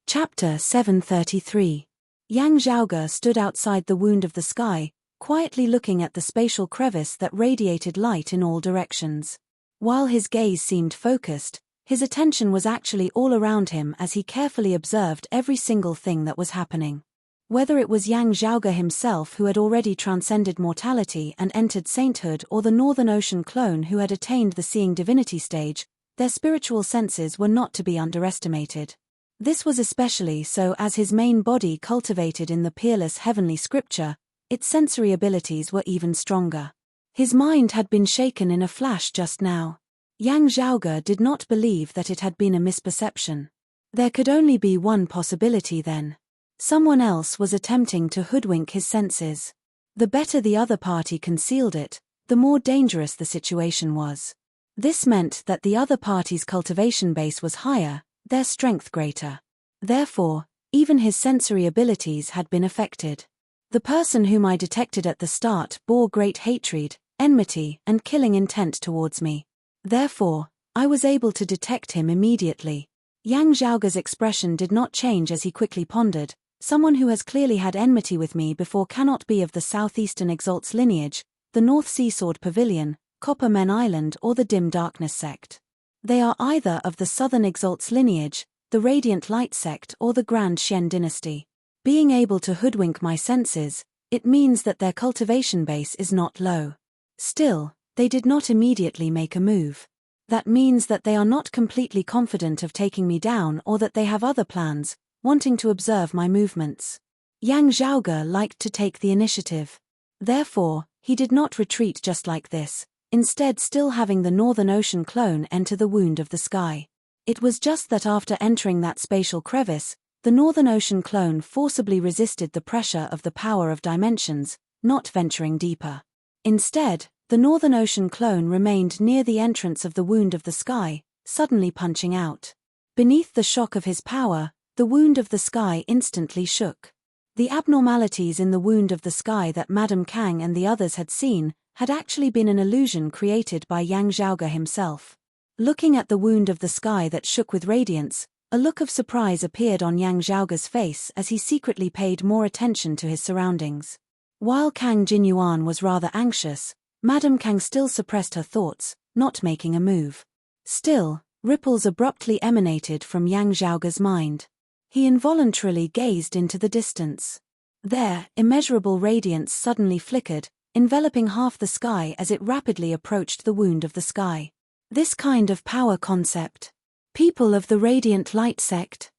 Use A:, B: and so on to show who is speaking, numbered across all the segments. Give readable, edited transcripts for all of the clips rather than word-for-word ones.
A: Chapter 733. Yang Zhaoge stood outside the wound of the sky, quietly looking at the spatial crevice that radiated light in all directions. While his gaze seemed focused, his attention was actually all around him as he carefully observed every single thing that was happening. Whether it was Yang Zhaoge himself who had already transcended mortality and entered sainthood, or the Northern Ocean clone who had attained the seeing divinity stage, their spiritual senses were not to be underestimated. This was especially so as his main body cultivated in the peerless heavenly scripture, its sensory abilities were even stronger. His mind had been shaken in a flash just now. Yang Zhaoge did not believe that it had been a misperception. There could only be one possibility then. Someone else was attempting to hoodwink his senses. The better the other party concealed it, the more dangerous the situation was. This meant that the other party's cultivation base was higher, their strength greater. Therefore, even his sensory abilities had been affected. The person whom I detected at the start bore great hatred, enmity, and killing intent towards me. Therefore, I was able to detect him immediately. Yang Zhaoge's expression did not change as he quickly pondered. Someone who has clearly had enmity with me before cannot be of the Southeastern Exalts lineage, the North Sea Sword Pavilion, Copper Men Island, or the Dim Darkness sect. They are either of the Southern Exalts lineage, the Radiant Light sect, or the Grand Xian dynasty. Being able to hoodwink my senses, it means that their cultivation base is not low. Still, they did not immediately make a move. That means that they are not completely confident of taking me down, or that they have other plans, wanting to observe my movements. Yang Zhaoge liked to take the initiative. Therefore, he did not retreat just like this, instead still having the Northern Ocean clone enter the wound of the sky. It was just that after entering that spatial crevice, the Northern Ocean clone forcibly resisted the pressure of the power of dimensions, not venturing deeper. Instead, the Northern Ocean clone remained near the entrance of the wound of the sky, suddenly punching out. Beneath the shock of his power, the wound of the sky instantly shook. The abnormalities in the wound of the sky that Madame Kang and the others had seen had actually been an illusion created by Yang Zhaoge himself. Looking at the wound of the sky that shook with radiance, a look of surprise appeared on Yang Zhaoge's face as he secretly paid more attention to his surroundings. While Kang Jinyuan was rather anxious, Madame Kang still suppressed her thoughts, not making a move. Still, ripples abruptly emanated from Yang Zhaoge's mind. He involuntarily gazed into the distance. There, immeasurable radiance suddenly flickered, enveloping half the sky as it rapidly approached the wound of the sky. This kind of power concept. People of the Radiant Light sect.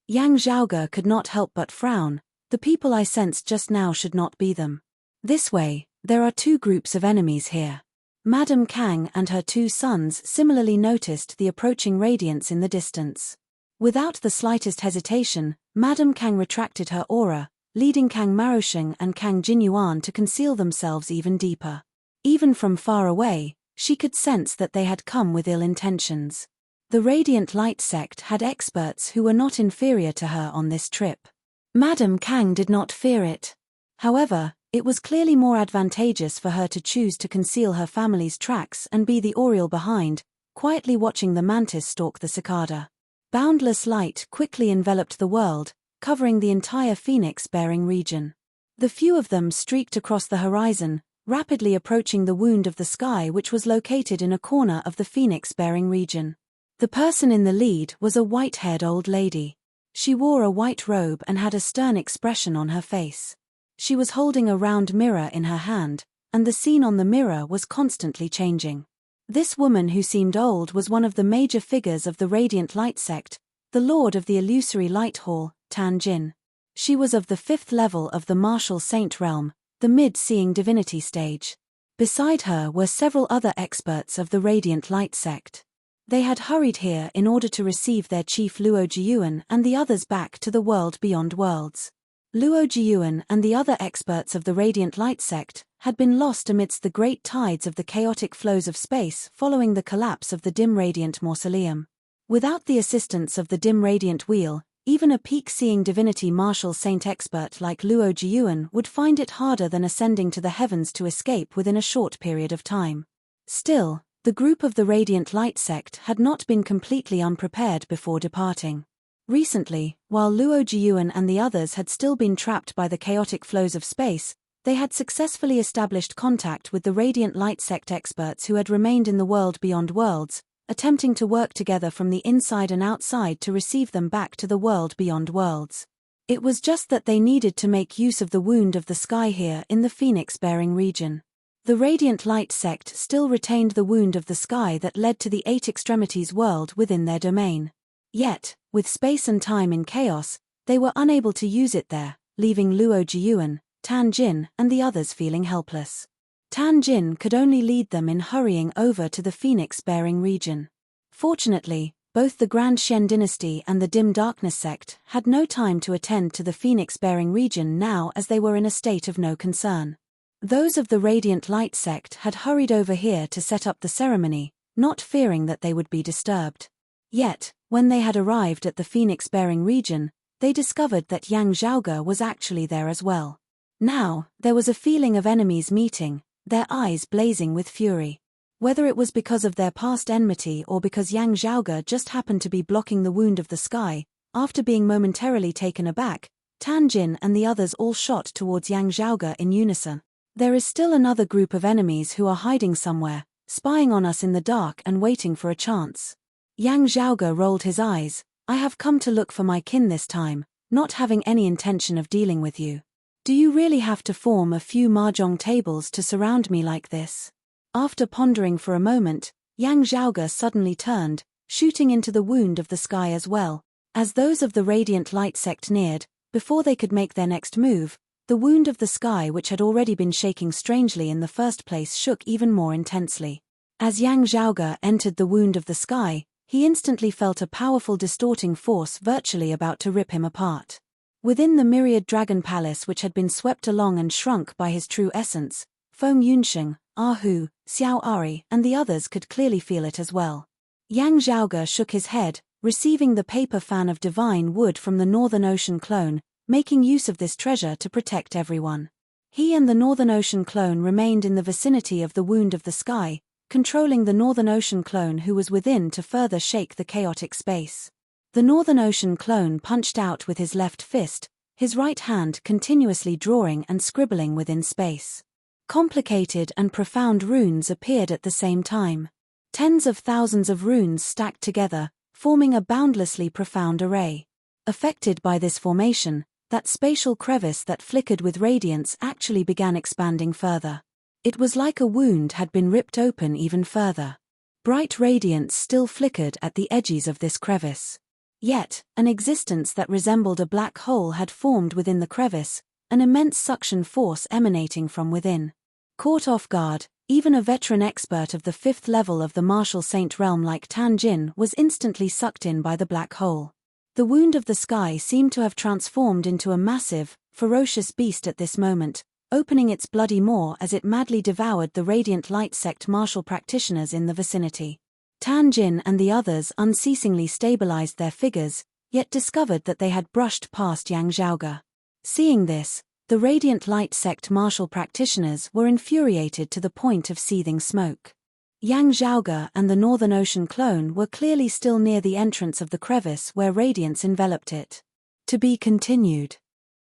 A: Yang Zhaoge could not help but frown. The people I sensed just now should not be them. This way, there are two groups of enemies here. Madame Kang and her two sons similarly noticed the approaching radiance in the distance. Without the slightest hesitation, Madame Kang retracted her aura, leading Kang Marosheng and Kang Jinyuan to conceal themselves even deeper. Even from far away, she could sense that they had come with ill intentions. The Radiant Light sect had experts who were not inferior to her on this trip. Madame Kang did not fear it. However, it was clearly more advantageous for her to choose to conceal her family's tracks and be the oriole behind, quietly watching the mantis stalk the cicada. Boundless light quickly enveloped the world, covering the entire phoenix-bearing region. The few of them streaked across the horizon, rapidly approaching the wound of the sky which was located in a corner of the phoenix-bearing region. The person in the lead was a white-haired old lady. She wore a white robe and had a stern expression on her face. She was holding a round mirror in her hand, and the scene on the mirror was constantly changing. This woman who seemed old was one of the major figures of the Radiant Light sect, the Lord of the Illusory Light Hall, Tan Jin. She was of the 5th level of the Martial Saint realm, the mid-seeing divinity stage. Beside her were several other experts of the Radiant Light sect. They had hurried here in order to receive their chief Luo Jiyuan and the others back to the world beyond worlds. Luo Jiyuan and the other experts of the Radiant Light sect had been lost amidst the great tides of the chaotic flows of space following the collapse of the Dim Radiant Mausoleum. Without the assistance of the Dim Radiant Wheel, even a peak-seeing divinity martial saint expert like Luo Jiyuan would find it harder than ascending to the heavens to escape within a short period of time. Still, the group of the Radiant Light sect had not been completely unprepared before departing. Recently, while Luo Jiuan and the others had still been trapped by the chaotic flows of space, they had successfully established contact with the radiant light sect experts who had remained in the world beyond worlds, attempting to work together from the inside and outside to receive them back to the world beyond worlds. It was just that they needed to make use of the wound of the sky here in the phoenix-bearing region. The radiant light sect still retained the wound of the sky that led to the Eight Extremities world within their domain. Yet, with space and time in chaos, they were unable to use it there, leaving Luo Jiuan, Tan Jin, and the others feeling helpless. Tan Jin could only lead them in hurrying over to the phoenix-bearing region. Fortunately, both the Grand Shen dynasty and the Dim Darkness sect had no time to attend to the phoenix-bearing region now, as they were in a state of no concern. Those of the Radiant Light sect had hurried over here to set up the ceremony, not fearing that they would be disturbed. Yet, when they had arrived at the phoenix-bearing region, they discovered that Yang Zhaoge was actually there as well. Now, there was a feeling of enemies meeting, their eyes blazing with fury. Whether it was because of their past enmity or because Yang Zhaoge just happened to be blocking the wound of the sky, after being momentarily taken aback, Tan Jin and the others all shot towards Yang Zhaoge in unison. There is still another group of enemies who are hiding somewhere, spying on us in the dark and waiting for a chance. Yang Zhaoge rolled his eyes. I have come to look for my kin this time, not having any intention of dealing with you. Do you really have to form a few mahjong tables to surround me like this? After pondering for a moment, Yang Zhaoge suddenly turned, shooting into the wound of the sky as well. As those of the Radiant Light sect neared, before they could make their next move, the wound of the sky, which had already been shaking strangely in the first place, shook even more intensely. As Yang Zhaoge entered the wound of the sky, he instantly felt a powerful distorting force virtually about to rip him apart. Within the myriad dragon palace which had been swept along and shrunk by his true essence, Feng Yunsheng, Ah Hu, Xiao Ari, and the others could clearly feel it as well. Yang Zhaoge shook his head, receiving the paper fan of divine wood from the Northern Ocean clone, making use of this treasure to protect everyone. He and the Northern Ocean clone remained in the vicinity of the wound of the sky, controlling the Northern Ocean clone who was within to further shake the chaotic space. The Northern Ocean clone punched out with his left fist, his right hand continuously drawing and scribbling within space. Complicated and profound runes appeared at the same time. Tens of thousands of runes stacked together, forming a boundlessly profound array. Affected by this formation, that spatial crevice that flickered with radiance actually began expanding further. It was like a wound had been ripped open even further. Bright radiance still flickered at the edges of this crevice. Yet, an existence that resembled a black hole had formed within the crevice, an immense suction force emanating from within. Caught off guard, even a veteran expert of the 5th level of the martial saint realm like Tan Jin was instantly sucked in by the black hole. The wound of the sky seemed to have transformed into a massive, ferocious beast at this moment, opening its bloody maw as it madly devoured the Radiant Light sect martial practitioners in the vicinity. Tan Jin and the others unceasingly stabilized their figures, yet discovered that they had brushed past Yang Zhaoge. Seeing this, the Radiant Light sect martial practitioners were infuriated to the point of seething smoke. Yang Zhaoge and the Northern Ocean clone were clearly still near the entrance of the crevice where radiance enveloped it. To be continued.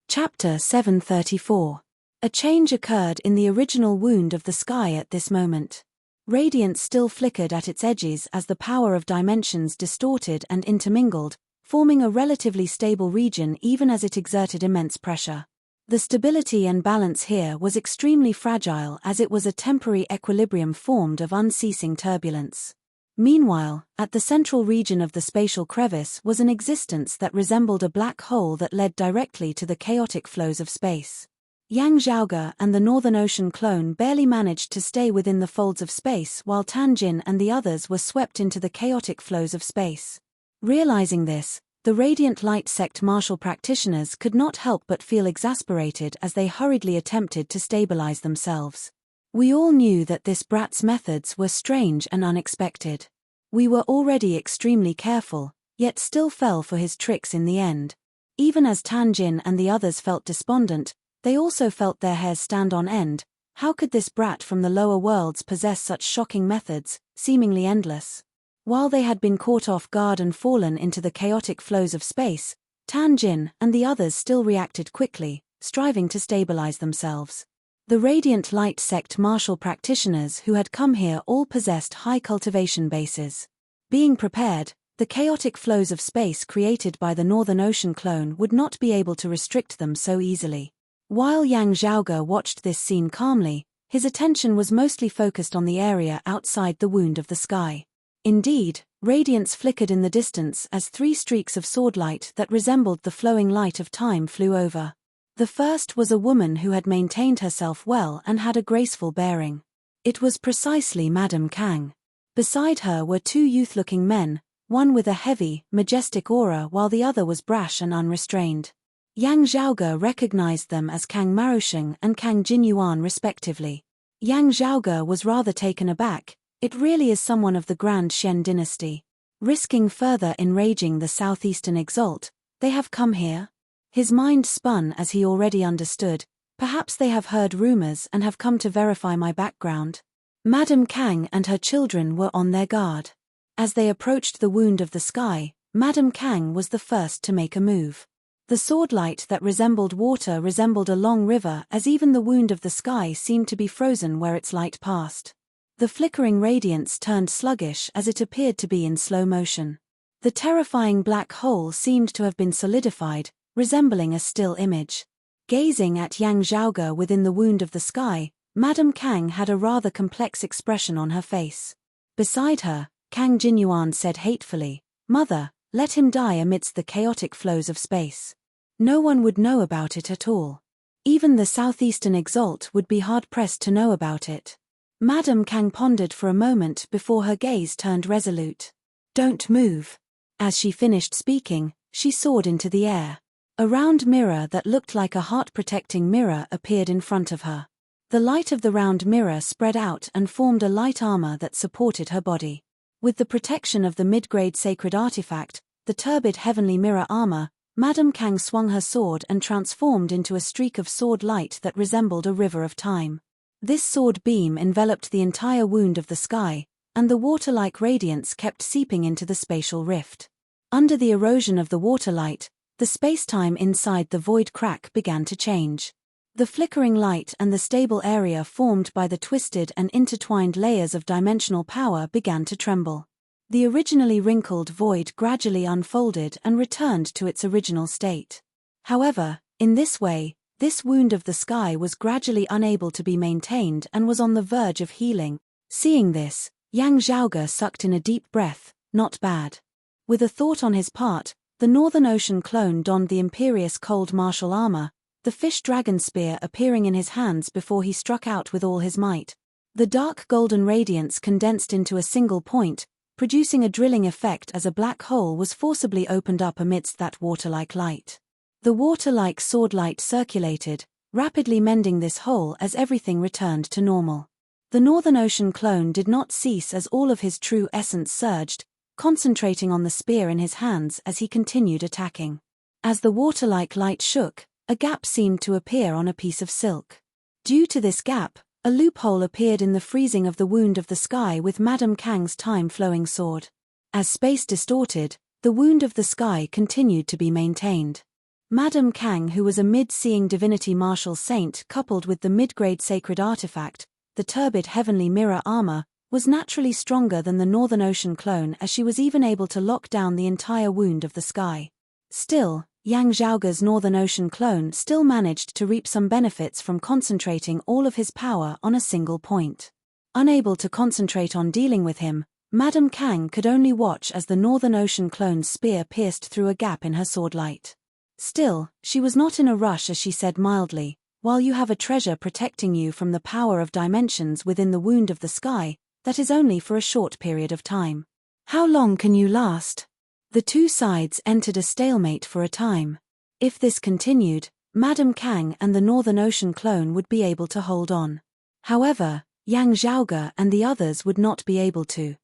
A: Chapter 734. A change occurred in the original wound of the sky at this moment. Radiance still flickered at its edges as the power of dimensions distorted and intermingled, forming a relatively stable region even as it exerted immense pressure. The stability and balance here was extremely fragile as it was a temporary equilibrium formed of unceasing turbulence. Meanwhile, at the central region of the spatial crevice was an existence that resembled a black hole that led directly to the chaotic flows of space. Yang Zhaoge and the Northern Ocean clone barely managed to stay within the folds of space while Tan Jin and the others were swept into the chaotic flows of space. Realizing this, the Radiant Light sect martial practitioners could not help but feel exasperated as they hurriedly attempted to stabilize themselves. We all knew that this brat's methods were strange and unexpected. We were already extremely careful, yet still fell for his tricks in the end. Even as Tan Jin and the others felt despondent, they also felt their hairs stand on end. How could this brat from the lower worlds possess such shocking methods, seemingly endless? While they had been caught off guard and fallen into the chaotic flows of space, Tan Jin and the others still reacted quickly, striving to stabilize themselves. The Radiant Light Sect martial practitioners who had come here all possessed high cultivation bases. Being prepared, the chaotic flows of space created by the Northern Ocean clone would not be able to restrict them so easily. While Yang Zhaoge watched this scene calmly, his attention was mostly focused on the area outside the wound of the sky. Indeed, radiance flickered in the distance as 3 streaks of swordlight that resembled the flowing light of time flew over. The first was a woman who had maintained herself well and had a graceful bearing. It was precisely Madame Kang. Beside her were 2 youth-looking men, one with a heavy, majestic aura while the other was brash and unrestrained. Yang Zhaoge recognized them as Kang Marusheng and Kang Jinyuan respectively. Yang Zhaoge was rather taken aback. It really is someone of the Grand Shen dynasty. Risking further enraging the southeastern exalt, they have come here? His mind spun as he already understood. Perhaps they have heard rumors and have come to verify my background. Madame Kang and her children were on their guard. As they approached the wound of the sky, Madame Kang was the first to make a move. The swordlight that resembled water resembled a long river as even the wound of the sky seemed to be frozen where its light passed. The flickering radiance turned sluggish as it appeared to be in slow motion. The terrifying black hole seemed to have been solidified, resembling a still image. Gazing at Yang Zhaoge within the wound of the sky, Madame Kang had a rather complex expression on her face. Beside her, Kang Jinyuan said hatefully, "Mother, let him die amidst the chaotic flows of space. No one would know about it at all. Even the southeastern exalt would be hard-pressed to know about it." Madame Kang pondered for a moment before her gaze turned resolute. "Don't move." As she finished speaking, she soared into the air. A round mirror that looked like a heart-protecting mirror appeared in front of her. The light of the round mirror spread out and formed a light armor that supported her body. With the protection of the mid-grade sacred artifact, the turbid heavenly mirror armor, Madame Kang swung her sword and transformed into a streak of sword light that resembled a river of time. This sword beam enveloped the entire wound of the sky, and the water-like radiance kept seeping into the spatial rift. Under the erosion of the water-light, the space-time inside the void crack began to change. The flickering light and the stable area formed by the twisted and intertwined layers of dimensional power began to tremble. The originally wrinkled void gradually unfolded and returned to its original state. However, in this way, this wound of the sky was gradually unable to be maintained and was on the verge of healing. Seeing this, Yang Zhaoge sucked in a deep breath. Not bad. With a thought on his part, the Northern Ocean clone donned the imperious cold martial armor, the fish dragon spear appearing in his hands before he struck out with all his might. The dark golden radiance condensed into a single point, producing a drilling effect as a black hole was forcibly opened up amidst that water-like light. The water-like sword light circulated, rapidly mending this hole as everything returned to normal. The Northern Ocean clone did not cease as all of his true essence surged, concentrating on the spear in his hands as he continued attacking. As the water-like light shook, a gap seemed to appear on a piece of silk. Due to this gap, a loophole appeared in the freezing of the wound of the sky with Madame Kang's time-flowing sword. As space distorted, the wound of the sky continued to be maintained. Madame Kang, who was a mid-seeing divinity martial saint coupled with the mid-grade sacred artifact, the turbid heavenly mirror armor, was naturally stronger than the Northern Ocean clone as she was even able to lock down the entire wound of the sky. Still, Yang Zhaoge's Northern Ocean clone still managed to reap some benefits from concentrating all of his power on a single point. Unable to concentrate on dealing with him, Madame Kang could only watch as the Northern Ocean clone's spear pierced through a gap in her sword light. Still, she was not in a rush as she said mildly, "While you have a treasure protecting you from the power of dimensions within the wound of the sky, that is only for a short period of time. How long can you last?" The two sides entered a stalemate for a time. If this continued, Madame Kang and the Northern Ocean clone would be able to hold on. However, Yang Zhaoge and the others would not be able to.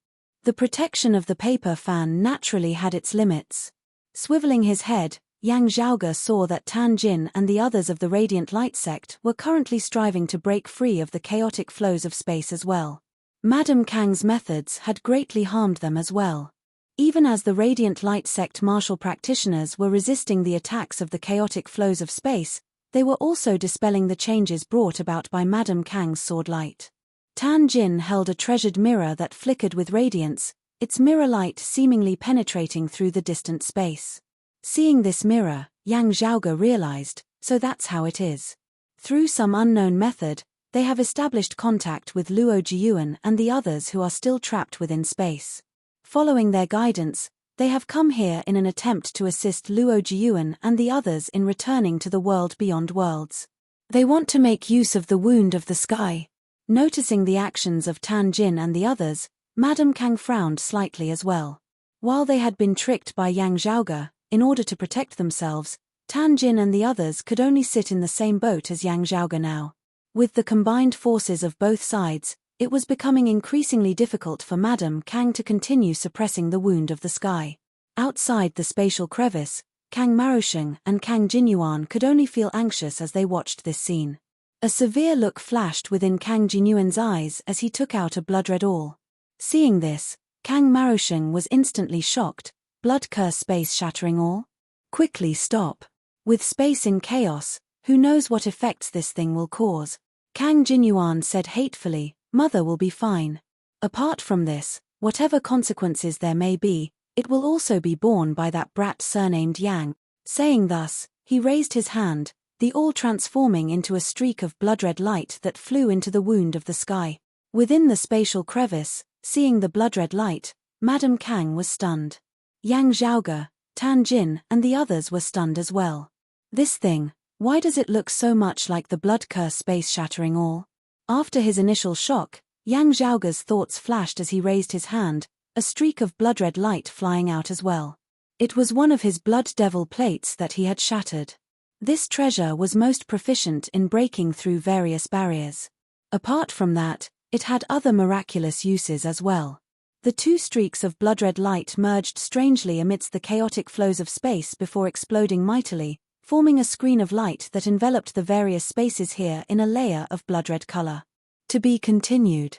A: The protection of the paper fan naturally had its limits. Swiveling his head, Yang Zhaoge saw that Tan Jin and the others of the Radiant Light sect were currently striving to break free of the chaotic flows of space as well. Madame Kang's methods had greatly harmed them as well. Even as the Radiant Light Sect martial practitioners were resisting the attacks of the chaotic flows of space, they were also dispelling the changes brought about by Madame Kang's sword light. Tan Jin held a treasured mirror that flickered with radiance, its mirror light seemingly penetrating through the distant space. Seeing this mirror, Yang Zhaoge realized, so that's how it is. Through some unknown method, they have established contact with Luo Jiyuan and the others who are still trapped within space. Following their guidance, they have come here in an attempt to assist Luo Jiyuan and the others in returning to the world beyond worlds. They want to make use of the wound of the sky. Noticing the actions of Tan Jin and the others, Madame Kang frowned slightly as well. While they had been tricked by Yang Zhaoge, in order to protect themselves, Tan Jin and the others could only sit in the same boat as Yang Zhaoge now. With the combined forces of both sides, it was becoming increasingly difficult for Madame Kang to continue suppressing the wound of the sky. Outside the spatial crevice, Kang Marosheng and Kang Jinyuan could only feel anxious as they watched this scene. A severe look flashed within Kang Jinyuan's eyes as he took out a blood-red awl. Seeing this, Kang Marosheng was instantly shocked. Blood curse space shattering awl? Quickly stop. With space in chaos, who knows what effects this thing will cause? Kang Jinyuan said hatefully, Mother will be fine. Apart from this, whatever consequences there may be, it will also be borne by that brat surnamed Yang. Saying thus, he raised his hand, the awl transforming into a streak of blood-red light that flew into the wound of the sky. Within the spatial crevice, seeing the blood-red light, Madame Kang was stunned. Yang Zhaoge, Tan Jin and the others were stunned as well. This thing, why does it look so much like the blood curse space-shattering awl? After his initial shock, Yang Zhaoge's thoughts flashed as he raised his hand, a streak of blood-red light flying out as well. It was one of his blood devil plates that he had shattered. This treasure was most proficient in breaking through various barriers. Apart from that, it had other miraculous uses as well. The two streaks of blood-red light merged strangely amidst the chaotic flows of space before exploding mightily, forming a screen of light that enveloped the various spaces here in a layer of blood-red color. To be continued.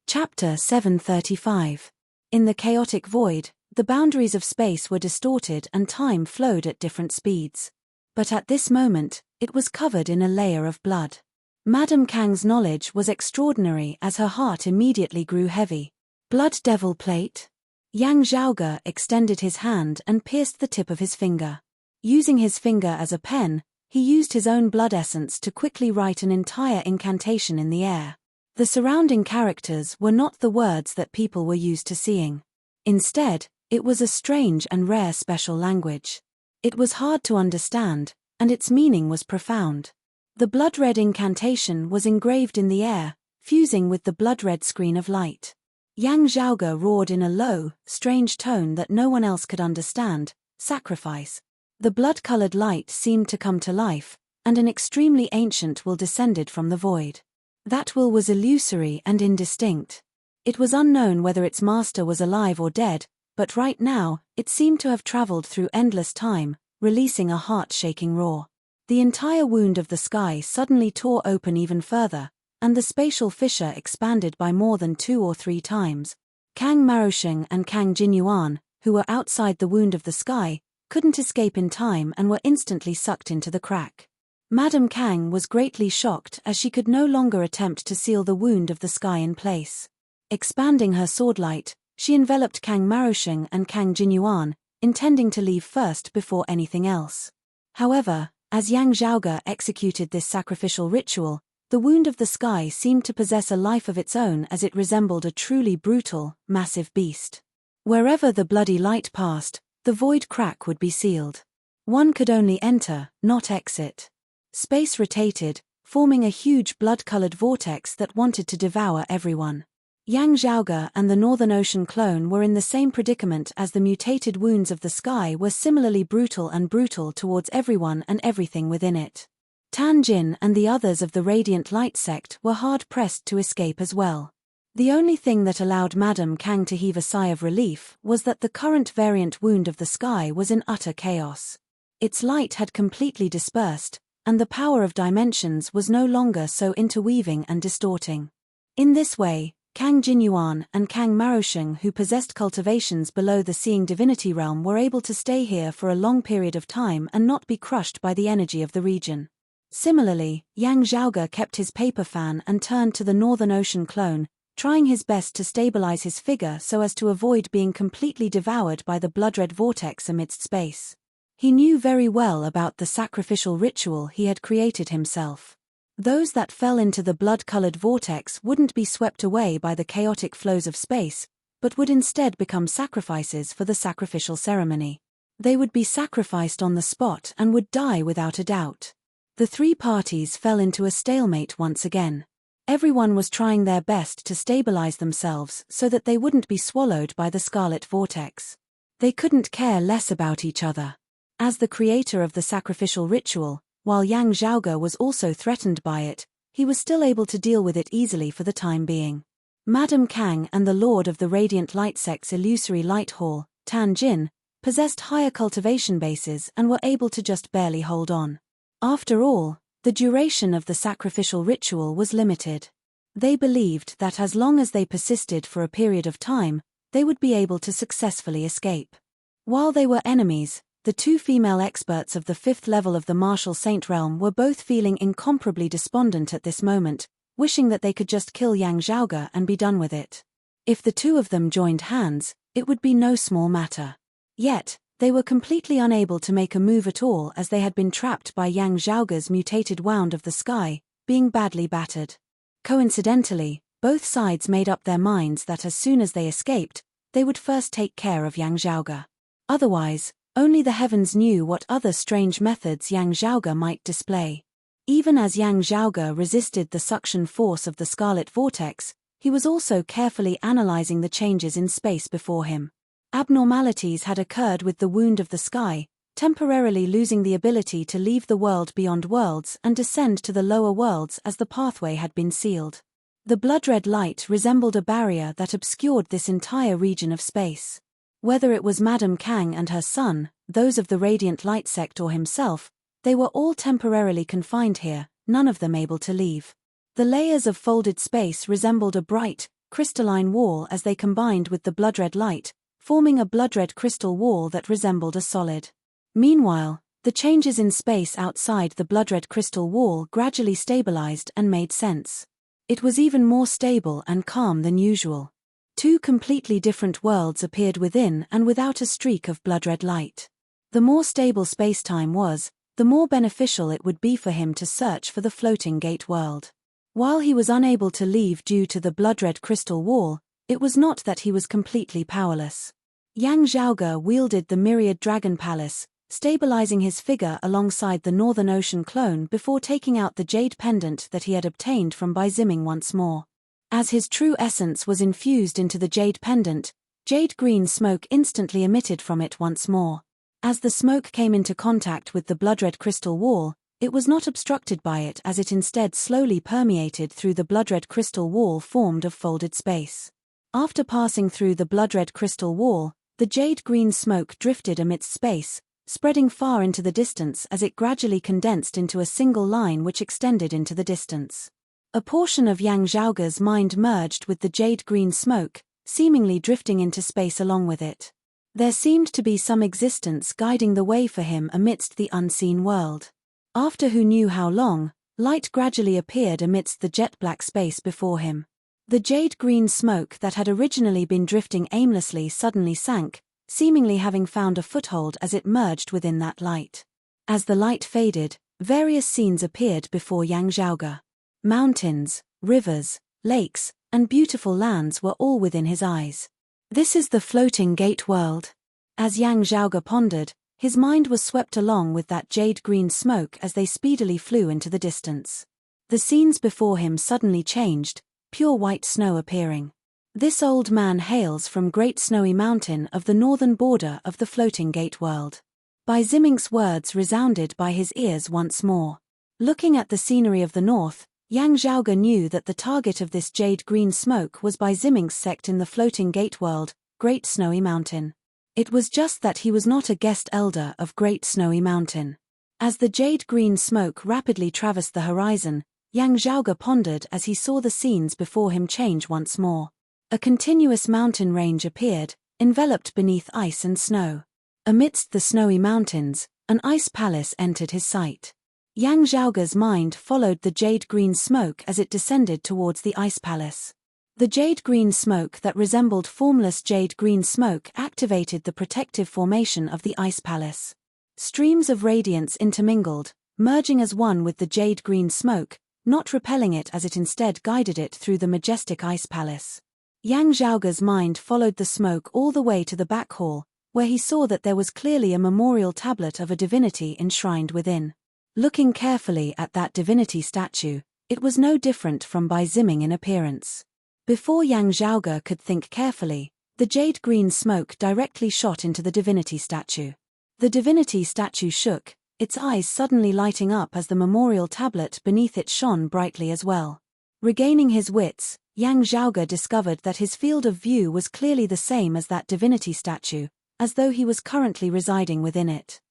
A: Chapter 735. In the chaotic void, the boundaries of space were distorted and time flowed at different speeds. But at this moment, it was covered in a layer of blood. Madame Kang's knowledge was extraordinary as her heart immediately grew heavy. Blood devil plate? Yang Zhaoge extended his hand and pierced the tip of his finger. Using his finger as a pen, he used his own blood essence to quickly write an entire incantation in the air. The surrounding characters were not the words that people were used to seeing. Instead, it was a strange and rare special language. It was hard to understand, and its meaning was profound. The blood-red incantation was engraved in the air, fusing with the blood-red screen of light. Yang Zhaoge roared in a low, strange tone that no one else could understand, sacrifice. The blood-colored light seemed to come to life, and an extremely ancient will descended from the void. That will was illusory and indistinct. It was unknown whether its master was alive or dead, but right now, it seemed to have traveled through endless time, releasing a heart-shaking roar. The entire wound of the sky suddenly tore open even further, and the spatial fissure expanded by more than 2 or 3 times. Kang Marosheng and Kang Jinyuan, who were outside the wound of the sky, couldn't escape in time and were instantly sucked into the crack. Madame Kang was greatly shocked as she could no longer attempt to seal the wound of the sky in place. Expanding her sword light, she enveloped Kang Marosheng and Kang Jinyuan, intending to leave first before anything else. However, as Yang Zhaoge executed this sacrificial ritual, the wound of the sky seemed to possess a life of its own as it resembled a truly brutal, massive beast. Wherever the bloody light passed, the void crack would be sealed. One could only enter, not exit. Space rotated, forming a huge blood-colored vortex that wanted to devour everyone. Yang Zhaoge and the Northern Ocean clone were in the same predicament as the mutated wounds of the sky were similarly brutal towards everyone and everything within it. Tan Jin and the others of the Radiant Light sect were hard-pressed to escape as well. The only thing that allowed Madame Kang to heave a sigh of relief was that the current variant wound of the sky was in utter chaos. Its light had completely dispersed, and the power of dimensions was no longer so interweaving and distorting. In this way, Kang Jinyuan and Kang Marosheng, who possessed cultivations below the Seeing Divinity realm, were able to stay here for a long period of time and not be crushed by the energy of the region. Similarly, Yang Zhaoge kept his paper fan and turned to the Northern Ocean clone, trying his best to stabilize his figure so as to avoid being completely devoured by the blood-red vortex amidst space. He knew very well about the sacrificial ritual he had created himself. Those that fell into the blood-colored vortex wouldn't be swept away by the chaotic flows of space, but would instead become sacrifices for the sacrificial ceremony. They would be sacrificed on the spot and would die without a doubt. The three parties fell into a stalemate once again. Everyone was trying their best to stabilize themselves so that they wouldn't be swallowed by the scarlet vortex. They couldn't care less about each other. As the creator of the sacrificial ritual, while Yang Zhaoge was also threatened by it, he was still able to deal with it easily for the time being. Madame Kang and the Lord of the Radiant Light Sect's illusory light hall, Tan Jin, possessed higher cultivation bases and were able to just barely hold on. After all, the duration of the sacrificial ritual was limited. They believed that as long as they persisted for a period of time, they would be able to successfully escape. While they were enemies, the two female experts of the 5th level of the Martial Saint realm were both feeling incomparably despondent at this moment, wishing that they could just kill Yang Zhaoge and be done with it. If the two of them joined hands, it would be no small matter. Yet, they were completely unable to make a move at all as they had been trapped by Yang Zhaoge's mutated wound of the sky, being badly battered. Coincidentally, both sides made up their minds that as soon as they escaped, they would first take care of Yang Zhaoge. Otherwise, only the heavens knew what other strange methods Yang Zhaoge might display. Even as Yang Zhaoge resisted the suction force of the scarlet vortex, he was also carefully analyzing the changes in space before him. Abnormalities had occurred with the wound of the sky, temporarily losing the ability to leave the world beyond worlds and descend to the lower worlds as the pathway had been sealed. The blood-red light resembled a barrier that obscured this entire region of space. Whether it was Madame Kang and her son, those of the Radiant Light Sect, or himself, they were all temporarily confined here, none of them able to leave. The layers of folded space resembled a bright, crystalline wall as they combined with the blood-red light, forming a blood-red crystal wall that resembled a solid. Meanwhile, the changes in space outside the blood-red crystal wall gradually stabilized and made sense. It was even more stable and calm than usual. Two completely different worlds appeared within and without a streak of blood-red light. The more stable space-time was, the more beneficial it would be for him to search for the floating gate world. While he was unable to leave due to the blood-red crystal wall, it was not that he was completely powerless. Yang Zhaoge wielded the Myriad Dragon Palace, stabilizing his figure alongside the Northern Ocean clone before taking out the jade pendant that he had obtained from Bai Ziming once more. As his true essence was infused into the jade pendant, jade green smoke instantly emitted from it once more. As the smoke came into contact with the blood-red crystal wall, it was not obstructed by it as it instead slowly permeated through the blood-red crystal wall formed of folded space. After passing through the blood-red crystal wall, the jade green smoke drifted amidst space, spreading far into the distance as it gradually condensed into a single line which extended into the distance. A portion of Yang Zhaoge's mind merged with the jade green smoke, seemingly drifting into space along with it. There seemed to be some existence guiding the way for him amidst the unseen world. After who knew how long, light gradually appeared amidst the jet-black space before him. The jade green smoke that had originally been drifting aimlessly suddenly sank, seemingly having found a foothold as it merged within that light. As the light faded, various scenes appeared before Yang Zhaoge. Mountains, rivers, lakes, and beautiful lands were all within his eyes. This is the floating gate world. As Yang Zhaoge pondered, his mind was swept along with that jade-green smoke as they speedily flew into the distance. The scenes before him suddenly changed, pure white snow appearing. This old man hails from Great Snowy Mountain of the northern border of the floating gate world. Bai Ziming's words resounded by his ears once more. Looking at the scenery of the north, Yang Zhaoge knew that the target of this jade-green smoke was Bai Ziming's sect in the floating gate world, Great Snowy Mountain. It was just that he was not a guest elder of Great Snowy Mountain. As the jade-green smoke rapidly traversed the horizon, Yang Zhaoge pondered as he saw the scenes before him change once more. A continuous mountain range appeared, enveloped beneath ice and snow. Amidst the snowy mountains, an ice palace entered his sight. Yang Zhaoge's mind followed the jade-green smoke as it descended towards the ice palace. The jade-green smoke that resembled formless jade-green smoke activated the protective formation of the ice palace. Streams of radiance intermingled, merging as one with the jade-green smoke, not repelling it as it instead guided it through the majestic ice palace. Yang Zhaoge's mind followed the smoke all the way to the back hall, where he saw that there was clearly a memorial tablet of a divinity enshrined within. Looking carefully at that divinity statue, it was no different from Bai Ziming in appearance. Before Yang Zhaoge could think carefully, the jade-green smoke directly shot into the divinity statue. The divinity statue shook, its eyes suddenly lighting up as the memorial tablet beneath it shone brightly as well. Regaining his wits, Yang Zhaoge discovered that his field of view was clearly the same as that divinity statue, as though he was currently residing within it.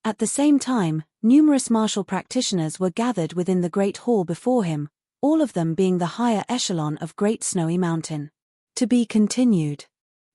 A: At the same time, numerous martial practitioners were gathered within the great hall before him, all of them being the higher echelon of Great Snowy Mountain. To be continued.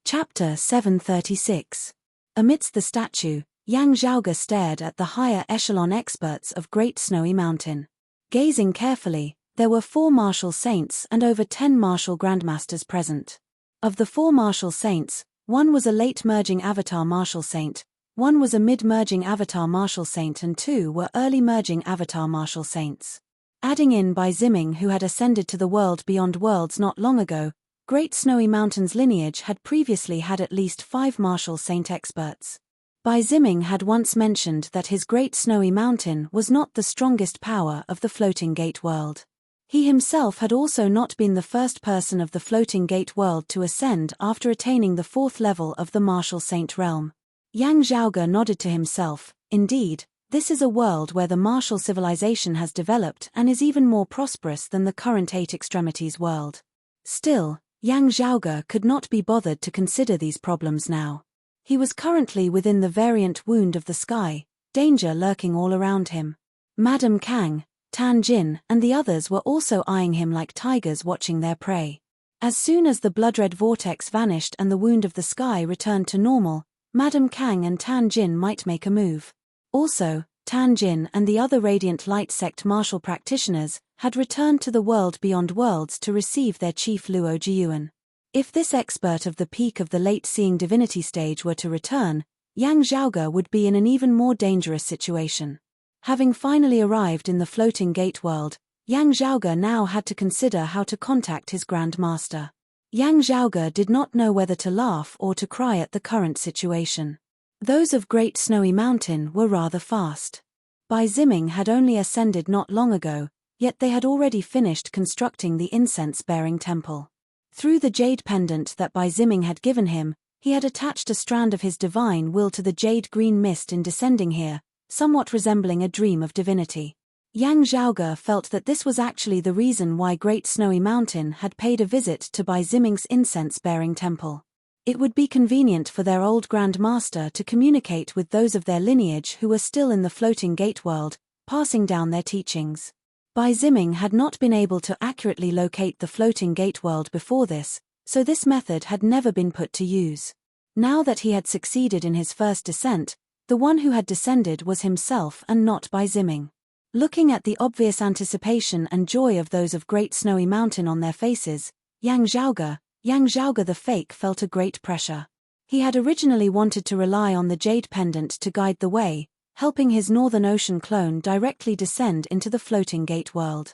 A: Chapter 736. Amidst the statue, Yang Zhaoge stared at the higher echelon experts of Great Snowy Mountain. Gazing carefully, there were 4 martial saints and over 10 martial grandmasters present. Of the 4 martial saints, one was a late merging avatar martial saint, one was a mid-merging avatar martial saint and 2 were early merging avatar martial saints. Adding in Bai Ziming, who had ascended to the world beyond worlds not long ago, Great Snowy Mountain's lineage had previously had at least 5 martial saint experts. Bai Ziming had once mentioned that his Great Snowy Mountain was not the strongest power of the Floating Gate world. He himself had also not been the first person of the Floating Gate world to ascend after attaining the 4th level of the martial saint realm. Yang Zhaoge nodded to himself. Indeed, this is a world where the martial civilization has developed and is even more prosperous than the current 8 extremities world. Still, Yang Zhaoge could not be bothered to consider these problems now. He was currently within the variant wound of the sky, danger lurking all around him. Madame Kang, Tan Jin, and the others were also eyeing him like tigers watching their prey. As soon as the blood-red vortex vanished and the wound of the sky returned to normal, Madame Kang and Tan Jin might make a move. Also, Tan Jin and the other Radiant Light Sect martial practitioners had returned to the world beyond worlds to receive their chief Luo Jiuan. If this expert of the peak of the late-seeing divinity stage were to return, Yang Zhaoge would be in an even more dangerous situation. Having finally arrived in the Floating Gate world, Yang Zhaoge now had to consider how to contact his Grand Master. Yang Zhaoge did not know whether to laugh or to cry at the current situation. Those of Great Snowy Mountain were rather fast. Bai Ziming had only ascended not long ago, yet they had already finished constructing the incense-bearing temple. Through the jade pendant that Bai Ziming had given him, he had attached a strand of his divine will to the jade-green mist in descending here, somewhat resembling a dream of divinity. Yang Zhaoge felt that this was actually the reason why Great Snowy Mountain had paid a visit to Bai Ziming's incense-bearing temple. It would be convenient for their old Grand Master to communicate with those of their lineage who were still in the Floating Gate world, passing down their teachings. Bai Ziming had not been able to accurately locate the Floating Gate world before this, so this method had never been put to use. Now that he had succeeded in his first descent, the one who had descended was himself and not Bai Ziming. Looking at the obvious anticipation and joy of those of Great Snowy Mountain on their faces, Yang Zhaoge the fake felt a great pressure. He had originally wanted to rely on the jade pendant to guide the way, helping his Northern Ocean clone directly descend into the Floating Gate world.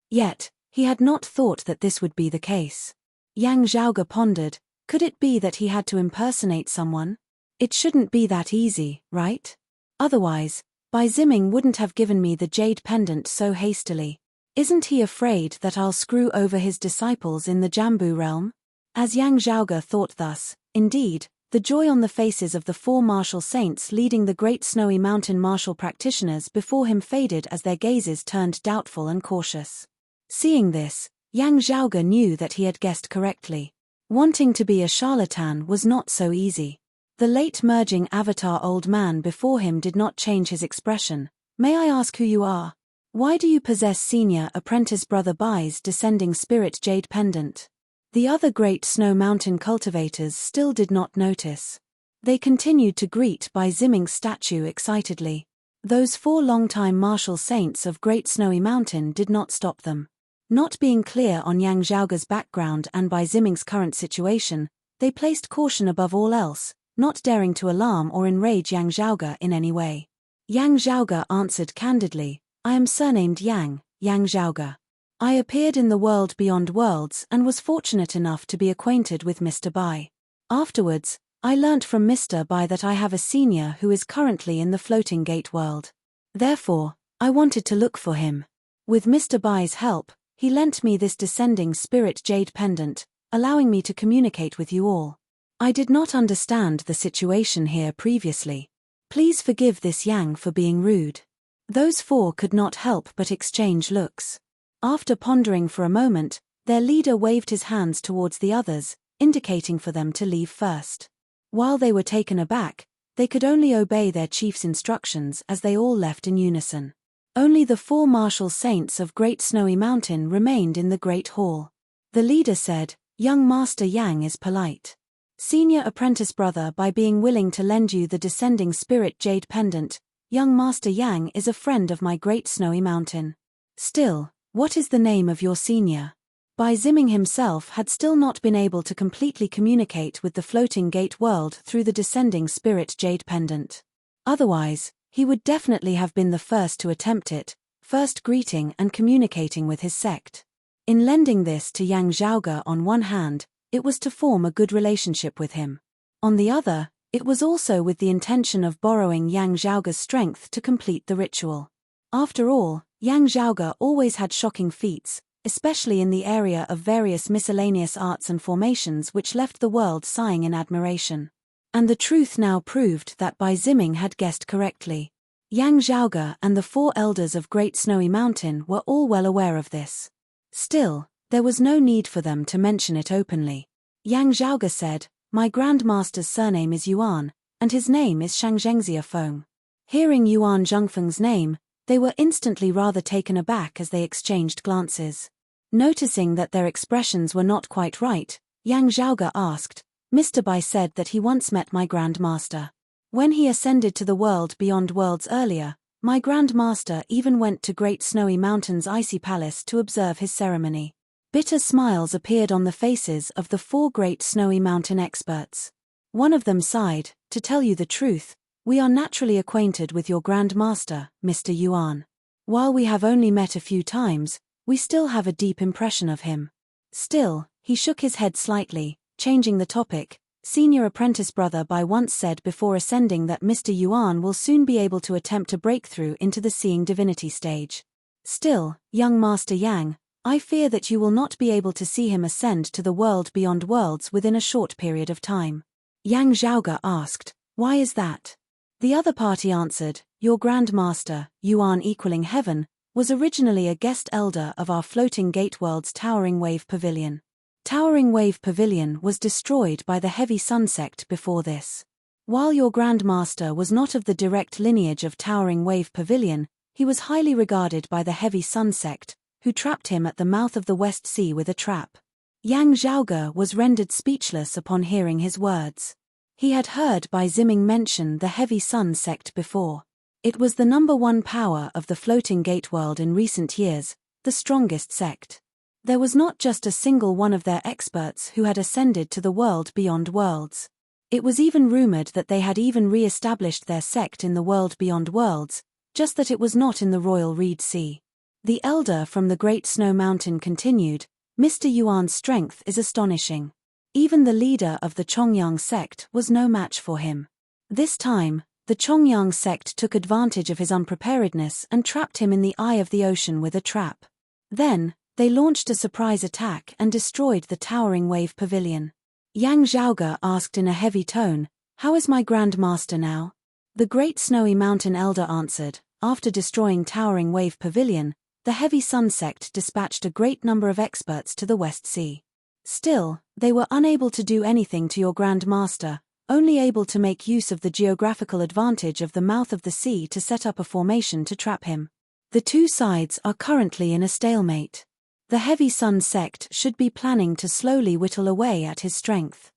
A: Yet, he had not thought that this would be the case. Yang Zhaoge pondered, could it be that he had to impersonate someone? It shouldn't be that easy, right? Otherwise, Bai Ziming wouldn't have given me the jade pendant so hastily. Isn't he afraid that I'll screw over his disciples in the Jambu realm? As Yang Zhaoge thought thus, indeed, the joy on the faces of the 4 martial saints leading the Great Snowy Mountain martial practitioners before him faded as their gazes turned doubtful and cautious. Seeing this, Yang Zhaoge knew that he had guessed correctly. Wanting to be a charlatan was not so easy. The late merging avatar old man before him did not change his expression. May I ask who you are? Why do you possess senior apprentice brother Bai's descending spirit jade pendant? The other great snow mountain cultivators still did not notice. They continued to greet Bai Ziming's statue excitedly. Those 4 longtime martial saints of Great Snowy Mountain did not stop them. Not being clear on Yang Zhaoge's background and Bai Ziming's current situation, they placed caution above all else, not daring to alarm or enrage Yang Zhaoge in any way. Yang Zhaoge answered candidly, I am surnamed Yang, Yang Zhaoge. I appeared in the world beyond worlds and was fortunate enough to be acquainted with Mr. Bai. Afterwards, I learnt from Mr. Bai that I have a senior who is currently in the floating gate world. Therefore, I wanted to look for him. With Mr. Bai's help, he lent me this descending spirit jade pendant, allowing me to communicate with you all. I did not understand the situation here previously. Please forgive this Yang for being rude. Those 4 could not help but exchange looks. After pondering for a moment, their leader waved his hands towards the others, indicating for them to leave first. While they were taken aback, they could only obey their chief's instructions as they all left in unison. Only the 4 martial saints of Great Snowy Mountain remained in the great hall. The leader said, Young Master Yang is polite. Senior apprentice brother, by being willing to lend you the descending spirit jade pendant, young Master Yang is a friend of my Great Snowy Mountain. Still, what is the name of your senior? Bai Ziming himself had still not been able to completely communicate with the floating gate world through the descending spirit jade pendant. Otherwise, he would definitely have been the first to attempt it, first greeting and communicating with his sect. In lending this to Yang Zhaoge on one hand, it was to form a good relationship with him. On the other, it was also with the intention of borrowing Yang Zhaoge's strength to complete the ritual. After all, Yang Zhaoge always had shocking feats, especially in the area of various miscellaneous arts and formations which left the world sighing in admiration. And the truth now proved that Bai Ziming had guessed correctly. Yang Zhaoge and the 4 elders of Great Snowy Mountain were all well aware of this. Still, there was no need for them to mention it openly. Yang Zhaoge said, My Grandmaster's surname is Yuan, and his name is Shangzhengxia Feng. Hearing Yuan Zhengfeng's name, they were instantly rather taken aback as they exchanged glances. Noticing that their expressions were not quite right, Yang Zhaoge asked, Mr. Bai said that he once met my Grandmaster. When he ascended to the world beyond worlds earlier, my Grandmaster even went to Great Snowy Mountain's icy palace to observe his ceremony. Bitter smiles appeared on the faces of the 4 Great Snowy Mountain experts. One of them sighed, To tell you the truth, we are naturally acquainted with your Grandmaster, Mr. Yuan. While we have only met a few times, we still have a deep impression of him. Still, he shook his head slightly, changing the topic. Senior apprentice brother Bai once said before ascending that Mr. Yuan will soon be able to attempt a breakthrough into the seeing divinity stage. Still, young Master Yang, I fear that you will not be able to see him ascend to the world beyond worlds within a short period of time. Yang Zhaoge asked, Why is that? The other party answered, Your Grandmaster, Yuan equaling heaven, was originally a guest elder of our floating gate world's Towering Wave Pavilion. Towering Wave Pavilion was destroyed by the Heavy Sun sect before this. While your Grandmaster was not of the direct lineage of Towering Wave Pavilion, he was highly regarded by the Heavy Sun sect, who trapped him at the mouth of the West Sea with a trap. Yang Zhaoge was rendered speechless upon hearing his words. He had heard Bai Ziming mention the Heavy Sun sect before. It was the #1 power of the floating gate world in recent years, the strongest sect. There was not just a single one of their experts who had ascended to the world beyond worlds. It was even rumored that they had even re-established their sect in the world beyond worlds, just that it was not in the Royal Reed Sea. The elder from the Great Snow Mountain continued, Mr. Yuan's strength is astonishing. Even the leader of the Chongyang sect was no match for him. This time, the Chongyang sect took advantage of his unpreparedness and trapped him in the eye of the ocean with a trap. Then, they launched a surprise attack and destroyed the Towering Wave Pavilion. Yang Zhaoge asked in a heavy tone, How is my Grandmaster now? The Great Snowy Mountain elder answered, After destroying Towering Wave Pavilion, the Heavy Sun sect dispatched a great number of experts to the West Sea. Still, they were unable to do anything to your Grandmaster, only able to make use of the geographical advantage of the mouth of the sea to set up a formation to trap him. The two sides are currently in a stalemate. The Heavy Sun sect should be planning to slowly whittle away at his strength.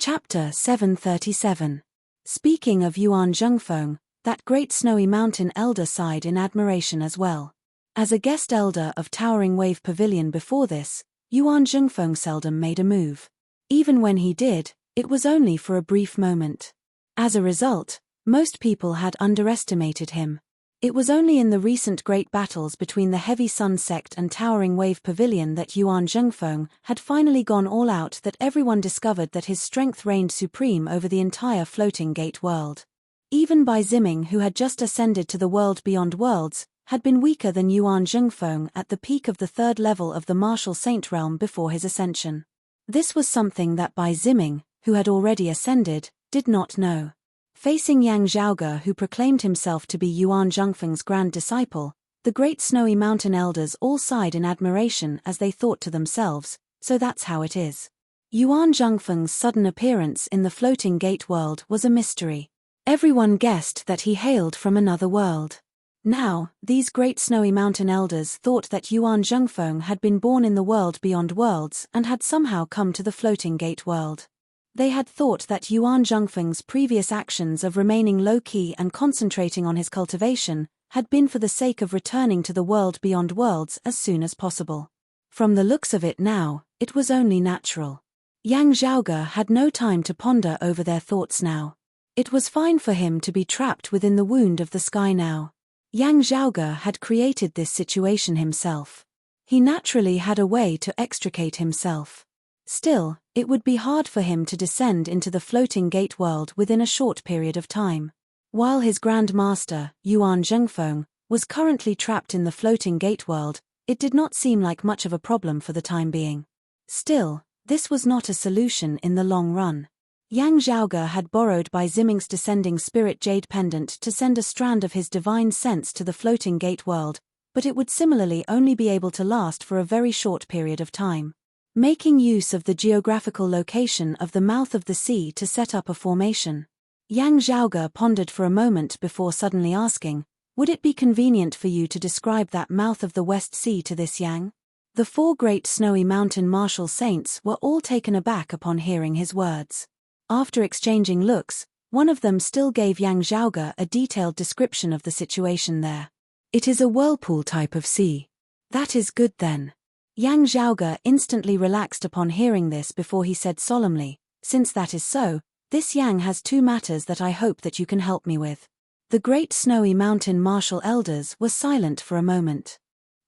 A: Chapter 737. Speaking of Yuan Zhengfeng, that great snowy mountain elder sighed in admiration as well. As a guest elder of Towering Wave Pavilion before this, Yuan Zhengfeng seldom made a move. Even when he did, it was only for a brief moment. As a result, most people had underestimated him. It was only in the recent great battles between the Heavy Sun sect and Towering Wave Pavilion that Yuan Zhengfeng had finally gone all out that everyone discovered that his strength reigned supreme over the entire Floating Gate world. Even Bai Ziming, who had just ascended to the world beyond worlds, had been weaker than Yuan Zhengfeng at the peak of the third level of the Martial Saint realm before his ascension. This was something that Bai Ziming, who had already ascended, did not know. Facing Yang Zhaoge, who proclaimed himself to be Yuan Zhengfeng's grand disciple, the great snowy mountain elders all sighed in admiration as they thought to themselves, so that's how it is. Yuan Zhengfeng's sudden appearance in the Floating Gate world was a mystery. Everyone guessed that he hailed from another world. Now, these great snowy mountain elders thought that Yuan Zhengfeng had been born in the world beyond worlds and had somehow come to the Floating Gate world. They had thought that Yuan Zhengfeng's previous actions of remaining low-key and concentrating on his cultivation had been for the sake of returning to the world beyond worlds as soon as possible. From the looks of it now, it was only natural. Yang Zhaoge had no time to ponder over their thoughts now. It was fine for him to be trapped within the wound of the sky now. Yang Zhaoge had created this situation himself. He naturally had a way to extricate himself. Still, it would be hard for him to descend into the Floating Gate world within a short period of time. While his Grand Master, Yuan Zhengfeng, was currently trapped in the Floating Gate world, it did not seem like much of a problem for the time being. Still, this was not a solution in the long run. Yang Zhaoge had borrowed Bai Ziming's descending spirit jade pendant to send a strand of his divine sense to the Floating Gate world, but it would similarly only be able to last for a very short period of time. Making use of the geographical location of the mouth of the sea to set up a formation. Yang Zhaoge pondered for a moment before suddenly asking, "Would it be convenient for you to describe that mouth of the West Sea to this Yang?" The four great snowy mountain martial saints were all taken aback upon hearing his words. After exchanging looks, one of them still gave Yang Zhaoge a detailed description of the situation there. "It is a whirlpool type of sea." "That is good then." Yang Zhaoge instantly relaxed upon hearing this before he said solemnly, "Since that is so, this Yang has two matters that I hope that you can help me with." The great snowy mountain martial elders were silent for a moment.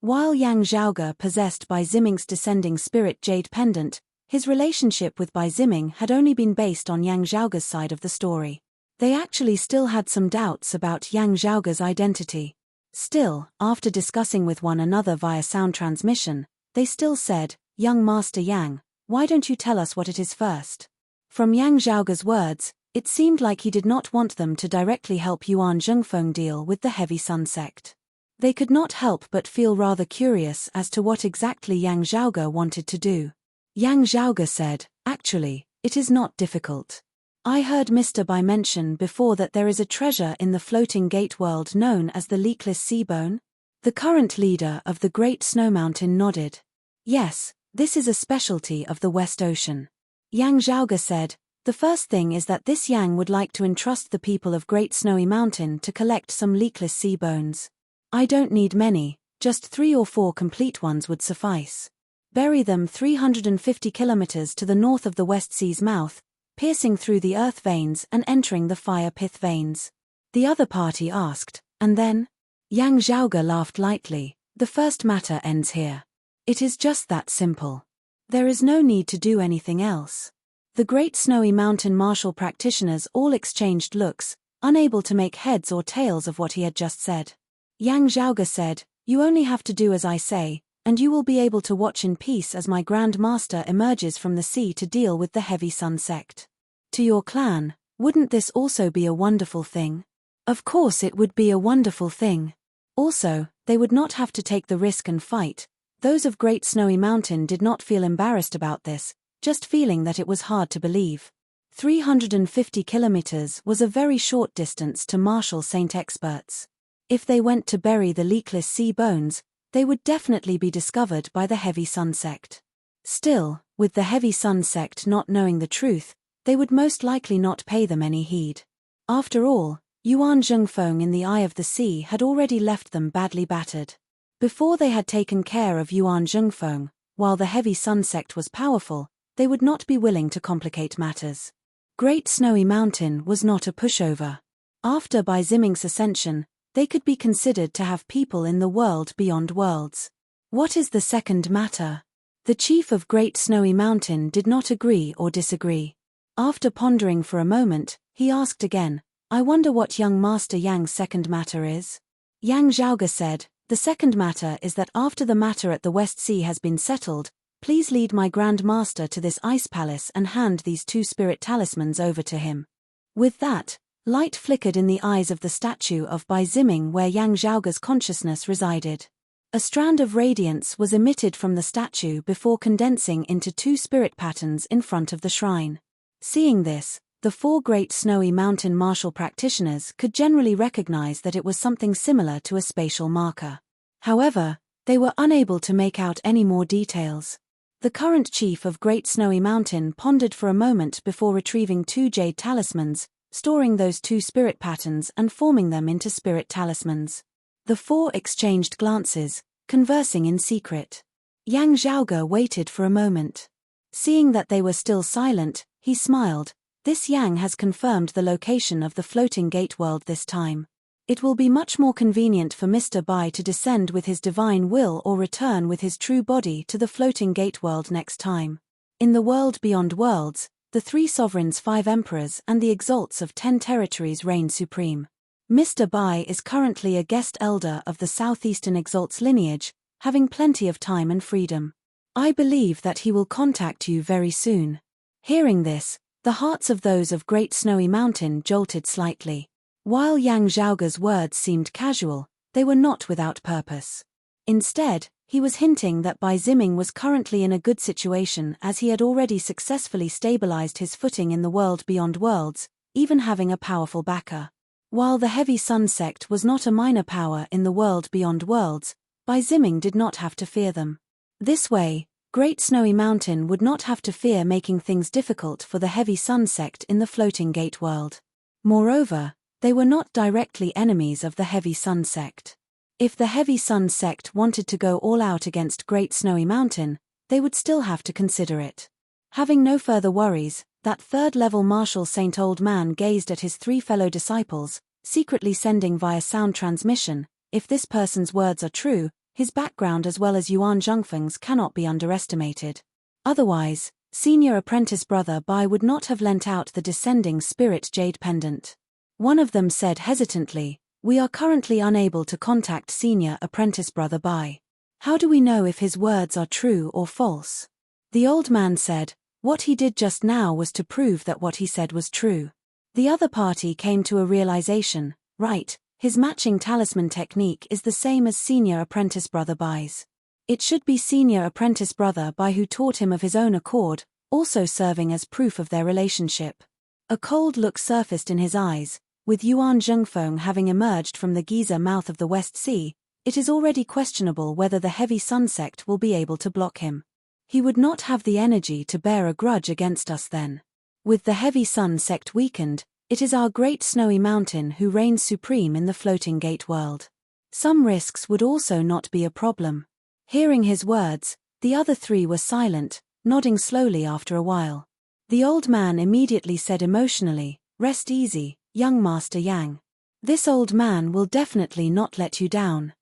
A: While Yang Zhaoge possessed Bai Ziming's descending spirit jade pendant, his relationship with Bai Ziming had only been based on Yang Zhaoge's side of the story. They actually still had some doubts about Yang Zhaoge's identity. Still, after discussing with one another via sound transmission, they still said, "Young Master Yang, why don't you tell us what it is first?" From Yang Zhaoge's words, it seemed like he did not want them to directly help Yuan Zhengfeng deal with the Heavy Sun sect. They could not help but feel rather curious as to what exactly Yang Zhaoge wanted to do. Yang Zhaoge said, "Actually, it is not difficult. I heard Mr. Bai mention before that there is a treasure in the Floating Gate world known as the Leakless Sea Bone." The current leader of the Great Snow Mountain nodded. "Yes, this is a specialty of the West Ocean." Yang Zhaoge said, "The first thing is that this Yang would like to entrust the people of Great Snowy Mountain to collect some leakless sea bones. I don't need many, just 3 or 4 complete ones would suffice. Bury them 350 kilometers to the north of the West Sea's mouth, piercing through the earth veins and entering the fire pith veins." The other party asked, "And then?" Yang Zhaoge laughed lightly. "The first matter ends here. It is just that simple. There is no need to do anything else." The great snowy mountain martial practitioners all exchanged looks, unable to make heads or tails of what he had just said. Yang Zhaoge said, "You only have to do as I say, and you will be able to watch in peace as my Grand Master emerges from the sea to deal with the Heavy Sun sect. To your clan, wouldn't this also be a wonderful thing?" Of course it would be a wonderful thing. Also, they would not have to take the risk and fight. Those of Great Snowy Mountain did not feel embarrassed about this, just feeling that it was hard to believe. 350 kilometers was a very short distance to martial saint experts. If they went to bury the leakless sea bones, they would definitely be discovered by the Heavy Sun sect. Still, with the Heavy Sun sect not knowing the truth, they would most likely not pay them any heed. After all, Yuan Zhengfeng in the Eye of the Sea had already left them badly battered. Before they had taken care of Yuan Zhengfeng, while the Heavy Sun sect was powerful, they would not be willing to complicate matters. Great Snowy Mountain was not a pushover. After Bai Ziming's ascension, they could be considered to have people in the world beyond worlds. What is the second matter? The chief of Great Snowy Mountain did not agree or disagree. After pondering for a moment, he asked again, I wonder what young Master Yang's second matter is? Yang Zhaoge said, the second matter is that after the matter at the West Sea has been settled, please lead my Grand Master to this ice palace and hand these 2 spirit talismans over to him. With that, light flickered in the eyes of the statue of Bai Ziming where Yang Zhaoge's consciousness resided. A strand of radiance was emitted from the statue before condensing into 2 spirit patterns in front of the shrine. Seeing this, the 4 Great Snowy Mountain martial practitioners could generally recognize that it was something similar to a spatial marker. However, they were unable to make out any more details. The current chief of Great Snowy Mountain pondered for a moment before retrieving 2 jade talismans, storing those 2 spirit patterns and forming them into spirit talismans. The 4 exchanged glances, conversing in secret. Yang Zhaoge waited for a moment. Seeing that they were still silent, he smiled. This Yang has confirmed the location of the floating gate world this time. It will be much more convenient for Mr. Bai to descend with his divine will or return with his true body to the floating gate world next time. In the world beyond worlds, the 3 sovereigns, 5 emperors and the exalts of 10 territories reign supreme. Mr. Bai is currently a guest elder of the southeastern exalts lineage, having plenty of time and freedom. I believe that he will contact you very soon. Hearing this, the hearts of those of Great Snowy Mountain jolted slightly. While Yang Zhaoge's words seemed casual, they were not without purpose. Instead, he was hinting that Bai Ziming was currently in a good situation as he had already successfully stabilized his footing in the world beyond worlds, even having a powerful backer. While the Heavy Sun sect was not a minor power in the world beyond worlds, Bai Ziming did not have to fear them. This way, Great Snowy Mountain would not have to fear making things difficult for the Heavy Sun sect in the floating gate world. Moreover, they were not directly enemies of the Heavy Sun sect. If the Heavy Sun sect wanted to go all out against Great Snowy Mountain, they would still have to consider it. Having no further worries, that 3rd-level Martial Saint old man gazed at his 3 fellow disciples, secretly sending via sound transmission. If this person's words are true, his background as well as Yuan Zhengfeng's cannot be underestimated. Otherwise, senior apprentice brother Bai would not have lent out the descending spirit jade pendant. One of them said hesitantly, we are currently unable to contact senior apprentice brother Bai. How do we know if his words are true or false? The old man said, what he did just now was to prove that what he said was true. The other party came to a realization, right, his matching talisman technique is the same as senior apprentice brother Bai's. It should be senior apprentice brother Bai who taught him of his own accord, also serving as proof of their relationship. A cold look surfaced in his eyes. With Yuan Zhengfeng having emerged from the geyser mouth of the West Sea, it is already questionable whether the Heavy Sun sect will be able to block him. He would not have the energy to bear a grudge against us then. With the Heavy Sun sect weakened, it is our Great Snowy Mountain who reigns supreme in the floating gate world. Some risks would also not be a problem. Hearing his words, the other 3 were silent, nodding slowly after a while. The old man immediately said emotionally, rest easy, young Master Yang. This old man will definitely not let you down.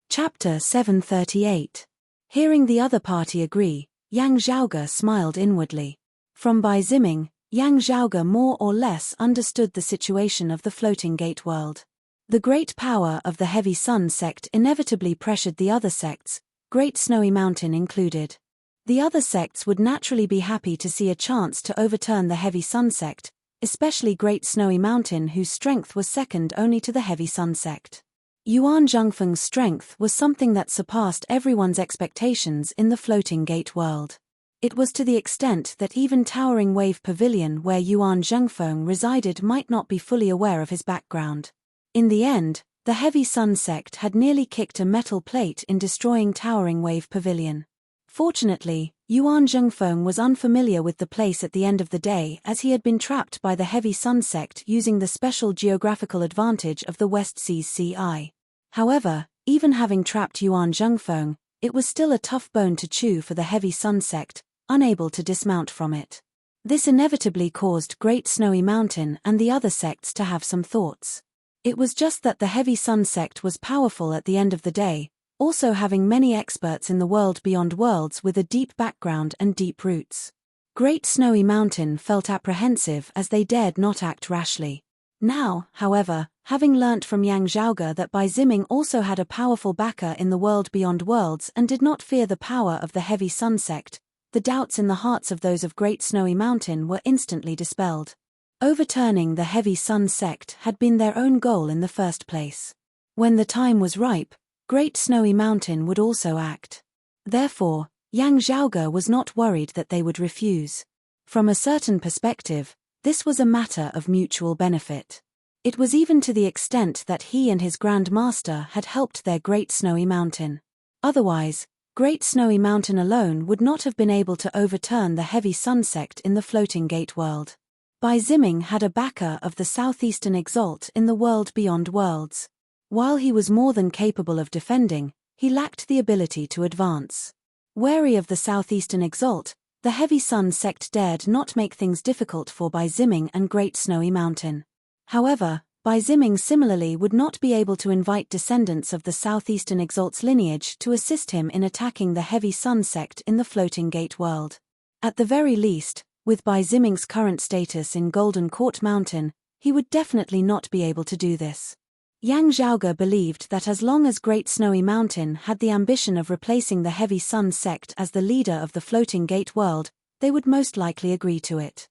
A: Chapter 738. Hearing the other party agree, Yang Zhaoge smiled inwardly. From Bai Ziming, Yang Zhaoge more or less understood the situation of the floating gate world. The great power of the Heavy Sun sect inevitably pressured the other sects, Great Snowy Mountain included. The other sects would naturally be happy to see a chance to overturn the Heavy Sun sect, especially Great Snowy Mountain whose strength was second only to the Heavy Sun sect. Yuan Zhengfeng's strength was something that surpassed everyone's expectations in the floating gate world. It was to the extent that even Towering Wave Pavilion where Yuan Zhengfeng resided might not be fully aware of his background. In the end, The heavy sun sect had nearly kicked a metal plate in destroying Towering Wave Pavilion. Fortunately, Yuan Zhengfeng was unfamiliar with the place at the end of the day, as he had been trapped by the heavy sun sect using the special geographical advantage of the West Seas Ci. However, even having trapped Yuan Zhengfeng, it was still a tough bone to chew for the heavy sun sect, unable to dismount from it. This inevitably caused Great Snowy Mountain and the other sects to have some thoughts. It was just that the heavy sun sect was powerful at the end of the day, also having many experts in the world beyond worlds with a deep background and deep roots. Great Snowy Mountain felt apprehensive as they dared not act rashly. Now, however, having learnt from Yang Zhaoge that Bai Ziming also had a powerful backer in the world beyond worlds and did not fear the power of the heavy sun sect, the doubts in the hearts of those of Great Snowy Mountain were instantly dispelled. Overturning the heavy sun sect had been their own goal in the first place. When the time was ripe, Great Snowy Mountain would also act. Therefore, Yang Zhaoge was not worried that they would refuse. From a certain perspective, this was a matter of mutual benefit. It was even to the extent that he and his Grand Master had helped their Great Snowy Mountain. Otherwise, Great Snowy Mountain alone would not have been able to overturn the heavy sun sect in the Floating Gate world. Bai Ziming had a backer of the Southeastern Exalt in the world beyond worlds. While he was more than capable of defending, he lacked the ability to advance. Wary of the Southeastern Exalt, the heavy sun sect dared not make things difficult for Bai Ziming and Great Snowy Mountain. However, Bai Ziming similarly would not be able to invite descendants of the Southeastern Exalt's lineage to assist him in attacking the heavy sun sect in the Floating Gate world. At the very least, with Bai Ziming's current status in Golden Court Mountain, he would definitely not be able to do this. Yang Zhaoge believed that as long as Great Snowy Mountain had the ambition of replacing the heavy sun sect as the leader of the Floating Gate world, they would most likely agree to it.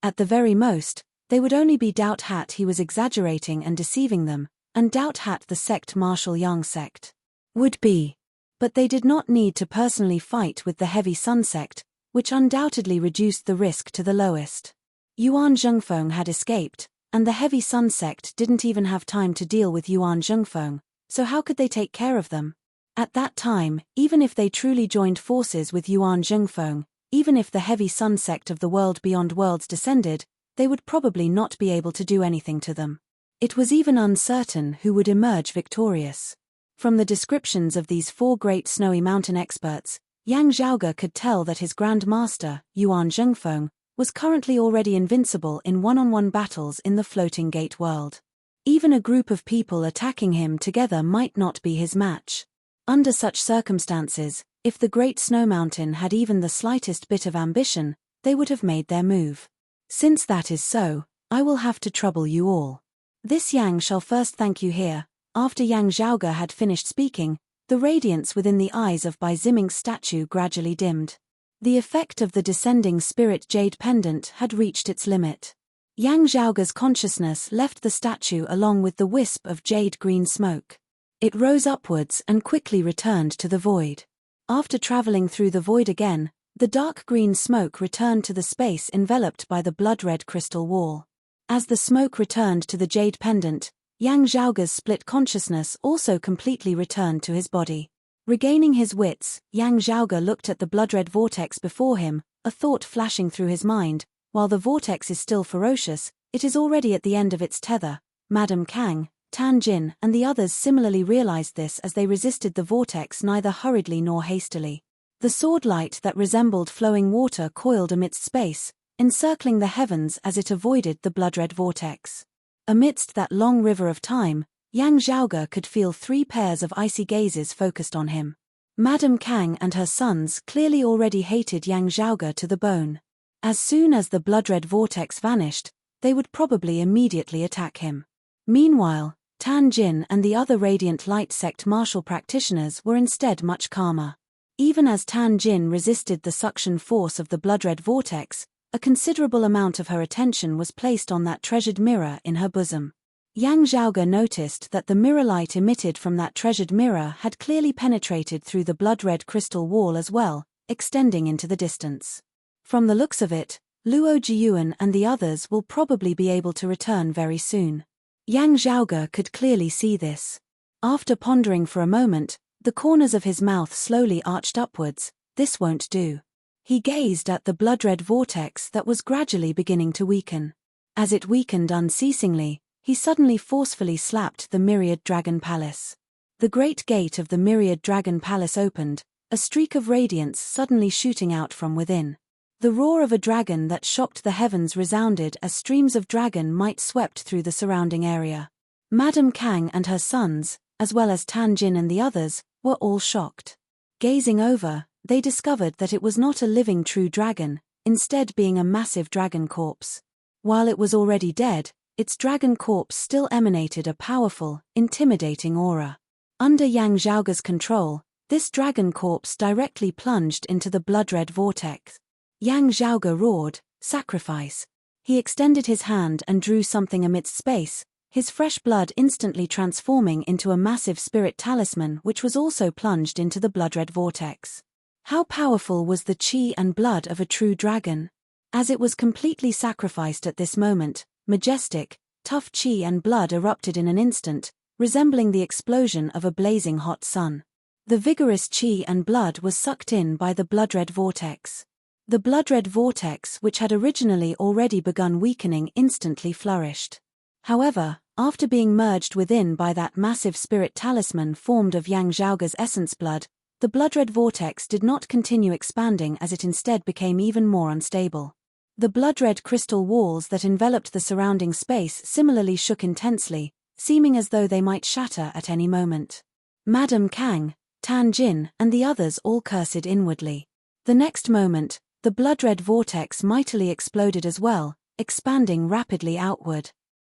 A: At the very most, they would only be doubt hat he was exaggerating and deceiving them, and doubt hat the sect Martial Yang sect would be. But they did not need to personally fight with the heavy sun sect, which undoubtedly reduced the risk to the lowest. Yuan Zhengfeng had escaped, and the heavy sun sect didn't even have time to deal with Yuan Zhengfeng, so how could they take care of them? At that time, even if they truly joined forces with Yuan Zhengfeng, even if the heavy sun sect of the world beyond worlds descended, they would probably not be able to do anything to them. It was even uncertain who would emerge victorious. From the descriptions of these four Great Snowy Mountain experts, Yang Zhaoge could tell that his Grand Master, Yuan Zhengfeng, was currently already invincible in one-on-one battles in the Floating Gate world. Even a group of people attacking him together might not be his match. Under such circumstances, if the Great Snow Mountain had even the slightest bit of ambition, they would have made their move. Since that is so, I will have to trouble you all. This Yang shall first thank you here. After Yang Zhaoge had finished speaking, the radiance within the eyes of Bai Ziming's statue gradually dimmed. The effect of the descending spirit jade pendant had reached its limit. Yang Zhaoge's consciousness left the statue along with the wisp of jade-green smoke. It rose upwards and quickly returned to the void. After traveling through the void again, the dark green smoke returned to the space enveloped by the blood-red crystal wall. As the smoke returned to the jade pendant, Yang Zhaoge's split consciousness also completely returned to his body. Regaining his wits, Yang Zhaoge looked at the blood-red vortex before him, a thought flashing through his mind. While the vortex is still ferocious, it is already at the end of its tether. Madame Kang, Tan Jin and the others similarly realized this as they resisted the vortex neither hurriedly nor hastily. The sword light that resembled flowing water coiled amidst space, encircling the heavens as it avoided the blood-red vortex. Amidst that long river of time, Yang Zhaoge could feel three pairs of icy gazes focused on him. Madame Kang and her sons clearly already hated Yang Zhaoge to the bone. As soon as the blood-red vortex vanished, they would probably immediately attack him. Meanwhile, Tan Jin and the other Radiant Light Sect martial practitioners were instead much calmer. Even as Tan Jin resisted the suction force of the blood-red vortex, a considerable amount of her attention was placed on that treasured mirror in her bosom. Yang Zhaoge noticed that the mirror light emitted from that treasured mirror had clearly penetrated through the blood-red crystal wall as well, extending into the distance. From the looks of it, Luo Jiyuan and the others will probably be able to return very soon. Yang Zhaoge could clearly see this. After pondering for a moment, the corners of his mouth slowly arched upwards. This won't do. He gazed at the blood-red vortex that was gradually beginning to weaken. As it weakened unceasingly, he suddenly forcefully slapped the Myriad Dragon Palace. The great gate of the Myriad Dragon Palace opened, a streak of radiance suddenly shooting out from within. The roar of a dragon that shocked the heavens resounded as streams of dragon might swept through the surrounding area. Madame Kang and her sons, as well as Tan Jin and the others, were all shocked. Gazing over, they discovered that it was not a living true dragon, instead being a massive dragon corpse. While it was already dead, its dragon corpse still emanated a powerful, intimidating aura. Under Yang Zhaoge's control, this dragon corpse directly plunged into the blood-red vortex. Yang Zhaoge roared, "Sacrifice!" He extended his hand and drew something amidst space, his fresh blood instantly transforming into a massive spirit talisman which was also plunged into the blood-red vortex. How powerful was the qi and blood of a true dragon? As it was completely sacrificed at this moment, majestic, tough qi and blood erupted in an instant, resembling the explosion of a blazing hot sun. The vigorous qi and blood was sucked in by the blood-red vortex. The blood-red vortex, which had originally already begun weakening, instantly flourished. However, after being merged within by that massive spirit talisman formed of Yang Zhaoge's essence blood, the blood-red vortex did not continue expanding as it instead became even more unstable. The blood-red crystal walls that enveloped the surrounding space similarly shook intensely, seeming as though they might shatter at any moment. Madame Kang, Tan Jin, and the others all cursed inwardly. The next moment, the blood-red vortex mightily exploded as well, expanding rapidly outward.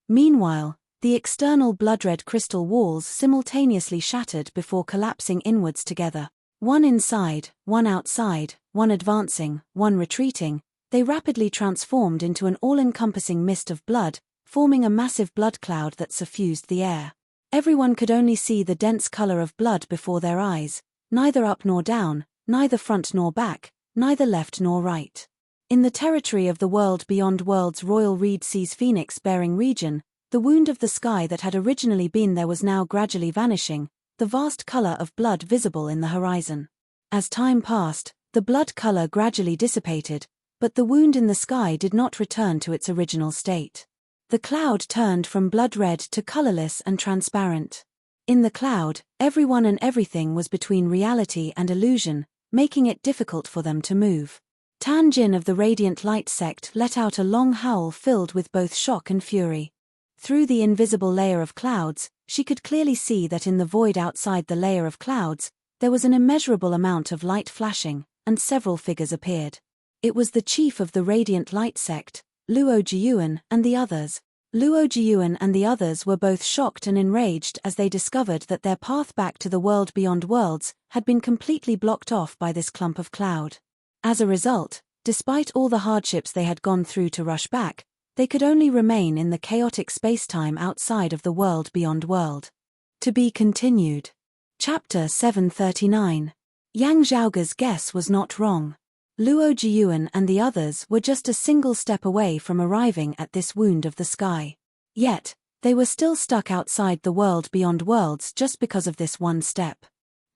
A: Meanwhile, the external blood-red crystal walls simultaneously shattered before collapsing inwards together. One inside, one outside, one advancing, one retreating, they rapidly transformed into an all-encompassing mist of blood, forming a massive blood cloud that suffused the air. Everyone could only see the dense color of blood before their eyes, neither up nor down, neither front nor back, neither left nor right. In the territory of the world beyond world's royal reed sea's phoenix-bearing region, the wound of the sky that had originally been there was now gradually vanishing, the vast color of blood visible in the horizon. As time passed, the blood color gradually dissipated, but the wound in the sky did not return to its original state. The cloud turned from blood-red to colorless and transparent. In the cloud, everyone and everything was between reality and illusion, making it difficult for them to move. Tan Jin of the Radiant Light sect let out a long howl filled with both shock and fury. Through the invisible layer of clouds, she could clearly see that in the void outside the layer of clouds, there was an immeasurable amount of light flashing, and several figures appeared. It was the chief of the Radiant Light sect, Luo Jiyuan, and the others. Luo Jiyuan and the others were both shocked and enraged as they discovered that their path back to the world beyond worlds had been completely blocked off by this clump of cloud. As a result, despite all the hardships they had gone through to rush back, they could only remain in the chaotic spacetime outside of the world beyond world. To be continued. Chapter 739. Yang Zhaoge's guess was not wrong. Luo Jiyuan and the others were just a single step away from arriving at this wound of the sky. Yet, they were still stuck outside the world beyond worlds just because of this one step.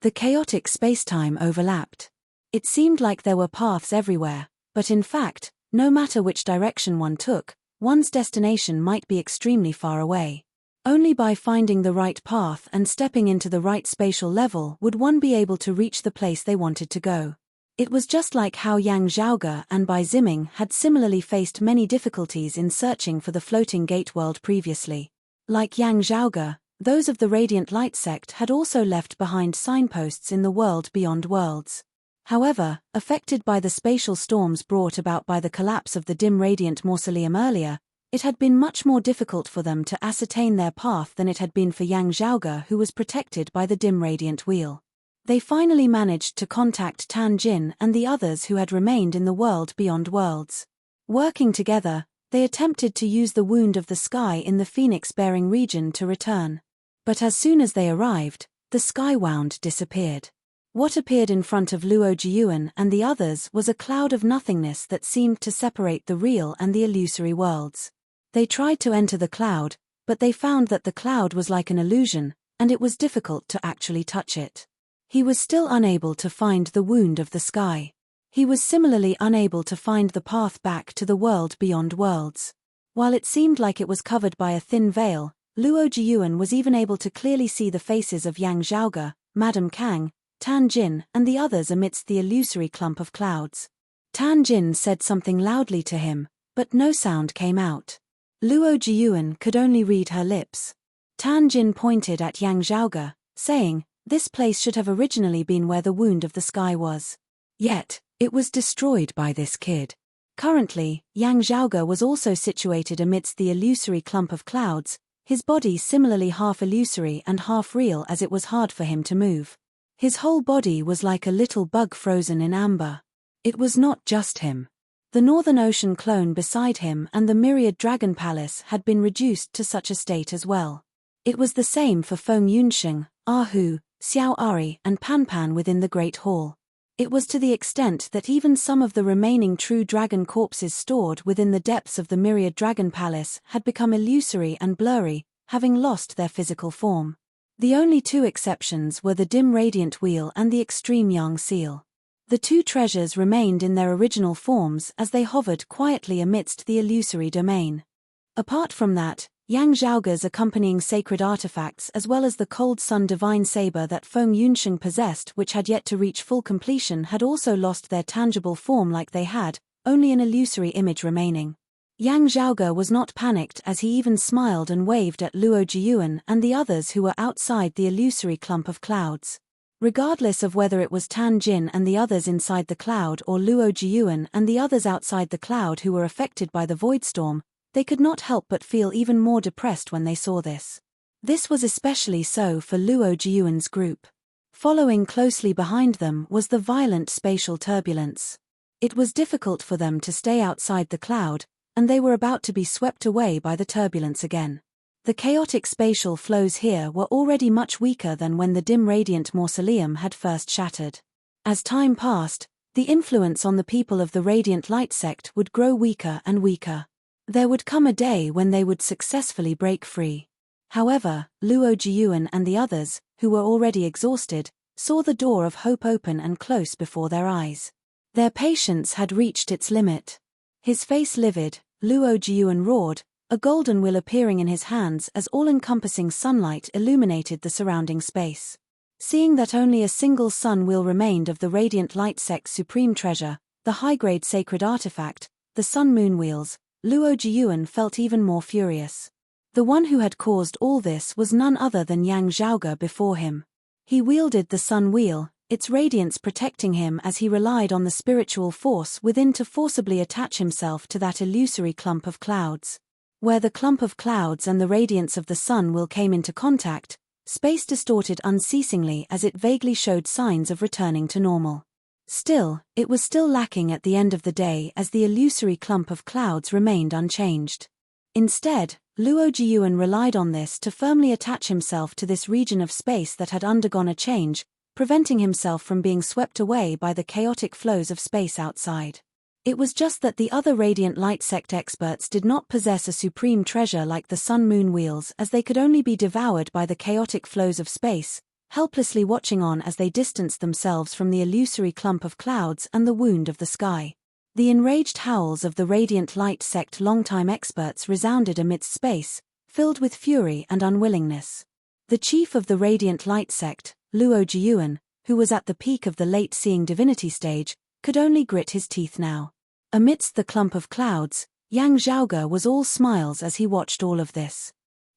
A: The chaotic spacetime overlapped. It seemed like there were paths everywhere, but in fact, no matter which direction one took, one's destination might be extremely far away. Only by finding the right path and stepping into the right spatial level would one be able to reach the place they wanted to go. It was just like how Yang Zhaoge and Bai Ziming had similarly faced many difficulties in searching for the floating gate world previously. Like Yang Zhaoge, those of the Radiant Light sect had also left behind signposts in the world beyond worlds. However, affected by the spatial storms brought about by the collapse of the dim radiant mausoleum earlier, it had been much more difficult for them to ascertain their path than it had been for Yang Zhaoge, who was protected by the dim radiant wheel. They finally managed to contact Tan Jin and the others who had remained in the world beyond worlds. Working together, they attempted to use the wound of the sky in the phoenix-bearing region to return. But as soon as they arrived, the sky wound disappeared. What appeared in front of Luo Jiyuan and the others was a cloud of nothingness that seemed to separate the real and the illusory worlds. They tried to enter the cloud, but they found that the cloud was like an illusion, and it was difficult to actually touch it. He was still unable to find the wound of the sky. He was similarly unable to find the path back to the world beyond worlds. While it seemed like it was covered by a thin veil, Luo Jiyuan was even able to clearly see the faces of Yang Zhaoge, Madame Kang, Tan Jin, and the others amidst the illusory clump of clouds. Tan Jin said something loudly to him, but no sound came out. Luo Jiyuan could only read her lips. Tan Jin pointed at Yang Zhaoge, saying, "This place should have originally been where the wound of the sky was. Yet, it was destroyed by this kid." Currently, Yang Zhaoge was also situated amidst the illusory clump of clouds, his body similarly half illusory and half real as it was hard for him to move. His whole body was like a little bug frozen in amber. It was not just him. The Northern Ocean clone beside him and the Myriad Dragon Palace had been reduced to such a state as well. It was the same for Feng Yunsheng, Hu, Xiao Ari, and Pan Pan within the Great Hall. It was to the extent that even some of the remaining true dragon corpses stored within the depths of the Myriad Dragon Palace had become illusory and blurry, having lost their physical form. The only two exceptions were the dim radiant wheel and the extreme yang seal. The two treasures remained in their original forms as they hovered quietly amidst the illusory domain. Apart from that, Yang Zhaoge's accompanying sacred artifacts as well as the Cold Sun divine saber that Feng Yunsheng possessed which had yet to reach full completion had also lost their tangible form like they had, only an illusory image remaining. Yang Zhaoge was not panicked as he even smiled and waved at Luo Jiyuan and the others who were outside the illusory clump of clouds. Regardless of whether it was Tan Jin and the others inside the cloud or Luo Jiyuan and the others outside the cloud who were affected by the void storm, they could not help but feel even more depressed when they saw this. This was especially so for Luo Jiyuan's group. Following closely behind them was the violent spatial turbulence. It was difficult for them to stay outside the cloud, and they were about to be swept away by the turbulence again. The chaotic spatial flows here were already much weaker than when the dim radiant mausoleum had first shattered. As time passed, the influence on the people of the Radiant Light sect would grow weaker and weaker. There would come a day when they would successfully break free. However, Luo Jiyuan and the others, who were already exhausted, saw the door of hope open and close before their eyes. Their patience had reached its limit. His face livid, Luo Jiyuan roared, a golden will appearing in his hands as all-encompassing sunlight illuminated the surrounding space. Seeing that only a single sun wheel remained of the Radiant Light sect's supreme treasure, the high-grade sacred artifact, the sun-moon wheels, Luo Jiyuan felt even more furious. The one who had caused all this was none other than Yang Zhaoge before him. He wielded the sun wheel, its radiance protecting him as he relied on the spiritual force within to forcibly attach himself to that illusory clump of clouds. Where the clump of clouds and the radiance of the sun wheel came into contact, space distorted unceasingly as it vaguely showed signs of returning to normal. Still, it was still lacking at the end of the day as the illusory clump of clouds remained unchanged. Instead, Luo Jiyuan relied on this to firmly attach himself to this region of space that had undergone a change, preventing himself from being swept away by the chaotic flows of space outside. It was just that the other Radiant Light sect experts did not possess a supreme treasure like the sun-moon wheels as they could only be devoured by the chaotic flows of space, helplessly watching on as they distanced themselves from the illusory clump of clouds and the wound of the sky. The enraged howls of the Radiant Light sect longtime experts resounded amidst space, filled with fury and unwillingness. The chief of the Radiant Light sect, Luo Jiyuan, who was at the peak of the late-seeing divinity stage, could only grit his teeth now. Amidst the clump of clouds, Yang Zhaoge was all smiles as he watched all of this.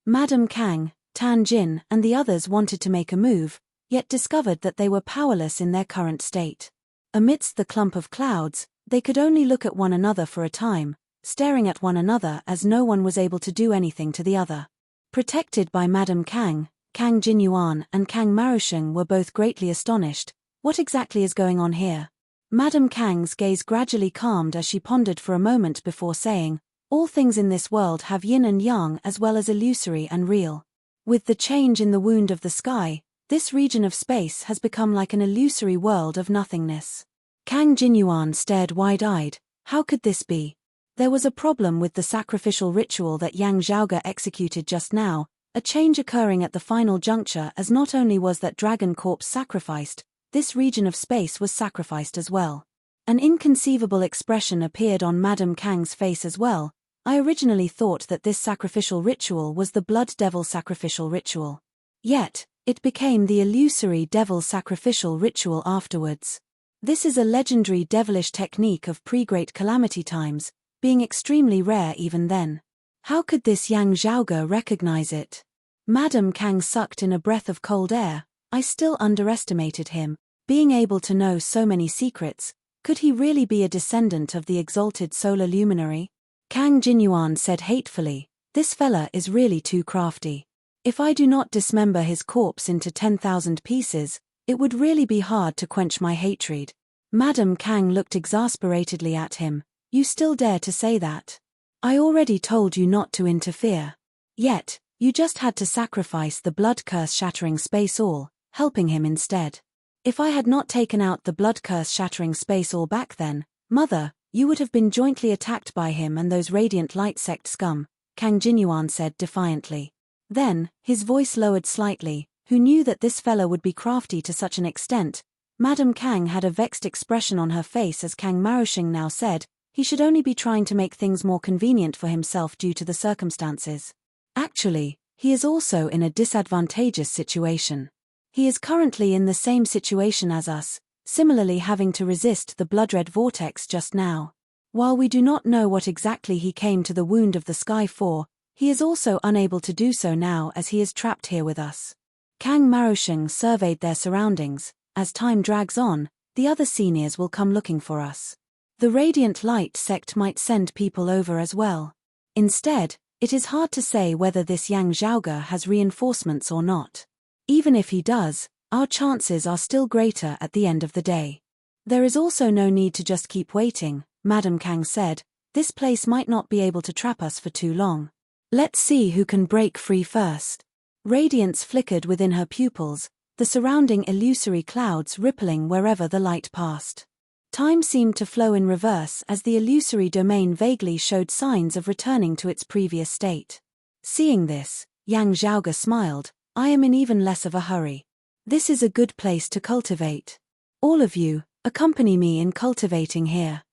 A: Madame Kang, Tan Jin, and the others wanted to make a move, yet discovered that they were powerless in their current state. Amidst the clump of clouds, they could only look at one another for a time, staring at one another as no one was able to do anything to the other. Protected by Madame Kang, Kang Jinyuan and Kang Marusheng were both greatly astonished. What exactly is going on here? Madame Kang's gaze gradually calmed as she pondered for a moment before saying, all things in this world have yin and yang as well as illusory and real. With the change in the wound of the sky, this region of space has become like an illusory world of nothingness. Kang Jinyuan stared wide-eyed. How could this be? There was a problem with the sacrificial ritual that Yang Zhaoge executed just now, a change occurring at the final juncture, as not only was that dragon corpse sacrificed, this region of space was sacrificed as well. An inconceivable expression appeared on Madame Kang's face as well. I originally thought that this sacrificial ritual was the blood devil sacrificial ritual. Yet, it became the illusory devil sacrificial ritual afterwards. This is a legendary devilish technique of pre-Great Calamity times, being extremely rare even then. How could this Yang Zhaoge recognize it? Madame Kang sucked in a breath of cold air. I still underestimated him, being able to know so many secrets. Could he really be a descendant of the exalted solar luminary? Kang Jinyuan said hatefully, "This fella is really too crafty. If I do not dismember his corpse into 10,000 pieces, it would really be hard to quench my hatred." Madame Kang looked exasperatedly at him. "You still dare to say that? I already told you not to interfere. Yet, you just had to sacrifice the blood curse shattering space all, helping him instead. If I had not taken out the blood curse shattering space all back then, mother, you would have been jointly attacked by him and those radiant light sect scum," Kang Jinyuan said defiantly. Then, his voice lowered slightly. Who knew that this fellow would be crafty to such an extent? Madame Kang had a vexed expression on her face as Kang Marushing now said, he should only be trying to make things more convenient for himself due to the circumstances. Actually, he is also in a disadvantageous situation. He is currently in the same situation as us, similarly having to resist the blood-red vortex just now. While we do not know what exactly he came to the wound of the sky for, he is also unable to do so now as he is trapped here with us. Kang Marushing surveyed their surroundings. As time drags on, the other seniors will come looking for us. The radiant light sect might send people over as well. Instead, it is hard to say whether this Yang Zhaoge has reinforcements or not. Even if he does, our chances are still greater at the end of the day. There is also no need to just keep waiting, Madame Kang said. This place might not be able to trap us for too long. Let's see who can break free first. Radiance flickered within her pupils, the surrounding illusory clouds rippling wherever the light passed. Time seemed to flow in reverse as the illusory domain vaguely showed signs of returning to its previous state. Seeing this, Yang Zhaoge smiled. "I am in even less of a hurry. This is a good place to cultivate. All of you, accompany me in cultivating here."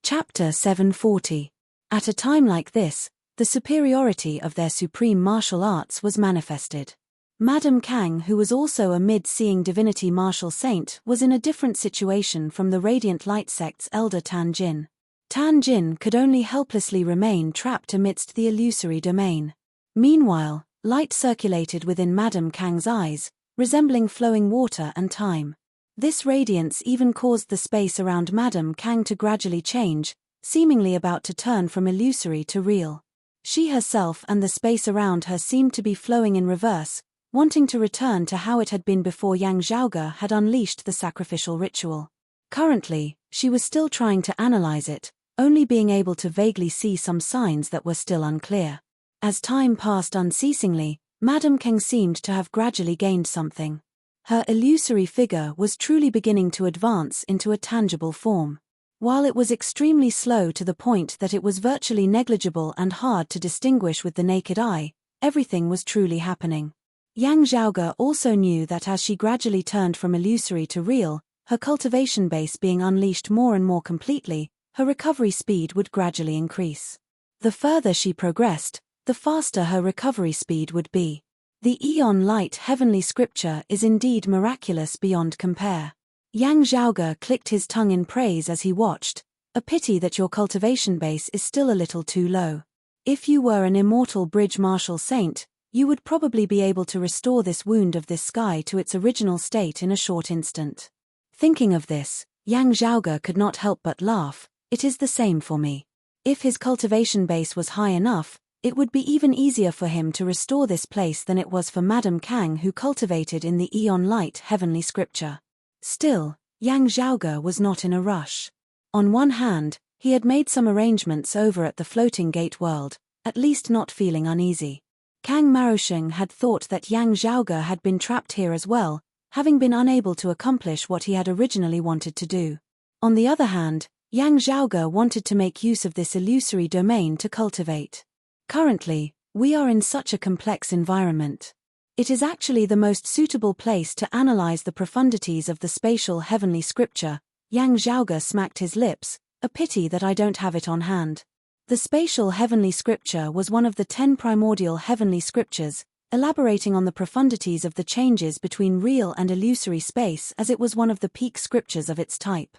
A: Chapter 740. At a time like this, the superiority of their supreme martial arts was manifested. Madame Kang, who was also a mid-seeing divinity martial saint, was in a different situation from the Radiant Light sect's elder Tan Jin. Tan Jin could only helplessly remain trapped amidst the illusory domain. Meanwhile, light circulated within Madame Kang's eyes, resembling flowing water and time. This radiance even caused the space around Madame Kang to gradually change, seemingly about to turn from illusory to real. She herself and the space around her seemed to be flowing in reverse, wanting to return to how it had been before Yang Zhaoge had unleashed the sacrificial ritual. Currently, she was still trying to analyze it, only being able to vaguely see some signs that were still unclear. As time passed unceasingly, Madame Kang seemed to have gradually gained something. Her illusory figure was truly beginning to advance into a tangible form. While it was extremely slow to the point that it was virtually negligible and hard to distinguish with the naked eye, everything was truly happening. Yang Zhaoge also knew that as she gradually turned from illusory to real, her cultivation base being unleashed more and more completely, her recovery speed would gradually increase. The further she progressed, the faster her recovery speed would be. The Eon Light heavenly scripture is indeed miraculous beyond compare. Yang Zhaoge clicked his tongue in praise as he watched. A pity that your cultivation base is still a little too low. If you were an immortal bridge martial saint, you would probably be able to restore this wound of this sky to its original state in a short instant. Thinking of this, Yang Zhaoge could not help but laugh. It is the same for me. If his cultivation base was high enough, it would be even easier for him to restore this place than it was for Madame Kang, who cultivated in the Eon Light heavenly scripture. Still, Yang Zhaoge was not in a rush. On one hand, he had made some arrangements over at the floating gate world, at least not feeling uneasy. Kang Marushing had thought that Yang Zhaoge had been trapped here as well, having been unable to accomplish what he had originally wanted to do. On the other hand, Yang Zhaoge wanted to make use of this illusory domain to cultivate. Currently, we are in such a complex environment. It is actually the most suitable place to analyze the profundities of the spatial heavenly scripture. Yang Zhaoge smacked his lips, a pity that I don't have it on hand. The spatial heavenly scripture was one of the 10 primordial heavenly scriptures, elaborating on the profundities of the changes between real and illusory space, as it was one of the peak scriptures of its type.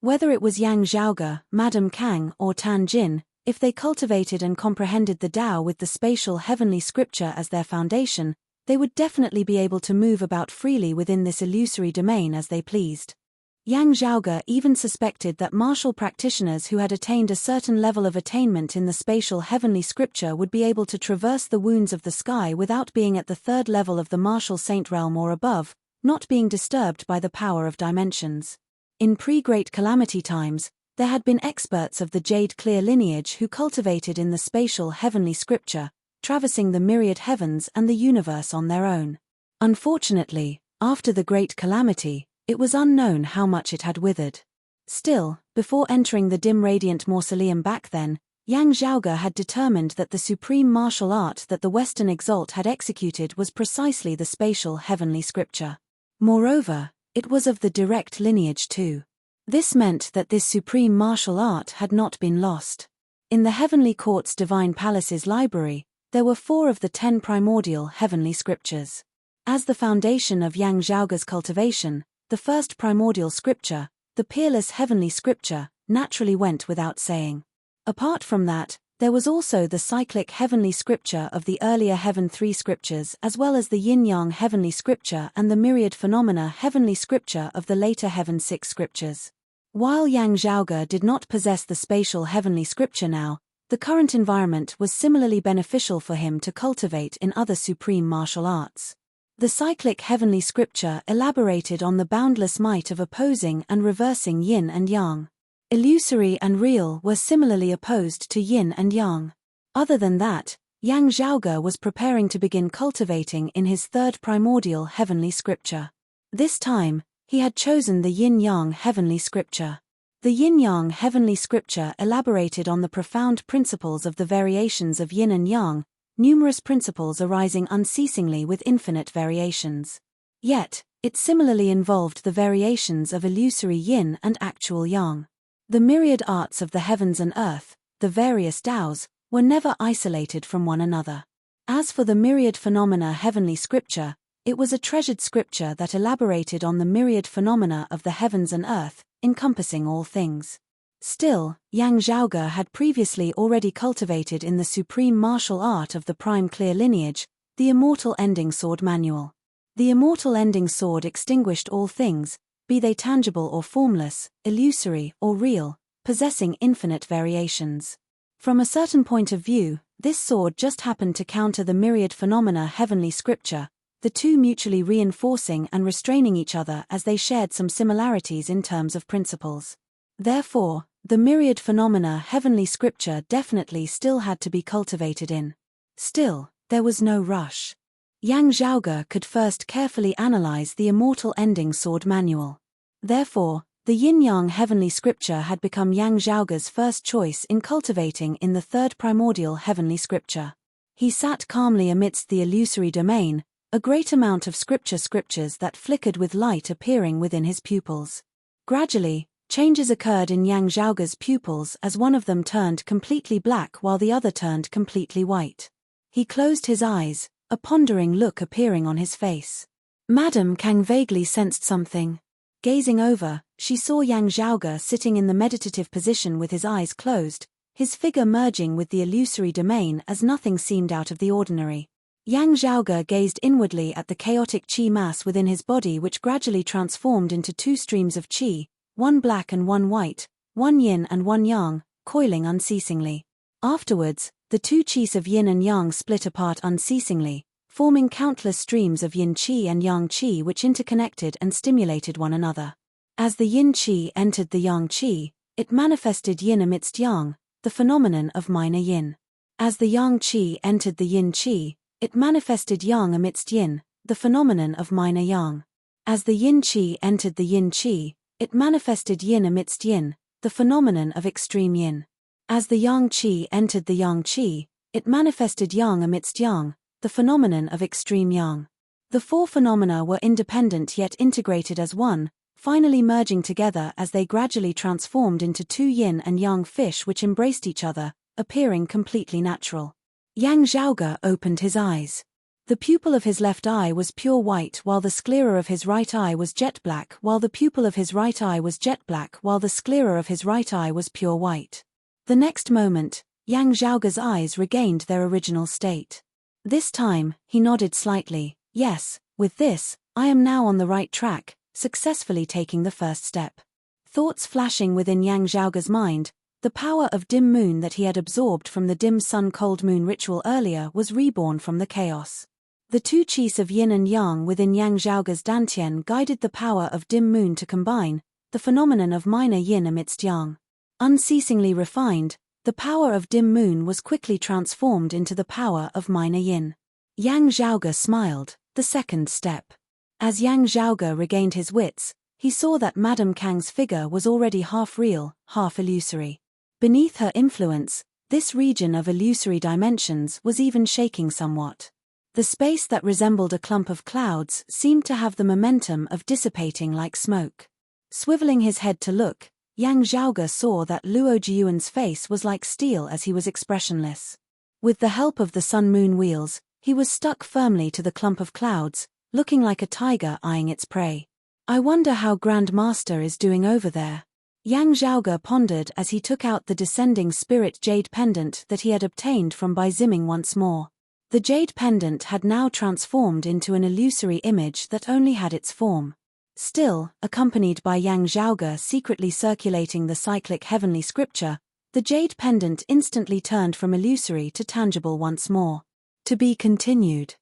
A: Whether it was Yang Zhaoge, Madame Kang, or Tan Jin, if they cultivated and comprehended the Tao with the spatial heavenly scripture as their foundation, they would definitely be able to move about freely within this illusory domain as they pleased. Yang Zhaoge even suspected that martial practitioners who had attained a certain level of attainment in the spatial heavenly scripture would be able to traverse the wounds of the sky without being at the 3rd level of the martial saint realm or above, not being disturbed by the power of dimensions. In pre-Great Calamity times, there had been experts of the Jade Clear lineage who cultivated in the spatial heavenly scripture, traversing the myriad heavens and the universe on their own. Unfortunately, after the Great Calamity, it was unknown how much it had withered. Still, before entering the dim radiant mausoleum back then, Yang Zhaoge had determined that the supreme martial art that the Western Exalt had executed was precisely the spatial heavenly scripture. Moreover, it was of the direct lineage too. This meant that this supreme martial art had not been lost. In the Heavenly Court's Divine Palace's library, there were 4 of the 10 primordial heavenly scriptures. As the foundation of Yang Zhaoge's cultivation, the first primordial scripture, the peerless heavenly scripture, naturally went without saying. Apart from that, there was also the cyclic heavenly scripture of the earlier Heaven 3 scriptures, as well as the yin-yang heavenly scripture and the myriad phenomena heavenly scripture of the later Heaven 6 scriptures. While Yang Zhaoge did not possess the spatial heavenly scripture now, the current environment was similarly beneficial for him to cultivate in other supreme martial arts. The cyclic heavenly scripture elaborated on the boundless might of opposing and reversing yin and yang. Illusory and real were similarly opposed to yin and yang. Other than that, Yang Zhaoge was preparing to begin cultivating in his 3rd primordial heavenly scripture. This time, he had chosen the yin-yang heavenly scripture. The yin-yang heavenly scripture elaborated on the profound principles of the variations of yin and yang, numerous principles arising unceasingly with infinite variations. Yet, it similarly involved the variations of illusory yin and actual yang. The myriad arts of the heavens and earth, the various Taos, were never isolated from one another. As for the myriad phenomena heavenly scripture, it was a treasured scripture that elaborated on the myriad phenomena of the heavens and earth, encompassing all things. Still, Yang Zhaoge had previously already cultivated in the supreme martial art of the prime clear lineage, the immortal ending sword manual. The immortal ending sword extinguished all things, be they tangible or formless, illusory or real, possessing infinite variations. From a certain point of view, this sword just happened to counter the myriad phenomena heavenly scripture, the two mutually reinforcing and restraining each other as they shared some similarities in terms of principles. Therefore, the myriad phenomena heavenly scripture definitely still had to be cultivated in. Still, there was no rush. Yang Zhaoge could first carefully analyze the immortal ending sword manual. Therefore, the yin-yang heavenly scripture had become Yang Zhaoge's first choice in cultivating in the 3rd primordial heavenly scripture. He sat calmly amidst the illusory domain, a great amount of scriptures that flickered with light appearing within his pupils. Gradually, changes occurred in Yang Zhaoge's pupils as one of them turned completely black while the other turned completely white. He closed his eyes, a pondering look appearing on his face. Madame Kang vaguely sensed something. Gazing over, she saw Yang Zhaoge sitting in the meditative position with his eyes closed, his figure merging with the illusory domain as nothing seemed out of the ordinary. Yang Zhaoge gazed inwardly at the chaotic qi mass within his body, which gradually transformed into 2 streams of qi, one black and one white, one yin and one yang, coiling unceasingly. Afterwards, the 2 qis of yin and yang split apart unceasingly, forming countless streams of yin qi and yang qi which interconnected and stimulated one another. As the yin qi entered the yang qi, it manifested yin amidst yang, the phenomenon of minor yin. As the yang qi entered the yin qi, it manifested yang amidst yin, the phenomenon of minor yang. As the yin qi entered the yin qi, it manifested yin amidst yin, the phenomenon of extreme yin. As the yang qi entered the yang qi, it manifested yang amidst yang, the phenomenon of extreme yang. The four phenomena were independent yet integrated as one, finally merging together as they gradually transformed into two yin and yang fish which embraced each other, appearing completely natural. Yang Zhaoge opened his eyes. The pupil of his left eye was pure white while the sclera of his right eye was jet black while the pupil of his right eye was jet black while the sclera of his right eye was pure white. The next moment, Yang Zhaoge's eyes regained their original state. This time, he nodded slightly. Yes, with this, I am now on the right track, successfully taking the first step. Thoughts flashing within Yang Zhaoge's mind, the power of dim moon that he had absorbed from the dim sun cold moon ritual earlier was reborn from the chaos. The two qis of yin and yang within Yang Zhaoge's dantian guided the power of dim moon to combine, the phenomenon of minor yin amidst yang. Unceasingly refined, the power of dim moon was quickly transformed into the power of minor yin. Yang Zhaoge smiled, the second step. As Yang Zhaoge regained his wits, he saw that Madame Kang's figure was already half real, half illusory. Beneath her influence, this region of illusory dimensions was even shaking somewhat. The space that resembled a clump of clouds seemed to have the momentum of dissipating like smoke. Swiveling his head to look, Yang Zhaoge saw that Luo Jiuan's face was like steel as he was expressionless. With the help of the sun-moon wheels, he was stuck firmly to the clump of clouds, looking like a tiger eyeing its prey. I wonder how Grand Master is doing over there. Yang Zhaoge pondered as he took out the descending spirit jade pendant that he had obtained from Bai Ziming once more. The jade pendant had now transformed into an illusory image that only had its form. Still, accompanied by Yang Zhaoge secretly circulating the cyclic heavenly scripture, the jade pendant instantly turned from illusory to tangible once more. To be continued.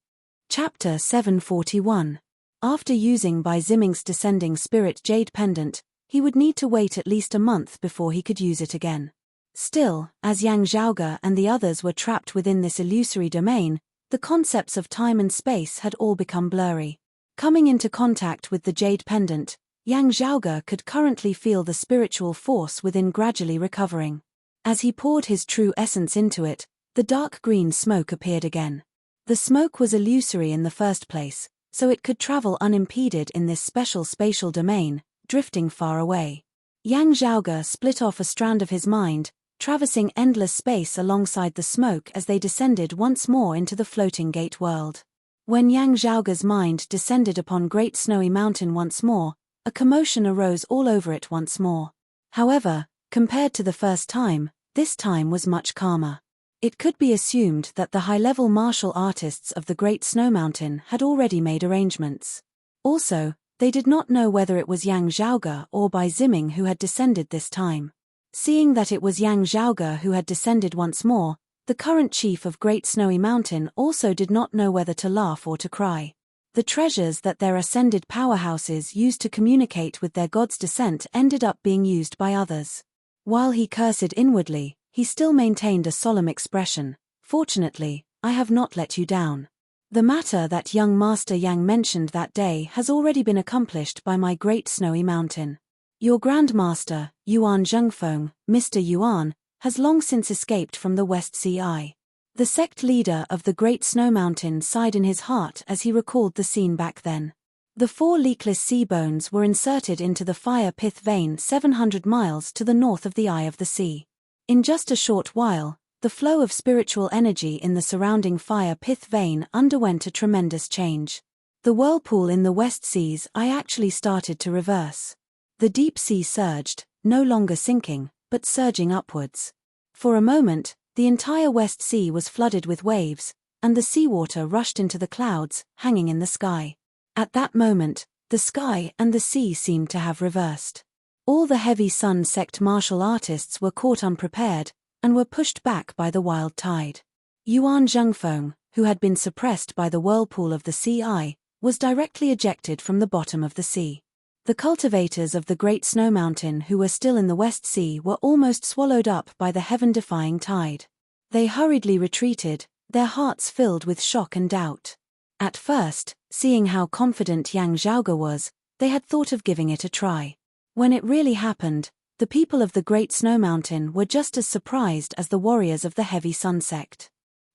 A: Chapter 741. After using Bai Ziming's descending spirit jade pendant, he would need to wait at least a month before he could use it again. Still, as Yang Zhaoge and the others were trapped within this illusory domain, the concepts of time and space had all become blurry. Coming into contact with the jade pendant, Yang Zhaoge could currently feel the spiritual force within gradually recovering. As he poured his true essence into it, the dark green smoke appeared again. The smoke was illusory in the first place, so it could travel unimpeded in this special spatial domain, drifting far away. Yang Zhaoge split off a strand of his mind, traversing endless space alongside the smoke as they descended once more into the floating gate world. When Yang Zhaoge's mind descended upon Great Snowy Mountain once more, a commotion arose all over it once more. However, compared to the first time, this time was much calmer. It could be assumed that the high-level martial artists of the Great Snow Mountain had already made arrangements. Also, they did not know whether it was Yang Zhaoge or Bai Ziming who had descended this time. Seeing that it was Yang Zhaoge who had descended once more, the current chief of Great Snowy Mountain also did not know whether to laugh or to cry. The treasures that their ascended powerhouses used to communicate with their god's descent ended up being used by others. While he cursed inwardly, he still maintained a solemn expression. Fortunately, I have not let you down. The matter that young Master Yang mentioned that day has already been accomplished by my Great Snowy Mountain. Your Grand Master, Yuan Zhengfeng, Mr. Yuan, has long since escaped from the West Sea. The sect leader of the Great Snow Mountain sighed in his heart as he recalled the scene back then. The 4 leakless sea bones were inserted into the fire pith vein 700 miles to the north of the Eye of the Sea. In just a short while, the flow of spiritual energy in the surrounding fire pith vein underwent a tremendous change. The whirlpool in the West Seas actually started to reverse. The deep sea surged, no longer sinking, but surging upwards. For a moment, the entire West Sea was flooded with waves, and the seawater rushed into the clouds, hanging in the sky. At that moment, the sky and the sea seemed to have reversed. All the heavy sun sect martial artists were caught unprepared, and were pushed back by the wild tide. Yuan Zhengfeng, who had been suppressed by the whirlpool of the sea, was directly ejected from the bottom of the sea. The cultivators of the Great Snow Mountain who were still in the West Sea were almost swallowed up by the heaven-defying tide. They hurriedly retreated, their hearts filled with shock and doubt. At first, seeing how confident Yang Zhaoge was, they had thought of giving it a try. When it really happened, The people of the Great Snow Mountain were just as surprised as the warriors of the Heavy Sun sect.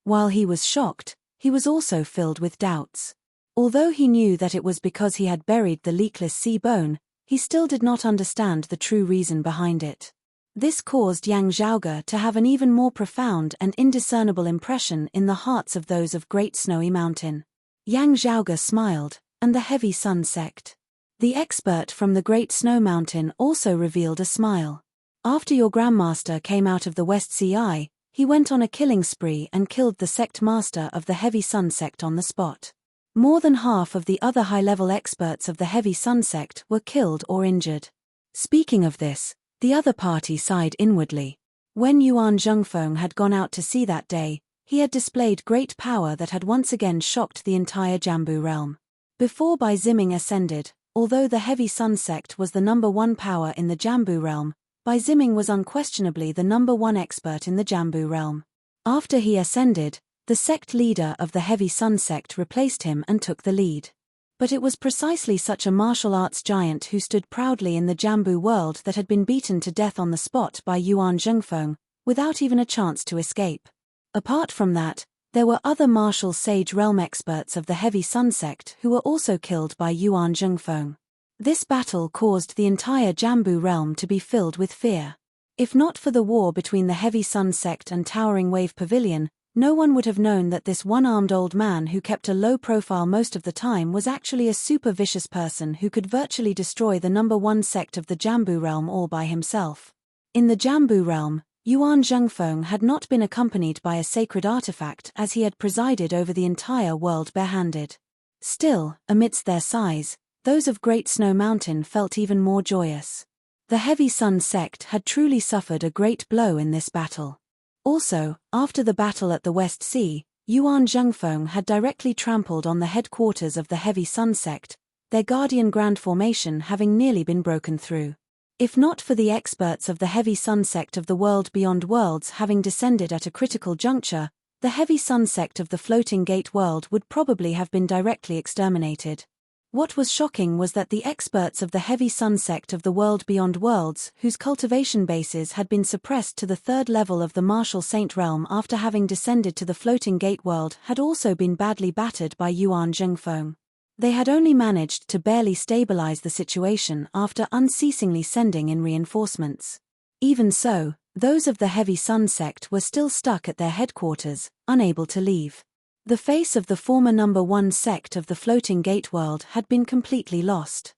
A: While he was shocked, he was also filled with doubts. Although he knew that it was because he had buried the leakless sea bone, he still did not understand the true reason behind it. This caused Yang Zhaoge to have an even more profound and indiscernible impression in the hearts of those of Great Snowy Mountain. Yang Zhaoge smiled, and the Heavy Sun sect. The expert from the Great Snow Mountain also revealed a smile. After your Grandmaster came out of the West Sea, he went on a killing spree and killed the sect master of the Heavy Sun sect on the spot. More than half of the other high-level experts of the Heavy Sun sect were killed or injured. Speaking of this, the other party sighed inwardly. When Yuan Zhengfeng had gone out to sea that day, he had displayed great power that had once again shocked the entire Jambu realm. Before Bai Ziming ascended, although the Heavy Sun sect was the number one power in the Jambu realm, Bai Ziming was unquestionably the number one expert in the Jambu realm. After he ascended, the sect leader of the Heavy Sun sect replaced him and took the lead. But it was precisely such a martial arts giant who stood proudly in the Jambu world that had been beaten to death on the spot by Yuan Zhengfeng, without even a chance to escape. Apart from that, there were other martial sage realm experts of the Heavy Sun sect who were also killed by Yuan Zhengfeng. This battle caused the entire Jambu realm to be filled with fear. If not for the war between the Heavy Sun sect and Towering Wave Pavilion, no one would have known that this one-armed old man who kept a low profile most of the time was actually a super vicious person who could virtually destroy the number one sect of the Jambu realm all by himself. In the Jambu realm, Yuan Zhengfeng had not been accompanied by a sacred artifact as he had presided over the entire world barehanded. Still, amidst their sighs, those of Great Snow Mountain felt even more joyous. The Heavy Sun sect had truly suffered a great blow in this battle. Also, after the battle at the West Sea, Yuan Zhengfeng had directly trampled on the headquarters of the Heavy Sun sect, their guardian grand formation having nearly been broken through. If not for the experts of the Heavy Sun sect of the world beyond worlds having descended at a critical juncture, the Heavy Sun sect of the Floating Gate world would probably have been directly exterminated. What was shocking was that the experts of the Heavy Sun sect of the world beyond worlds, whose cultivation bases had been suppressed to the third level of the Martial Saint realm after having descended to the Floating Gate world, had also been badly battered by Yuan Zhengfeng. They had only managed to barely stabilize the situation after unceasingly sending in reinforcements. Even so, those of the Heavy Sun sect were still stuck at their headquarters, unable to leave. The face of the former number one sect of the Floating Gate world had been completely lost.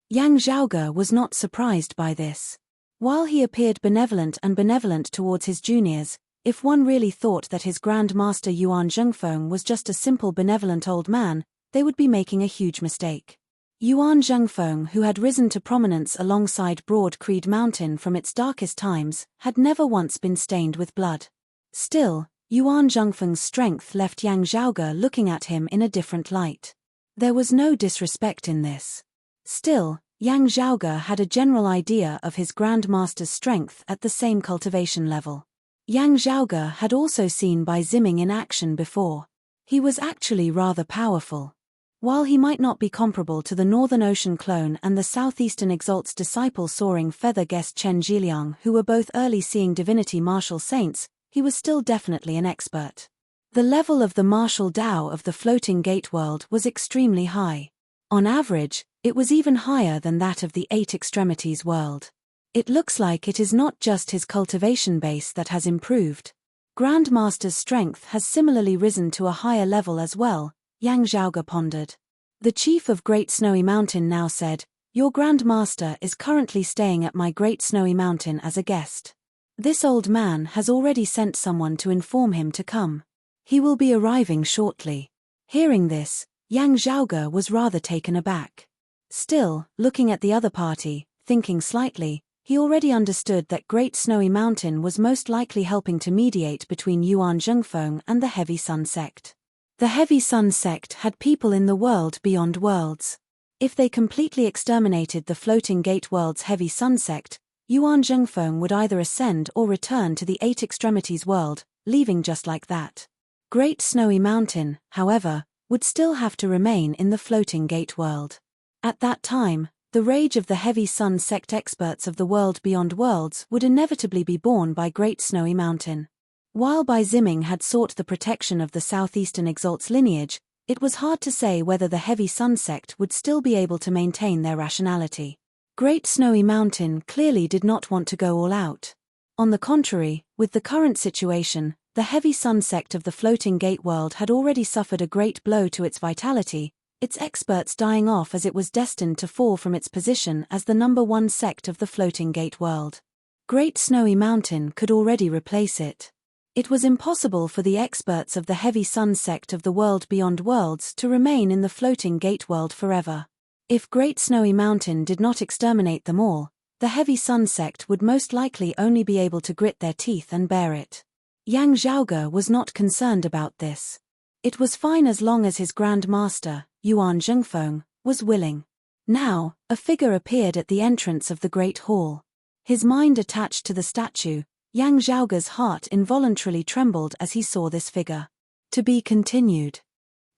A: Yang Zhaoge was not surprised by this. While he appeared benevolent towards his juniors, if one really thought that his Grand Master Yuan Zhengfeng was just a simple benevolent old man, they would be making a huge mistake. Yuan Zhengfeng, who had risen to prominence alongside Broad Creed Mountain from its darkest times, had never once been stained with blood. Still, Yuan Zhengfeng's strength left Yang Zhaoge looking at him in a different light. There was no disrespect in this. Still, Yang Zhaoge had a general idea of his Grand Master's strength at the same cultivation level. Yang Zhaoge had also seen Bai Ziming in action before. He was actually rather powerful. While he might not be comparable to the Northern Ocean clone and the Southeastern Exalt's disciple Soaring Feather guest Chen Zhiliang, who were both early seeing divinity martial saints, he was still definitely an expert. The level of the martial Dao of the Floating Gate world was extremely high. On average, it was even higher than that of the Eight Extremities world. It looks like it is not just his cultivation base that has improved. Grandmaster's strength has similarly risen to a higher level as well, Yang Zhaoge pondered. The chief of Great Snowy Mountain now said, "Your Grandmaster is currently staying at my Great Snowy Mountain as a guest. This old man has already sent someone to inform him to come. He will be arriving shortly." Hearing this, Yang Zhaoge was rather taken aback. Still, looking at the other party, thinking slightly, he already understood that Great Snowy Mountain was most likely helping to mediate between Yuan Zhengfeng and the Heavy Sun sect. The Heavy Sun sect had people in the world beyond worlds. If they completely exterminated the Floating Gate world's Heavy Sun sect, Yuan Zhengfeng would either ascend or return to the Eight Extremities world, leaving just like that. Great Snowy Mountain, however, would still have to remain in the Floating Gate world. At that time, The rage of the heavy sun sect experts of the world beyond worlds would inevitably be borne by Great Snowy Mountain. While Bai Ziming had sought the protection of the southeastern Exalt's lineage, it was hard to say whether the heavy sun sect would still be able to maintain their rationality. Great Snowy Mountain clearly did not want to go all out. On the contrary, with the current situation, the heavy sun sect of the floating gate world had already suffered a great blow to its vitality, its experts dying off as it was destined to fall from its position as the number one sect of the floating gate world. Great Snowy Mountain could already replace it. It was impossible for the experts of the heavy sun sect of the world beyond worlds to remain in the floating gate world forever. If Great Snowy Mountain did not exterminate them all, the heavy sun sect would most likely only be able to grit their teeth and bear it. Yang Zhaoge was not concerned about this. It was fine as long as his Grand Master, Yuan Zhengfeng, was willing. Now, a figure appeared at the entrance of the Great Hall. His mind attached to the statue, Yang Zhaoge's heart involuntarily trembled as he saw this figure. To be continued.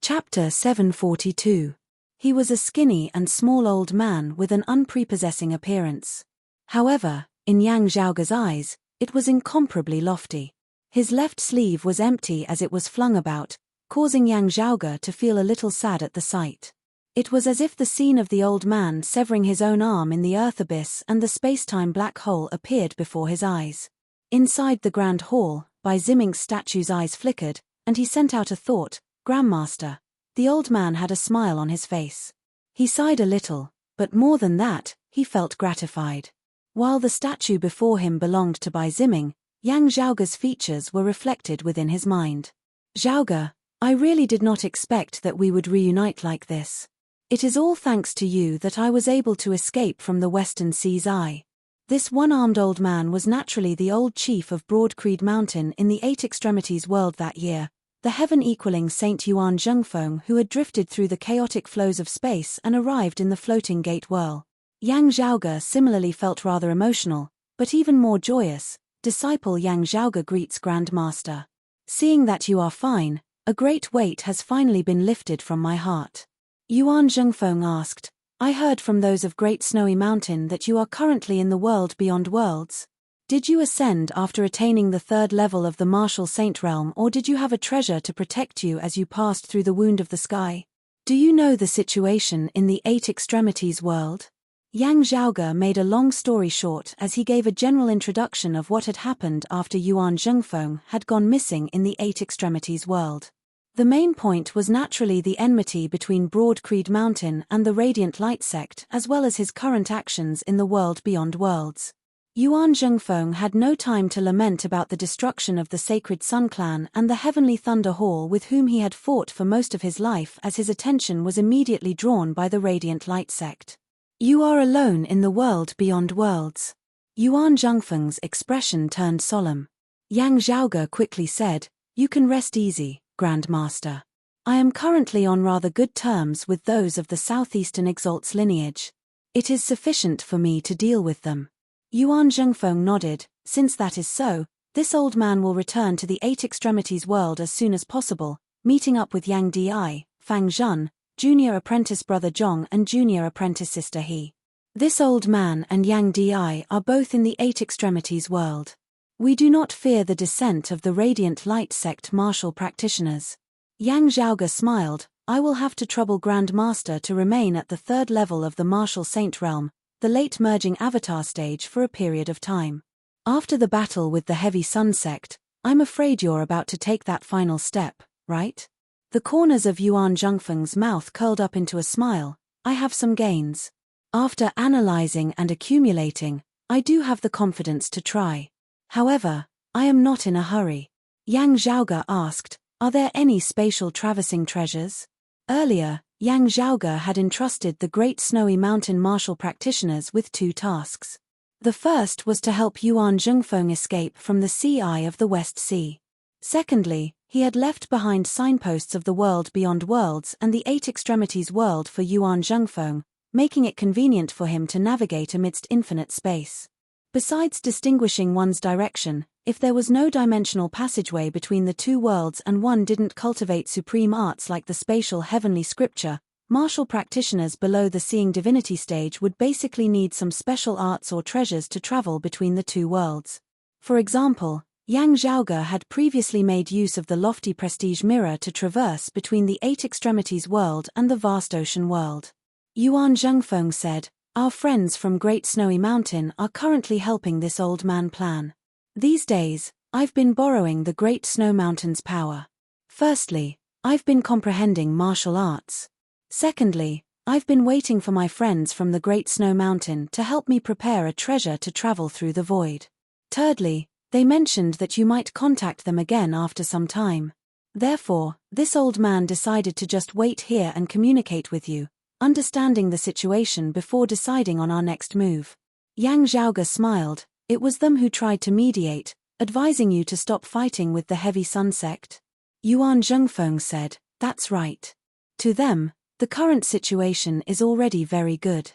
A: Chapter 742. He was a skinny and small old man with an unprepossessing appearance. However, in Yang Zhaoge's eyes, it was incomparably lofty. His left sleeve was empty as it was flung about, causing Yang Zhaoge to feel a little sad at the sight. It was as if the scene of the old man severing his own arm in the earth abyss and the space-time black hole appeared before his eyes. Inside the grand hall, Bai Ziming's statue's eyes flickered, and he sent out a thought, "Grandmaster." The old man had a smile on his face. He sighed a little, but more than that, he felt gratified. While the statue before him belonged to Bai Ziming, Yang Zhaoge's features were reflected within his mind. "Zhaoge, I really did not expect that we would reunite like this. It is all thanks to you that I was able to escape from the Western Sea's eye." This one-armed old man was naturally the old chief of Broadcreed Mountain in the Eight Extremities world that year, the heaven-equaling Saint Yuan Zhengfeng who had drifted through the chaotic flows of space and arrived in the floating gate whirl. Yang Zhaoge similarly felt rather emotional, but even more joyous. "Disciple Yang Zhaoge greets Grand Master. Seeing that you are fine, a great weight has finally been lifted from my heart." Yuan Zhengfeng asked, "I heard from those of Great Snowy Mountain that you are currently in the world beyond worlds. Did you ascend after attaining the third level of the martial saint realm, or did you have a treasure to protect you as you passed through the wound of the sky? Do you know the situation in the Eight Extremities world?" Yang Zhaoge made a long story short as he gave a general introduction of what had happened after Yuan Zhengfeng had gone missing in the Eight Extremities world. The main point was naturally the enmity between Broadcreed Mountain and the Radiant Light sect, as well as his current actions in the world beyond worlds. Yuan Zhengfeng had no time to lament about the destruction of the Sacred Sun Clan and the Heavenly Thunder Hall with whom he had fought for most of his life, as his attention was immediately drawn by the Radiant Light sect. "You are alone in the world beyond worlds." Yuan Zhengfeng's expression turned solemn. Yang Zhaoge quickly said, "You can rest easy, Grand Master. I am currently on rather good terms with those of the Southeastern Exalt's lineage. It is sufficient for me to deal with them." Yuan Zhengfeng nodded. "Since that is so, this old man will return to the Eight Extremities world as soon as possible, meeting up with Yang Di, Fang Zhun, junior apprentice brother Zhong and junior apprentice sister He. This old man and Yang Di are both in the Eight Extremities world. We do not fear the descent of the Radiant Light sect martial practitioners." Yang Zhaoge smiled. "I will have to trouble Grand Master to remain at the third level of the martial saint realm, the late merging avatar stage, for a period of time. After the battle with the heavy sun sect, I'm afraid you're about to take that final step, right?" The corners of Yuan Zhengfeng's mouth curled up into a smile. "I have some gains. After analyzing and accumulating, I do have the confidence to try. However, I am not in a hurry." Yang Zhaoge asked, "Are there any spatial traversing treasures?" Earlier, Yang Zhaoge had entrusted the Great Snowy Mountain martial practitioners with two tasks. The first was to help Yuan Zhengfeng escape from the sea eye of the West Sea. Secondly, he had left behind signposts of the world beyond worlds and the Eight Extremities world for Yuan Zhengfeng, making it convenient for him to navigate amidst infinite space. Besides distinguishing one's direction, if there was no dimensional passageway between the two worlds and one didn't cultivate supreme arts like the spatial heavenly scripture, Martial practitioners below the seeing divinity stage would basically need some special arts or treasures to travel between the two worlds. For example, Yang Zhaoge had previously made use of the lofty prestige mirror to traverse between the eight extremities world and the vast ocean world. Yuan Zhengfeng said, "Our friends from Great Snowy Mountain are currently helping this old man plan. These days, I've been borrowing the Great Snow Mountain's power. Firstly, I've been comprehending martial arts. Secondly, I've been waiting for my friends from the Great Snow Mountain to help me prepare a treasure to travel through the void. Thirdly, they mentioned that you might contact them again after some time. Therefore, this old man decided to just wait here and communicate with you, understanding the situation before deciding on our next move." Yang Zhaoge smiled. "It was them who tried to mediate, advising you to stop fighting with the Heavy Sun sect?" Yuan Zhengfeng said, "That's right. To them, the current situation is already very good.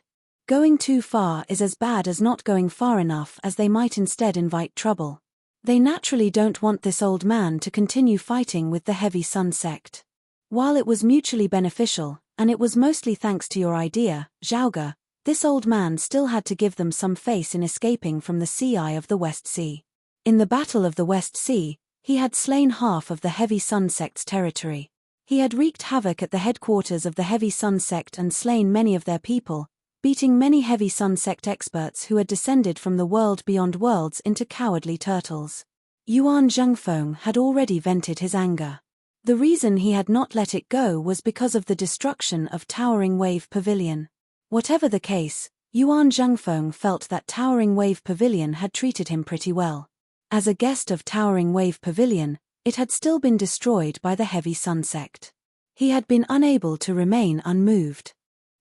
A: Going too far is as bad as not going far enough, as they might instead invite trouble. They naturally don't want this old man to continue fighting with the Heavy Sun sect. While it was mutually beneficial, and it was mostly thanks to your idea, Zhaoge, this old man still had to give them some face in escaping from the Sea Eye of the West Sea. In the Battle of the West Sea, he had slain half of the Heavy Sun sect's territory. He had wreaked havoc at the headquarters of the Heavy Sun sect and slain many of their people, beating many Heavy Sun sect experts who had descended from the world beyond worlds into cowardly turtles." Yuan Zhengfeng had already vented his anger. The reason he had not let it go was because of the destruction of Towering Wave Pavilion. Whatever the case, Yuan Zhengfeng felt that Towering Wave Pavilion had treated him pretty well. As a guest of Towering Wave Pavilion, it had still been destroyed by the Heavy Sun sect. He had been unable to remain unmoved.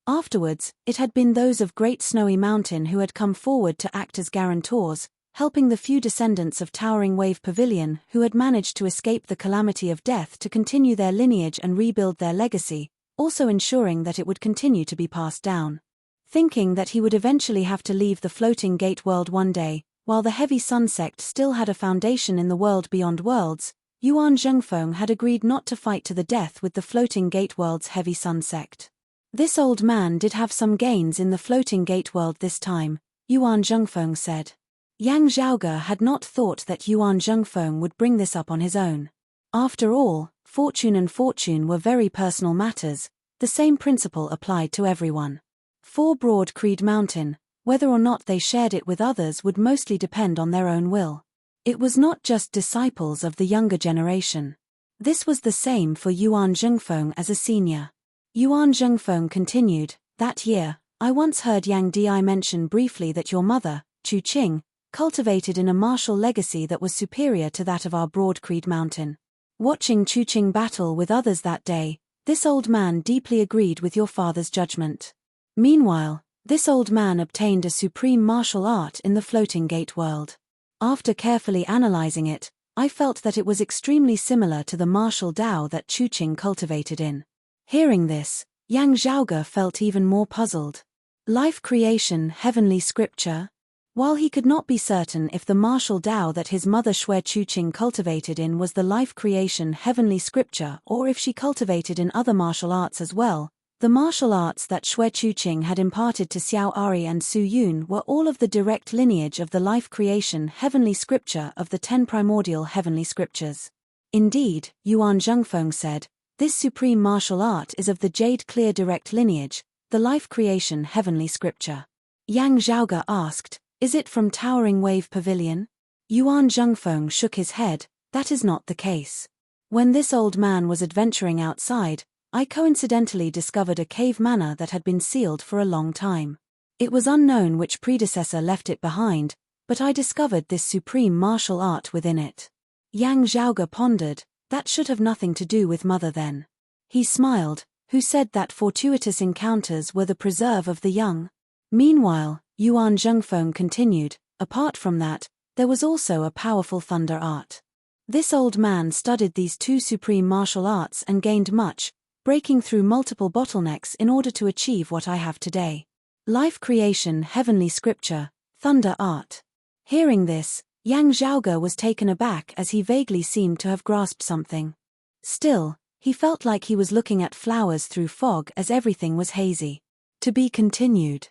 A: Afterwards, it had been those of Great Snowy Mountain who had come forward to act as guarantors, helping the few descendants of Towering Wave Pavilion who had managed to escape the calamity of death to continue their lineage and rebuild their legacy, also ensuring that it would continue to be passed down. Thinking that he would eventually have to leave the Floating Gate world one day, while the Heavy Sun sect still had a foundation in the world beyond worlds, Yuan Zhengfeng had agreed not to fight to the death with the Floating Gate world's Heavy Sun sect. This old man did have some gains in the Floating Gate world this time, Yuan Zhengfeng said. Yang Zhaoge had not thought that Yuan Zhengfeng would bring this up on his own. After all, fortune and fortune were very personal matters. The same principle applied to everyone. For Broad Creed Mountain, whether or not they shared it with others would mostly depend on their own will. It was not just disciples of the younger generation. This was the same for Yuan Zhengfeng as a senior. Yuan Zhengfeng continued, "That year, I once heard Yang Di mention briefly that your mother, Chu Qing, cultivated in a martial legacy that was superior to that of our Broad Creed Mountain. Watching Chu Qing battle with others that day, this old man deeply agreed with your father's judgment. Meanwhile, this old man obtained a supreme martial art in the Floating Gate world. After carefully analyzing it, I felt that it was extremely similar to the martial Tao that Chu Qing cultivated in." Hearing this, Yang Zhaoge felt even more puzzled. Life creation, heavenly scripture? While he could not be certain if the martial Tao that his mother Xue Chuqing cultivated in was the life creation heavenly scripture or if she cultivated in other martial arts as well, the martial arts that Xue Chuqing had imparted to Xiao Ari and Su Yun were all of the direct lineage of the life creation heavenly scripture of the 10 primordial heavenly scriptures. Indeed, Yuan Zhengfeng said, this supreme martial art is of the Jade Clear direct lineage, the life creation heavenly scripture. Yang Zhaoge asked, "Is it from Towering Wave Pavilion?" Yuan Zhengfeng shook his head, "That is not the case. When this old man was adventuring outside, I coincidentally discovered a cave manor that had been sealed for a long time. It was unknown which predecessor left it behind, but I discovered this supreme martial art within it." Yang Zhaoge pondered, "That should have nothing to do with mother then." He smiled, "Who said that fortuitous encounters were the preserve of the young?" Meanwhile, Yuan Zhengfeng continued, "Apart from that, there was also a powerful thunder art. This old man studied these 2 supreme martial arts and gained much, breaking through multiple bottlenecks in order to achieve what I have today. Life creation heavenly scripture, thunder art." Hearing this, Yang Zhaoge was taken aback as he vaguely seemed to have grasped something. Still, He felt like he was looking at flowers through fog as everything was hazy. To be continued.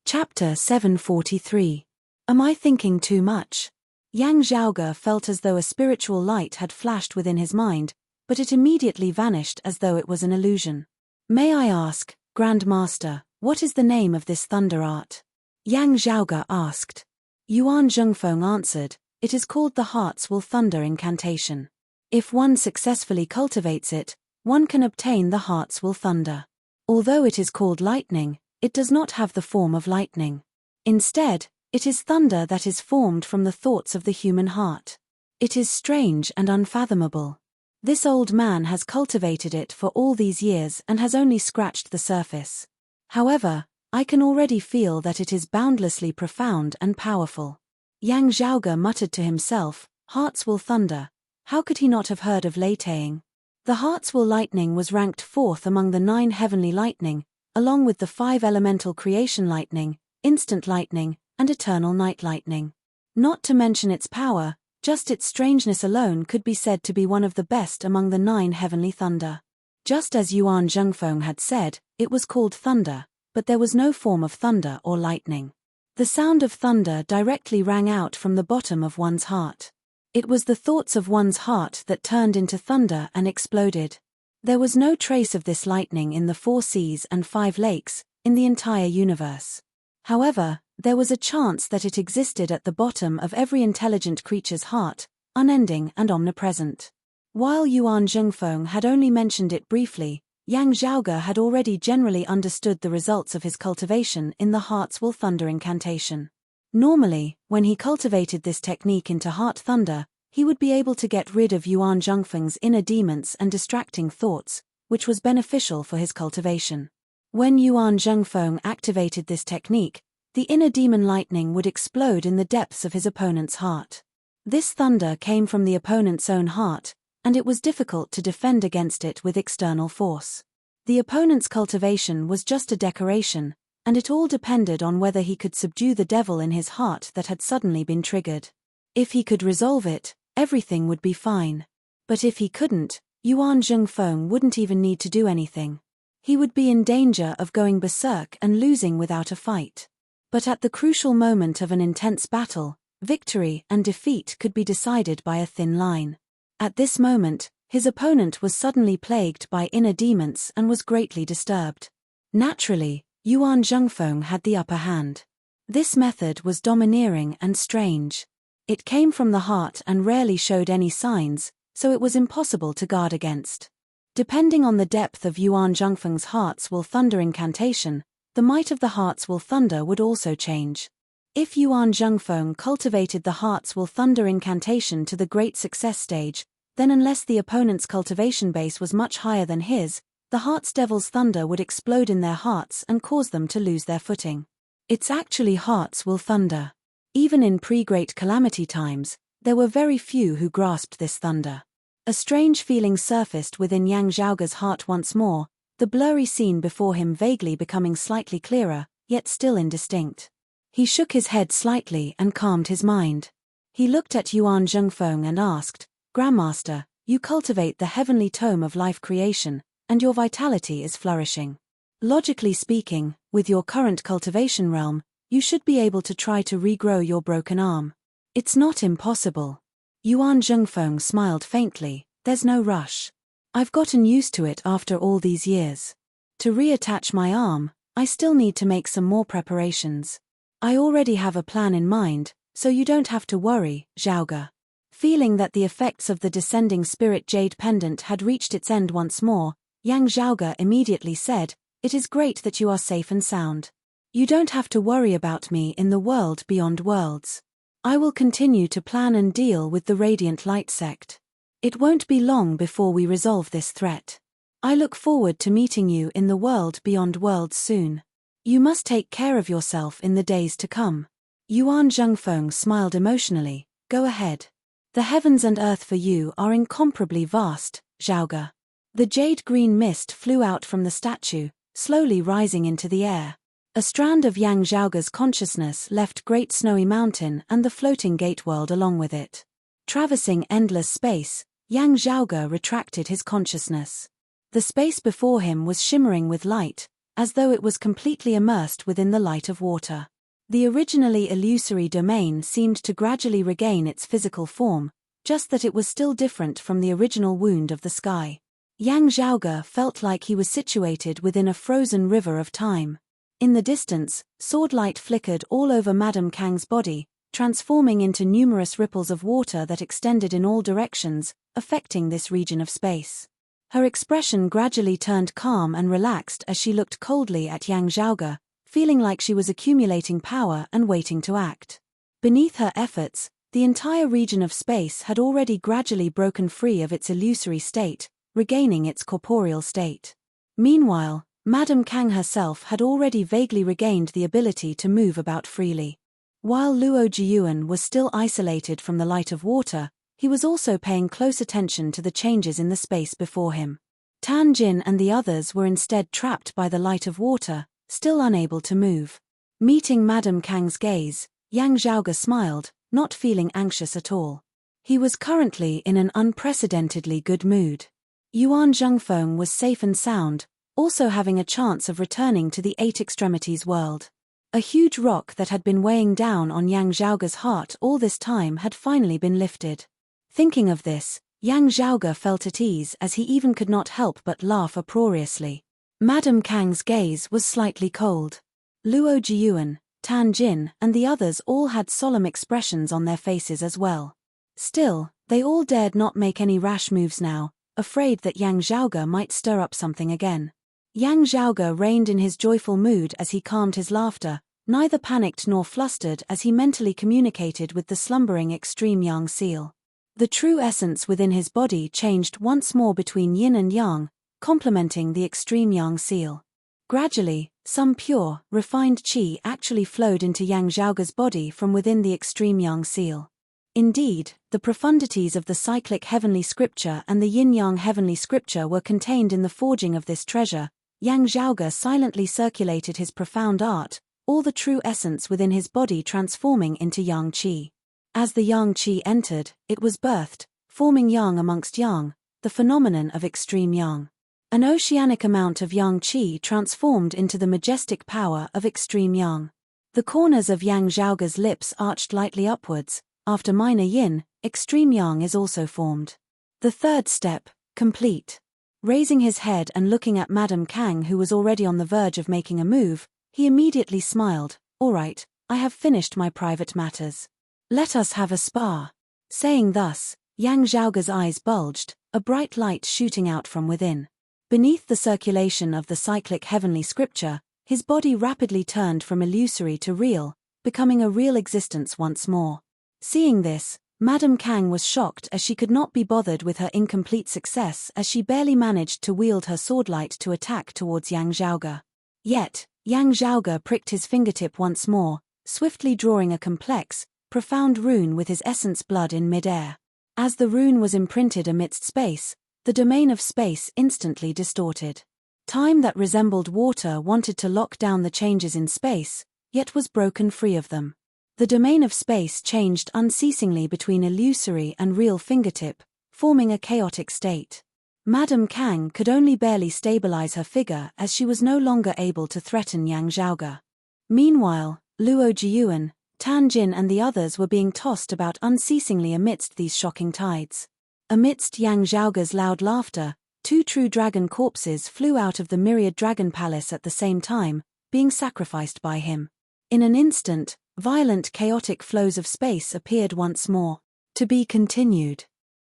A: Chapter 743. Am I thinking too much? Yang Zhaoge felt as though a spiritual light had flashed within his mind, but it immediately vanished as though it was an illusion. May I ask, Grand Master, what is the name of this thunder art? Yang Zhaoge asked. Yuan Zhengfeng answered, it is called the Hearts Will Thunder incantation. If one successfully cultivates it, one can obtain the Hearts Will Thunder. Although it is called lightning, it does not have the form of lightning. Instead, it is thunder that is formed from the thoughts of the human heart. It is strange and unfathomable. This old man has cultivated it for all these years and has only scratched the surface. However, I can already feel that it is boundlessly profound and powerful. Yang Zhaoge muttered to himself, Hearts Will Thunder. How could he not have heard of Lei Tang? The Hearts Will Lightning was ranked 4th among the 9 heavenly lightning, along with the 5 elemental creation lightning, instant lightning, and eternal night lightning. Not to mention its power, just its strangeness alone could be said to be one of the best among the 9 heavenly thunder. Just as Yuan Zhengfeng had said, it was called thunder, but there was no form of thunder or lightning. The sound of thunder directly rang out from the bottom of one's heart. It was the thoughts of one's heart that turned into thunder and exploded. There was no trace of this lightning in the 4 seas and 5 lakes, in the entire universe. However, there was a chance that it existed at the bottom of every intelligent creature's heart, unending and omnipresent. While Yuan Zhengfeng had only mentioned it briefly, Yang Zhaoge had already generally understood the results of his cultivation in the Hearts Will Thunder incantation. Normally, when he cultivated this technique into heart thunder, he would be able to get rid of Yuan Zhengfeng's inner demons and distracting thoughts, which was beneficial for his cultivation. When Yuan Zhengfeng activated this technique, the inner demon lightning would explode in the depths of his opponent's heart. This thunder came from the opponent's own heart, and it was difficult to defend against it with external force. The opponent's cultivation was just a decoration, and it all depended on whether he could subdue the devil in his heart that had suddenly been triggered. If he could resolve it, everything would be fine. But if he couldn't, Yuan Zhengfeng wouldn't even need to do anything. He would be in danger of going berserk and losing without a fight. But at the crucial moment of an intense battle, victory and defeat could be decided by a thin line. At this moment, his opponent was suddenly plagued by inner demons and was greatly disturbed. Naturally, Yuan Zhengfeng had the upper hand. This method was domineering and strange. It came from the heart and rarely showed any signs, so it was impossible to guard against. Depending on the depth of Yuan Zhengfeng's Hearts Will Thunder incantation, the might of the Hearts Will Thunder would also change. If Yuan Zhengfeng cultivated the Hearts Will Thunder incantation to the great success stage, then unless the opponent's cultivation base was much higher than his, the Heart's Devil's Thunder would explode in their hearts and cause them to lose their footing. It's actually Hearts Will Thunder. Even in pre-Great Calamity times, there were very few who grasped this thunder. A strange feeling surfaced within Yang Zhaoge's heart once more, the blurry scene before him vaguely becoming slightly clearer, yet still indistinct. He shook his head slightly and calmed his mind. He looked at Yuan Zhengfeng and asked, Grandmaster, you cultivate the heavenly tome of life creation, and your vitality is flourishing. Logically speaking, with your current cultivation realm, you should be able to try to regrow your broken arm. It's not impossible. Yuan Zhengfeng smiled faintly, there's no rush. I've gotten used to it after all these years. To reattach my arm, I still need to make some more preparations. I already have a plan in mind, so you don't have to worry, Zhaoge. Feeling that the effects of the descending spirit jade pendant had reached its end once more, Yang Zhaoge immediately said, It is great that you are safe and sound. You don't have to worry about me in the world beyond worlds. I will continue to plan and deal with the Radiant Light sect. It won't be long before we resolve this threat. I look forward to meeting you in the world beyond worlds soon. You must take care of yourself in the days to come. Yuan Zhengfeng smiled emotionally, go ahead. The heavens and earth for you are incomparably vast, Zhaoge. The jade-green mist flew out from the statue, slowly rising into the air. A strand of Yang Zhaoge's consciousness left Great Snowy Mountain and the floating gate world along with it. Traversing endless space, Yang Zhaoge retracted his consciousness. The space before him was shimmering with light, as though it was completely immersed within the light of water. The originally illusory domain seemed to gradually regain its physical form, just that it was still different from the original wound of the sky. Yang Zhaoge felt like he was situated within a frozen river of time. In the distance, swordlight flickered all over Madame Kang's body, transforming into numerous ripples of water that extended in all directions, affecting this region of space. Her expression gradually turned calm and relaxed as she looked coldly at Yang Zhaoge, feeling like she was accumulating power and waiting to act. Beneath her efforts, the entire region of space had already gradually broken free of its illusory state, regaining its corporeal state. Meanwhile, Madame Kang herself had already vaguely regained the ability to move about freely. While Luo Jiyuan was still isolated from the light of water, he was also paying close attention to the changes in the space before him. Tan Jin and the others were instead trapped by the light of water, still unable to move. Meeting Madame Kang's gaze, Yang Zhaoge smiled, not feeling anxious at all. He was currently in an unprecedentedly good mood. Yuan Zhengfeng was safe and sound, also having a chance of returning to the Eight Extremities world. A huge rock that had been weighing down on Yang Zhaoge's heart all this time had finally been lifted. Thinking of this, Yang Zhaoge felt at ease as he even could not help but laugh uproariously. Madame Kang's gaze was slightly cold. Luo Jiyuan, Tan Jin, and the others all had solemn expressions on their faces as well. Still, they all dared not make any rash moves now, afraid that Yang Zhaoge might stir up something again. Yang Zhaoge reigned in his joyful mood as he calmed his laughter, neither panicked nor flustered as he mentally communicated with the slumbering extreme yang seal. The true essence within his body changed once more between yin and yang, complementing the extreme yang seal. Gradually, some pure, refined qi actually flowed into Yang Zhaoge's body from within the extreme yang seal. Indeed, the profundities of the cyclic heavenly scripture and the yin-yang heavenly scripture were contained in the forging of this treasure. Yang Zhaoge silently circulated his profound art, all the true essence within his body transforming into yang qi. As the yang qi entered, it was birthed, forming yang amongst yang, the phenomenon of extreme yang. An oceanic amount of yang qi transformed into the majestic power of extreme yang. The corners of Yang Zhaoge's lips arched lightly upwards. After minor yin, extreme yang is also formed. The third step, complete. Raising his head and looking at Madame Kang, who was already on the verge of making a move, he immediately smiled. "All right, I have finished my private matters. Let us have a spar." Saying thus, Yang Zhaoge's eyes bulged, a bright light shooting out from within. Beneath the circulation of the cyclic heavenly scripture, his body rapidly turned from illusory to real, becoming a real existence once more. Seeing this, Madame Kang was shocked as she could not be bothered with her incomplete success as she barely managed to wield her swordlight to attack towards Yang Zhaoge. Yet, Yang Zhaoge pricked his fingertip once more, swiftly drawing a complex, profound rune with his essence blood in mid-air. As the rune was imprinted amidst space, the domain of space instantly distorted. Time that resembled water wanted to lock down the changes in space, yet was broken free of them. The domain of space changed unceasingly between illusory and real fingertip, forming a chaotic state. Madame Kang could only barely stabilize her figure as she was no longer able to threaten Yang Zhaoge. Meanwhile, Luo Jiyuan, Tan Jin and the others were being tossed about unceasingly amidst these shocking tides. Amidst Yang Zhaoge's loud laughter, two true dragon corpses flew out of the myriad dragon palace at the same time, being sacrificed by him. In an instant, violent chaotic flows of space appeared once more. To be continued.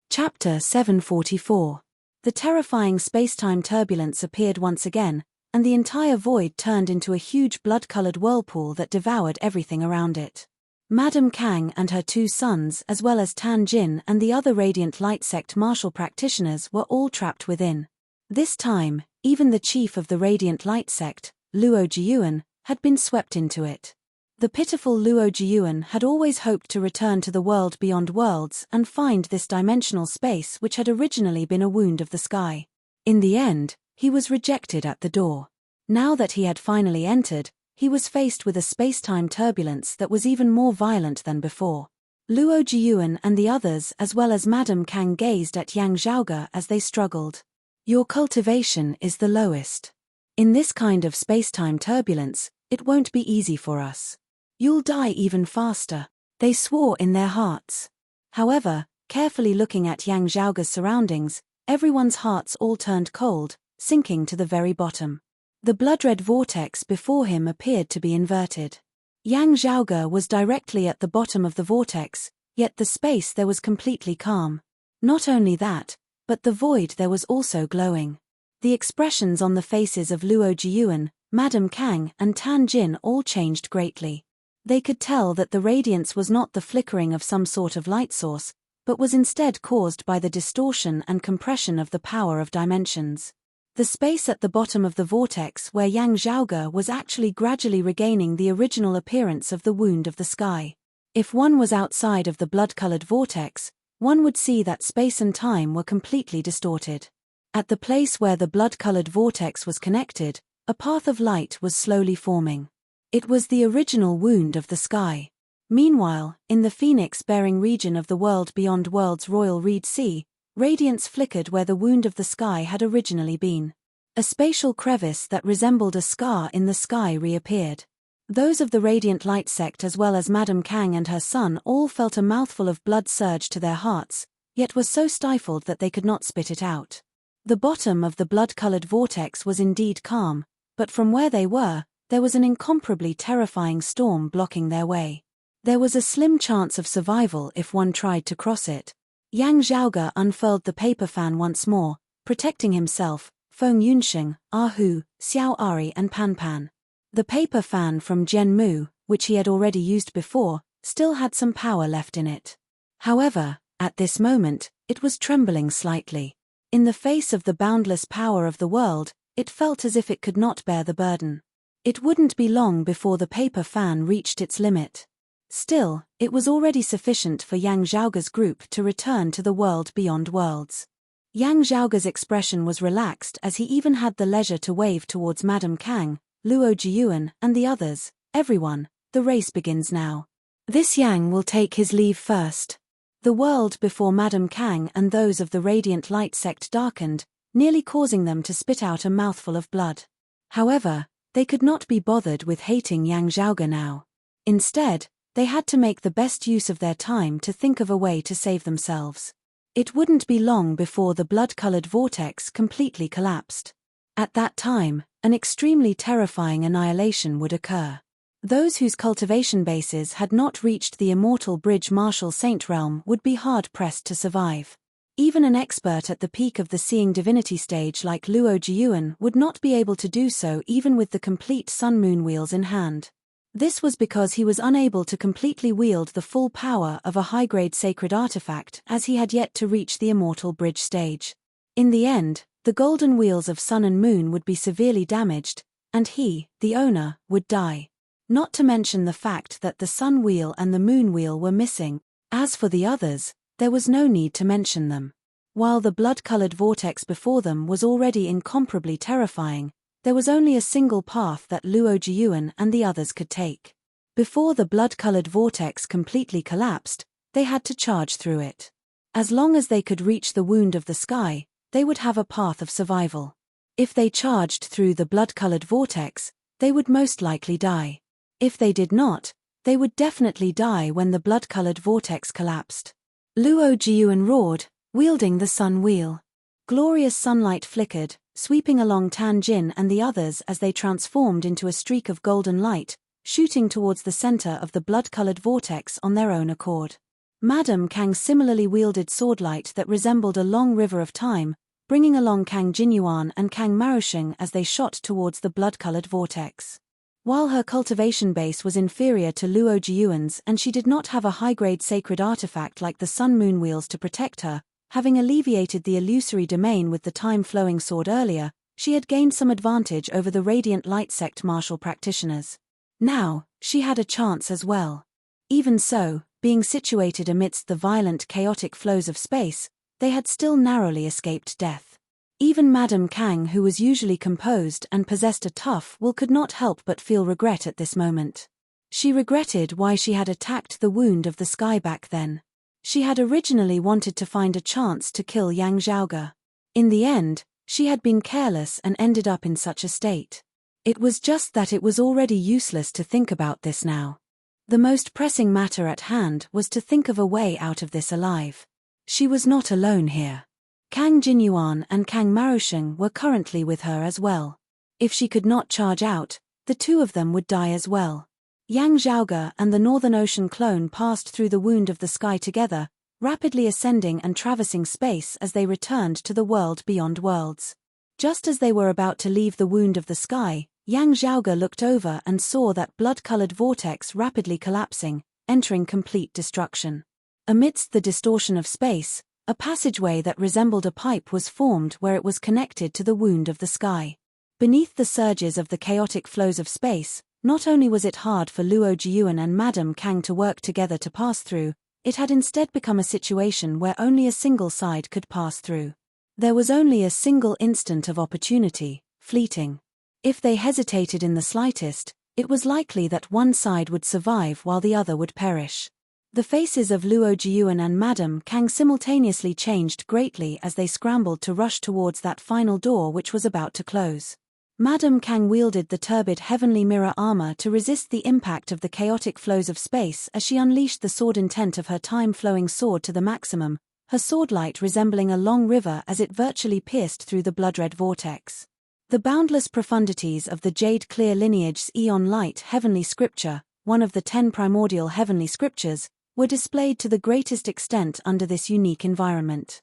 A: Chapter 744. The terrifying spacetime turbulence appeared once again, and the entire void turned into a huge blood-colored whirlpool that devoured everything around it. Madame Kang and her two sons, as well as Tan Jin and the other Radiant Light Sect martial practitioners, were all trapped within. This time, even the chief of the Radiant Light Sect, Luo Jiyuan, had been swept into it. The pitiful Luo Jiyuan had always hoped to return to the world beyond worlds and find this dimensional space which had originally been a wound of the sky. In the end, he was rejected at the door. Now that he had finally entered, he was faced with a space-time turbulence that was even more violent than before. Luo Jiyuan and the others as well as Madame Kang gazed at Yang Zhaoge as they struggled. Your cultivation is the lowest. In this kind of space-time turbulence, it won't be easy for us. You'll die even faster, they swore in their hearts. However, carefully looking at Yang Zhaoge's surroundings, everyone's hearts all turned cold, sinking to the very bottom. The blood-red vortex before him appeared to be inverted. Yang Zhaoge was directly at the bottom of the vortex, yet the space there was completely calm. Not only that, but the void there was also glowing. The expressions on the faces of Luo Jiyuan, Madame Kang and Tan Jin all changed greatly. They could tell that the radiance was not the flickering of some sort of light source, but was instead caused by the distortion and compression of the power of dimensions. The space at the bottom of the vortex where Yang Zhaoge was actually gradually regaining the original appearance of the wound of the sky. If one was outside of the blood-colored vortex, one would see that space and time were completely distorted. At the place where the blood-colored vortex was connected, a path of light was slowly forming. It was the original wound of the sky. Meanwhile, in the phoenix-bearing region of the world beyond world's royal reed sea, radiance flickered where the wound of the sky had originally been. A spatial crevice that resembled a scar in the sky reappeared. Those of the radiant light sect as well as Madame Kang and her son all felt a mouthful of blood surge to their hearts, yet was so stifled that they could not spit it out. The bottom of the blood-colored vortex was indeed calm, but from where they were, there was an incomparably terrifying storm blocking their way. There was a slim chance of survival if one tried to cross it. Yang Zhaoge unfurled the paper fan once more, protecting himself, Feng Yunxing, Ah Hu, Xiao Ari and Pan Pan. The paper fan from Jian Mu, which he had already used before, still had some power left in it. However, at this moment, it was trembling slightly. In the face of the boundless power of the world, it felt as if it could not bear the burden. It wouldn't be long before the paper fan reached its limit. Still, it was already sufficient for Yang Zhaoge's group to return to the world beyond worlds. Yang Zhaoge's expression was relaxed as he even had the leisure to wave towards Madame Kang, Luo Jiyuan and the others. Everyone, the race begins now. This Yang will take his leave first. The world before Madame Kang and those of the radiant light sect darkened, nearly causing them to spit out a mouthful of blood. However, they could not be bothered with hating Yang Zhaoge now. Instead, they had to make the best use of their time to think of a way to save themselves. It wouldn't be long before the blood-colored vortex completely collapsed. At that time, an extremely terrifying annihilation would occur. Those whose cultivation bases had not reached the immortal Bridge Marshal Saint realm would be hard-pressed to survive. Even an expert at the peak of the Seeing Divinity stage like Luo Jiyuan would not be able to do so even with the complete sun-moon wheels in hand. This was because he was unable to completely wield the full power of a high-grade sacred artifact as he had yet to reach the immortal bridge stage. In the end, the golden wheels of sun and moon would be severely damaged, and he, the owner, would die. Not to mention the fact that the sun wheel and the moon wheel were missing. As for the others, there was no need to mention them. While the blood-colored vortex before them was already incomparably terrifying, there was only a single path that Luo Jiyuan and the others could take. Before the blood-colored vortex completely collapsed, they had to charge through it. As long as they could reach the wound of the sky, they would have a path of survival. If they charged through the blood-colored vortex, they would most likely die. If they did not, they would definitely die when the blood-colored vortex collapsed. Luo Jiyuan roared, wielding the sun wheel. Glorious sunlight flickered, sweeping along Tan Jin and the others as they transformed into a streak of golden light, shooting towards the center of the blood-colored vortex on their own accord. Madame Kang similarly wielded swordlight that resembled a long river of time, bringing along Kang Jinyuan and Kang Marushing as they shot towards the blood-colored vortex. While her cultivation base was inferior to Luo Jiyuan's and she did not have a high-grade sacred artifact like the sun-moon wheels to protect her, having alleviated the illusory domain with the time-flowing sword earlier, she had gained some advantage over the radiant light sect martial practitioners. Now, she had a chance as well. Even so, being situated amidst the violent chaotic flows of space, they had still narrowly escaped death. Even Madame Kang, who was usually composed and possessed a tough will, could not help but feel regret at this moment. She regretted why she had attacked the wound of the sky back then. She had originally wanted to find a chance to kill Yang Zhaoge. In the end, she had been careless and ended up in such a state. It was just that it was already useless to think about this now. The most pressing matter at hand was to think of a way out of this alive. She was not alone here. Kang Jinyuan and Kang Marusheng were currently with her as well. If she could not charge out, the two of them would die as well. Yang Zhaoge and the Northern Ocean clone passed through the wound of the sky together, rapidly ascending and traversing space as they returned to the world beyond worlds. Just as they were about to leave the wound of the sky, Yang Zhaoge looked over and saw that blood-colored vortex rapidly collapsing, entering complete destruction. Amidst the distortion of space, a passageway that resembled a pipe was formed where it was connected to the wound of the sky. Beneath the surges of the chaotic flows of space, not only was it hard for Luo Jiuan and Madame Kang to work together to pass through, it had instead become a situation where only a single side could pass through. There was only a single instant of opportunity, fleeting. If they hesitated in the slightest, it was likely that one side would survive while the other would perish. The faces of Luo Jiuan and Madame Kang simultaneously changed greatly as they scrambled to rush towards that final door which was about to close. Madame Kang wielded the turbid heavenly mirror armor to resist the impact of the chaotic flows of space as she unleashed the sword intent of her time-flowing sword to the maximum, her sword light resembling a long river as it virtually pierced through the blood-red vortex. The boundless profundities of the jade-clear lineage's Aeon Light heavenly scripture, one of the 10 primordial heavenly scriptures, were displayed to the greatest extent under this unique environment.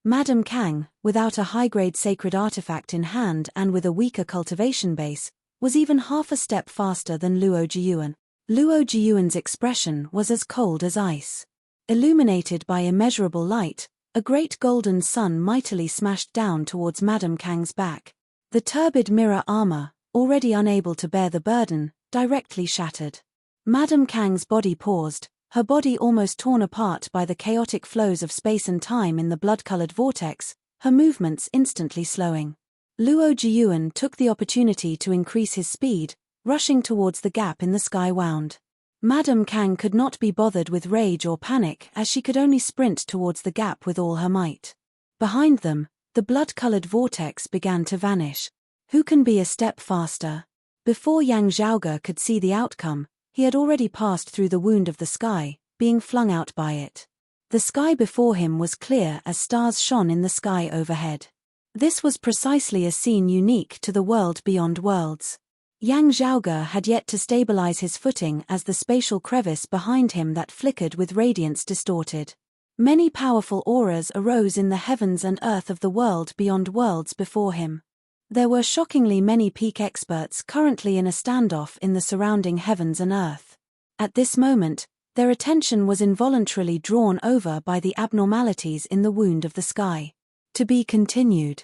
A: Madame Kang, without a high-grade sacred artifact in hand and with a weaker cultivation base, was even half a step faster than Luo Jiuan. Luo Jiuan's expression was as cold as ice. Illuminated by immeasurable light, a great golden sun mightily smashed down towards Madame Kang's back. The turbid mirror armor, already unable to bear the burden, directly shattered. Madame Kang's body paused, her body almost torn apart by the chaotic flows of space and time in the blood-colored vortex, her movements instantly slowing. Luo Jiuan took the opportunity to increase his speed, rushing towards the gap in the sky wound. Madame Kang could not be bothered with rage or panic as she could only sprint towards the gap with all her might. Behind them, the blood-colored vortex began to vanish. Who can be a step faster? Before Yang Zhaoge could see the outcome, he had already passed through the wound of the sky, being flung out by it. The sky before him was clear as stars shone in the sky overhead. This was precisely a scene unique to the world beyond worlds. Yang Zhaoge had yet to stabilize his footing as the spatial crevice behind him that flickered with radiance distorted. Many powerful auras arose in the heavens and earth of the world beyond worlds before him. There were shockingly many peak experts currently in a standoff in the surrounding heavens and earth. At this moment, their attention was involuntarily drawn over by the abnormalities in the wound of the sky. To be continued.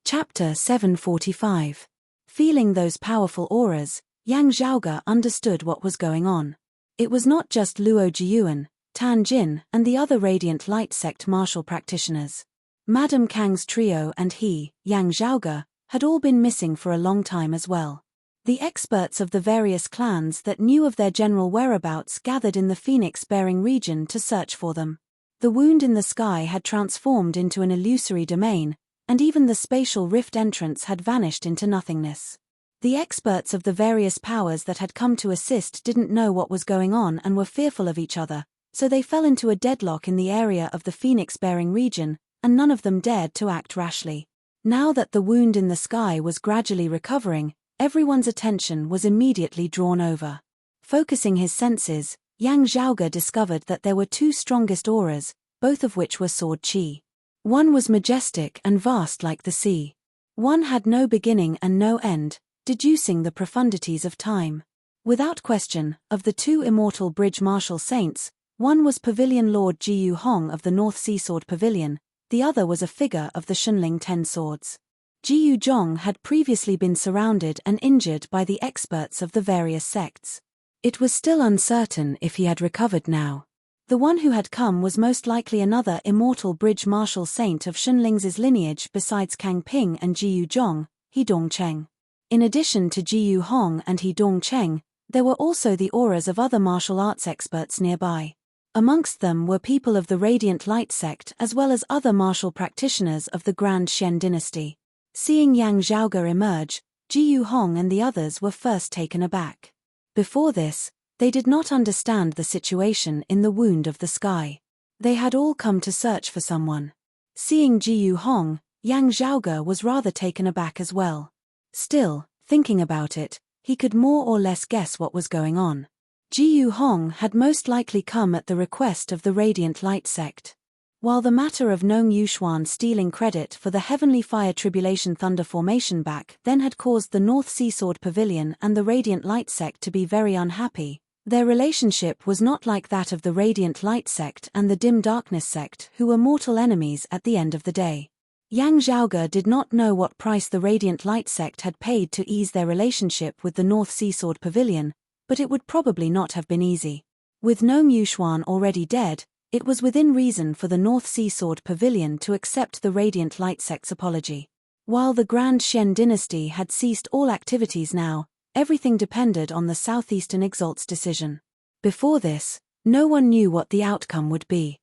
A: Chapter 745. Feeling those powerful auras, Yang Zhaoge understood what was going on. It was not just Luo Jiuan, Tan Jin, and the other Radiant Light Sect martial practitioners. Madame Kang's trio and he, Yang Zhaoge, had all been missing for a long time as well. The experts of the various clans that knew of their general whereabouts gathered in the Phoenix-bearing region to search for them. The wound in the sky had transformed into an illusory domain, and even the spatial rift entrance had vanished into nothingness. The experts of the various powers that had come to assist didn't know what was going on and were fearful of each other, so they fell into a deadlock in the area of the Phoenix-bearing region, and none of them dared to act rashly. Now that the wound in the sky was gradually recovering, everyone's attention was immediately drawn over. Focusing his senses, Yang Zhaoge discovered that there were two strongest auras, both of which were sword qi. One was majestic and vast like the sea. One had no beginning and no end, deducing the profundities of time. Without question, of the two immortal bridge martial saints, one was Pavilion Lord Jiyu Hong of the North Sea Sword Pavilion, the other was a figure of the Shunling Ten Swords. Jiyu Zhong had previously been surrounded and injured by the experts of the various sects. It was still uncertain if he had recovered now. The one who had come was most likely another immortal bridge martial saint of Shunling's lineage besides Kang Ping and Jiyu Zhong, He Dongcheng. In addition to Jiyu Hong and He Dongcheng, There were also the auras of other martial arts experts nearby. Amongst them were people of the Radiant Light sect as well as other martial practitioners of the Grand Xian dynasty. Seeing Yang Zhaoge emerge, Ji Yuhong and the others were first taken aback. Before this, they did not understand the situation in the Wound of the Sky. They had all come to search for someone. Seeing Ji Yuhong, Yang Zhaoge was rather taken aback as well. Still, thinking about it, he could more or less guess what was going on. Ji Yuhong had most likely come at the request of the Radiant Light sect. While the matter of Nong Yuxuan stealing credit for the Heavenly Fire Tribulation Thunder formation back then had caused the North Sea Sword Pavilion and the Radiant Light sect to be very unhappy, their relationship was not like that of the Radiant Light sect and the Dim Darkness sect, who were mortal enemies at the end of the day. Yang Zhaoge did not know what price the Radiant Light sect had paid to ease their relationship with the North Sea Sword Pavilion, but it would probably not have been easy. With Nong Yuxuan already dead, it was within reason for the North Sea Sword Pavilion to accept the Radiant Light sect's apology. While the Grand Xian dynasty had ceased all activities now, everything depended on the Southeastern Exalt's decision. Before this, no one knew what the outcome would be.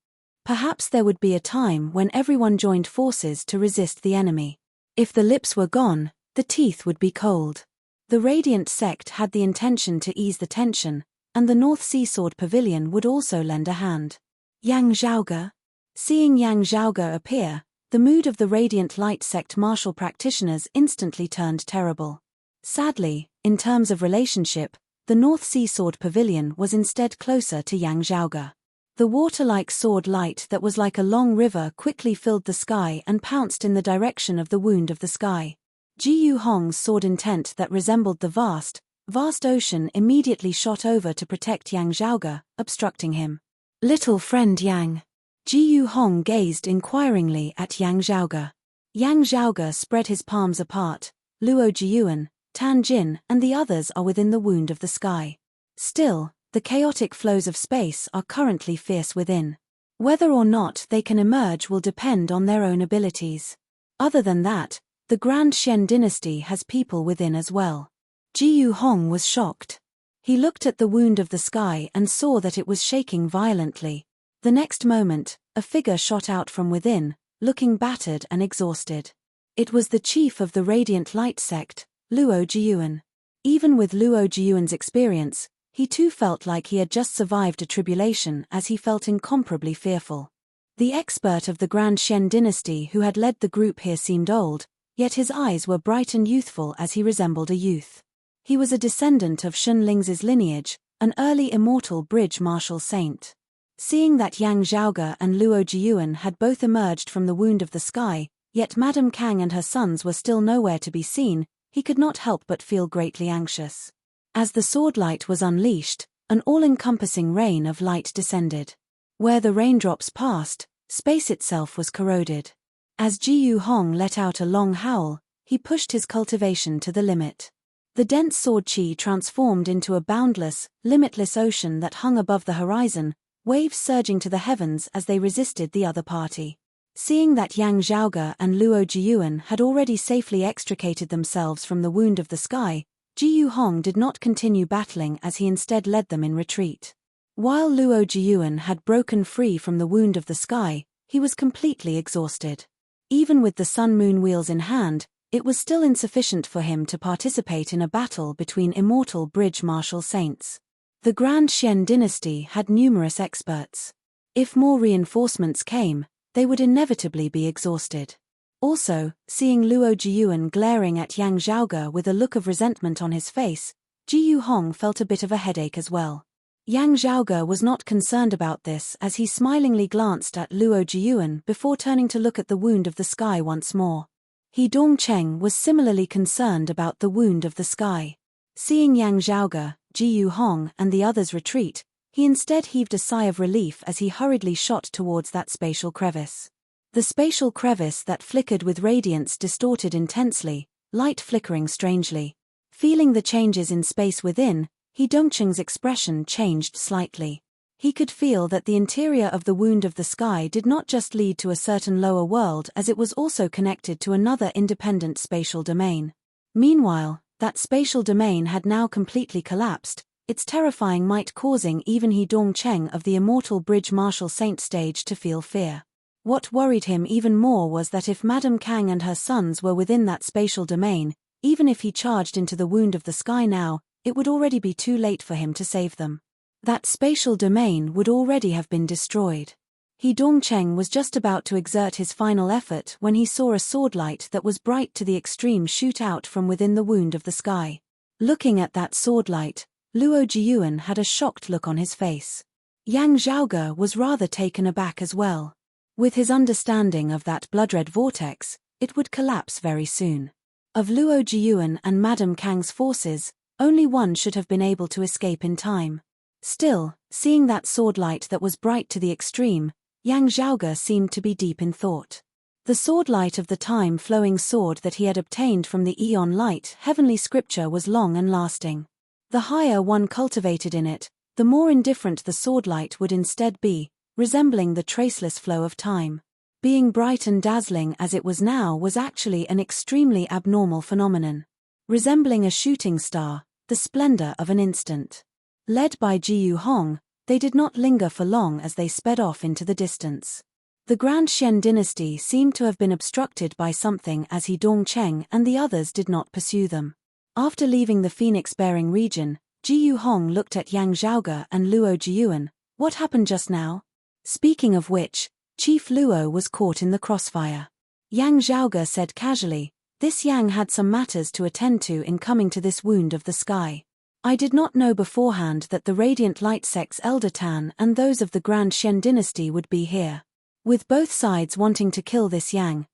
A: Perhaps there would be a time when everyone joined forces to resist the enemy. If the lips were gone, the teeth would be cold. The Radiant sect had the intention to ease the tension, and the North Sea Sword Pavilion would also lend a hand. Yang Zhaoge? Seeing Yang Zhaoge appear, the mood of the Radiant Light sect martial practitioners instantly turned terrible. Sadly, in terms of relationship, the North Sea Sword Pavilion was instead closer to Yang Zhaoge. The water-like sword light that was like a long river quickly filled the sky and pounced in the direction of the Wound of the Sky. Ji Yuhong's sword intent that resembled the vast ocean immediately shot over to protect Yang Zhaoge, obstructing him. Little friend Yang. Ji Yuhong gazed inquiringly at Yang Zhaoge. Yang Zhaoge spread his palms apart. Luo Jiyuan, Tan Jin and the others are within the Wound of the Sky. Still, the chaotic flows of space are currently fierce within. Whether or not they can emerge will depend on their own abilities. Other than that, the Grand Xian dynasty has people within as well. Ji Yuhong was shocked. He looked at the Wound of the Sky and saw that it was shaking violently. The next moment, a figure shot out from within, looking battered and exhausted. It was the chief of the Radiant Light sect, Luo Jiyuan. Even with Luo Jiyuan's experience, he too felt like he had just survived a tribulation as he felt incomparably fearful. The expert of the Grand Xian dynasty who had led the group here seemed old, yet his eyes were bright and youthful as he resembled a youth. He was a descendant of Shun Ling's lineage, an early immortal bridge martial saint. Seeing that Yang Zhaoge and Luo Jiyuan had both emerged from the Wound of the Sky, yet Madame Kang and her sons were still nowhere to be seen, he could not help but feel greatly anxious. As the sword light was unleashed, an all-encompassing rain of light descended. Where the raindrops passed, space itself was corroded. As Ji Yuhong let out a long howl, he pushed his cultivation to the limit. The dense sword chi transformed into a boundless, limitless ocean that hung above the horizon, waves surging to the heavens as they resisted the other party. Seeing that Yang Zhaoge and Luo Jiyuan had already safely extricated themselves from the Wound of the Sky, Ji Yuhong did not continue battling as he instead led them in retreat. While Luo Jiyuan had broken free from the Wound of the Sky, he was completely exhausted. Even with the sun-moon wheels in hand, it was still insufficient for him to participate in a battle between immortal bridge martial saints. The Grand Xian dynasty had numerous experts. If more reinforcements came, they would inevitably be exhausted. Also, seeing Luo Jiyuan glaring at Yang Zhaoge with a look of resentment on his face, Ji Yuhong felt a bit of a headache as well. Yang Zhaoge was not concerned about this as he smilingly glanced at Luo Jiyuan before turning to look at the Wound of the Sky once more. He Dongcheng was similarly concerned about the Wound of the Sky. Seeing Yang Zhaoge, Ji Yuhong and the others retreat, he instead heaved a sigh of relief as he hurriedly shot towards that spatial crevice. The spatial crevice that flickered with radiance distorted intensely, light flickering strangely. Feeling the changes in space within, He Dongcheng's expression changed slightly. He could feel that the interior of the Wound of the Sky did not just lead to a certain lower world as it was also connected to another independent spatial domain. Meanwhile, that spatial domain had now completely collapsed, its terrifying might causing even He Dongcheng of the immortal Bridge Martial Saint stage to feel fear. What worried him even more was that if Madame Kang and her sons were within that spatial domain, even if he charged into the wound of the sky now, it would already be too late for him to save them. That spatial domain would already have been destroyed. He Dongcheng was just about to exert his final effort when he saw a swordlight that was bright to the extreme shoot out from within the wound of the sky. Looking at that swordlight, Luo Jiyuan had a shocked look on his face. Yang Zhaoge was rather taken aback as well. With his understanding of that blood-red vortex, it would collapse very soon. Of Luo Jiyuan and Madame Kang's forces, only one should have been able to escape in time. Still, seeing that swordlight that was bright to the extreme, Yang Zhaoge seemed to be deep in thought. The swordlight of the time-flowing sword that he had obtained from the Aeon Light heavenly scripture was long and lasting. The higher one cultivated in it, the more indifferent the swordlight would instead be, resembling the traceless flow of time. Being bright and dazzling as it was now was actually an extremely abnormal phenomenon. Resembling a shooting star, the splendor of an instant. Led by Jiyu Hong, they did not linger for long as they sped off into the distance. The Grand Xian dynasty seemed to have been obstructed by something as He Dongcheng and the others did not pursue them. After leaving the phoenix-bearing region, Jiyu Hong looked at Yang Zhaoge and Luo Jiyuan. What happened just now? Speaking of which, Chief Luo was caught in the crossfire. Yang Zhaoge said casually, this Yang had some matters to attend to in coming to this wound of the sky. I did not know beforehand that the Radiant Light sect's Elder Tan and those of the Grand Xian dynasty would be here. With both sides wanting to kill this Yang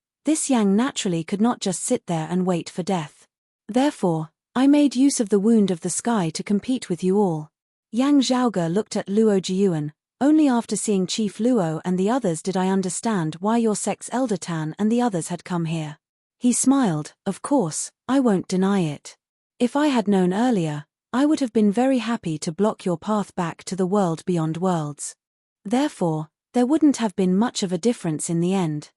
A: naturally could not just sit there and wait for death. Therefore, I made use of the wound of the sky to compete with you all. Yang Zhaoge looked at Luo Jiyuan. Only after seeing Chief Luo and the others did I understand why your sect's Elder Tan and the others had come here. He smiled. Of course, I won't deny it. If I had known earlier, I would have been very happy to block your path back to the world beyond worlds. Therefore, there wouldn't have been much of a difference in the end.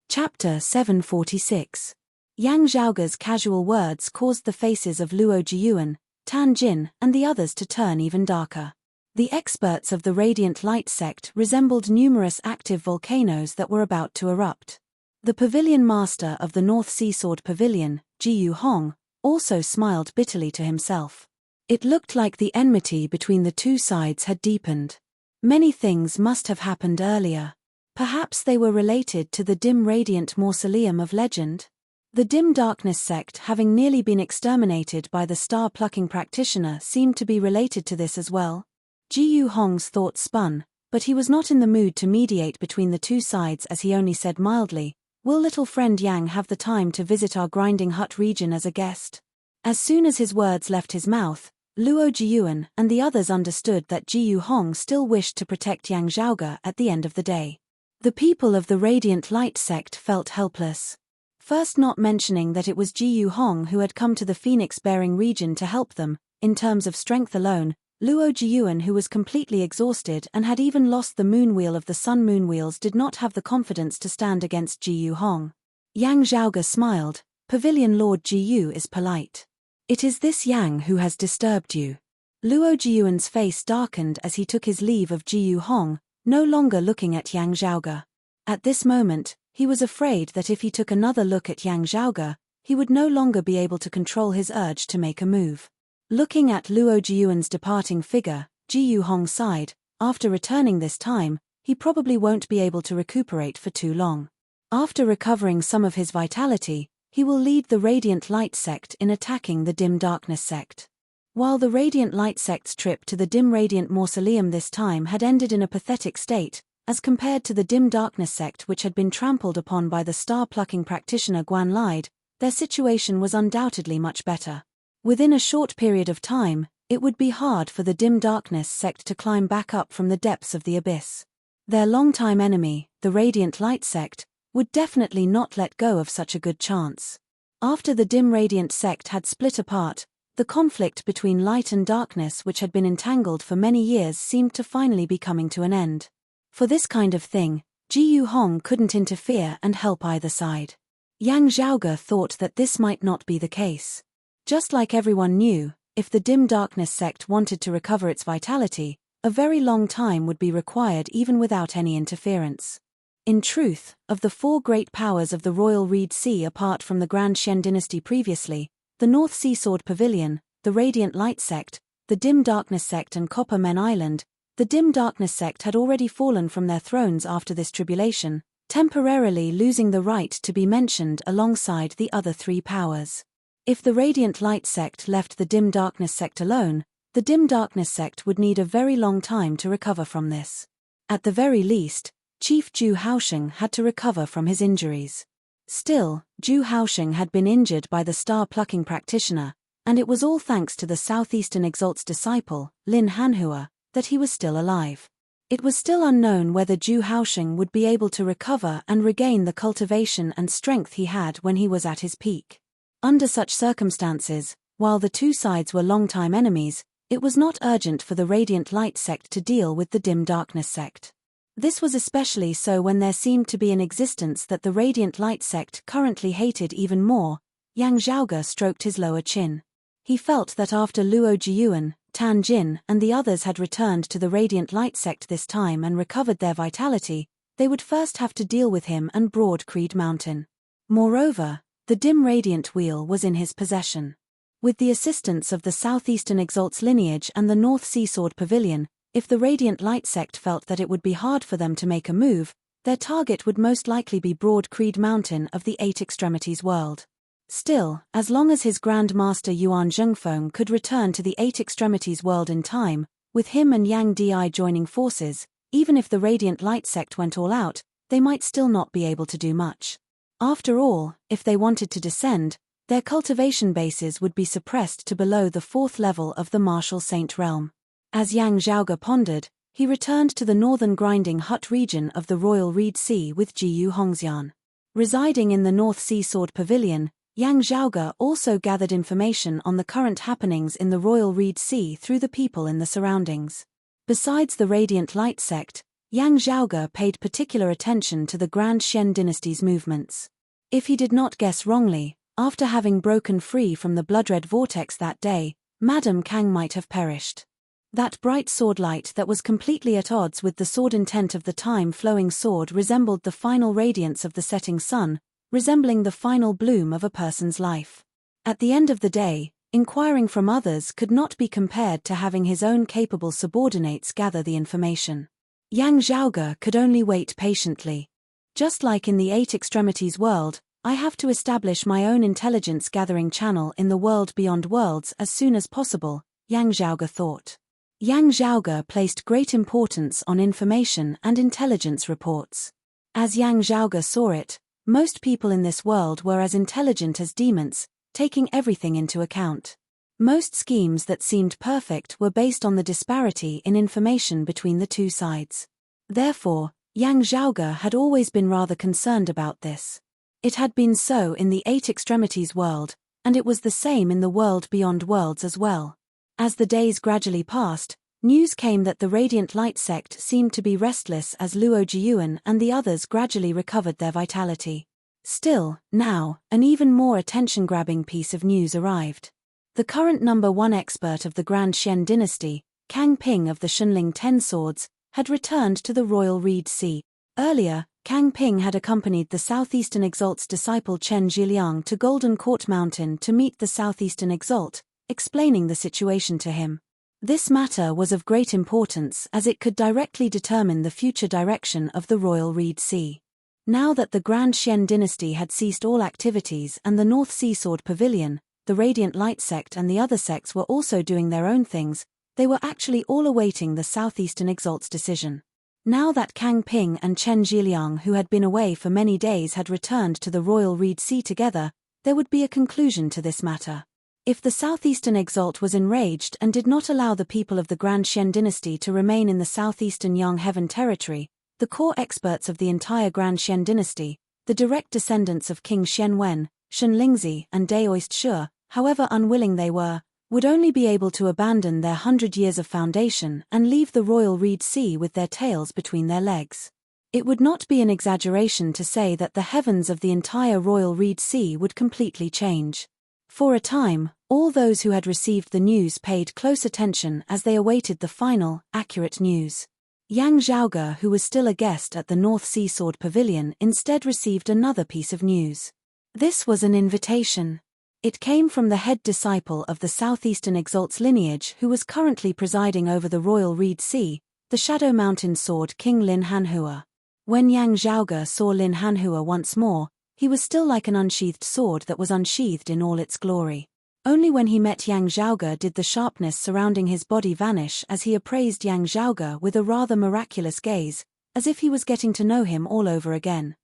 A: Chapter 746. Yang Zhaoge's casual words caused the faces of Luo Jiyuan, Tan Jin, and the others to turn even darker. The experts of the Radiant Light sect resembled numerous active volcanoes that were about to erupt. The pavilion master of the North Sea Sword Pavilion, Jiyu Hong, also smiled bitterly to himself. It looked like the enmity between the two sides had deepened. Many things must have happened earlier. Perhaps they were related to the dim radiant mausoleum of legend? The dim darkness sect having nearly been exterminated by the star-plucking practitioner seemed to be related to this as well. Jiyu Hong's thoughts spun, but he was not in the mood to mediate between the two sides as he only said mildly, will little friend Yang have the time to visit our grinding hut region as a guest? As soon as his words left his mouth, Luo Jiyuan and the others understood that Jiyu Hong still wished to protect Yang Zhaoge at the end of the day. The people of the Radiant Light sect felt helpless. First, not mentioning that it was Jiyu Hong who had come to the phoenix-bearing region to help them, in terms of strength alone, Luo Jiyuan, who was completely exhausted and had even lost the moonwheel of the sun moonwheels, did not have the confidence to stand against Jiyu Hong. Yang Zhaoge smiled. Pavilion Lord Jiyu is polite. It is this Yang who has disturbed you. Luo Jiyuan's face darkened as he took his leave of Jiyu Hong, no longer looking at Yang Zhaoge. At this moment, he was afraid that if he took another look at Yang Zhaoge, he would no longer be able to control his urge to make a move. Looking at Luo Jiyuan's departing figure, Jiyu Hong sighed. After returning this time, he probably won't be able to recuperate for too long. After recovering some of his vitality, he will lead the Radiant Light sect in attacking the Dim Darkness sect. While the Radiant Light sect's trip to the Dim Radiant Mausoleum this time had ended in a pathetic state, as compared to the Dim Darkness sect which had been trampled upon by the star-plucking practitioner Guan Lide, their situation was undoubtedly much better. Within a short period of time, it would be hard for the Dim Darkness sect to climb back up from the depths of the abyss. Their longtime enemy, the Radiant Light sect, would definitely not let go of such a good chance. After the Dim Radiant sect had split apart, the conflict between light and darkness which had been entangled for many years seemed to finally be coming to an end. For this kind of thing, Jiyu Hong couldn't interfere and help either side. Yang Zhaoge thought that this might not be the case. Just like everyone knew, if the dim darkness sect wanted to recover its vitality, a very long time would be required even without any interference. In truth, of the four great powers of the Royal Reed Sea apart from the Grand Shen dynasty previously, the North Sea Sword Pavilion, the Radiant Light sect, the Dim Darkness sect and Copper Men Island, the Dim Darkness sect had already fallen from their thrones after this tribulation, temporarily losing the right to be mentioned alongside the other three powers. If the Radiant Light sect left the Dim Darkness sect alone, the Dim Darkness sect would need a very long time to recover from this. At the very least, Chief Zhu Haosheng had to recover from his injuries. Still, Zhu Haosheng had been injured by the star-plucking practitioner, and it was all thanks to the Southeastern Exalt's disciple, Lin Hanhua, that he was still alive. It was still unknown whether Zhu Haosheng would be able to recover and regain the cultivation and strength he had when he was at his peak. Under such circumstances, while the two sides were longtime enemies, it was not urgent for the Radiant Light sect to deal with the Dim Darkness sect. This was especially so when there seemed to be an existence that the Radiant Light sect currently hated even more. Yang Zhaoge stroked his lower chin. He felt that after Luo Jiyuan, Tan Jin and the others had returned to the Radiant Light sect this time and recovered their vitality, they would first have to deal with him and Broad Creed Mountain. Moreover, the dim radiant wheel was in his possession. With the assistance of the Southeastern Exalt's lineage and the North Sea Sword Pavilion, if the Radiant Light sect felt that it would be hard for them to make a move, their target would most likely be Broad Creed Mountain of the Eight Extremities world. Still, as long as his Grand Master Yuan Zhengfeng could return to the Eight Extremities world in time, with him and Yang Di joining forces, even if the Radiant Light sect went all out, they might still not be able to do much. After all, if they wanted to descend, their cultivation bases would be suppressed to below the fourth level of the Martial Saint realm. As Yang Zhaoge pondered, he returned to the northern grinding hut region of the Royal Reed Sea with Jiyu Hongxian. Residing in the North Sea Sword Pavilion, Yang Zhaoge also gathered information on the current happenings in the Royal Reed Sea through the people in the surroundings. Besides the Radiant Light sect, Yang Zhaoge paid particular attention to the Grand Shen dynasty's movements. If he did not guess wrongly, after having broken free from the blood-red vortex that day, Madame Kang might have perished. That bright sword light that was completely at odds with the sword intent of the time-flowing sword resembled the final radiance of the setting sun, resembling the final bloom of a person's life. At the end of the day, inquiring from others could not be compared to having his own capable subordinates gather the information. Yang Zhaoge could only wait patiently. Just like in the Eight Extremities world, I have to establish my own intelligence-gathering channel in the world beyond worlds as soon as possible, Yang Zhaoge thought. Yang Zhaoge placed great importance on information and intelligence reports. As Yang Zhaoge saw it, most people in this world were as intelligent as demons, taking everything into account. Most schemes that seemed perfect were based on the disparity in information between the two sides. Therefore, Yang Zhaoge had always been rather concerned about this. It had been so in the Eight Extremities world, and it was the same in the world beyond worlds as well. As the days gradually passed, news came that the Radiant Light sect seemed to be restless as Luo Jiyuan and the others gradually recovered their vitality. Still, now, an even more attention-grabbing piece of news arrived. The current number one expert of the Grand Shen dynasty, Kang Ping of the Shunling Ten Swords, had returned to the Royal Reed Sea. Earlier, Kang Ping had accompanied the Southeastern Exalt's disciple Chen Zhiliang to Golden Court Mountain to meet the Southeastern Exalt, explaining the situation to him. This matter was of great importance as it could directly determine the future direction of the Royal Reed Sea. Now that the Grand Shen dynasty had ceased all activities and the North Sea Sword Pavilion, the Radiant Light sect and the other sects were also doing their own things, they were actually all awaiting the Southeastern Exalt's decision. Now that Kang Ping and Chen Zhiliang, who had been away for many days, had returned to the Royal Reed Sea together, there would be a conclusion to this matter. If the Southeastern Exalt was enraged and did not allow the people of the Grand Shen dynasty to remain in the Southeastern Yang Heaven territory, the core experts of the entire Grand Shen dynasty, the direct descendants of King Shen Wen, Shen Lingzi and Daoist Shi, however unwilling they were, would only be able to abandon their 100 years of foundation and leave the Royal Reed Sea with their tails between their legs. It would not be an exaggeration to say that the heavens of the entire Royal Reed Sea would completely change. For a time, all those who had received the news paid close attention as they awaited the final, accurate news. Yang Zhaoge, who was still a guest at the North Sea Sword Pavilion, instead received another piece of news. This was an invitation. It came from the head disciple of the Southeastern Exalt's lineage who was currently presiding over the Royal Reed Sea, the Shadow Mountain Sword King Lin Hanhua. When Yang Zhaoge saw Lin Hanhua once more, he was still like an unsheathed sword that was unsheathed in all its glory. Only when he met Yang Zhaoge did the sharpness surrounding his body vanish as he appraised Yang Zhaoge with a rather miraculous gaze, as if he was getting to know him all over again.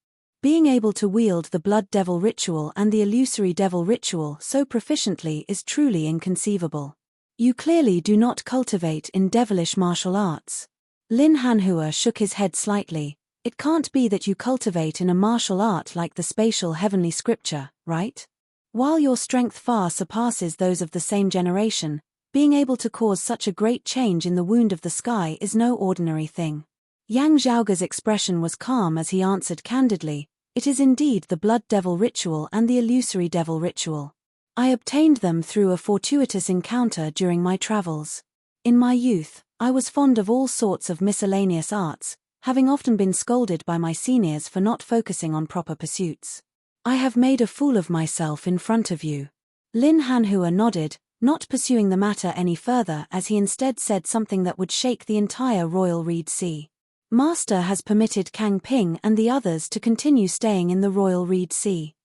A: Being able to wield the Blood Devil ritual and the Illusory Devil ritual so proficiently is truly inconceivable. You clearly do not cultivate in devilish martial arts. Lin Hanhua shook his head slightly. It can't be that you cultivate in a martial art like the spatial heavenly scripture, right? While your strength far surpasses those of the same generation, being able to cause such a great change in the wound of the sky is no ordinary thing. Yang Zhaoge's expression was calm as he answered candidly, "It is indeed the Blood Devil ritual and the Illusory Devil ritual. I obtained them through a fortuitous encounter during my travels. In my youth, I was fond of all sorts of miscellaneous arts, having often been scolded by my seniors for not focusing on proper pursuits. I have made a fool of myself in front of you." Lin Hanhua nodded, not pursuing the matter any further as he instead said something that would shake the entire Royal Reed Sea. "Master has permitted Kang Ping and the others to continue staying in the Royal Reed Sea."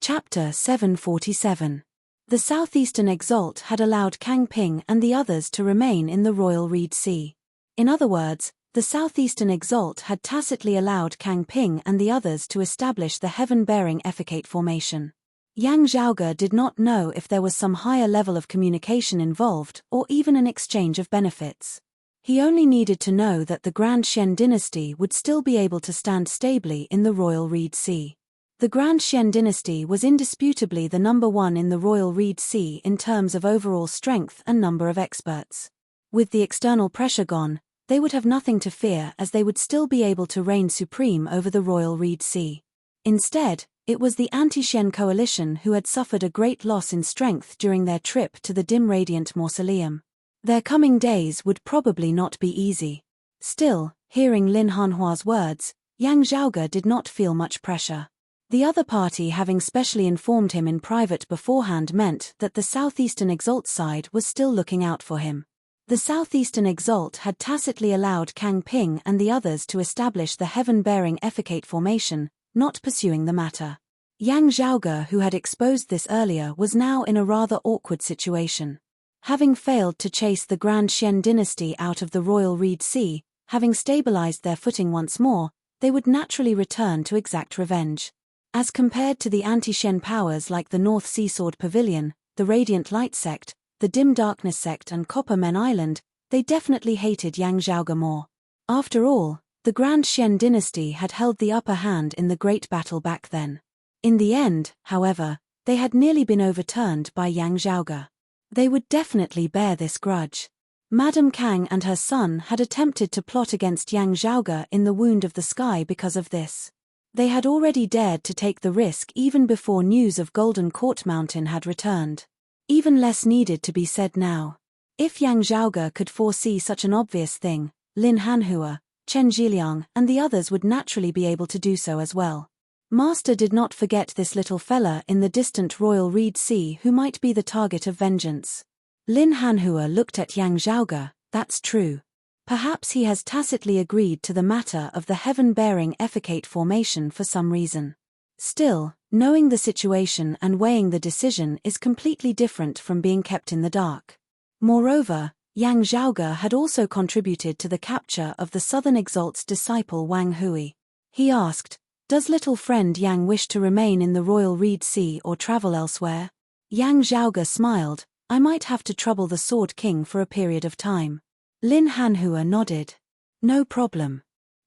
A: Chapter 747. The Southeastern Exalt had allowed Kang Ping and the others to remain in the Royal Reed Sea. In other words, the Southeastern Exalt had tacitly allowed Kang Ping and the others to establish the heaven-bearing Effecate formation. Yang Zhaoge did not know if there was some higher level of communication involved or even an exchange of benefits. He only needed to know that the Grand Xian dynasty would still be able to stand stably in the Royal Reed Sea. The Grand Xian dynasty was indisputably the number one in the Royal Reed Sea in terms of overall strength and number of experts. With the external pressure gone, they would have nothing to fear as they would still be able to reign supreme over the Royal Reed Sea. Instead, it was the anti-Xian coalition who had suffered a great loss in strength during their trip to the dim radiant mausoleum. Their coming days would probably not be easy. Still, hearing Lin Hanhua's words, Yang Zhaoge did not feel much pressure. The other party having specially informed him in private beforehand meant that the Southeastern Exalt side was still looking out for him. The Southeastern Exalt had tacitly allowed Kang Ping and the others to establish the heaven-bearing Effecate formation, not pursuing the matter. Yang Zhaoge, who had exposed this earlier, was now in a rather awkward situation. Having failed to chase the Grand Xian dynasty out of the Royal Reed Sea, having stabilized their footing once more, they would naturally return to exact revenge. As compared to the anti-Xian powers like the North Sea Sword Pavilion, the Radiant Light Sect, the Dim Darkness Sect and Copper Men Island, they definitely hated Yang Zhaoge more. After all, the Grand Xian dynasty had held the upper hand in the great battle back then. In the end, however, they had nearly been overturned by Yang Zhaoge. They would definitely bear this grudge. Madame Kang and her son had attempted to plot against Yang Zhaoge in the Wound of the Sky because of this. They had already dared to take the risk even before news of Golden Court Mountain had returned. Even less needed to be said now. If Yang Zhaoge could foresee such an obvious thing, Lin Hanhua, Chen Zhiliang and the others would naturally be able to do so as well. Master did not forget this little fella in the distant Royal Reed Sea who might be the target of vengeance. Lin Hanhua looked at Yang Zhaoge. That's true. Perhaps he has tacitly agreed to the matter of the heaven-bearing Effecate formation for some reason. Still, knowing the situation and weighing the decision is completely different from being kept in the dark. Moreover, Yang Zhaoge had also contributed to the capture of the Southern Exalt's disciple Wang Hui. He asked, "Does little friend Yang wish to remain in the Royal Reed Sea or travel elsewhere?" Yang Zhaoge smiled, "I might have to trouble the Sword King for a period of time." Lin Hanhua nodded. "No problem."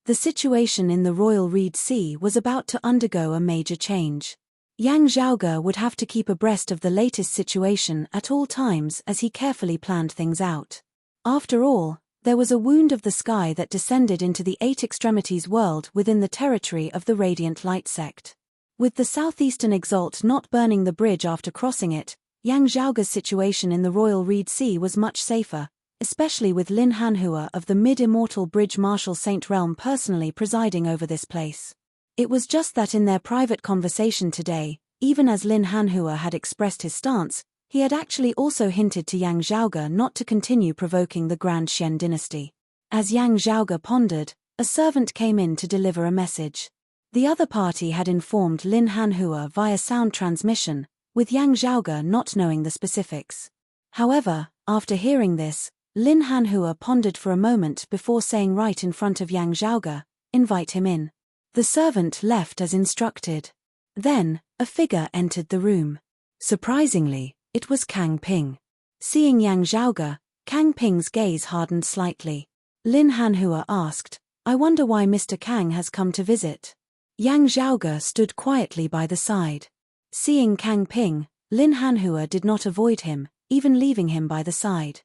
A: The situation in the Royal Reed Sea was about to undergo a major change. Yang Zhaoge would have to keep abreast of the latest situation at all times as he carefully planned things out. After all, there was a wound of the sky that descended into the Eight Extremities world within the territory of the Radiant Light Sect. With the Southeastern Exalt not burning the bridge after crossing it, Yang Zhaoge's situation in the Royal Reed Sea was much safer, especially with Lin Hanhua of the Mid-Immortal Bridge Marshal Saint Realm personally presiding over this place. It was just that in their private conversation today, even as Lin Hanhua had expressed his stance, he had actually also hinted to Yang Zhaoge not to continue provoking the Grand Xian dynasty. As Yang Zhaoge pondered, a servant came in to deliver a message. The other party had informed Lin Hanhua via sound transmission, with Yang Zhaoge not knowing the specifics. However, after hearing this, Lin Hanhua pondered for a moment before saying right in front of Yang Zhaoge, "Invite him in." The servant left as instructed. Then, a figure entered the room. Surprisingly, it was Kang Ping. Seeing Yang Zhaoge, Kang Ping's gaze hardened slightly. Lin Hanhua asked, "I wonder why Mr. Kang has come to visit." Yang Zhaoge stood quietly by the side. Seeing Kang Ping, Lin Hanhua did not avoid him, even leaving him by the side.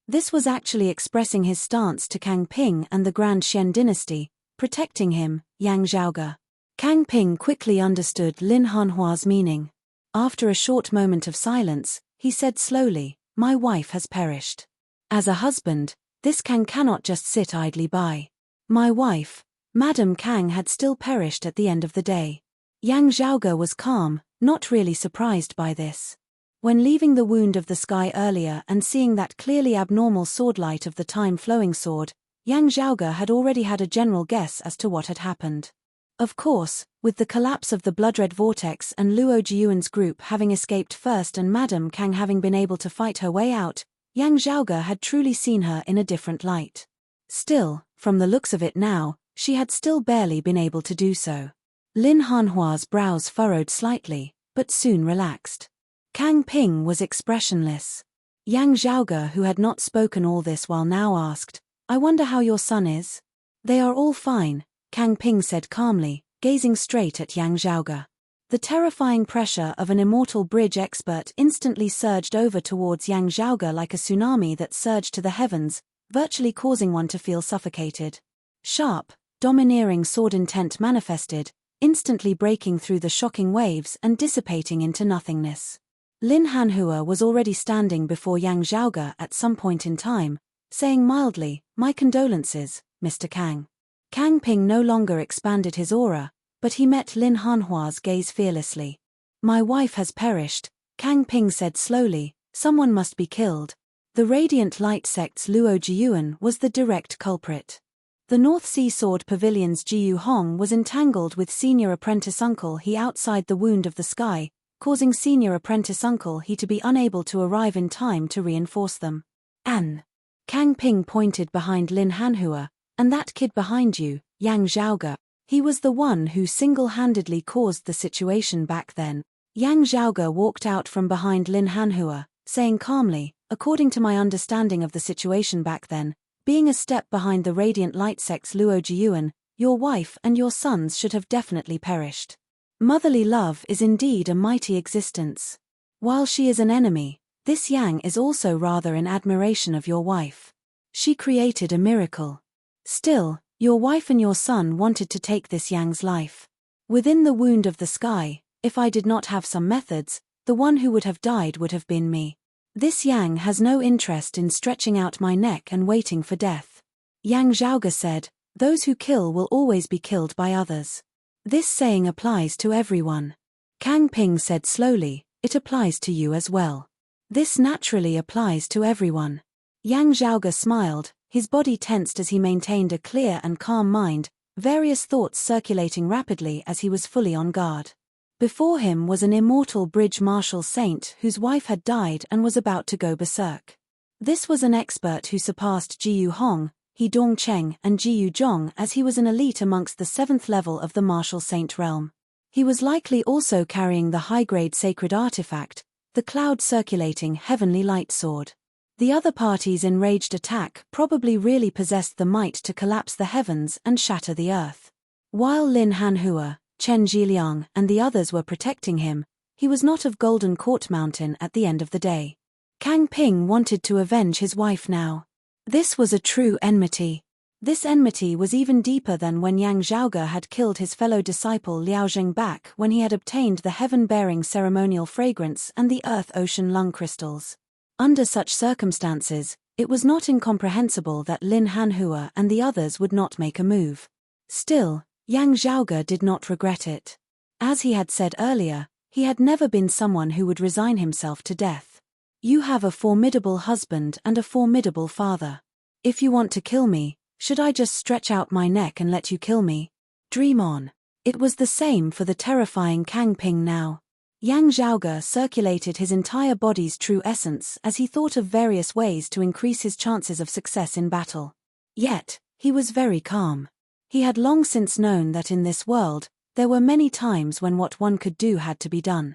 A: This was actually expressing his stance to Kang Ping and the Grand Xian dynasty, protecting him, Yang Zhaoge. Kang Ping quickly understood Lin Hanhua's meaning. After a short moment of silence, he said slowly, "My wife has perished. As a husband, this Kang cannot just sit idly by. My wife, Madame Kang, had still perished at the end of the day." Yang Zhaoge was calm, not really surprised by this. When leaving the wound of the sky earlier and seeing that clearly abnormal swordlight of the time-flowing sword, Yang Zhaoge had already had a general guess as to what had happened. Of course, with the collapse of the blood-red vortex and Luo Jiuan's group having escaped first and Madame Kang having been able to fight her way out, Yang Zhaoge had truly seen her in a different light. Still, from the looks of it now, she had still barely been able to do so. Lin Hanhua's brows furrowed slightly, but soon relaxed. Kang Ping was expressionless. Yang Zhaoge, who had not spoken all this while, now asked, "I wonder how your son is?" "They are all fine," Kang Ping said calmly, gazing straight at Yang Zhaoge. The terrifying pressure of an immortal bridge expert instantly surged over towards Yang Zhaoge like a tsunami that surged to the heavens, virtually causing one to feel suffocated. Sharp, domineering sword intent manifested, instantly breaking through the shocking waves and dissipating into nothingness. Lin Hanhua was already standing before Yang Zhaoge at some point in time, saying mildly, "My condolences, Mr. Kang." Kang Ping no longer expanded his aura, but he met Lin Hanhua's gaze fearlessly. "My wife has perished," Kang Ping said slowly, "someone must be killed." The Radiant Light sect's Luo Jiuan was the direct culprit. The North Sea Sword Pavilion's Jiu Hong was entangled with Senior Apprentice Uncle He outside the wound of the sky, causing Senior Apprentice Uncle He to be unable to arrive in time to reinforce them. "An." Kang Ping pointed behind Lin Hanhua, "And that kid behind you, Yang Zhaoge. He was the one who single-handedly caused the situation back then." Yang Zhaoge walked out from behind Lin Hanhua, saying calmly, "According to my understanding of the situation back then, being a step behind the Radiant Light sect's Luo Jiuan, your wife and your sons should have definitely perished. Motherly love is indeed a mighty existence. While she is an enemy, this Yang is also rather in admiration of your wife. She created a miracle. Still, your wife and your son wanted to take this Yang's life. Within the wound of the sky, if I did not have some methods, the one who would have died would have been me. This Yang has no interest in stretching out my neck and waiting for death." Yang Zhaoge said, "Those who kill will always be killed by others. This saying applies to everyone." Kang Ping said slowly, "It applies to you as well." "This naturally applies to everyone." Yang Zhaoge smiled, his body tensed as he maintained a clear and calm mind, various thoughts circulating rapidly as he was fully on guard. Before him was an immortal bridge marshal saint whose wife had died and was about to go berserk. This was an expert who surpassed Jiu Hong, He Dongcheng and Jiu Zhong, as he was an elite amongst the 7th level of the martial saint realm. He was likely also carrying the high-grade sacred artifact, the cloud-circulating heavenly light sword. The other party's enraged attack probably really possessed the might to collapse the heavens and shatter the earth. While Lin Hanhua, Chen Zhiliang and the others were protecting him, he was not of Golden Court Mountain at the end of the day. Kang Ping wanted to avenge his wife now. This was a true enmity. This enmity was even deeper than when Yang Zhaoge had killed his fellow disciple Liao Zhengbak when he had obtained the heaven-bearing ceremonial fragrance and the earth-ocean lung crystals. Under such circumstances, it was not incomprehensible that Lin Hanhua and the others would not make a move. Still, Yang Zhaoge did not regret it. As he had said earlier, he had never been someone who would resign himself to death. You have a formidable husband and a formidable father. If you want to kill me, should I just stretch out my neck and let you kill me? Dream on. It was the same for the terrifying Kang Ping now. Yang Zhaoge circulated his entire body's true essence as he thought of various ways to increase his chances of success in battle. Yet, he was very calm. He had long since known that in this world, there were many times when what one could do had to be done.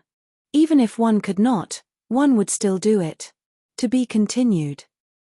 A: Even if one could not, one would still do it. To be continued.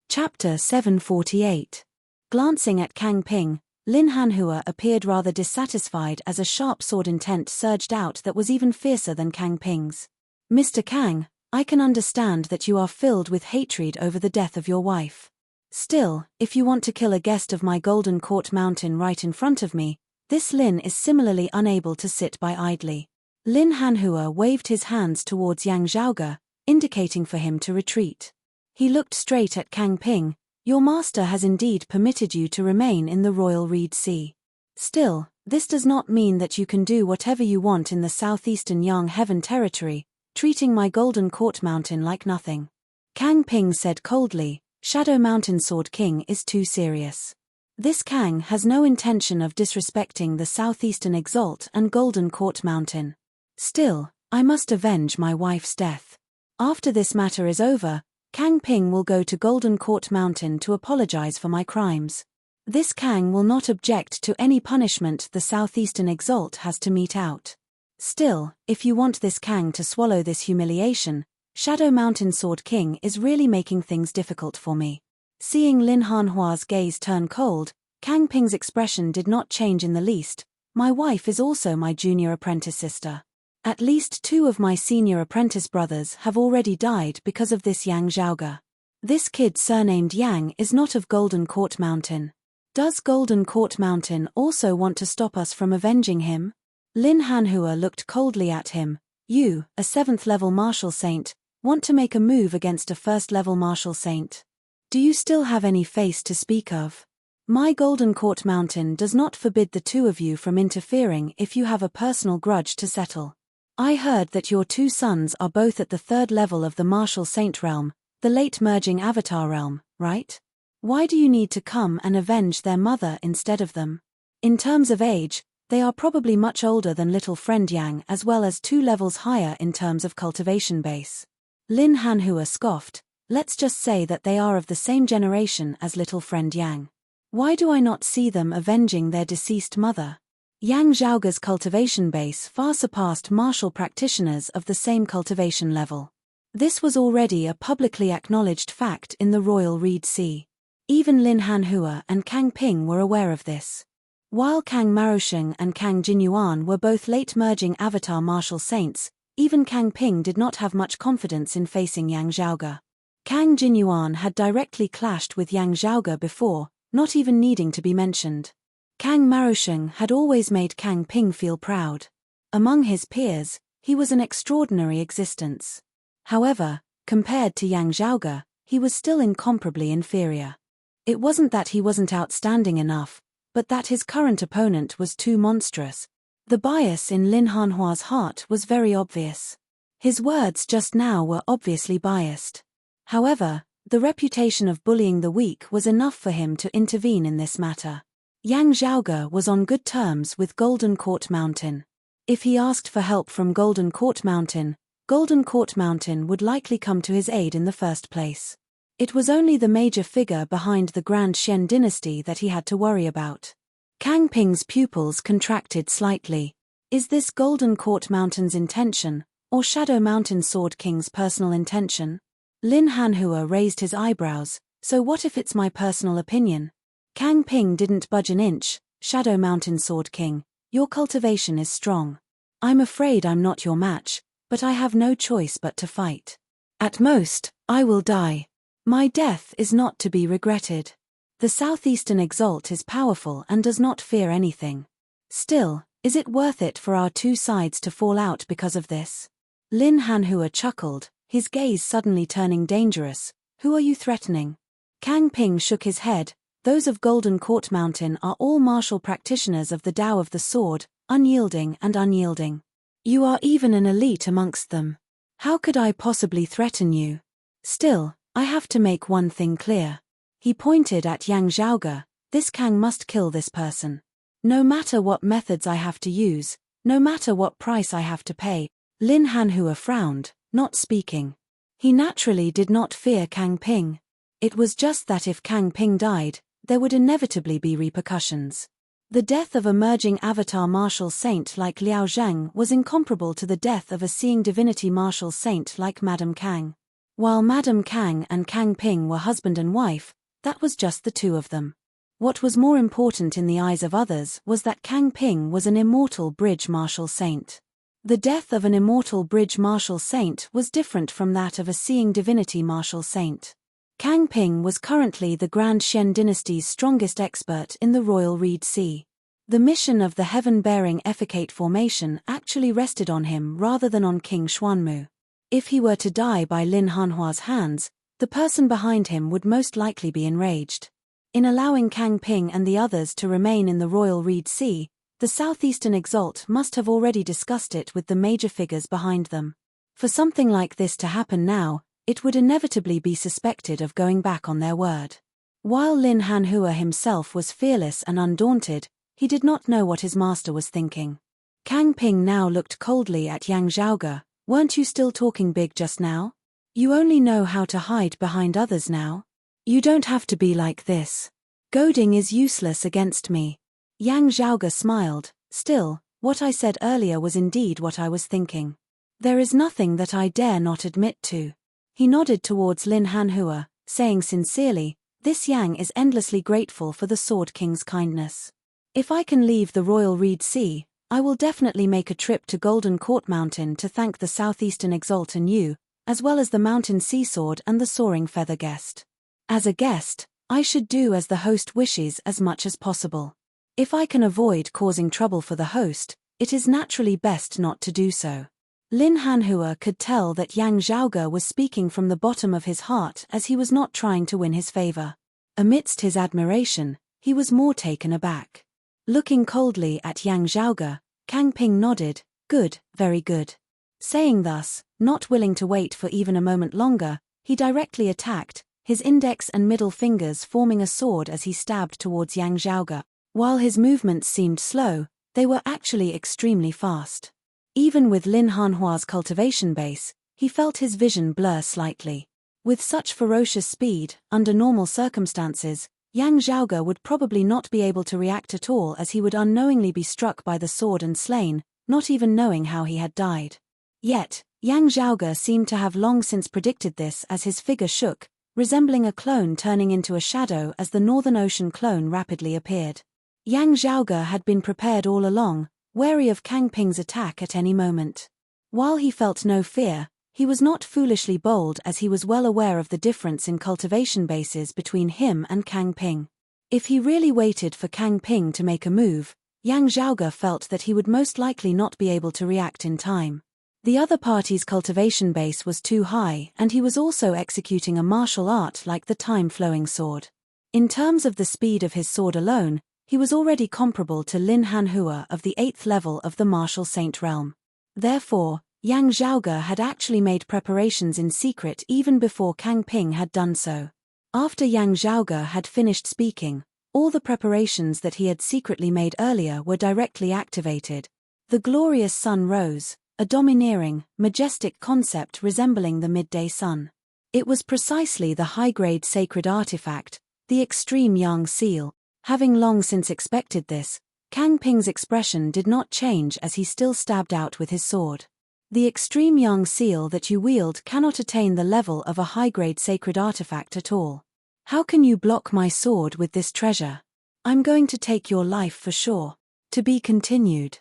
A: Chapter 748. Glancing at Kang Ping, Lin Hanhua appeared rather dissatisfied as a sharp sword intent surged out that was even fiercer than Kang Ping's. Mr. Kang, I can understand that you are filled with hatred over the death of your wife. Still, if you want to kill a guest of my Golden Court Mountain right in front of me, this Lin is similarly unable to sit by idly. Lin Hanhua waved his hands towards Yang Zhaoge, indicating for him to retreat. He looked straight at Kang Ping. Your master has indeed permitted you to remain in the Royal Reed Sea. Still, this does not mean that you can do whatever you want in the southeastern Yang Heaven territory, treating my Golden Court Mountain like nothing. Kang Ping said coldly, Shadow Mountain Sword King is too serious. This Kang has no intention of disrespecting the southeastern Exalt and Golden Court Mountain. Still, I must avenge my wife's death. After this matter is over, Kang Ping will go to Golden Court Mountain to apologize for my crimes. This Kang will not object to any punishment the southeastern Exalt has to mete out. Still, if you want this Kang to swallow this humiliation, Shadow Mountain Sword King is really making things difficult for me. Seeing Lin Hanhua's gaze turn cold, Kang Ping's expression did not change in the least. My wife is also my junior apprentice sister. At least 2 of my senior apprentice brothers have already died because of this Yang Zhaoge. This kid surnamed Yang is not of Golden Court Mountain. Does Golden Court Mountain also want to stop us from avenging him? Lin Hanhua looked coldly at him. You, a 7th-level martial saint, want to make a move against a 1st-level martial saint. Do you still have any face to speak of? My Golden Court Mountain does not forbid the 2 of you from interfering if you have a personal grudge to settle. I heard that your 2 sons are both at the 3rd level of the Martial Saint realm, the late merging Avatar realm, right? Why do you need to come and avenge their mother instead of them? In terms of age, they are probably much older than little friend Yang as well as 2 levels higher in terms of cultivation base. Lin Hanhua scoffed, let's just say that they are of the same generation as little friend Yang. Why do I not see them avenging their deceased mother? Yang Zhaoge's cultivation base far surpassed martial practitioners of the same cultivation level. This was already a publicly acknowledged fact in the Royal Reed Sea. Even Lin Hanhua and Kang Ping were aware of this. While Kang Marosheng and Kang Jinyuan were both late merging Avatar martial saints, even Kang Ping did not have much confidence in facing Yang Zhaoge. Kang Jinyuan had directly clashed with Yang Zhaoge before, not even needing to be mentioned. Kang Marosheng had always made Kang Ping feel proud. Among his peers, he was an extraordinary existence. However, compared to Yang Zhaoge, he was still incomparably inferior. It wasn't that he wasn't outstanding enough, but that his current opponent was too monstrous. The bias in Lin Hanhua's heart was very obvious. His words just now were obviously biased. However, the reputation of bullying the weak was enough for him to intervene in this matter. Yang Zhaoge was on good terms with Golden Court Mountain. If he asked for help from Golden Court Mountain would likely come to his aid in the first place. It was only the major figure behind the Grand Xian dynasty that he had to worry about. Kang Ping's pupils contracted slightly. Is this Golden Court Mountain's intention, or Shadow Mountain Sword King's personal intention? Lin Hanhua raised his eyebrows, so what if it's my personal opinion? Kang Ping didn't budge an inch. Shadow Mountain Sword King, your cultivation is strong. I'm afraid I'm not your match, but I have no choice but to fight. At most, I will die. My death is not to be regretted. The southeastern exalt is powerful and does not fear anything. Still, is it worth it for our two sides to fall out because of this? Lin Hanhua chuckled, his gaze suddenly turning dangerous. Who are you threatening? Kang Ping shook his head. Those of Golden Court Mountain are all martial practitioners of the Tao of the Sword, unyielding and unyielding. You are even an elite amongst them. How could I possibly threaten you? Still, I have to make one thing clear. He pointed at Yang Zhaoge. This Kang must kill this person. No matter what methods I have to use, no matter what price I have to pay. Lin Hanhua frowned, not speaking. He naturally did not fear Kang Ping. It was just that if Kang Ping died, there would inevitably be repercussions. The death of a merging avatar martial saint like Liao Zhang was incomparable to the death of a seeing divinity martial saint like Madame Kang. While Madame Kang and Kang Ping were husband and wife, that was just the two of them. What was more important in the eyes of others was that Kang Ping was an immortal bridge martial saint. The death of an immortal bridge martial saint was different from that of a seeing divinity martial saint. Kang Ping was currently the Grand Shen dynasty's strongest expert in the Royal Reed Sea. The mission of the heaven-bearing Efficate formation actually rested on him rather than on King Xuanmu. If he were to die by Lin Hanhua's hands, the person behind him would most likely be enraged. In allowing Kang Ping and the others to remain in the Royal Reed Sea, the Southeastern Exalt must have already discussed it with the major figures behind them. For something like this to happen now, it would inevitably be suspected of going back on their word. While Lin Hanhua himself was fearless and undaunted, he did not know what his master was thinking. Kang Ping now looked coldly at Yang Zhaoge. Weren't you still talking big just now? You only know how to hide behind others now. You don't have to be like this. Goading is useless against me. Yang Zhaoge smiled. Still, what I said earlier was indeed what I was thinking. There is nothing that I dare not admit to. He nodded towards Lin Hanhua, saying sincerely, this Yang is endlessly grateful for the Sword King's kindness. If I can leave the Royal Reed Sea, I will definitely make a trip to Golden Court Mountain to thank the Southeastern Exalt and you, as well as the Mountain Sea Sword and the Soaring Feather Guest. As a guest, I should do as the host wishes as much as possible. If I can avoid causing trouble for the host, it is naturally best not to do so. Lin Hanhua could tell that Yang Zhaoge was speaking from the bottom of his heart as he was not trying to win his favor. Amidst his admiration, he was more taken aback. Looking coldly at Yang Zhaoge, Kang Ping nodded, good, very good. Saying thus, not willing to wait for even a moment longer, he directly attacked, his index and middle fingers forming a sword as he stabbed towards Yang Zhaoge. While his movements seemed slow, they were actually extremely fast. Even with Lin Hanhua's cultivation base, he felt his vision blur slightly. With such ferocious speed, under normal circumstances, Yang Zhaoge would probably not be able to react at all as he would unknowingly be struck by the sword and slain, not even knowing how he had died. Yet, Yang Zhaoge seemed to have long since predicted this as his figure shook, resembling a clone turning into a shadow as the Northern Ocean clone rapidly appeared. Yang Zhaoge had been prepared all along, wary of Kang Ping's attack at any moment. While he felt no fear, he was not foolishly bold as he was well aware of the difference in cultivation bases between him and Kang Ping. If he really waited for Kang Ping to make a move, Yang Zhaoge felt that he would most likely not be able to react in time. The other party's cultivation base was too high and he was also executing a martial art like the time-flowing sword. In terms of the speed of his sword alone, he was already comparable to Lin Hanhua of the 8th level of the martial saint realm. Therefore, Yang Zhaoge had actually made preparations in secret even before Kang Ping had done so. After Yang Zhaoge had finished speaking, all the preparations that he had secretly made earlier were directly activated. The glorious sun rose, a domineering, majestic concept resembling the midday sun. It was precisely the high-grade sacred artifact, the extreme Yang seal. Having long since expected this, Kang Ping's expression did not change as he still stabbed out with his sword. The extreme Yang seal that you wield cannot attain the level of a high-grade sacred artifact at all. How can you block my sword with this treasure? I'm going to take your life for sure. To be continued.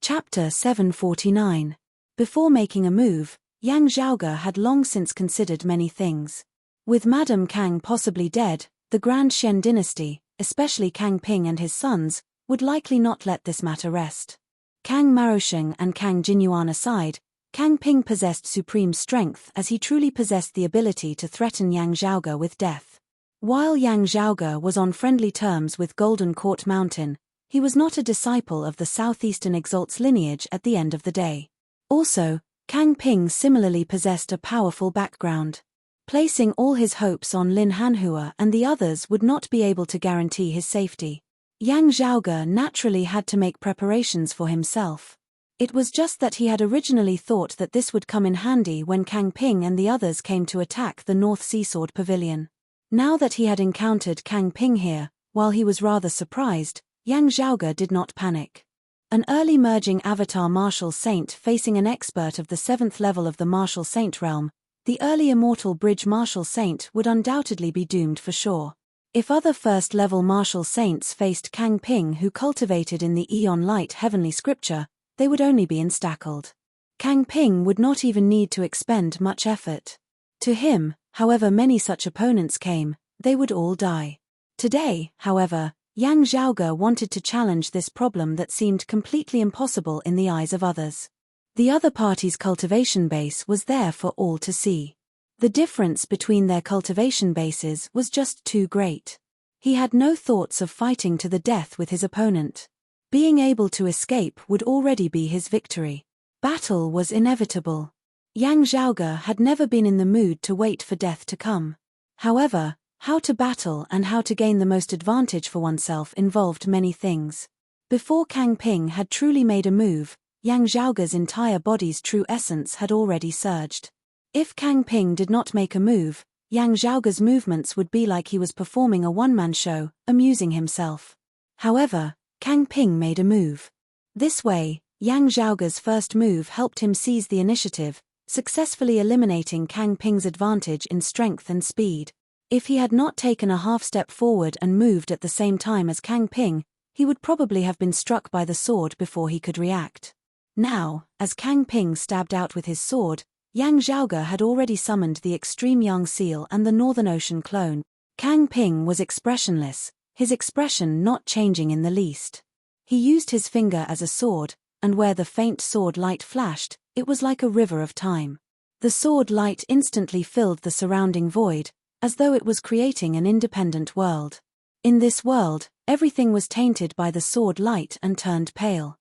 A: Chapter 749. Before making a move, Yang Zhaoge had long since considered many things. With Madame Kang possibly dead, The Grand Shen dynasty, especially Kang Ping and his sons, would likely not let this matter rest. Kang Maosheng and Kang Jinyuan aside, Kang Ping possessed supreme strength as he truly possessed the ability to threaten Yang Zhaoge with death. While Yang Zhaoge was on friendly terms with Golden Court Mountain, he was not a disciple of the Southeastern Exalt's lineage at the end of the day. Also, Kang Ping similarly possessed a powerful background. Placing all his hopes on Lin Hanhua and the others would not be able to guarantee his safety. Yang Zhaoge naturally had to make preparations for himself. It was just that he had originally thought that this would come in handy when Kang Ping and the others came to attack the North Seasword Pavilion. Now that he had encountered Kang Ping here, while he was rather surprised, Yang Zhaoge did not panic. An early merging avatar martial saint facing an expert of the 7th level of the martial saint realm, the early immortal bridge martial saint would undoubtedly be doomed for sure. If other first-level martial saints faced Kang Ping who cultivated in the Aeon Light heavenly scripture, they would only be instackled. Kang Ping would not even need to expend much effort. To him, however many such opponents came, they would all die. Today, however, Yang Zhaoge wanted to challenge this problem that seemed completely impossible in the eyes of others. The other party's cultivation base was there for all to see. The difference between their cultivation bases was just too great. He had no thoughts of fighting to the death with his opponent. Being able to escape would already be his victory. Battle was inevitable. Yang Zhaoge had never been in the mood to wait for death to come. However, how to battle and how to gain the most advantage for oneself involved many things. Before Kang Ping had truly made a move, Yang Zhaoge's entire body's true essence had already surged. If Kang Ping did not make a move, Yang Zhaoge's movements would be like he was performing a one-man show, amusing himself. However, Kang Ping made a move. This way, Yang Zhaoge's first move helped him seize the initiative, successfully eliminating Kang Ping's advantage in strength and speed. If he had not taken a half step forward and moved at the same time as Kang Ping, he would probably have been struck by the sword before he could react. Now, as Kang Ping stabbed out with his sword, Yang Zhaoge had already summoned the Extreme Yang Seal and the Northern Ocean clone. Kang Ping was expressionless, his expression not changing in the least. He used his finger as a sword, and where the faint sword light flashed, it was like a river of time. The sword light instantly filled the surrounding void, as though it was creating an independent world. In this world, everything was tainted by the sword light and turned pale.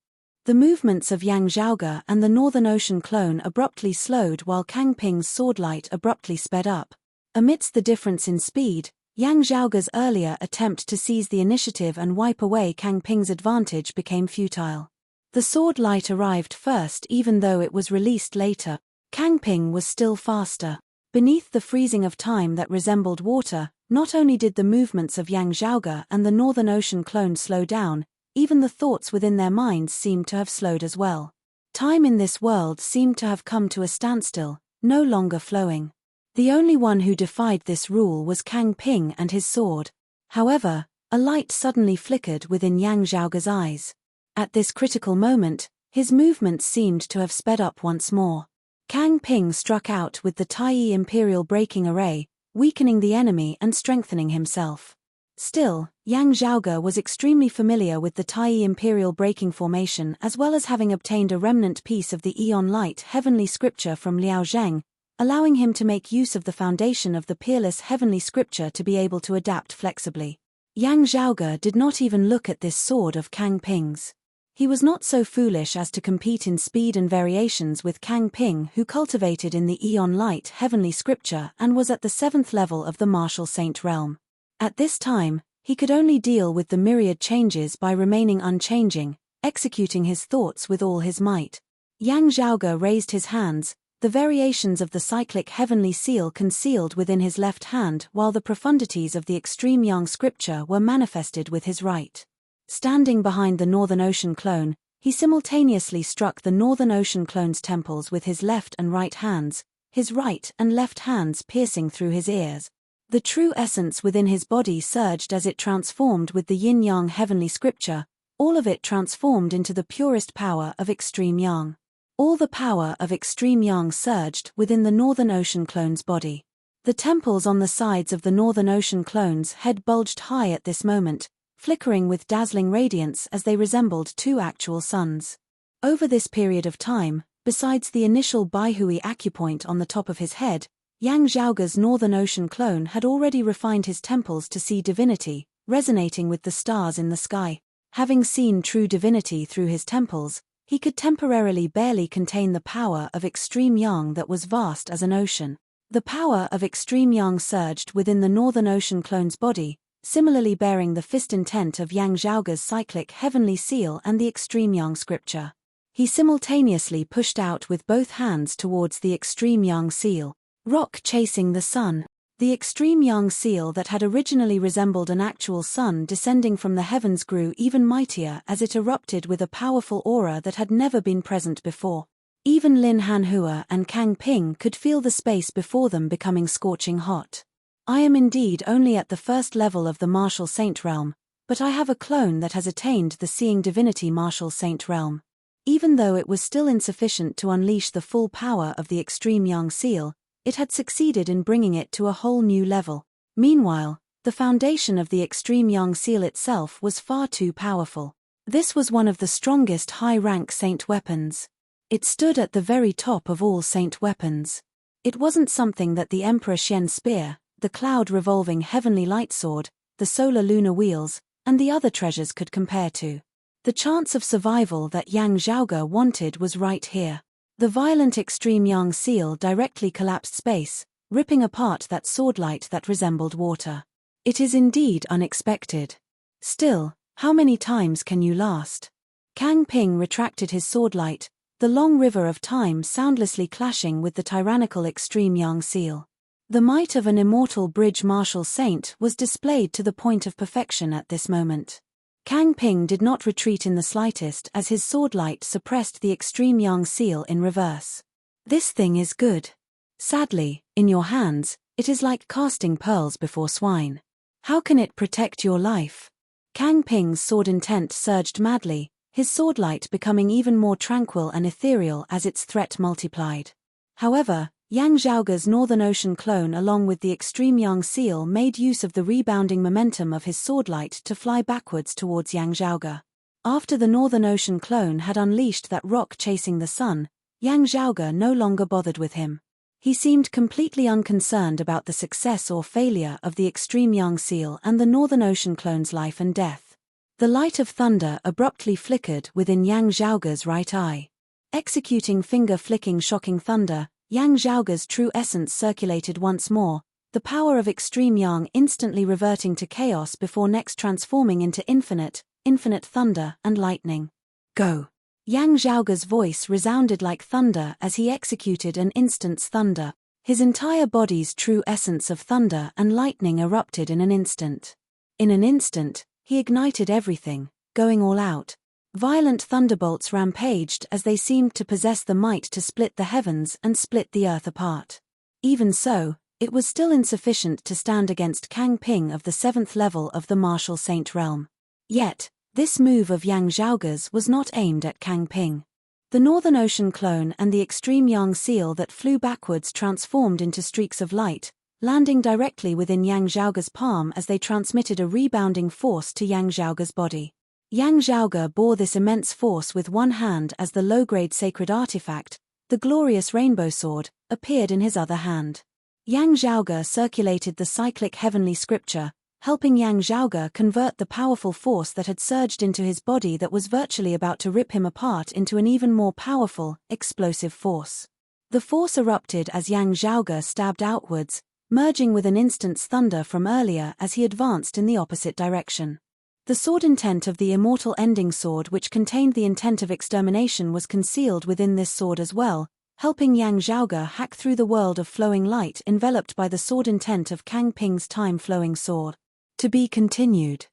A: The movements of Yang Zhaoge and the Northern Ocean clone abruptly slowed while Kang Ping's sword light abruptly sped up. Amidst the difference in speed, Yang Zhaoge's earlier attempt to seize the initiative and wipe away Kang Ping's advantage became futile. The sword light arrived first even though it was released later. Kang Ping was still faster. Beneath the freezing of time that resembled water, not only did the movements of Yang Zhaoge and the Northern Ocean clone slow down, even the thoughts within their minds seemed to have slowed as well. Time in this world seemed to have come to a standstill, no longer flowing. The only one who defied this rule was Kang Ping and his sword. However, a light suddenly flickered within Yang Zhaoge's eyes. At this critical moment, his movements seemed to have sped up once more. Kang Ping struck out with the Taiyi Imperial Breaking Array, weakening the enemy and strengthening himself. Still, Yang Zhaoge was extremely familiar with the Taiyi Imperial Breaking Formation as well as having obtained a remnant piece of the Aeon Light heavenly scripture from Liao Zheng, allowing him to make use of the foundation of the peerless heavenly scripture to be able to adapt flexibly. Yang Zhaoge did not even look at this sword of Kang Ping's. He was not so foolish as to compete in speed and variations with Kang Ping, who cultivated in the Aeon Light heavenly scripture and was at the 7th level of the martial saint realm. At this time, he could only deal with the myriad changes by remaining unchanging, executing his thoughts with all his might. Yang Zhaoge raised his hands, the variations of the cyclic heavenly seal concealed within his left hand while the profundities of the extreme Yang scripture were manifested with his right. Standing behind the Northern Ocean clone, he simultaneously struck the Northern Ocean clone's temples with his left and right hands, his right and left hands piercing through his ears. The true essence within his body surged as it transformed with the yin-yang heavenly scripture, all of it transformed into the purest power of extreme yang. All the power of extreme yang surged within the Northern Ocean clone's body. The temples on the sides of the Northern Ocean clone's head bulged high at this moment, flickering with dazzling radiance as they resembled two actual suns. Over this period of time, besides the initial Baihui acupoint on the top of his head, Yang Zhaoge's Northern Ocean clone had already refined his temples to see divinity, resonating with the stars in the sky. Having seen true divinity through his temples, he could temporarily barely contain the power of extreme yang that was vast as an ocean. The power of extreme yang surged within the Northern Ocean clone's body, similarly bearing the fist intent of Yang Zhaoge's cyclic heavenly seal and the extreme yang scripture. He simultaneously pushed out with both hands towards the extreme yang seal, rock chasing the sun. The extreme yang seal that had originally resembled an actual sun descending from the heavens grew even mightier as it erupted with a powerful aura that had never been present before. Even Lin Hanhua and Kang Ping could feel the space before them becoming scorching hot. I am indeed only at the first level of the martial saint realm, but I have a clone that has attained the seeing divinity martial saint realm. Even though it was still insufficient to unleash the full power of the extreme yang seal, it had succeeded in bringing it to a whole new level. Meanwhile, the foundation of the extreme yang seal itself was far too powerful. This was one of the strongest high-rank saint weapons. It stood at the very top of all saint weapons. It wasn't something that the Emperor Xian's spear, the cloud-revolving heavenly light sword, the solar-lunar wheels, and the other treasures could compare to. The chance of survival that Yang Zhaoge wanted was right here. The violent extreme yang seal directly collapsed space, ripping apart that swordlight that resembled water. It is indeed unexpected. Still, how many times can you last? Kang Ping retracted his swordlight, the long river of time soundlessly clashing with the tyrannical extreme yang seal. The might of an immortal bridge martial saint was displayed to the point of perfection at this moment. Kang Ping did not retreat in the slightest as his swordlight suppressed the extreme yang seal in reverse. This thing is good. Sadly, in your hands, it is like casting pearls before swine. How can it protect your life? Kang Ping's sword intent surged madly, his swordlight becoming even more tranquil and ethereal as its threat multiplied. However, Yang Zhaoge's Northern Ocean clone along with the extreme yang seal made use of the rebounding momentum of his swordlight to fly backwards towards Yang Zhaoge. After the Northern Ocean clone had unleashed that rock chasing the sun, Yang Zhaoge no longer bothered with him. He seemed completely unconcerned about the success or failure of the extreme yang seal and the Northern Ocean clone's life and death. The light of thunder abruptly flickered within Yang Zhaoge's right eye. Executing finger-flicking shocking thunder, Yang Zhaoge's true essence circulated once more, the power of extreme yang instantly reverting to chaos before next transforming into infinite thunder and lightning. Go! Yang Zhaoge's voice resounded like thunder as he executed an instant's thunder. His entire body's true essence of thunder and lightning erupted in an instant. In an instant, he ignited everything, going all out. Violent thunderbolts rampaged as they seemed to possess the might to split the heavens and split the earth apart. Even so, it was still insufficient to stand against Kang Ping of the 7th level of the martial saint realm. Yet, this move of Yang Zhaoge's was not aimed at Kang Ping. The Northern Ocean clone and the extreme yang seal that flew backwards transformed into streaks of light, landing directly within Yang Zhaoge's palm as they transmitted a rebounding force to Yang Zhaoge's body. Yang Zhaoge bore this immense force with one hand as the low-grade sacred artifact, the glorious rainbow sword, appeared in his other hand. Yang Zhaoge circulated the cyclic heavenly scripture, helping Yang Zhaoge convert the powerful force that had surged into his body that was virtually about to rip him apart into an even more powerful, explosive force. The force erupted as Yang Zhaoge stabbed outwards, merging with an instant's thunder from earlier as he advanced in the opposite direction. The sword intent of the immortal ending sword which contained the intent of extermination was concealed within this sword as well, helping Yang Zhaoge hack through the world of flowing light enveloped by the sword intent of Kang Ping's time-flowing sword. To be continued.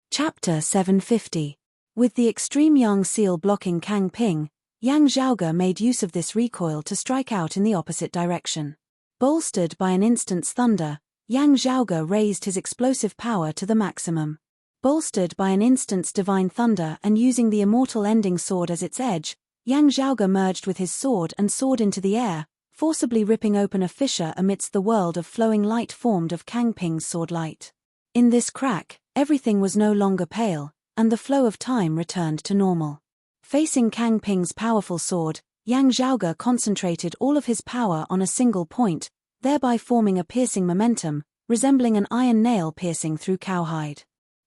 A: Chapter 750. With the extreme yang seal blocking Kang Ping, Yang Zhaoge made use of this recoil to strike out in the opposite direction. Bolstered by an instant's thunder, Yang Zhaoge raised his explosive power to the maximum. Bolstered by an instant's divine thunder and using the immortal ending sword as its edge, Yang Zhaoge merged with his sword and soared into the air, forcibly ripping open a fissure amidst the world of flowing light formed of Kang Ping's sword light. In this crack, everything was no longer pale, and the flow of time returned to normal. Facing Kang Ping's powerful sword, Yang Zhaoge concentrated all of his power on a single point, thereby forming a piercing momentum, resembling an iron nail piercing through cowhide.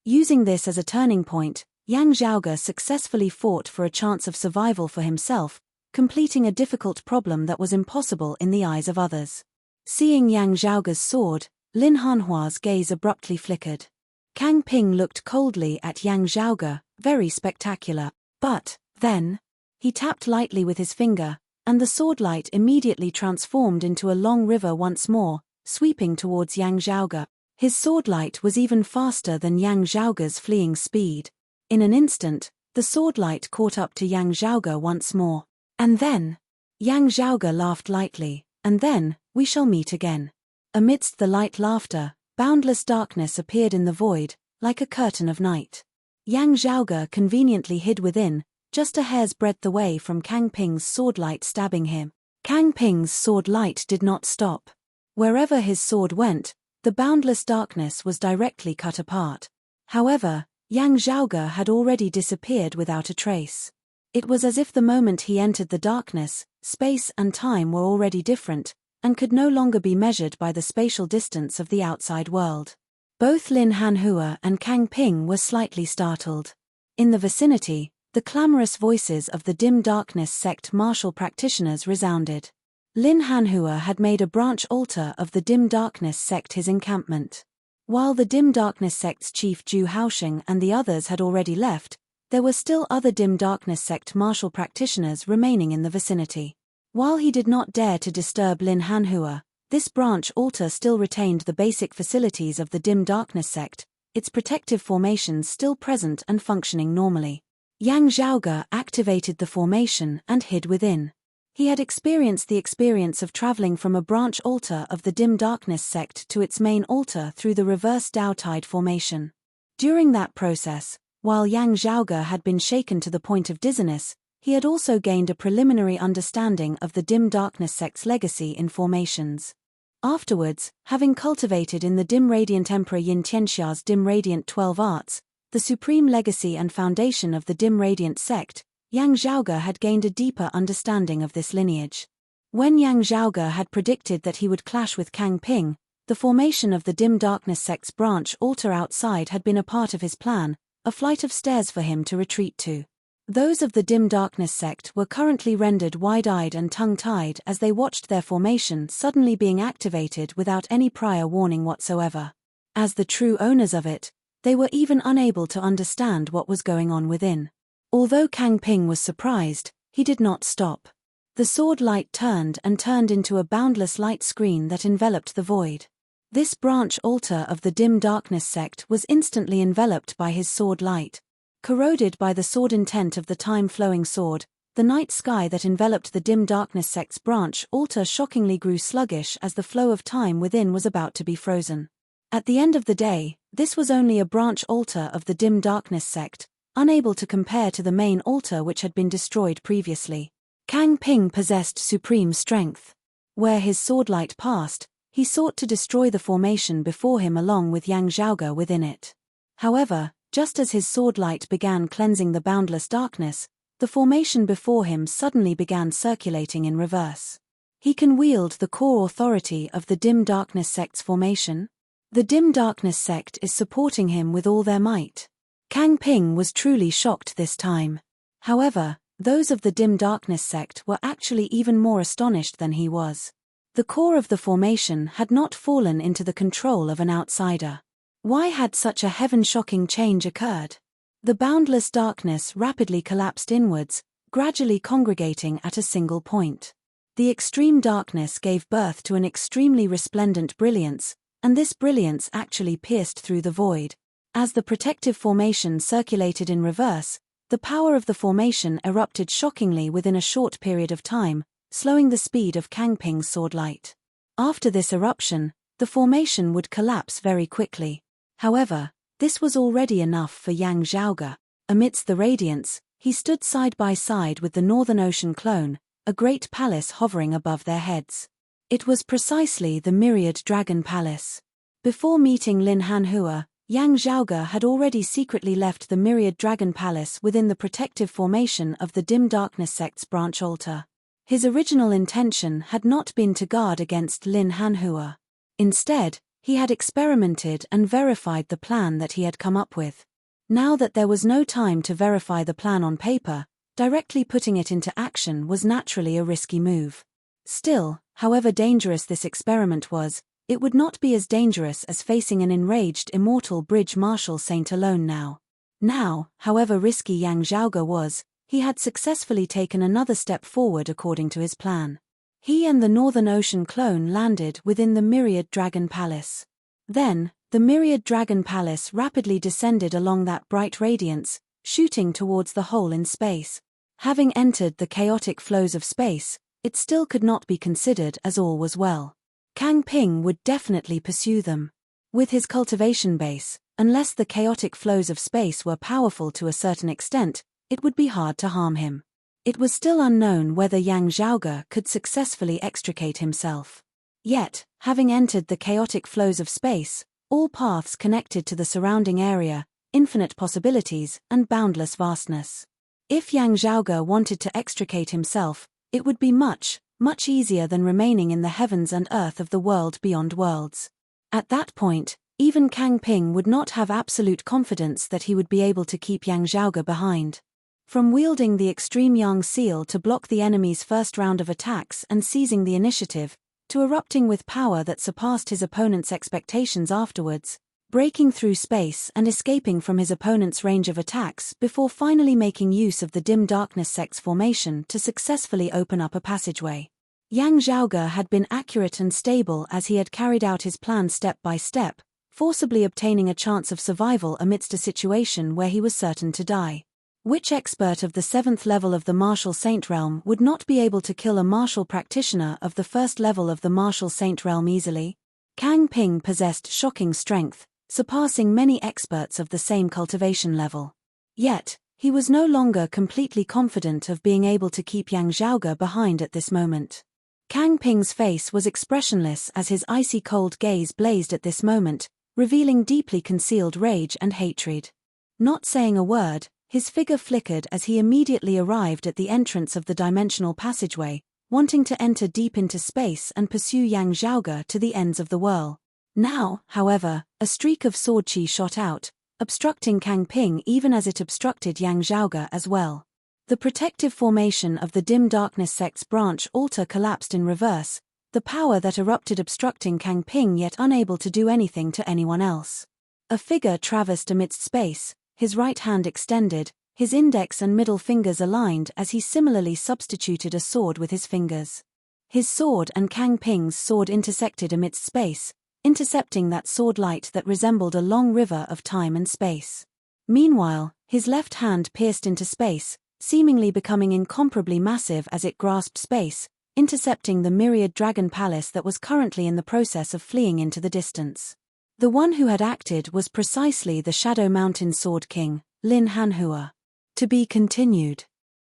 A: Using this as a turning point, Yang Zhaoge successfully fought for a chance of survival for himself, completing a difficult problem that was impossible in the eyes of others. Seeing Yang Zhaoge's sword, Lin Hanhua's gaze abruptly flickered. Kang Ping looked coldly at Yang Zhaoge, very spectacular, but, then, he tapped lightly with his finger, and the sword light immediately transformed into a long river once more, sweeping towards Yang Zhaoge. His sword light was even faster than Yang Zhaoge's fleeing speed. In an instant, the sword light caught up to Yang Zhaoge once more. And then, Yang Zhaoge laughed lightly, and then, we shall meet again. Amidst the light laughter, boundless darkness appeared in the void, like a curtain of night. Yang Zhaoge conveniently hid within, just a hair's breadth away from Kang Ping's sword light stabbing him. Kang Ping's sword light did not stop. Wherever his sword went, the boundless darkness was directly cut apart. However, Yang Zhaoge had already disappeared without a trace. It was as if the moment he entered the darkness, space and time were already different, and could no longer be measured by the spatial distance of the outside world. Both Lin Hanhua and Kang Ping were slightly startled. In the vicinity, the clamorous voices of the dim darkness sect martial practitioners resounded. Lin Hanhua had made a branch altar of the dim darkness sect his encampment. While the dim darkness sect's chief Zhu Haosheng and the others had already left, there were still other dim darkness sect martial practitioners remaining in the vicinity. While he did not dare to disturb Lin Hanhua, this branch altar still retained the basic facilities of the dim darkness sect, its protective formations still present and functioning normally. Yang Zhaoge activated the formation and hid within. He had experienced the experience of traveling from a branch altar of the dim darkness sect to its main altar through the reverse Dao Tide formation. During that process, while Yang Zhaoge had been shaken to the point of dizziness, he had also gained a preliminary understanding of the dim darkness sect's legacy in formations. Afterwards, having cultivated in the dim radiant Emperor Yin Tianxia's dim radiant 12 arts, the supreme legacy and foundation of the dim radiant sect, Yang Zhaoge had gained a deeper understanding of this lineage. When Yang Zhaoge had predicted that he would clash with Kang Ping, the formation of the dim darkness sect's branch altar outside had been a part of his plan, a flight of stairs for him to retreat to. Those of the dim darkness sect were currently rendered wide-eyed and tongue-tied as they watched their formation suddenly being activated without any prior warning whatsoever. As the true owners of it, they were even unable to understand what was going on within. Although Kang Ping was surprised, he did not stop. The sword light turned into a boundless light screen that enveloped the void. This branch altar of the dim darkness sect was instantly enveloped by his sword light. Corroded by the sword intent of the time-flowing sword, the night sky that enveloped the dim darkness sect's branch altar shockingly grew sluggish as the flow of time within was about to be frozen. At the end of the day, this was only a branch altar of the dim darkness sect, unable to compare to the main altar which had been destroyed previously. Kang Ping possessed supreme strength. Where his sword light passed, he sought to destroy the formation before him along with Yang Zhaoge within it. However, just as his sword light began cleansing the boundless darkness, the formation before him suddenly began circulating in reverse. He can wield the core authority of the dim darkness sect's formation. The dim darkness sect is supporting him with all their might. Kang Ping was truly shocked this time. However, those of the dim darkness sect were actually even more astonished than he was. The core of the formation had not fallen into the control of an outsider. Why had such a heaven-shocking change occurred? The boundless darkness rapidly collapsed inwards, gradually congregating at a single point. The extreme darkness gave birth to an extremely resplendent brilliance, and this brilliance actually pierced through the void. As the protective formation circulated in reverse, the power of the formation erupted shockingly within a short period of time, slowing the speed of Kang Ping's sword light. After this eruption, the formation would collapse very quickly. However, this was already enough for Yang Zhaoge. Amidst the radiance, he stood side by side with the Northern Ocean clone, a great palace hovering above their heads. It was precisely the Myriad Dragon Palace. Before meeting Lin Hanhua, Yang Zhaoge had already secretly left the Myriad Dragon Palace within the protective formation of the Dim Darkness sect's branch altar. His original intention had not been to guard against Lin Hanhua. Instead, he had experimented and verified the plan that he had come up with. Now that there was no time to verify the plan on paper, directly putting it into action was naturally a risky move. Still, however dangerous this experiment was, it would not be as dangerous as facing an enraged immortal bridge marshal saint alone now. Now, however risky Yang Zhaoge was, he had successfully taken another step forward according to his plan. He and the Northern Ocean clone landed within the Myriad Dragon Palace. Then, the Myriad Dragon Palace rapidly descended along that bright radiance, shooting towards the hole in space. Having entered the chaotic flows of space, it still could not be considered as all was well. Kang Ping would definitely pursue them. With his cultivation base, unless the chaotic flows of space were powerful to a certain extent, it would be hard to harm him. It was still unknown whether Yang Zhaoge could successfully extricate himself. Yet, having entered the chaotic flows of space, all paths connected to the surrounding area, infinite possibilities, and boundless vastness. If Yang Zhaoge wanted to extricate himself, it would be much easier than remaining in the heavens and earth of the world beyond worlds. At that point, even Kang Ping would not have absolute confidence that he would be able to keep Yang Zhaoge behind. From wielding the extreme Yang seal to block the enemy's first round of attacks and seizing the initiative, to erupting with power that surpassed his opponent's expectations afterwards, breaking through space and escaping from his opponent's range of attacks before finally making use of the Dim Darkness sect's formation to successfully open up a passageway. Yang Zhaoge had been accurate and stable as he had carried out his plan step by step, forcibly obtaining a chance of survival amidst a situation where he was certain to die. Which expert of the 7th level of the Martial Saint realm would not be able to kill a martial practitioner of the 1st level of the Martial Saint realm easily? Kang Ping possessed shocking strength, surpassing many experts of the same cultivation level. Yet, he was no longer completely confident of being able to keep Yang Zhaoge behind at this moment. Kang Ping's face was expressionless as his icy cold gaze blazed at this moment, revealing deeply concealed rage and hatred. Not saying a word, his figure flickered as he immediately arrived at the entrance of the dimensional passageway, wanting to enter deep into space and pursue Yang Zhaoge to the ends of the world. Now, however, a streak of sword chi shot out, obstructing Kang Ping even as it obstructed Yang Zhaoge as well. The protective formation of the Dim Darkness sect's branch altar collapsed in reverse, the power that erupted obstructing Kang Ping yet unable to do anything to anyone else. A figure traversed amidst space, his right hand extended, his index and middle fingers aligned as he similarly substituted a sword with his fingers. His sword and Kang Ping's sword intersected amidst space, intercepting that sword light that resembled a long river of time and space. Meanwhile, his left hand pierced into space, seemingly becoming incomparably massive as it grasped space, intercepting the Myriad Dragon Palace that was currently in the process of fleeing into the distance. The one who had acted was precisely the Shadow Mountain Sword King, Lin Hanhua. To be continued.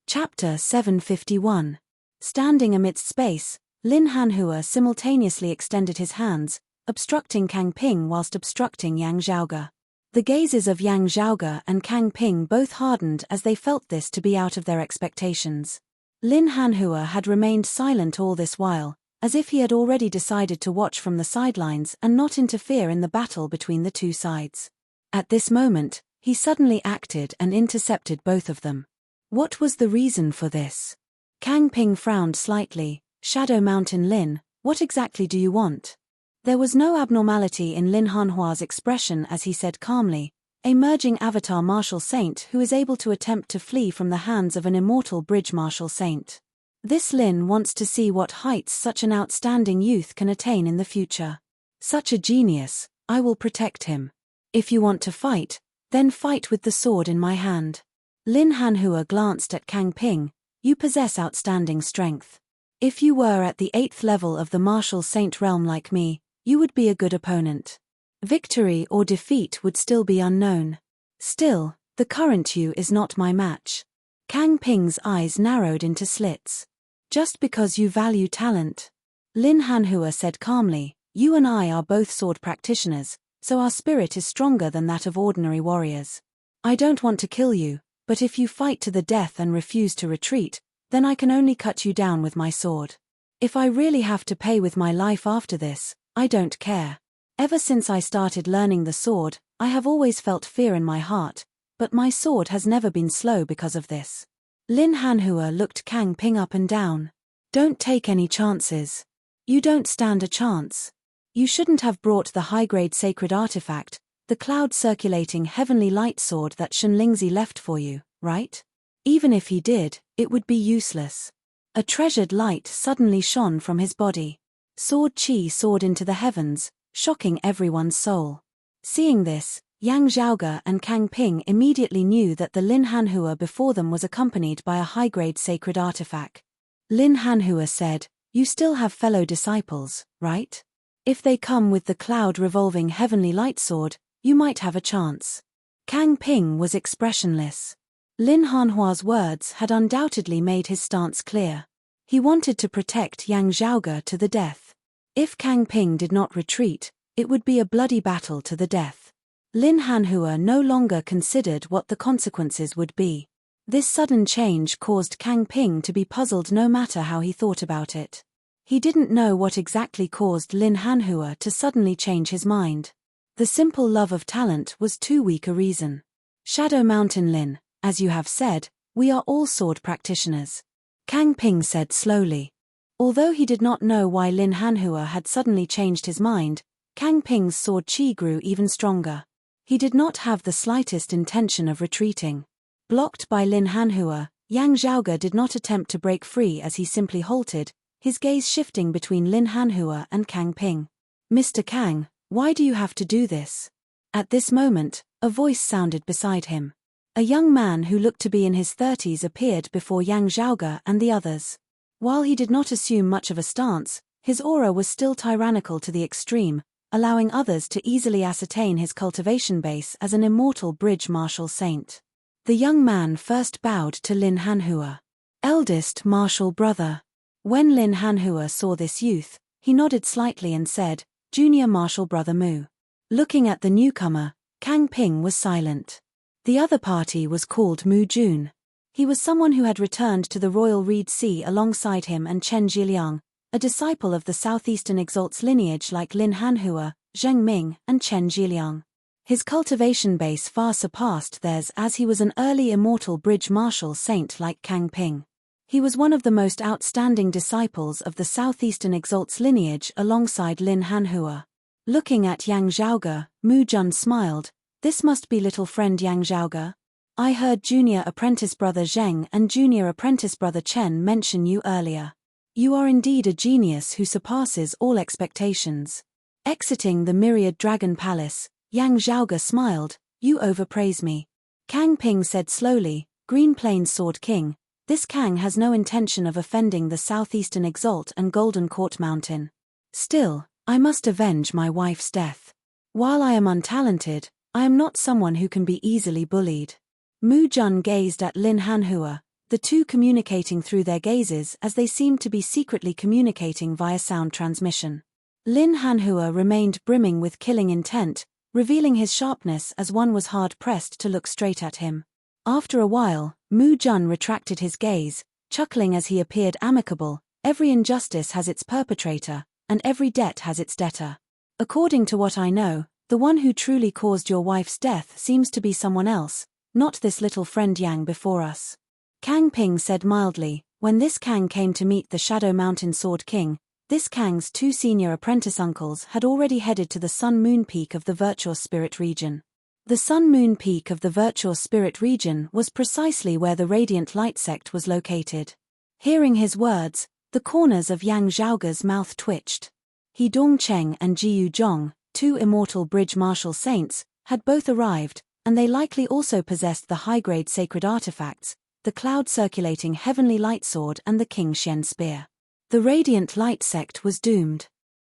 A: Chapter 751. Standing amidst space, Lin Hanhua simultaneously extended his hands, obstructing Kang Ping whilst obstructing Yang Zhaoge. The gazes of Yang Zhaoge and Kang Ping both hardened as they felt this to be out of their expectations. Lin Hanhua had remained silent all this while, as if he had already decided to watch from the sidelines and not interfere in the battle between the two sides. At this moment, he suddenly acted and intercepted both of them. What was the reason for this? Kang Ping frowned slightly. Shadow Mountain Lin, what exactly do you want? There was no abnormality in Lin Hanhua's expression as he said calmly, a merging avatar martial saint who is able to attempt to flee from the hands of an immortal bridge martial saint. This Lin wants to see what heights such an outstanding youth can attain in the future. Such a genius, I will protect him. If you want to fight, then fight with the sword in my hand. Lin Hanhua glanced at Kang Ping. You possess outstanding strength. If you were at the 8th level of the martial saint realm like me, you would be a good opponent. Victory or defeat would still be unknown. Still, the current you is not my match. Kang Ping's eyes narrowed into slits. Just because you value talent. Lin Hanhua said calmly, you and I are both sword practitioners, so our spirit is stronger than that of ordinary warriors. I don't want to kill you, but if you fight to the death and refuse to retreat, then I can only cut you down with my sword. If I really have to pay with my life after this, I don't care. Ever since I started learning the sword, I have always felt fear in my heart, but my sword has never been slow because of this. Lin Hanhua looked Kang Ping up and down. Don't take any chances. You don't stand a chance. You shouldn't have brought the high-grade sacred artifact, the cloud-circulating heavenly light sword that Shenlingzi left for you, right? Even if he did, it would be useless. A treasured light suddenly shone from his body. Sword chi soared into the heavens, shocking everyone's soul. Seeing this, Yang Zhaoge and Kang Ping immediately knew that the Lin Hanhua before them was accompanied by a high-grade sacred artifact. Lin Hanhua said, you still have fellow disciples, right? If they come with the cloud-revolving heavenly light sword, you might have a chance. Kang Ping was expressionless. Lin Hanhua's words had undoubtedly made his stance clear. He wanted to protect Yang Zhaoge to the death. If Kang Ping did not retreat, it would be a bloody battle to the death. Lin Hanhua no longer considered what the consequences would be. This sudden change caused Kang Ping to be puzzled no matter how he thought about it. He didn't know what exactly caused Lin Hanhua to suddenly change his mind. The simple love of talent was too weak a reason. Shadow Mountain Lin, as you have said, we are all sword practitioners. Kang Ping said slowly. Although he did not know why Lin Hanhua had suddenly changed his mind, Kang Ping's sword chi grew even stronger. He did not have the slightest intention of retreating. Blocked by Lin Hanhua, Yang Zhaoge did not attempt to break free as he simply halted, his gaze shifting between Lin Hanhua and Kang Ping. Mr. Kang, why do you have to do this? At this moment, a voice sounded beside him. A young man who looked to be in his 30s appeared before Yang Zhaoge and the others. While he did not assume much of a stance, his aura was still tyrannical to the extreme, allowing others to easily ascertain his cultivation base as an immortal bridge martial saint. The young man first bowed to Lin Hanhua. Eldest martial brother. When Lin Hanhua saw this youth, he nodded slightly and said, Junior martial brother Mu. Looking at the newcomer, Kang Ping was silent. The other party was called Mu Jun. He was someone who had returned to the Royal Reed Sea alongside him and Chen Zhiliang, a disciple of the Southeastern Exalt's lineage like Lin Hanhua, Zheng Ming, and Chen Zhiliang. His cultivation base far surpassed theirs as he was an early immortal bridge martial saint like Kang Ping. He was one of the most outstanding disciples of the Southeastern Exalt's lineage alongside Lin Hanhua. Looking at Yang Zhaoge, Mu Jun smiled, this must be little friend Yang Zhaoge. I heard junior apprentice brother Zheng and junior apprentice brother Chen mention you earlier. You are indeed a genius who surpasses all expectations. Exiting the myriad dragon palace, Yang Zhaoge smiled, you overpraise me. Kang Ping said slowly, Green Plains Sword King, this Kang has no intention of offending the Southeastern Exalt and Golden Court Mountain. Still, I must avenge my wife's death. While I am untalented, I am not someone who can be easily bullied. Mu Jun gazed at Lin Hanhua, the two communicating through their gazes as they seemed to be secretly communicating via sound transmission. Lin Hanhua remained brimming with killing intent, revealing his sharpness as one was hard-pressed to look straight at him. After a while, Mu Jun retracted his gaze, chuckling as he appeared amicable, every injustice has its perpetrator, and every debt has its debtor. According to what I know, the one who truly caused your wife's death seems to be someone else, not this little friend Yang before us. Kang Ping said mildly, when this Kang came to meet the Shadow Mountain Sword King, this Kang's two senior apprentice uncles had already headed to the Sun-Moon Peak of the Virtuous Spirit region. The Sun-Moon Peak of the Virtuous Spirit region was precisely where the Radiant Light sect was located. Hearing his words, the corners of Yang Zhaoge's mouth twitched. He Dongcheng and Jiyu Zhong, two immortal bridge martial saints, had both arrived, and they likely also possessed the high-grade sacred artifacts, the cloud-circulating heavenly light sword and the King Shen spear. The Radiant Light sect was doomed.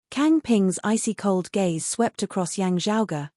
A: Kang Ping's icy-cold gaze swept across Yang Zhaoge,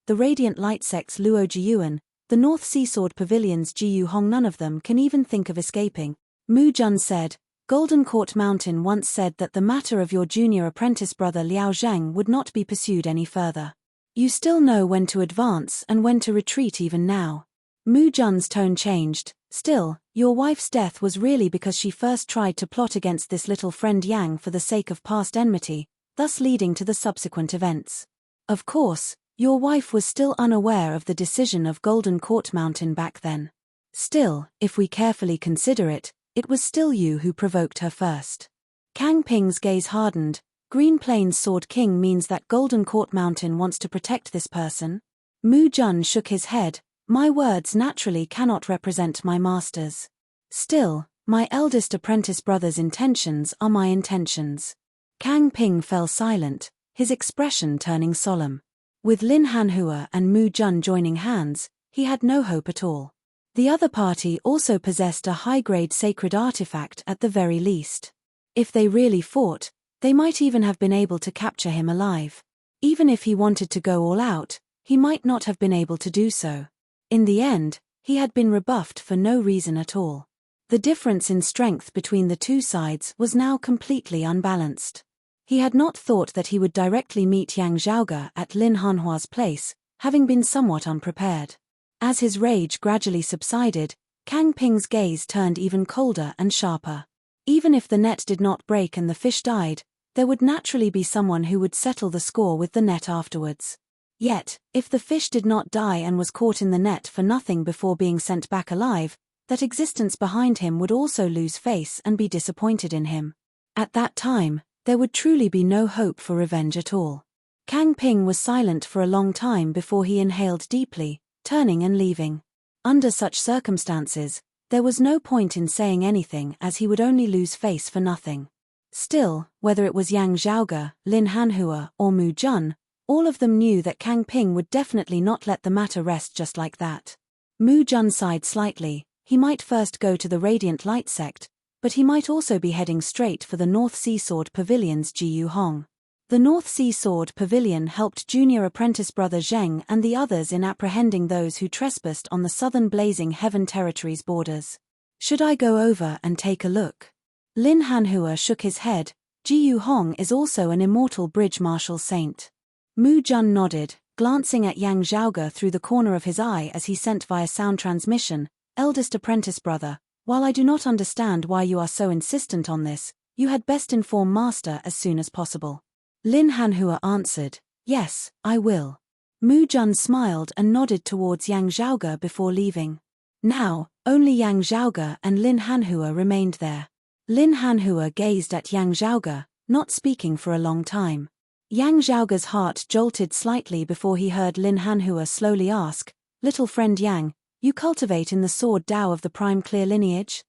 A: the Radiant Light sect's Luo Jiyuan, the North Sea Sword Pavilion's Jiyu Hong. None of them can even think of escaping. Mu Jun said, Golden Court Mountain once said that the matter of your junior apprentice brother Liao Zheng would not be pursued any further. You still know when to advance and when to retreat even now. Mu Jun's tone changed. Still, your wife's death was really because she first tried to plot against this little friend Yang for the sake of past enmity, thus leading to the subsequent events. Of course, your wife was still unaware of the decision of Golden Court Mountain back then. Still, if we carefully consider it, it was still you who provoked her first. Kang Ping's gaze hardened. Green Plains Sword King means that Golden Court Mountain wants to protect this person? Mu Jun shook his head. My words naturally cannot represent my master's. Still, my eldest apprentice brother's intentions are my intentions. Kang Ping fell silent, his expression turning solemn. With Lin Hanhua and Mu Jun joining hands, he had no hope at all. The other party also possessed a high-grade sacred artifact at the very least. If they really fought, they might even have been able to capture him alive. Even if he wanted to go all out, he might not have been able to do so. In the end, he had been rebuffed for no reason at all. The difference in strength between the two sides was now completely unbalanced. He had not thought that he would directly meet Yang Zhaoge at Lin Hanhua's place, having been somewhat unprepared. As his rage gradually subsided, Kang Ping's gaze turned even colder and sharper. Even if the net did not break and the fish died, there would naturally be someone who would settle the score with the net afterwards. Yet, if the fish did not die and was caught in the net for nothing before being sent back alive, that existence behind him would also lose face and be disappointed in him. At that time, there would truly be no hope for revenge at all. Kang Ping was silent for a long time before he inhaled deeply, turning and leaving. Under such circumstances, there was no point in saying anything as he would only lose face for nothing. Still, whether it was Yang Zhaoge, Lin Hanhua, or Mu Jun, all of them knew that Kang Ping would definitely not let the matter rest just like that. Mu Jun sighed slightly. He might first go to the Radiant Light sect, but he might also be heading straight for the North Sea Sword Pavilion's Jiyu Hong. The North Sea Sword Pavilion helped junior apprentice brother Zheng and the others in apprehending those who trespassed on the southern Blazing Heaven Territory's borders. Should I go over and take a look? Lin Hanhua shook his head. Jiyu Hong is also an immortal bridge martial saint. Mu Jun nodded, glancing at Yang Zhaoge through the corner of his eye as he sent via sound transmission, eldest apprentice brother, while I do not understand why you are so insistent on this, you had best inform master as soon as possible. Lin Hanhua answered, yes, I will. Mu Jun smiled and nodded towards Yang Zhaoge before leaving. Now, only Yang Zhaoge and Lin Hanhua remained there. Lin Hanhua gazed at Yang Zhaoge, not speaking for a long time. Yang Zhaoge's heart jolted slightly before he heard Lin Hanhua slowly ask, little friend Yang, you cultivate in the sword Dao of the prime clear lineage?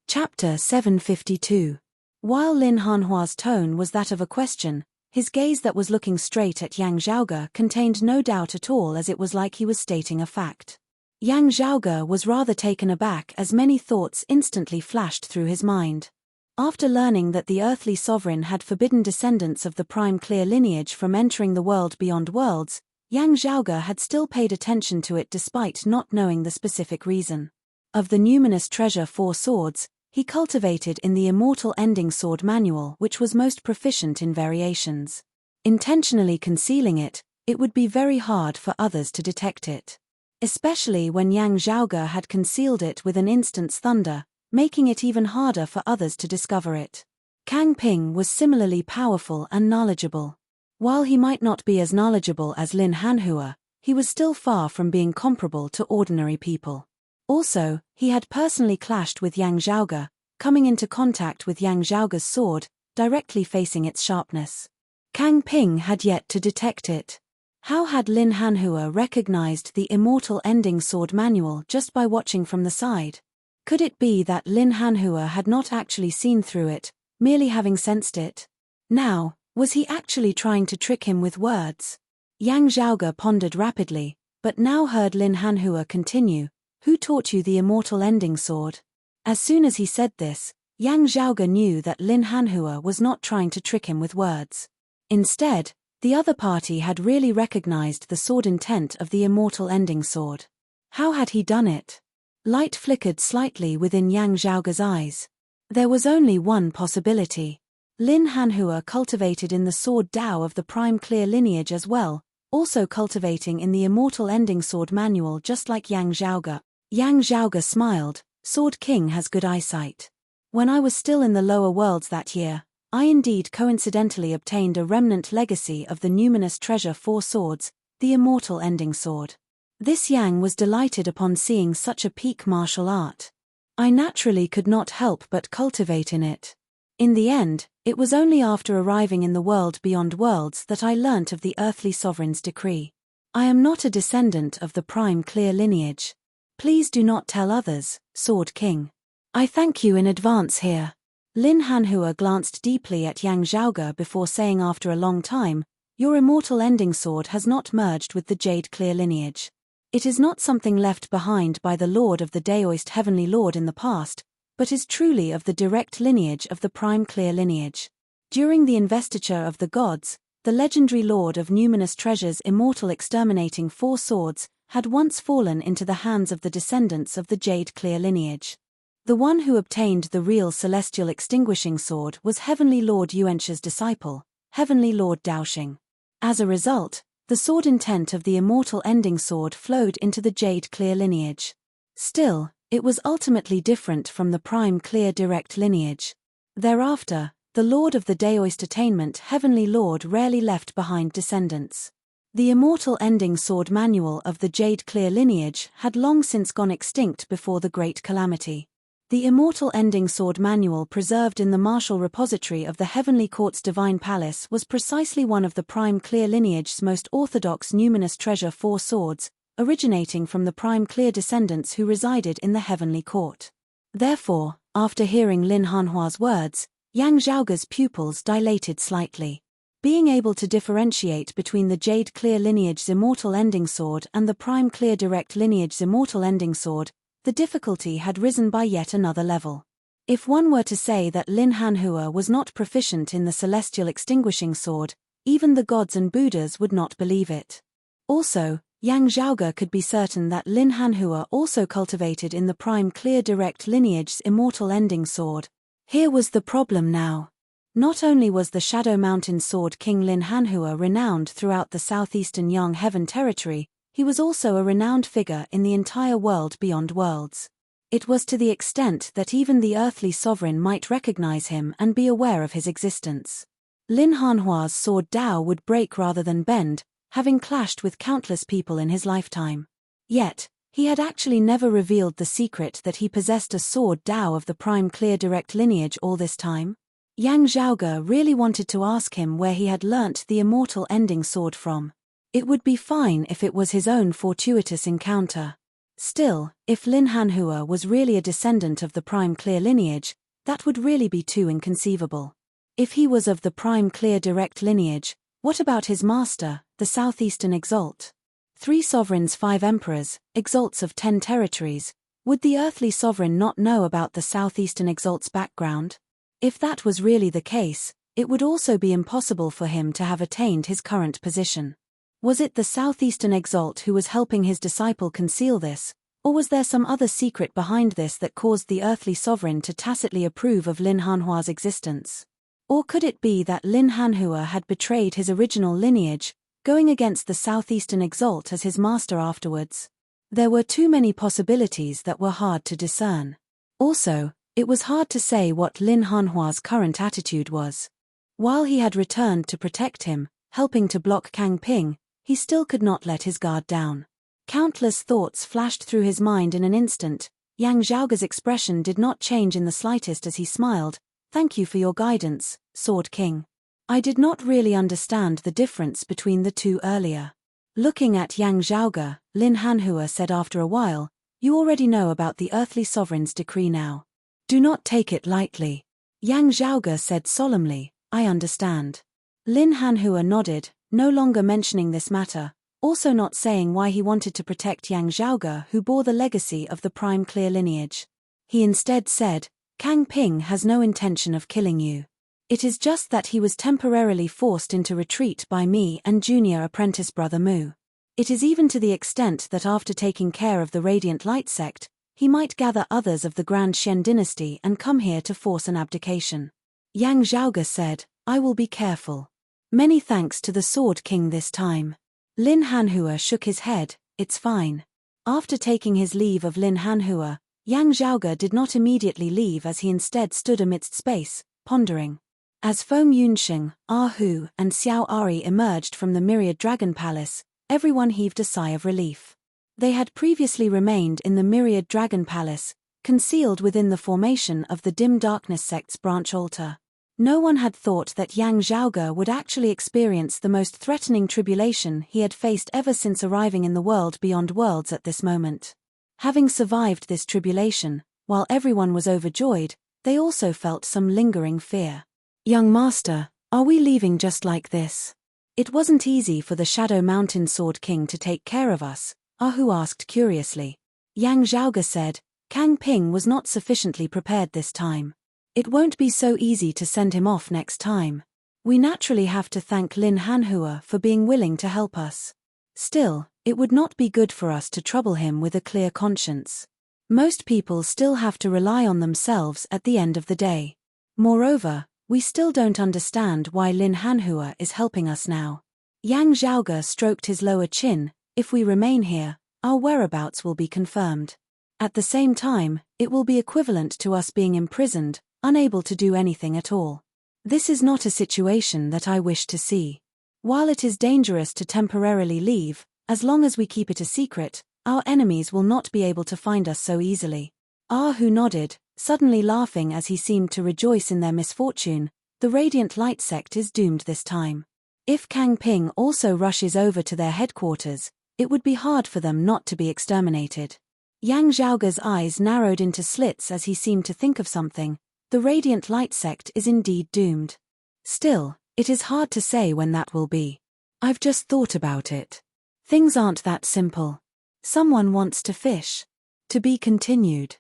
A: Chapter 752. While Lin Hanhua's tone was that of a question, his gaze that was looking straight at Yang Zhaoge contained no doubt at all, as it was like he was stating a fact. Yang Zhaoge was rather taken aback as many thoughts instantly flashed through his mind. After learning that the earthly sovereign had forbidden descendants of the prime clear lineage from entering the world beyond worlds, Yang Zhaoge had still paid attention to it despite not knowing the specific reason. Of the numinous treasure 4 swords, he cultivated in the Immortal Ending Sword manual, which was most proficient in variations. Intentionally concealing it, it would be very hard for others to detect it. Especially when Yang Zhaoge had concealed it with an instant's thunder, making it even harder for others to discover it. Kang Ping was similarly powerful and knowledgeable. While he might not be as knowledgeable as Lin Hanhua, he was still far from being comparable to ordinary people. Also, he had personally clashed with Yang Zhaoge, coming into contact with Yang Zhaoge's sword, directly facing its sharpness. Kang Ping had yet to detect it. How had Lin Hanhua recognized the Immortal Ending Sword manual just by watching from the side? Could it be that Lin Hanhua had not actually seen through it, merely having sensed it? Now, was he actually trying to trick him with words? Yang Zhaoge pondered rapidly, but now heard Lin Hanhua continue, who taught you the Immortal Ending Sword? As soon as he said this, Yang Zhaoge knew that Lin Hanhua was not trying to trick him with words. Instead, the other party had really recognized the sword intent of the Immortal Ending Sword. How had he done it? Light flickered slightly within Yang Zhaoge's eyes. There was only one possibility. Lin Hanhua cultivated in the sword Dao of the prime clear lineage as well, also cultivating in the immortal ending sword manual just like Yang Zhaoge. Yang Zhaoge smiled. Sword King has good eyesight. When I was still in the lower worlds that year, I indeed coincidentally obtained a remnant legacy of the numinous treasure 4 swords, the immortal ending sword. This Yang was delighted upon seeing such a peak martial art. I naturally could not help but cultivate in it. In the end, it was only after arriving in the world beyond worlds that I learnt of the earthly sovereign's decree. I am not a descendant of the prime clear lineage. Please do not tell others, Sword King. I thank you in advance here. Lin Hanhua glanced deeply at Yang Zhaoge before saying after a long time, your immortal ending sword has not merged with the Jade Clear lineage. It is not something left behind by the Lord of the Daoist Heavenly Lord in the past, but is truly of the direct lineage of the prime clear lineage. During the investiture of the gods, the legendary Lord of Numinous Treasures immortal exterminating 4 swords had once fallen into the hands of the descendants of the Jade Clear lineage. The one who obtained the real celestial extinguishing sword was Heavenly Lord Yuanche's disciple, Heavenly Lord Daoxing. As a result, the sword intent of the immortal ending sword flowed into the Jade Clear lineage. Still, it was ultimately different from the prime clear direct lineage. Thereafter, the Lord of the Daoist attainment Heavenly Lord rarely left behind descendants. The immortal ending sword manual of the Jade Clear lineage had long since gone extinct before the Great Calamity. The immortal ending sword manual preserved in the martial repository of the Heavenly Court's Divine Palace was precisely one of the prime clear lineage's most orthodox numinous treasure 4 swords, originating from the prime clear descendants who resided in the Heavenly Court. Therefore, after hearing Lin Hanhua's words, Yang Zhaoge's pupils dilated slightly. Being able to differentiate between the Jade Clear lineage's immortal ending sword and the prime clear direct lineage's immortal ending sword, the difficulty had risen by yet another level. If one were to say that Lin Hanhua was not proficient in the celestial extinguishing sword, even the gods and Buddhas would not believe it. Also, Yang Zhaoge could be certain that Lin Hanhua also cultivated in the prime clear direct lineage's immortal ending sword. Here was the problem now. Not only was the Shadow Mountain Sword King Lin Hanhua renowned throughout the southeastern Yang Heaven territory, he was also a renowned figure in the entire world beyond worlds. It was to the extent that even the earthly sovereign might recognize him and be aware of his existence. Lin Hanhua's sword Dao would break rather than bend, having clashed with countless people in his lifetime. Yet, he had actually never revealed the secret that he possessed a sword Dao of the prime clear direct lineage all this time. Yang Zhaoge really wanted to ask him where he had learnt the immortal ending sword from. It would be fine if it was his own fortuitous encounter. Still, if Lin Hanhua was really a descendant of the prime clear lineage, that would really be too inconceivable. If he was of the prime clear direct lineage, what about his master, the Southeastern Exalt? 3 sovereigns 5 emperors, exalts of 10 territories. Would the earthly sovereign not know about the Southeastern Exalt's background? If that was really the case, it would also be impossible for him to have attained his current position. Was it the Southeastern Exalt who was helping his disciple conceal this, or was there some other secret behind this that caused the earthly sovereign to tacitly approve of Lin Hanhua's existence? Or could it be that Lin Hanhua had betrayed his original lineage, going against the Southeastern Exalt as his master afterwards? There were too many possibilities that were hard to discern. Also, it was hard to say what Lin Hanhua's current attitude was. While he had returned to protect him, helping to block Kang Ping, he still could not let his guard down. Countless thoughts flashed through his mind in an instant. Yang Zhaoge's expression did not change in the slightest as he smiled. Thank you for your guidance, Sword King. I did not really understand the difference between the two earlier. Looking at Yang Zhaoge, Lin Hanhua said after a while, you already know about the earthly sovereign's decree now. Do not take it lightly. Yang Zhaoge said solemnly, I understand. Lin Hanhua nodded, no longer mentioning this matter, also not saying why he wanted to protect Yang Zhaoge who bore the legacy of the prime clear lineage. He instead said, Kang Ping has no intention of killing you. It is just that he was temporarily forced into retreat by me and junior apprentice brother Mu. It is even to the extent that after taking care of the Radiant Light sect, he might gather others of the Grand Shen dynasty and come here to force an abdication. Yang Zhaoge said, I will be careful. Many thanks to the Sword King this time. Lin Hanhua shook his head, it's fine. After taking his leave of Lin Hanhua, Yang Zhaoge did not immediately leave as he instead stood amidst space, pondering. As Feng Yunsheng, Ah Hu, and Xiao Ari emerged from the Myriad Dragon Palace, everyone heaved a sigh of relief. They had previously remained in the Myriad Dragon Palace, concealed within the formation of the Dim Darkness sect's branch altar. No one had thought that Yang Zhaoge would actually experience the most threatening tribulation he had faced ever since arriving in the world beyond worlds at this moment. Having survived this tribulation, while everyone was overjoyed, they also felt some lingering fear. Young master, are we leaving just like this? It wasn't easy for the Shadow Mountain Sword King to take care of us, Ah Hu asked curiously. Yang Zhaoge said, Kang Ping was not sufficiently prepared this time. It won't be so easy to send him off next time. We naturally have to thank Lin Hanhua for being willing to help us. Still, it would not be good for us to trouble him with a clear conscience. Most people still have to rely on themselves at the end of the day. Moreover, we still don't understand why Lin Hanhua is helping us now. Yang Zhaoge stroked his lower chin, if we remain here, our whereabouts will be confirmed. At the same time, it will be equivalent to us being imprisoned, unable to do anything at all. This is not a situation that I wish to see. While it is dangerous to temporarily leave, as long as we keep it a secret, our enemies will not be able to find us so easily. Ah Hu nodded, suddenly laughing as he seemed to rejoice in their misfortune. The Radiant Light sect is doomed this time. If Kang Ping also rushes over to their headquarters, it would be hard for them not to be exterminated. Yang Zhaoge's eyes narrowed into slits as he seemed to think of something. The Radiant Light sect is indeed doomed. Still, it is hard to say when that will be. I've just thought about it. Things aren't that simple. Someone wants to fish. To be continued.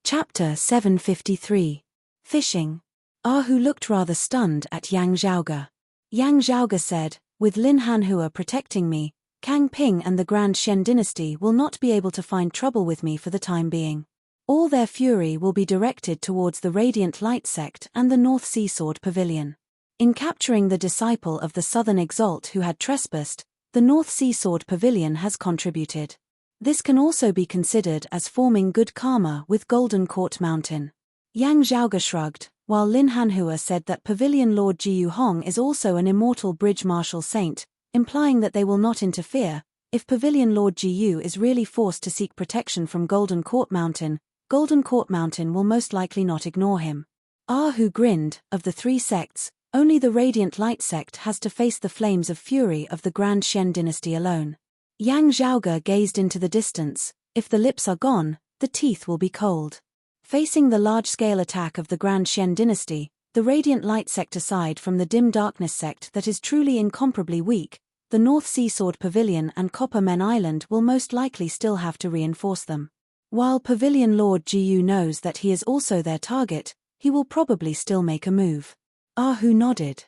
A: Chapter 753. Fishing. Ah Hu looked rather stunned at Yang Zhaoge. Yang Zhaoge said, with Lin Hanhua protecting me, Kang Ping and the Grand Shen dynasty will not be able to find trouble with me for the time being. All their fury will be directed towards the Radiant Light sect and the North Sea Sword Pavilion. In capturing the disciple of the Southern Exalt who had trespassed, the North Sea Sword Pavilion has contributed. This can also be considered as forming good karma with Golden Court Mountain. Yang Zhaoge shrugged, while Lin Hanhua said that Pavilion Lord Jiyu Hong is also an immortal bridge marshal saint, implying that they will not interfere. If Pavilion Lord Jiyu is really forced to seek protection from Golden Court Mountain will most likely not ignore him. Ah Hu grinned, of the three sects, only the Radiant Light sect has to face the flames of fury of the Grand Shen dynasty alone. Yang Zhaoge gazed into the distance. If the lips are gone, the teeth will be cold. Facing the large-scale attack of the Grand Shen dynasty, the Radiant Light sect aside from the Dim Darkness sect that is truly incomparably weak, the North Sea Sword Pavilion and Copper Men Island will most likely still have to reinforce them. While Pavilion Lord Jiyu knows that he is also their target, he will probably still make a move. Ah Hu nodded.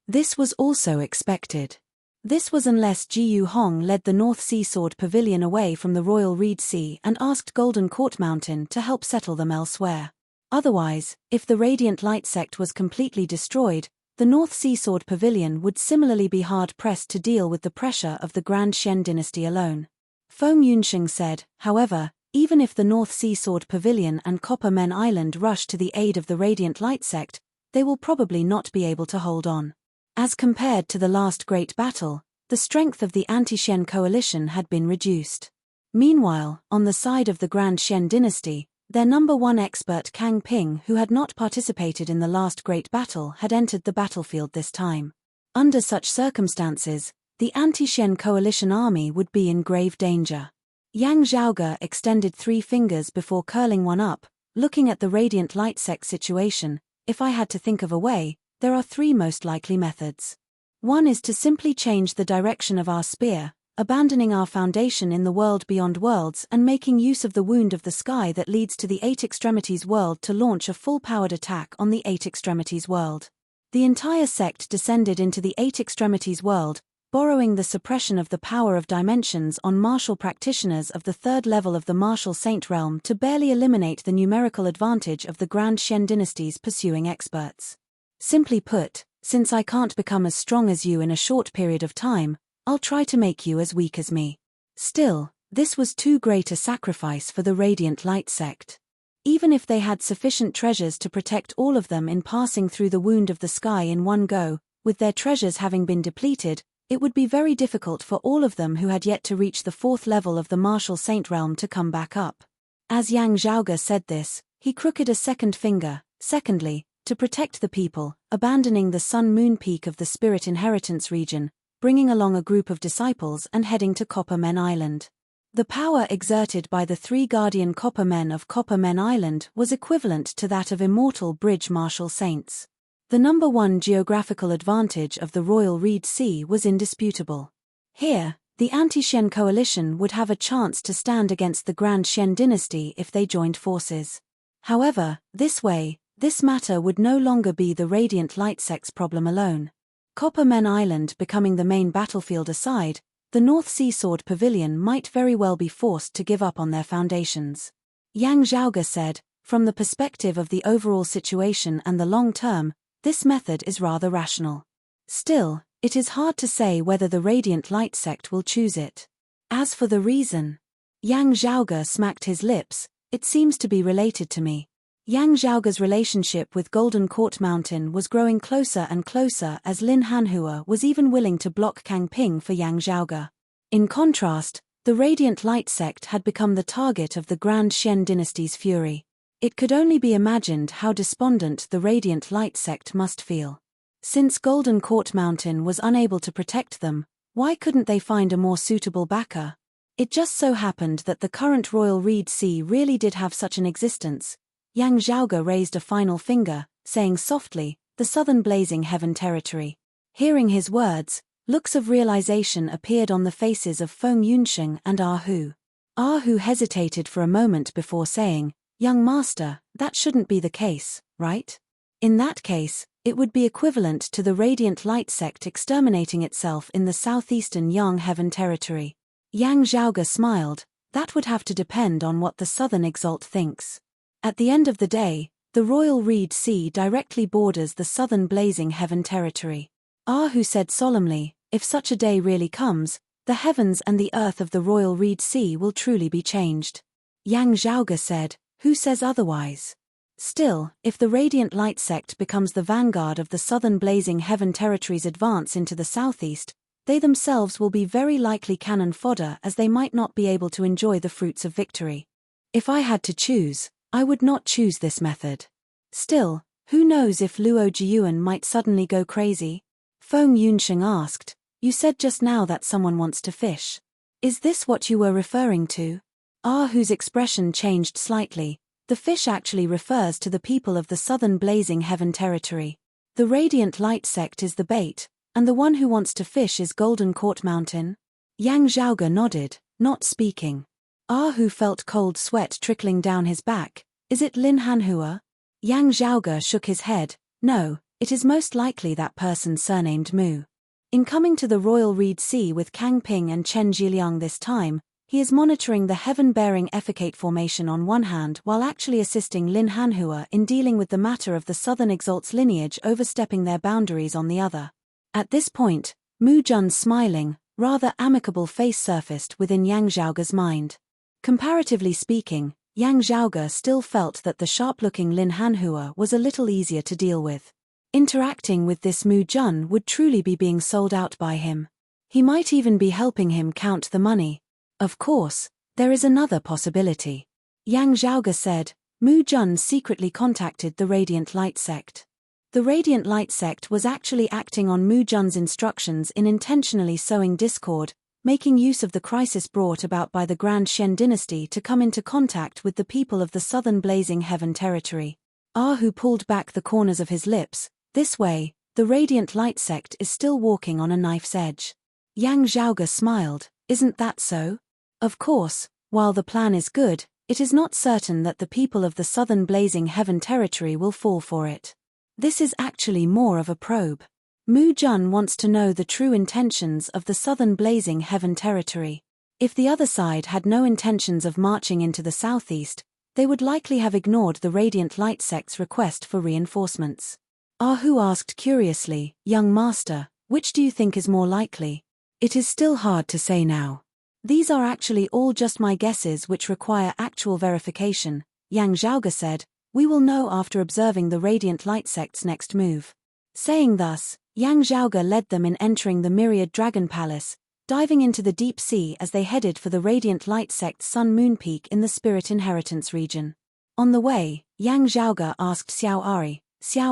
A: This was also expected. This was unless Jiyu Hong led the North Sea Sword Pavilion away from the Royal Reed Sea and asked Golden Court Mountain to help settle them elsewhere. Otherwise, if the Radiant Light sect was completely destroyed, the North Sea Sword Pavilion would similarly be hard-pressed to deal with the pressure of the Grand Shen dynasty alone. Feng Yunsheng said, however, even if the North Sea Sword Pavilion and Copper Men Island rush to the aid of the Radiant Light sect, they will probably not be able to hold on. As compared to the last great battle, the strength of the anti-Shen coalition had been reduced. Meanwhile, on the side of the Grand Shen dynasty, their number one expert Kang Ping, who had not participated in the last great battle, had entered the battlefield this time. Under such circumstances, the anti-Shen coalition army would be in grave danger. Yang Zhaoge extended 3 fingers before curling one up, looking at the Radiant Light sect situation. If I had to think of a way, there are 3 most likely methods. One is to simply change the direction of our spear, abandoning our foundation in the world beyond worlds and making use of the wound of the sky that leads to the 8 Extremities world to launch a full-powered attack on the 8 Extremities world. The entire sect descended into the 8 Extremities world, borrowing the suppression of the power of dimensions on martial practitioners of the third level of the martial saint realm to barely eliminate the numerical advantage of the Grand Xian dynasty's pursuing experts. Simply put, since I can't become as strong as you in a short period of time, I'll try to make you as weak as me. Still, this was too great a sacrifice for the Radiant Light sect. Even if they had sufficient treasures to protect all of them in passing through the wound of the sky in one go, with their treasures having been depleted, it would be very difficult for all of them who had yet to reach the fourth level of the martial saint realm to come back up. As Yang Zhaoge said this, he crooked a second finger. Secondly, to protect the people, abandoning the Sun-Moon peak of the Spirit Inheritance region, bringing along a group of disciples and heading to Copper Men Island. The power exerted by the three guardian Copper Men of Copper Men Island was equivalent to that of immortal bridge martial saints. The number one geographical advantage of the Royal Reed Sea was indisputable. Here, the anti-Xian coalition would have a chance to stand against the Grand Xian dynasty if they joined forces. However, this way, this matter would no longer be the Radiant Light sect's problem alone. Copper Men Island becoming the main battlefield aside, the North Sea Sword Pavilion might very well be forced to give up on their foundations. Yang Zhaoge said, from the perspective of the overall situation and the long term, this method is rather rational. Still, it is hard to say whether the Radiant Light sect will choose it. As for the reason, Yang Zhaoge smacked his lips, it seems to be related to me. Yang Zhaoge's relationship with Golden Court Mountain was growing closer and closer as Lin Hanhua was even willing to block Kang Ping for Yang Zhaoge. In contrast, the Radiant Light sect had become the target of the Grand Xian dynasty's fury. It could only be imagined how despondent the Radiant Light sect must feel. Since Golden Court Mountain was unable to protect them, why couldn't they find a more suitable backer? It just so happened that the current Royal Reed Sea really did have such an existence. Yang Zhaoge raised a final finger, saying softly, the southern blazing heaven territory. Hearing his words, looks of realization appeared on the faces of Feng Yunsheng and Ah Hu. Ah Hu hesitated for a moment before saying, young master, that shouldn't be the case, right? In that case, it would be equivalent to the Radiant Light sect exterminating itself in the southeastern Yang Heaven territory. Yang Zhaoge smiled, that would have to depend on what the Southern Exalt thinks. At the end of the day, the Royal Reed Sea directly borders the Southern Blazing Heaven territory. Ah Hu said solemnly, if such a day really comes, the heavens and the earth of the Royal Reed Sea will truly be changed. Yang Zhaoge said, who says otherwise? Still, if the Radiant Light sect becomes the vanguard of the Southern Blazing Heaven territory's advance into the southeast, they themselves will be very likely cannon fodder as they might not be able to enjoy the fruits of victory. If I had to choose, I would not choose this method. Still, who knows if Luo Jiyuan might suddenly go crazy? Feng Yunsheng asked, you said just now that someone wants to fish. Is this what you were referring to? Ah Hu's expression changed slightly. The fish actually refers to the people of the Southern Blazing Heaven territory. The Radiant Light sect is the bait, and the one who wants to fish is Golden Court Mountain? Yang Zhaoge nodded, not speaking. Ah Hu felt cold sweat trickling down his back. Is it Lin Hanhua? Yang Zhaoge shook his head. No, it is most likely that person surnamed Mu. In coming to the Royal Reed Sea with Kang Ping and Chen Zhiliang this time, he is monitoring the heaven-bearing Effecate formation on one hand while actually assisting Lin Hanhua in dealing with the matter of the Southern Exalt's lineage overstepping their boundaries on the other. At this point, Mu Jun's smiling, rather amicable face surfaced within Yang Zhaoge's mind. Comparatively speaking, Yang Zhaoge still felt that the sharp-looking Lin Hanhua was a little easier to deal with. Interacting with this Mu Jun would truly be being sold out by him. He might even be helping him count the money. Of course, there is another possibility. Yang Zhaoge said, Mu Jun secretly contacted the Radiant Light sect. The Radiant Light sect was actually acting on Mu Jun's instructions in intentionally sowing discord, making use of the crisis brought about by the Grand Xian dynasty to come into contact with the people of the Southern Blazing Heaven territory. Ah Hu pulled back the corners of his lips. This way, the Radiant Light sect is still walking on a knife's edge. Yang Zhaoge smiled, isn't that so? Of course, while the plan is good, it is not certain that the people of the Southern Blazing Heaven territory will fall for it. This is actually more of a probe. Mu Jun wants to know the true intentions of the southern blazing heaven territory. If the other side had no intentions of marching into the southeast, they would likely have ignored the Radiant Light sect's request for reinforcements. Ahu asked curiously, "Young master, which do you think is more likely?" "It is still hard to say now. These are actually all just my guesses which require actual verification," Yang Zhaoge said. "We will know after observing the Radiant Light sect's next move." Saying thus, Yang Zhaoge led them in entering the Myriad Dragon Palace, diving into the deep sea as they headed for the Radiant Light sect's Sun-Moon Peak in the Spirit Inheritance region. On the way, Yang Zhaoge asked Xiao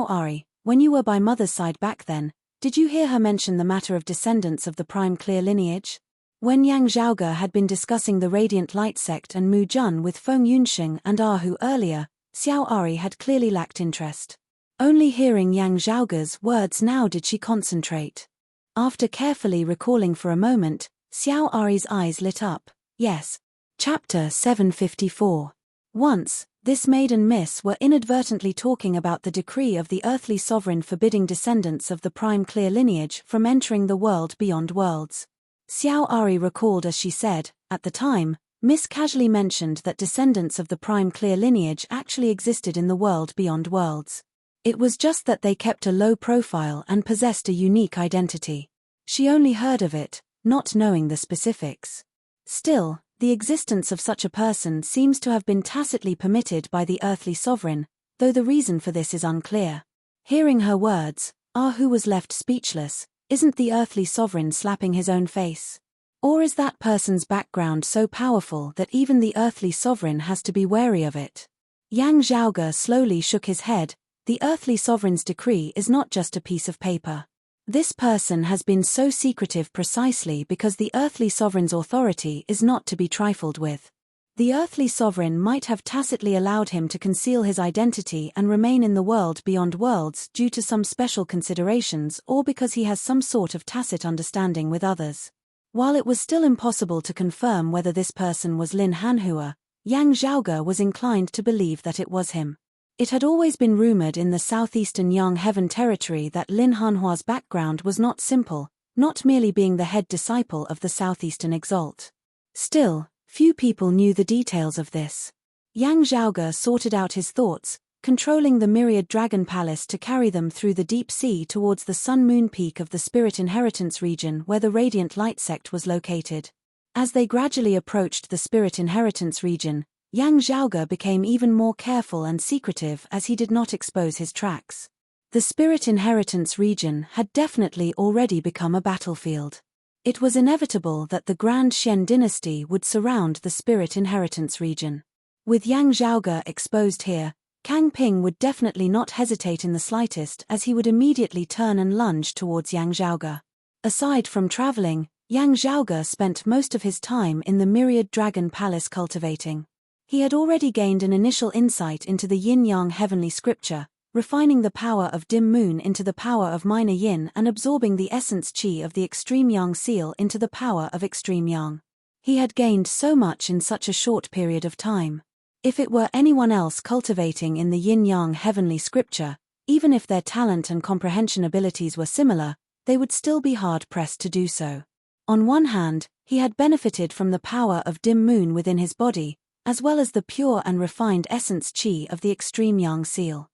A: Ari, "When you were by mother's side back then, did you hear her mention the matter of descendants of the prime clear lineage?" When Yang Zhaoge had been discussing the Radiant Light sect and Mu Jun with Feng Yunxing and Ahu earlier, Xiao Ari had clearly lacked interest. Only hearing Yang Zhaoge's words now did she concentrate. After carefully recalling for a moment, Xiao Ari's eyes lit up. Yes. Chapter 754. Once, this maid and miss were inadvertently talking about the decree of the earthly sovereign forbidding descendants of the prime clear lineage from entering the world beyond worlds. Xiao Ari recalled as she said, at the time, Miss casually mentioned that descendants of the prime clear lineage actually existed in the world beyond worlds. It was just that they kept a low profile and possessed a unique identity. She only heard of it, not knowing the specifics. Still, the existence of such a person seems to have been tacitly permitted by the earthly sovereign, though the reason for this is unclear. Hearing her words, Ahu was left speechless. Isn't the earthly sovereign slapping his own face? Or is that person's background so powerful that even the earthly sovereign has to be wary of it? Yang Zhaoge slowly shook his head. The earthly sovereign's decree is not just a piece of paper. This person has been so secretive precisely because the earthly sovereign's authority is not to be trifled with. The earthly sovereign might have tacitly allowed him to conceal his identity and remain in the world beyond worlds due to some special considerations or because he has some sort of tacit understanding with others. While it was still impossible to confirm whether this person was Lin Hanhua, Yang Zhaoge was inclined to believe that it was him. It had always been rumored in the southeastern Yang Heaven territory that Lin Hanhua's background was not simple, not merely being the head disciple of the southeastern exalt. Still, few people knew the details of this. Yang Zhaoge sorted out his thoughts, controlling the Myriad Dragon Palace to carry them through the deep sea towards the Sun-Moon Peak of the Spirit Inheritance region where the Radiant Light sect was located. As they gradually approached the Spirit Inheritance region, Yang Zhaoge became even more careful and secretive as he did not expose his tracks. The Spirit Inheritance region had definitely already become a battlefield. It was inevitable that the Grand Xian dynasty would surround the Spirit Inheritance region. With Yang Zhaoge exposed here, Kang Ping would definitely not hesitate in the slightest as he would immediately turn and lunge towards Yang Zhaoge. Aside from traveling, Yang Zhaoge spent most of his time in the Myriad Dragon Palace cultivating. He had already gained an initial insight into the yin-yang heavenly scripture, refining the power of dim moon into the power of minor yin and absorbing the essence qi of the extreme yang seal into the power of extreme yang. He had gained so much in such a short period of time. If it were anyone else cultivating in the yin-yang heavenly scripture, even if their talent and comprehension abilities were similar, they would still be hard-pressed to do so. On one hand, he had benefited from the power of dim moon within his body, as well as the pure and refined essence qi of the extreme yang seal.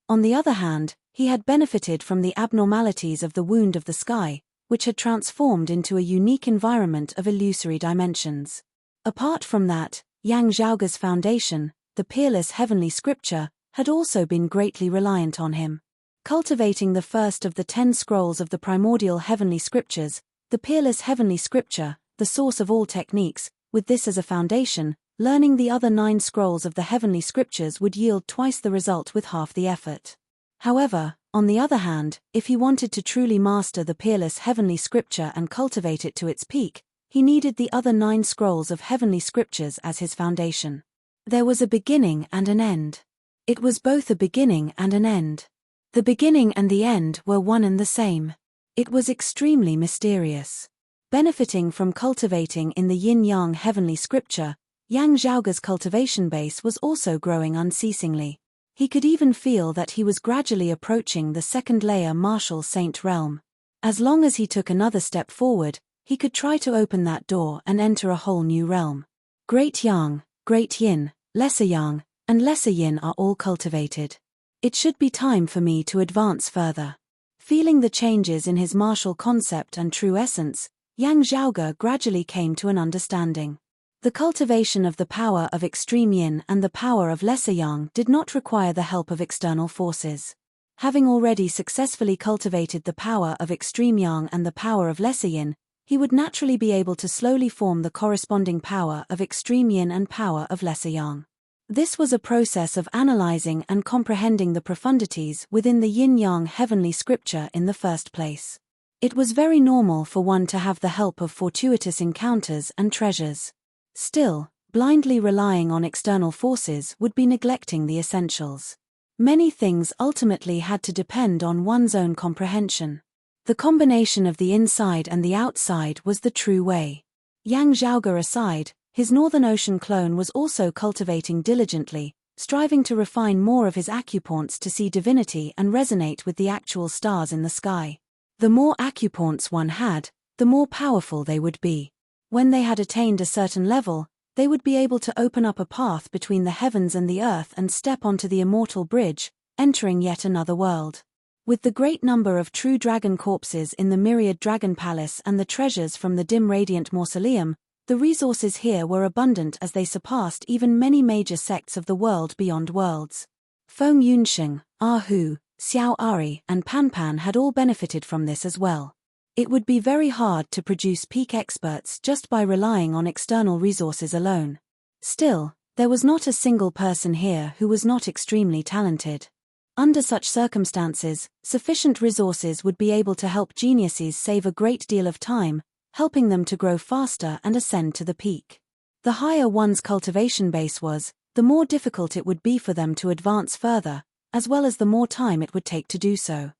A: On the other hand, he had benefited from the abnormalities of the wound of the sky, which had transformed into a unique environment of illusory dimensions. Apart from that, Yang Zhaoge's foundation, the peerless heavenly scripture, had also been greatly reliant on him. Cultivating the first of the 10 scrolls of the primordial heavenly scriptures, the peerless heavenly scripture, the source of all techniques, with this as a foundation, learning the other 9 scrolls of the heavenly scriptures would yield twice the result with half the effort. However, on the other hand, if he wanted to truly master the peerless heavenly scripture and cultivate it to its peak, he needed the other 9 scrolls of heavenly scriptures as his foundation. There was a beginning and an end. It was both a beginning and an end. The beginning and the end were one and the same. It was extremely mysterious. Benefiting from cultivating in the yin-yang heavenly scripture, Yang Zhaoge's cultivation base was also growing unceasingly. He could even feel that he was gradually approaching the second layer martial saint realm. As long as he took another step forward, he could try to open that door and enter a whole new realm. Great Yang, Great Yin, Lesser Yang, and Lesser Yin are all cultivated. It should be time for me to advance further. Feeling the changes in his martial concept and true essence, Yang Zhaoge gradually came to an understanding. The cultivation of the power of extreme yin and the power of lesser yang did not require the help of external forces. Having already successfully cultivated the power of extreme yang and the power of lesser yin, he would naturally be able to slowly form the corresponding power of extreme yin and power of lesser yang. This was a process of analyzing and comprehending the profundities within the yin-yang heavenly scripture in the first place. It was very normal for one to have the help of fortuitous encounters and treasures. Still, blindly relying on external forces would be neglecting the essentials. Many things ultimately had to depend on one's own comprehension. The combination of the inside and the outside was the true way. Yang Zhaoge aside, his Northern Ocean clone was also cultivating diligently, striving to refine more of his acupoints to see divinity and resonate with the actual stars in the sky. The more acupoints one had, the more powerful they would be. When they had attained a certain level, they would be able to open up a path between the heavens and the earth and step onto the immortal bridge, entering yet another world. With the great number of true dragon corpses in the myriad dragon palace and the treasures from the dim radiant mausoleum, the resources here were abundant as they surpassed even many major sects of the world beyond worlds. Feng Yunsheng, Hu, Xiao Ari, and Pan Pan had all benefited from this as well. It would be very hard to produce peak experts just by relying on external resources alone. Still, there was not a single person here who was not extremely talented. Under such circumstances, sufficient resources would be able to help geniuses save a great deal of time, helping them to grow faster and ascend to the peak. The higher one's cultivation base was, the more difficult it would be for them to advance further, as well as the more time it would take to do so.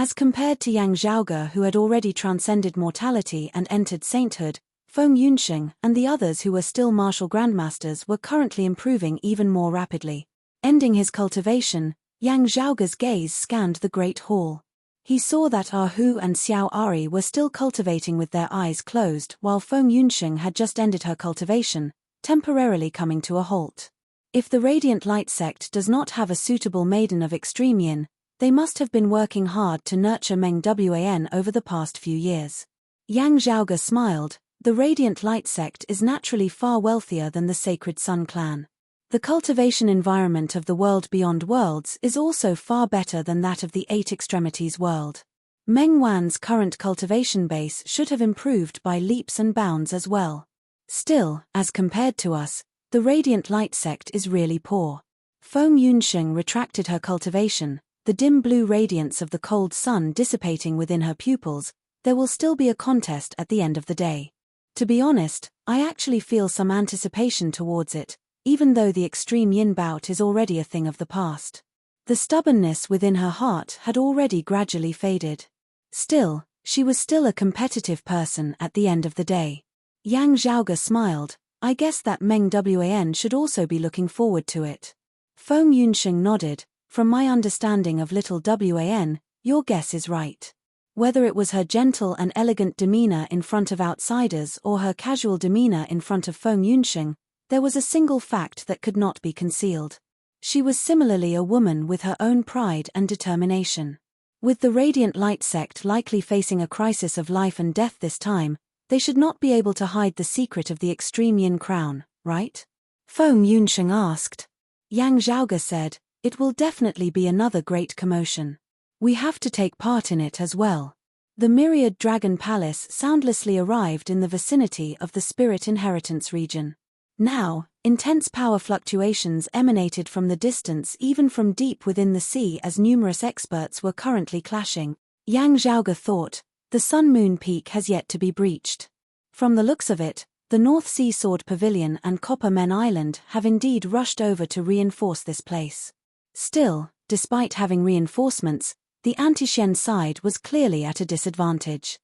A: As compared to Yang Zhaoge, who had already transcended mortality and entered sainthood, Feng Yunsheng and the others who were still martial grandmasters were currently improving even more rapidly. Ending his cultivation, Yang Zhaoge's gaze scanned the great hall. He saw that Hu and Xiao Ari were still cultivating with their eyes closed, while Feng Yunsheng had just ended her cultivation, temporarily coming to a halt. If the Radiant Light sect does not have a suitable maiden of extreme yin, they must have been working hard to nurture Meng Wan over the past few years. Yang Zhaoge smiled. The Radiant Light sect is naturally far wealthier than the Sacred Sun clan. The cultivation environment of the world beyond worlds is also far better than that of the Eight Extremities world. Meng Wan's current cultivation base should have improved by leaps and bounds as well. Still, as compared to us, the Radiant Light sect is really poor. Feng Yunsheng retracted her cultivation, the dim blue radiance of the cold sun dissipating within her pupils. There will still be a contest at the end of the day. To be honest, I actually feel some anticipation towards it, even though the extreme yin bout is already a thing of the past. The stubbornness within her heart had already gradually faded. Still, she was still a competitive person at the end of the day. Yang Zhaoge smiled. I guess that Meng Wan should also be looking forward to it. Feng Yunsheng nodded. From my understanding of little Wan, your guess is right. Whether it was her gentle and elegant demeanor in front of outsiders or her casual demeanor in front of Feng Yunsheng, there was a single fact that could not be concealed. She was similarly a woman with her own pride and determination. With the Radiant Light sect likely facing a crisis of life and death this time, they should not be able to hide the secret of the extreme yin crown, right? Feng Yunsheng asked. Yang Zhaoge said, it will definitely be another great commotion. We have to take part in it as well. The myriad dragon palace soundlessly arrived in the vicinity of the spirit inheritance region. Now, intense power fluctuations emanated from the distance, even from deep within the sea, as numerous experts were currently clashing. Yang Zhaoge thought, the Sun-Moon Peak has yet to be breached. From the looks of it, the North Sea Sword Pavilion and Copper Men Island have indeed rushed over to reinforce this place. Still, despite having reinforcements, the anti-Xian side was clearly at a disadvantage.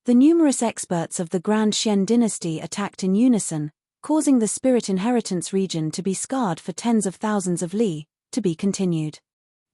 A: The numerous experts of the Grand Xian dynasty attacked in unison, causing the spirit inheritance region to be scarred for tens of thousands of li, to be continued.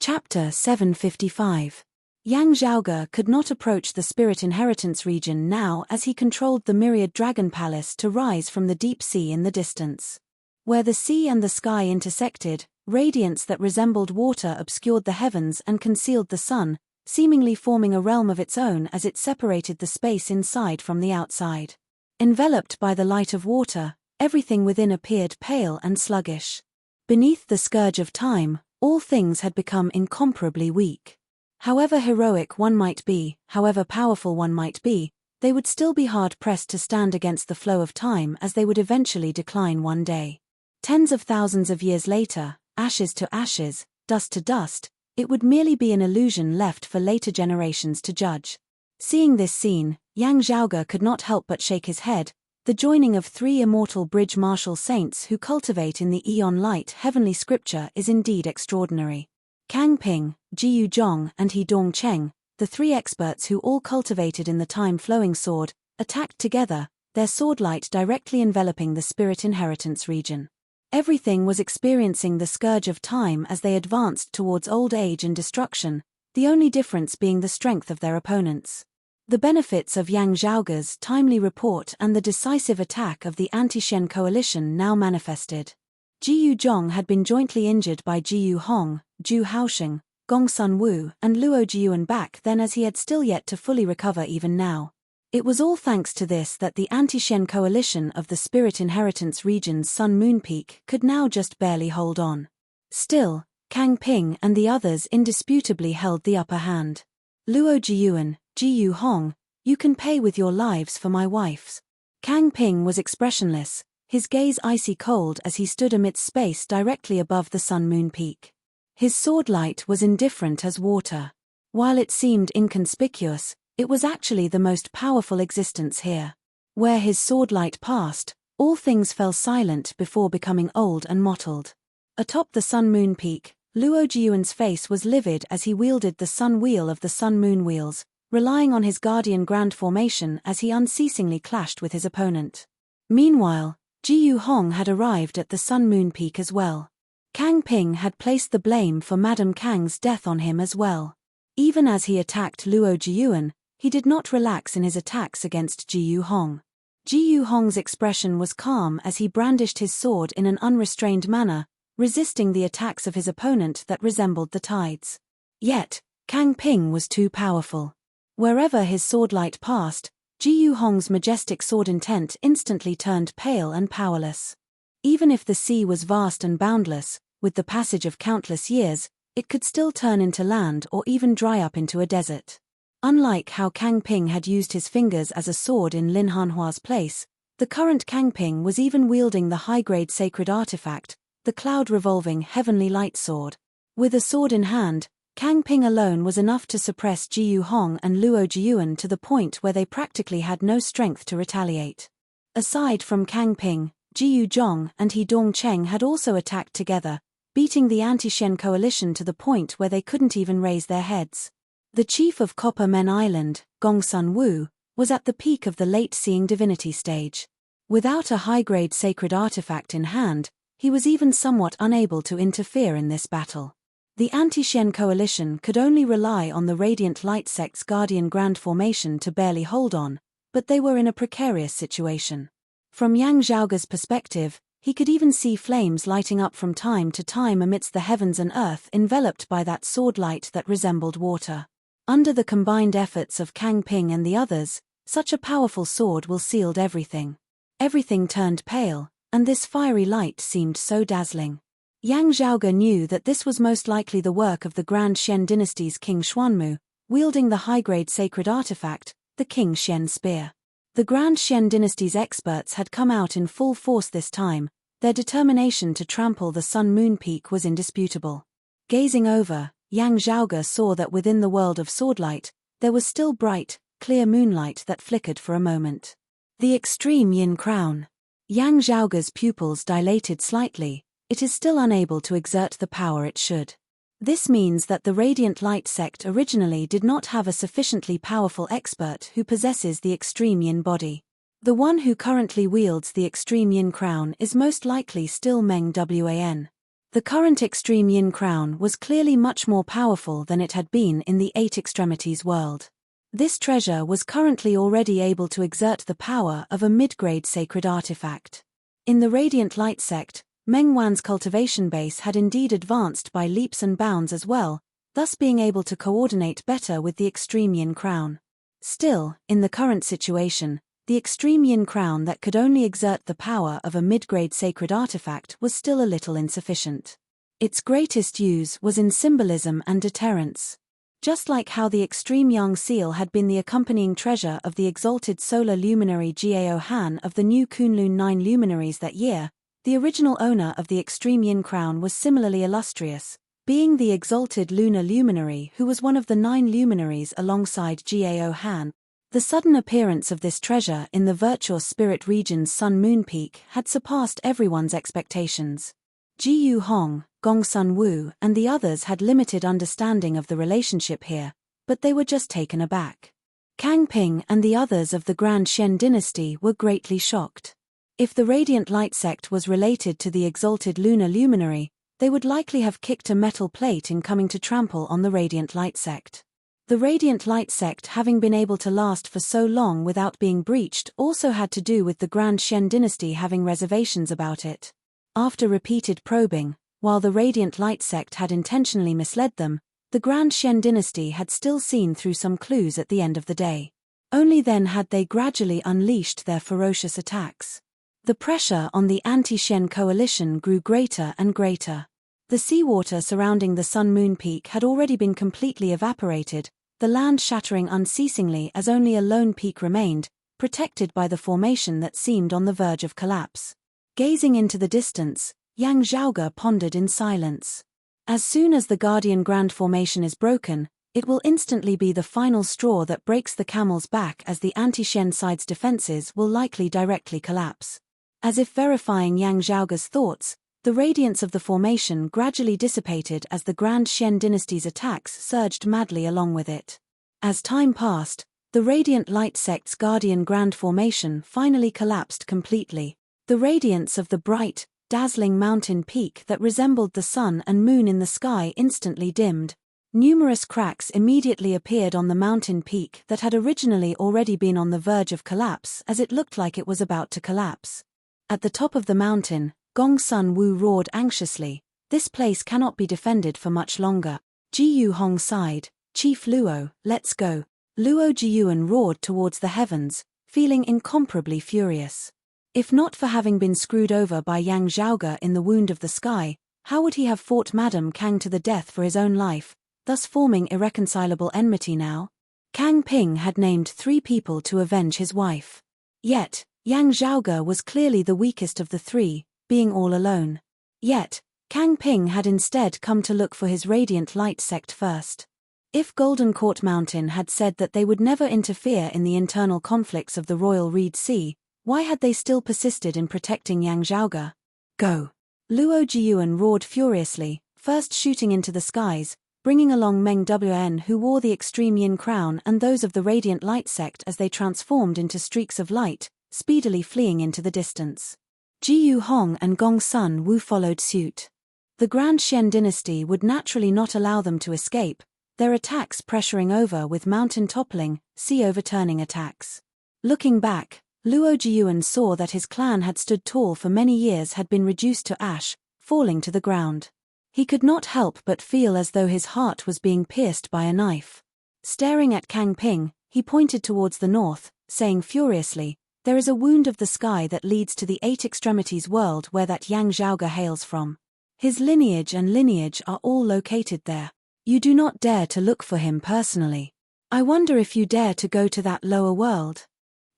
A: Chapter 755. Yang Zhaoge could not approach the spirit inheritance region now as he controlled the myriad dragon palace to rise from the deep sea in the distance. Where the sea and the sky intersected, radiance that resembled water obscured the heavens and concealed the sun, seemingly forming a realm of its own as it separated the space inside from the outside. Enveloped by the light of water, everything within appeared pale and sluggish. Beneath the scourge of time, all things had become incomparably weak. However heroic one might be, however powerful one might be, they would still be hard-pressed to stand against the flow of time as they would eventually decline one day. Tens of thousands of years later, ashes to ashes, dust to dust, it would merely be an illusion left for later generations to judge. Seeing this scene, Yang Zhaoge could not help but shake his head. The joining of three immortal bridge martial saints who cultivate in the eon light heavenly scripture is indeed extraordinary. Kang Ping, Jiyu Zhong and He Dongcheng, the three experts who all cultivated in the time-flowing sword, attacked together, their sword light directly enveloping the spirit inheritance region. Everything was experiencing the scourge of time as they advanced towards old age and destruction, the only difference being the strength of their opponents. The benefits of Yang Zhaoge's timely report and the decisive attack of the anti-Shen coalition now manifested. Jiyu Zhong had been jointly injured by Jiyu Hong, Zhu Haosheng, Gongsun Wu and Luo Jiuan back then as he had still yet to fully recover even now. It was all thanks to this that the anti-Shen coalition of the spirit inheritance region's Sun-Moon Peak could now just barely hold on. Still, Kang Ping and the others indisputably held the upper hand. Luo Jiuan, Jiyu Hong, you can pay with your lives for my wife's. Kang Ping was expressionless, his gaze icy cold as he stood amidst space directly above the Sun-Moon Peak. His sword light was indifferent as water. While it seemed inconspicuous, it was actually the most powerful existence here. Where his sword light passed, all things fell silent before becoming old and mottled. Atop the Sun-Moon Peak, Luo Jiuan's face was livid as he wielded the sun wheel of the Sun-Moon Wheels, relying on his guardian grand formation as he unceasingly clashed with his opponent. Meanwhile, Jiyu Hong had arrived at the Sun-Moon Peak as well. Kang Ping had placed the blame for Madame Kang's death on him as well. Even as he attacked Luo Jiuan, he did not relax in his attacks against Jiyu Hong. Jiyu Hong's expression was calm as he brandished his sword in an unrestrained manner, resisting the attacks of his opponent that resembled the tides. Yet, Kang Ping was too powerful. Wherever his sword light passed, Jiyu Hong's majestic sword intent instantly turned pale and powerless. Even if the sea was vast and boundless, with the passage of countless years, it could still turn into land or even dry up into a desert. Unlike how Kang Ping had used his fingers as a sword in Lin Hanhua's place, the current Kang Ping was even wielding the high-grade sacred artifact, the cloud-revolving heavenly light sword. With a sword in hand, Kang Ping alone was enough to suppress Jiyu Hong and Luo Jiuan to the point where they practically had no strength to retaliate. Aside from Kang Ping, Jiyu Zhong and He Dongcheng had also attacked together, beating the anti-Shen coalition to the point where they couldn't even raise their heads. The chief of Copper Men Island, Gongsun Wu, was at the peak of the late-seeing divinity stage. Without a high-grade sacred artifact in hand, he was even somewhat unable to interfere in this battle. The anti-Shen coalition could only rely on the Radiant Light Sect's Guardian Grand Formation to barely hold on, but they were in a precarious situation. From Yang Zhaoge's perspective, he could even see flames lighting up from time to time amidst the heavens and earth enveloped by that sword light that resembled water. Under the combined efforts of Kang Ping and the others, such a powerful sword will sealed everything. Everything turned pale, and this fiery light seemed so dazzling. Yang Zhaoge knew that this was most likely the work of the Grand Shen dynasty's King Xuanmu, wielding the high-grade sacred artifact, the King Shen Spear. The Grand Shen dynasty's experts had come out in full force this time, their determination to trample the Sun-Moon Peak was indisputable. Gazing over, Yang Zhaoge saw that within the world of swordlight, there was still bright, clear moonlight that flickered for a moment. The extreme yin crown. Yang Zhaoge's pupils dilated slightly, it is still unable to exert the power it should. This means that the Radiant Light Sect originally did not have a sufficiently powerful expert who possesses the extreme yin body. The one who currently wields the extreme yin crown is most likely still Meng Wan. The current extreme yin crown was clearly much more powerful than it had been in the Eight Extremities world. This treasure was currently already able to exert the power of a mid-grade sacred artifact. In the Radiant Light sect, Meng Wan's cultivation base had indeed advanced by leaps and bounds as well, thus being able to coordinate better with the extreme yin crown. Still, in the current situation, the extreme yin crown that could only exert the power of a mid-grade sacred artifact was still a little insufficient. Its greatest use was in symbolism and deterrence. Just like how the extreme yang seal had been the accompanying treasure of the exalted solar luminary Gao Han of the new Kunlun 9 luminaries that year, the original owner of the extreme yin crown was similarly illustrious, being the exalted lunar luminary who was one of the 9 luminaries alongside Gao Han. The sudden appearance of this treasure in the virtuous spirit region's sun-moon peak had surpassed everyone's expectations. Ji Yu Hong, Gong Sun Wu and the others had limited understanding of the relationship here, but they were just taken aback. Kang Ping and the others of the Grand Shen dynasty were greatly shocked. If the Radiant Light sect was related to the exalted lunar luminary, they would likely have kicked a metal plate in coming to trample on the Radiant Light sect. The Radiant Light sect having been able to last for so long without being breached also had to do with the Grand Shen dynasty having reservations about it. After repeated probing, while the Radiant Light sect had intentionally misled them, the Grand Shen dynasty had still seen through some clues at the end of the day. Only then had they gradually unleashed their ferocious attacks. The pressure on the anti-Shen coalition grew greater and greater. The seawater surrounding the Sun-Moon Peak had already been completely evaporated, the land shattering unceasingly as only a lone peak remained, protected by the formation that seemed on the verge of collapse. Gazing into the distance, Yang Zhaoge pondered in silence. As soon as the Guardian Grand Formation is broken, it will instantly be the final straw that breaks the camel's back, as the anti-Shen side's defenses will likely directly collapse. As if verifying Yang Zhaoge's thoughts, the radiance of the formation gradually dissipated as the Grand Shen dynasty's attacks surged madly along with it. As time passed, the Radiant Light sect's Guardian Grand Formation finally collapsed completely. The radiance of the bright, dazzling mountain peak that resembled the sun and moon in the sky instantly dimmed. Numerous cracks immediately appeared on the mountain peak that had originally already been on the verge of collapse, as it looked like it was about to collapse. At the top of the mountain, Gong Sun Wu roared anxiously, "This place cannot be defended for much longer." Ji Yu Hong sighed, "Chief Luo, let's go." Luo Jiyuan roared towards the heavens, feeling incomparably furious. If not for having been screwed over by Yang Zhaoge in the wound of the sky, how would he have fought Madame Kang to the death for his own life, thus forming irreconcilable enmity now? Kang Ping had named 3 people to avenge his wife. Yet, Yang Zhaoge was clearly the weakest of the 3, being all alone. Yet, Kang Ping had instead come to look for his Radiant Light sect first. If Golden Court Mountain had said that they would never interfere in the internal conflicts of the Royal Reed Sea, why had they still persisted in protecting Yang Zhaoge? Go! Luo Jiyuan roared furiously, first shooting into the skies, bringing along Meng Wn who wore the extreme yin crown and those of the Radiant Light sect as they transformed into streaks of light, speedily fleeing into the distance. Ji Yu Hong and Gong Sun Wu followed suit. The Grand Shen dynasty would naturally not allow them to escape, their attacks pressuring over with mountain toppling, sea overturning attacks. Looking back, Luo Jiyuan saw that his clan had stood tall for many years had been reduced to ash, falling to the ground. He could not help but feel as though his heart was being pierced by a knife. Staring at Kang Ping, he pointed towards the north, saying furiously, "There is a wound of the sky that leads to the Eight Extremities world where that Yang Zhaoge hails from. His lineage and lineage are all located there. You do not dare to look for him personally. I wonder if you dare to go to that lower world."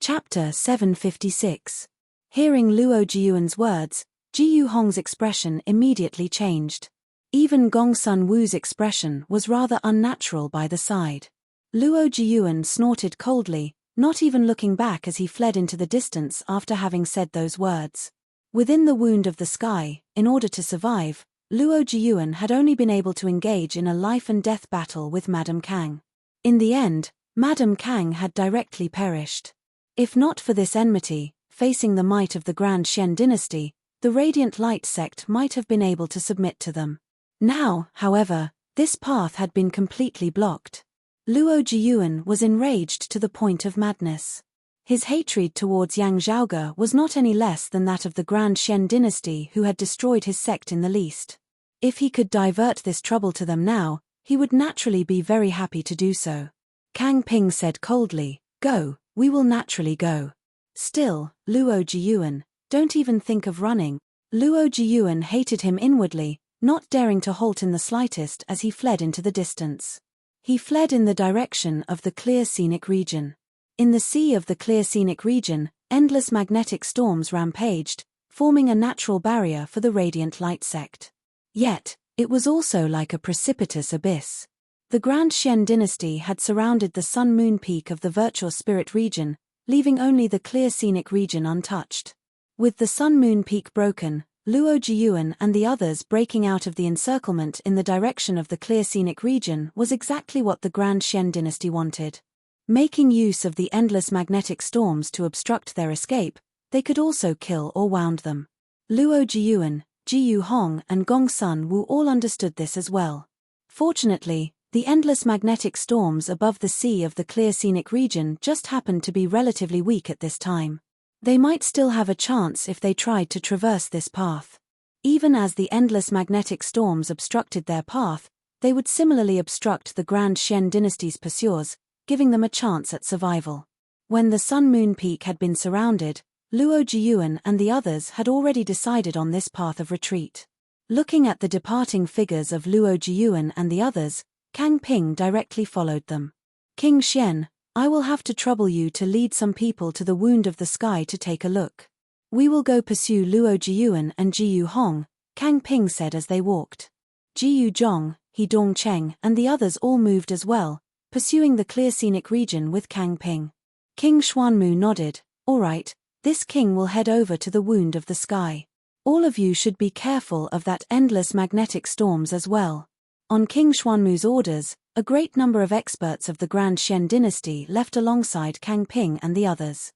A: Chapter 756. Hearing Luo Jiyuan's words, Ji Yu Hong's expression immediately changed. Even Gong Sun Wu's expression was rather unnatural by the side. Luo Jiyuan snorted coldly, not even looking back as he fled into the distance after having said those words. Within the wound of the sky, in order to survive, Luo Jiyuan had only been able to engage in a life-and-death battle with Madame Kang. In the end, Madame Kang had directly perished. If not for this enmity, facing the might of the Grand Shen dynasty, the Radiant Light sect might have been able to submit to them. Now, however, this path had been completely blocked. Luo Jiyuan was enraged to the point of madness. His hatred towards Yang Zhaoge was not any less than that of the Grand Shen dynasty who had destroyed his sect in the least. If he could divert this trouble to them now, he would naturally be very happy to do so. Kang Ping said coldly, "Go, we will naturally go." Still, Luo Jiyuan, don't even think of running. Luo Jiyuan hated him inwardly, not daring to halt in the slightest as he fled into the distance. He fled in the direction of the clear scenic region. In the sea of the clear scenic region, endless magnetic storms rampaged, forming a natural barrier for the Radiant Light sect. Yet, it was also like a precipitous abyss. The Grand Shen dynasty had surrounded the Sun-Moon peak of the Virtuous Spirit region, leaving only the clear scenic region untouched. With the Sun-Moon peak broken, Luo Jiyuan and the others breaking out of the encirclement in the direction of the clear scenic region was exactly what the Grand Shen dynasty wanted. Making use of the endless magnetic storms to obstruct their escape, they could also kill or wound them. Luo Jiyuan, Jiyu Hong and Gong Sun Wu all understood this as well. Fortunately, the endless magnetic storms above the sea of the clear scenic region just happened to be relatively weak at this time. They might still have a chance if they tried to traverse this path. Even as the endless magnetic storms obstructed their path, they would similarly obstruct the Grand Shen dynasty's pursuers, giving them a chance at survival. When the Sun-Moon peak had been surrounded, Luo Jiyuan and the others had already decided on this path of retreat. Looking at the departing figures of Luo Jiyuan and the others, Kang Ping directly followed them. "King Xian, I will have to trouble you to lead some people to the Wound of the Sky to take a look. We will go pursue Luo Jiyuan and Jiyu Hong," Kang Ping said as they walked. Jiyu Zhong, He Dong Cheng and the others all moved as well, pursuing the clear scenic region with Kang Ping. King Xuanmu nodded, "All right, this king will head over to the Wound of the Sky. All of you should be careful of that endless magnetic storms as well." On King Xuanmu's orders, a great number of experts of the Grand Shen dynasty left alongside Kang Ping and the others.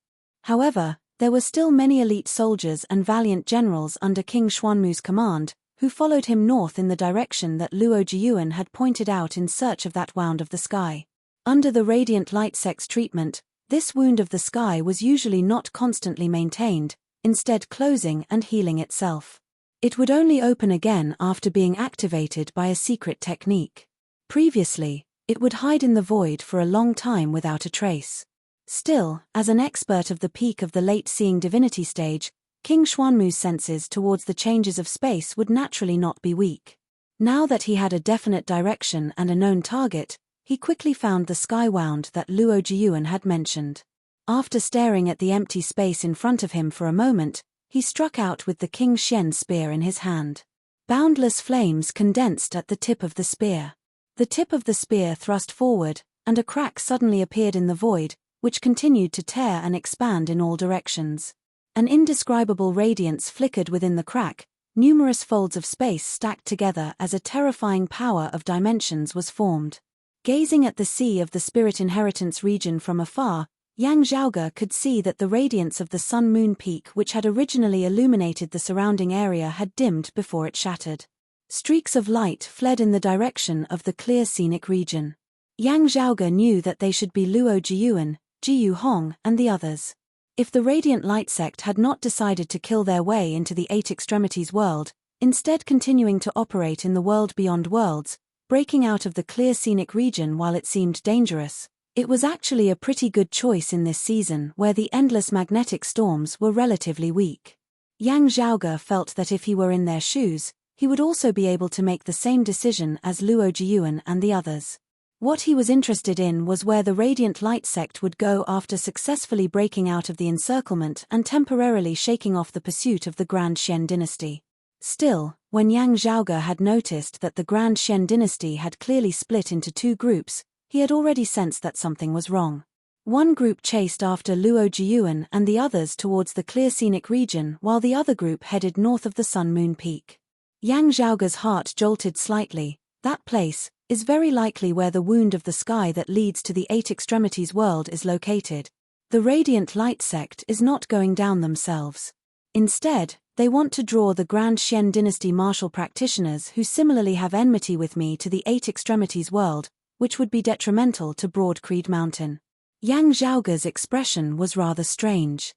A: However, there were still many elite soldiers and valiant generals under King Xuanmu's command, who followed him north in the direction that Luo Jiyuan had pointed out in search of that Wound of the Sky. Under the Radiant Light sect's treatment, this Wound of the Sky was usually not constantly maintained, instead closing and healing itself. It would only open again after being activated by a secret technique. Previously, it would hide in the void for a long time without a trace. Still, as an expert of the peak of the late-seeing divinity stage, King Xuanmu's senses towards the changes of space would naturally not be weak. Now that he had a definite direction and a known target, he quickly found the sky wound that Luo Jiyuan had mentioned. After staring at the empty space in front of him for a moment, he struck out with the King Shen spear in his hand. Boundless flames condensed at the tip of the spear. The tip of the spear thrust forward, and a crack suddenly appeared in the void, which continued to tear and expand in all directions. An indescribable radiance flickered within the crack, numerous folds of space stacked together as a terrifying power of dimensions was formed. Gazing at the sea of the spirit inheritance region from afar, Yang Zhaoge could see that the radiance of the Sun-Moon peak which had originally illuminated the surrounding area had dimmed before it shattered. Streaks of light fled in the direction of the clear scenic region. Yang Zhaoge knew that they should be Luo Jiyuan, Jiyu Hong and the others. If the Radiant Light sect had not decided to kill their way into the Eight Extremities world, instead continuing to operate in the world beyond worlds, breaking out of the clear scenic region while it seemed dangerous, it was actually a pretty good choice in this season where the endless magnetic storms were relatively weak. Yang Zhaoge felt that if he were in their shoes, he would also be able to make the same decision as Luo Jiyuan and the others. What he was interested in was where the Radiant Light sect would go after successfully breaking out of the encirclement and temporarily shaking off the pursuit of the Grand Shen dynasty. Still, when Yang Zhaoge had noticed that the Grand Shen dynasty had clearly split into two groups, he had already sensed that something was wrong. One group chased after Luo Jiyuan and the others towards the clear scenic region while the other group headed north of the Sun-Moon peak. Yang Zhaoge's heart jolted slightly. That place is very likely where the Wound of the Sky that leads to the Eight Extremities world is located. The Radiant Light sect is not going down themselves. Instead, they want to draw the Grand Xian dynasty martial practitioners who similarly have enmity with me to the Eight Extremities world, which would be detrimental to Broad Creed Mountain. Yang Zhaoge's expression was rather strange.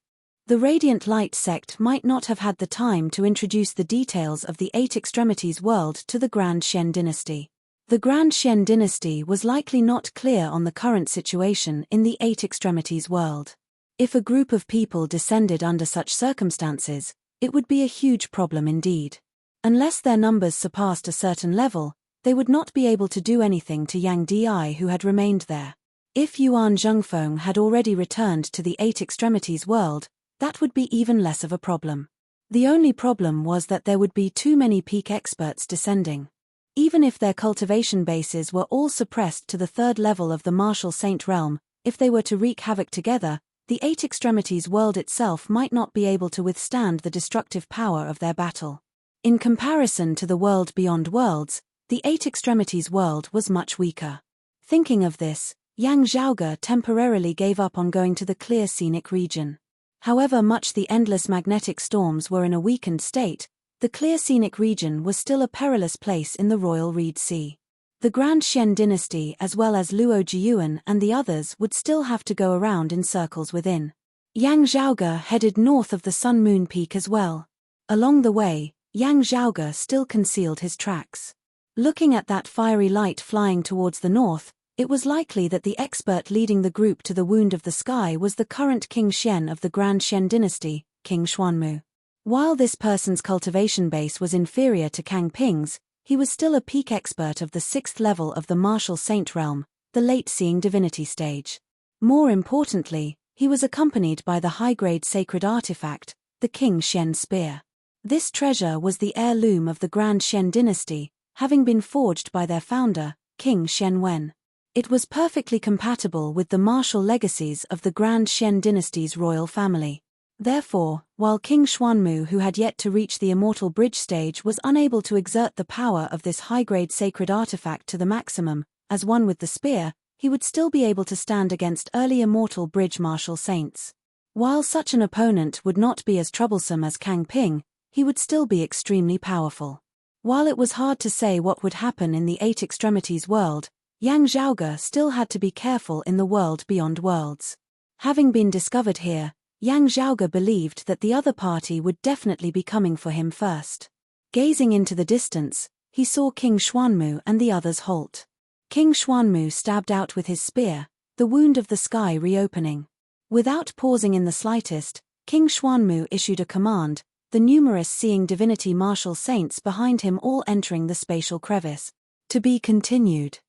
A: The Radiant Light sect might not have had the time to introduce the details of the Eight Extremities world to the Grand Xian dynasty. The Grand Xian dynasty was likely not clear on the current situation in the Eight Extremities world. If a group of people descended under such circumstances, it would be a huge problem indeed. Unless their numbers surpassed a certain level, they would not be able to do anything to Yang Di who had remained there. If Yuan Zhengfeng had already returned to the Eight Extremities world, that would be even less of a problem. The only problem was that there would be too many peak experts descending. Even if their cultivation bases were all suppressed to the third level of the Martial Saint realm, if they were to wreak havoc together, the Eight Extremities world itself might not be able to withstand the destructive power of their battle. In comparison to the world beyond worlds, the Eight Extremities world was much weaker. Thinking of this, Yang Zhaoge temporarily gave up on going to the clear scenic region. However much the endless magnetic storms were in a weakened state, the clear scenic region was still a perilous place in the Royal Reed Sea. The Grand Xian dynasty as well as Luo Jiyuan and the others would still have to go around in circles within. Yang Zhaoge headed north of the Sun Moon Peak as well. Along the way, Yang Zhaoge still concealed his tracks. Looking at that fiery light flying towards the north, it was likely that the expert leading the group to the Wound of the Sky was the current King Xian of the Grand Xian dynasty, King Xuanmu. While this person's cultivation base was inferior to Kang Ping's, he was still a peak expert of the 6th level of the Martial Saint realm, the late-seeing divinity stage. More importantly, he was accompanied by the high-grade sacred artifact, the King Xian Spear. This treasure was the heirloom of the Grand Xian dynasty, having been forged by their founder, King Xian Wen. It was perfectly compatible with the martial legacies of the Grand Xian dynasty's royal family. Therefore, while King Xuanmu, who had yet to reach the Immortal Bridge stage, was unable to exert the power of this high-grade sacred artifact to the maximum, as one with the spear, he would still be able to stand against early Immortal Bridge martial saints. While such an opponent would not be as troublesome as Kang Ping, he would still be extremely powerful. While it was hard to say what would happen in the Eight Extremities world, Yang Zhaoge still had to be careful in the world beyond worlds. Having been discovered here, Yang Zhaoge believed that the other party would definitely be coming for him first. Gazing into the distance, he saw King Xuanmu and the others halt. King Xuanmu stabbed out with his spear, the Wound of the Sky reopening. Without pausing in the slightest, King Xuanmu issued a command, the numerous seeing divinity martial saints behind him all entering the spatial crevice. To be continued.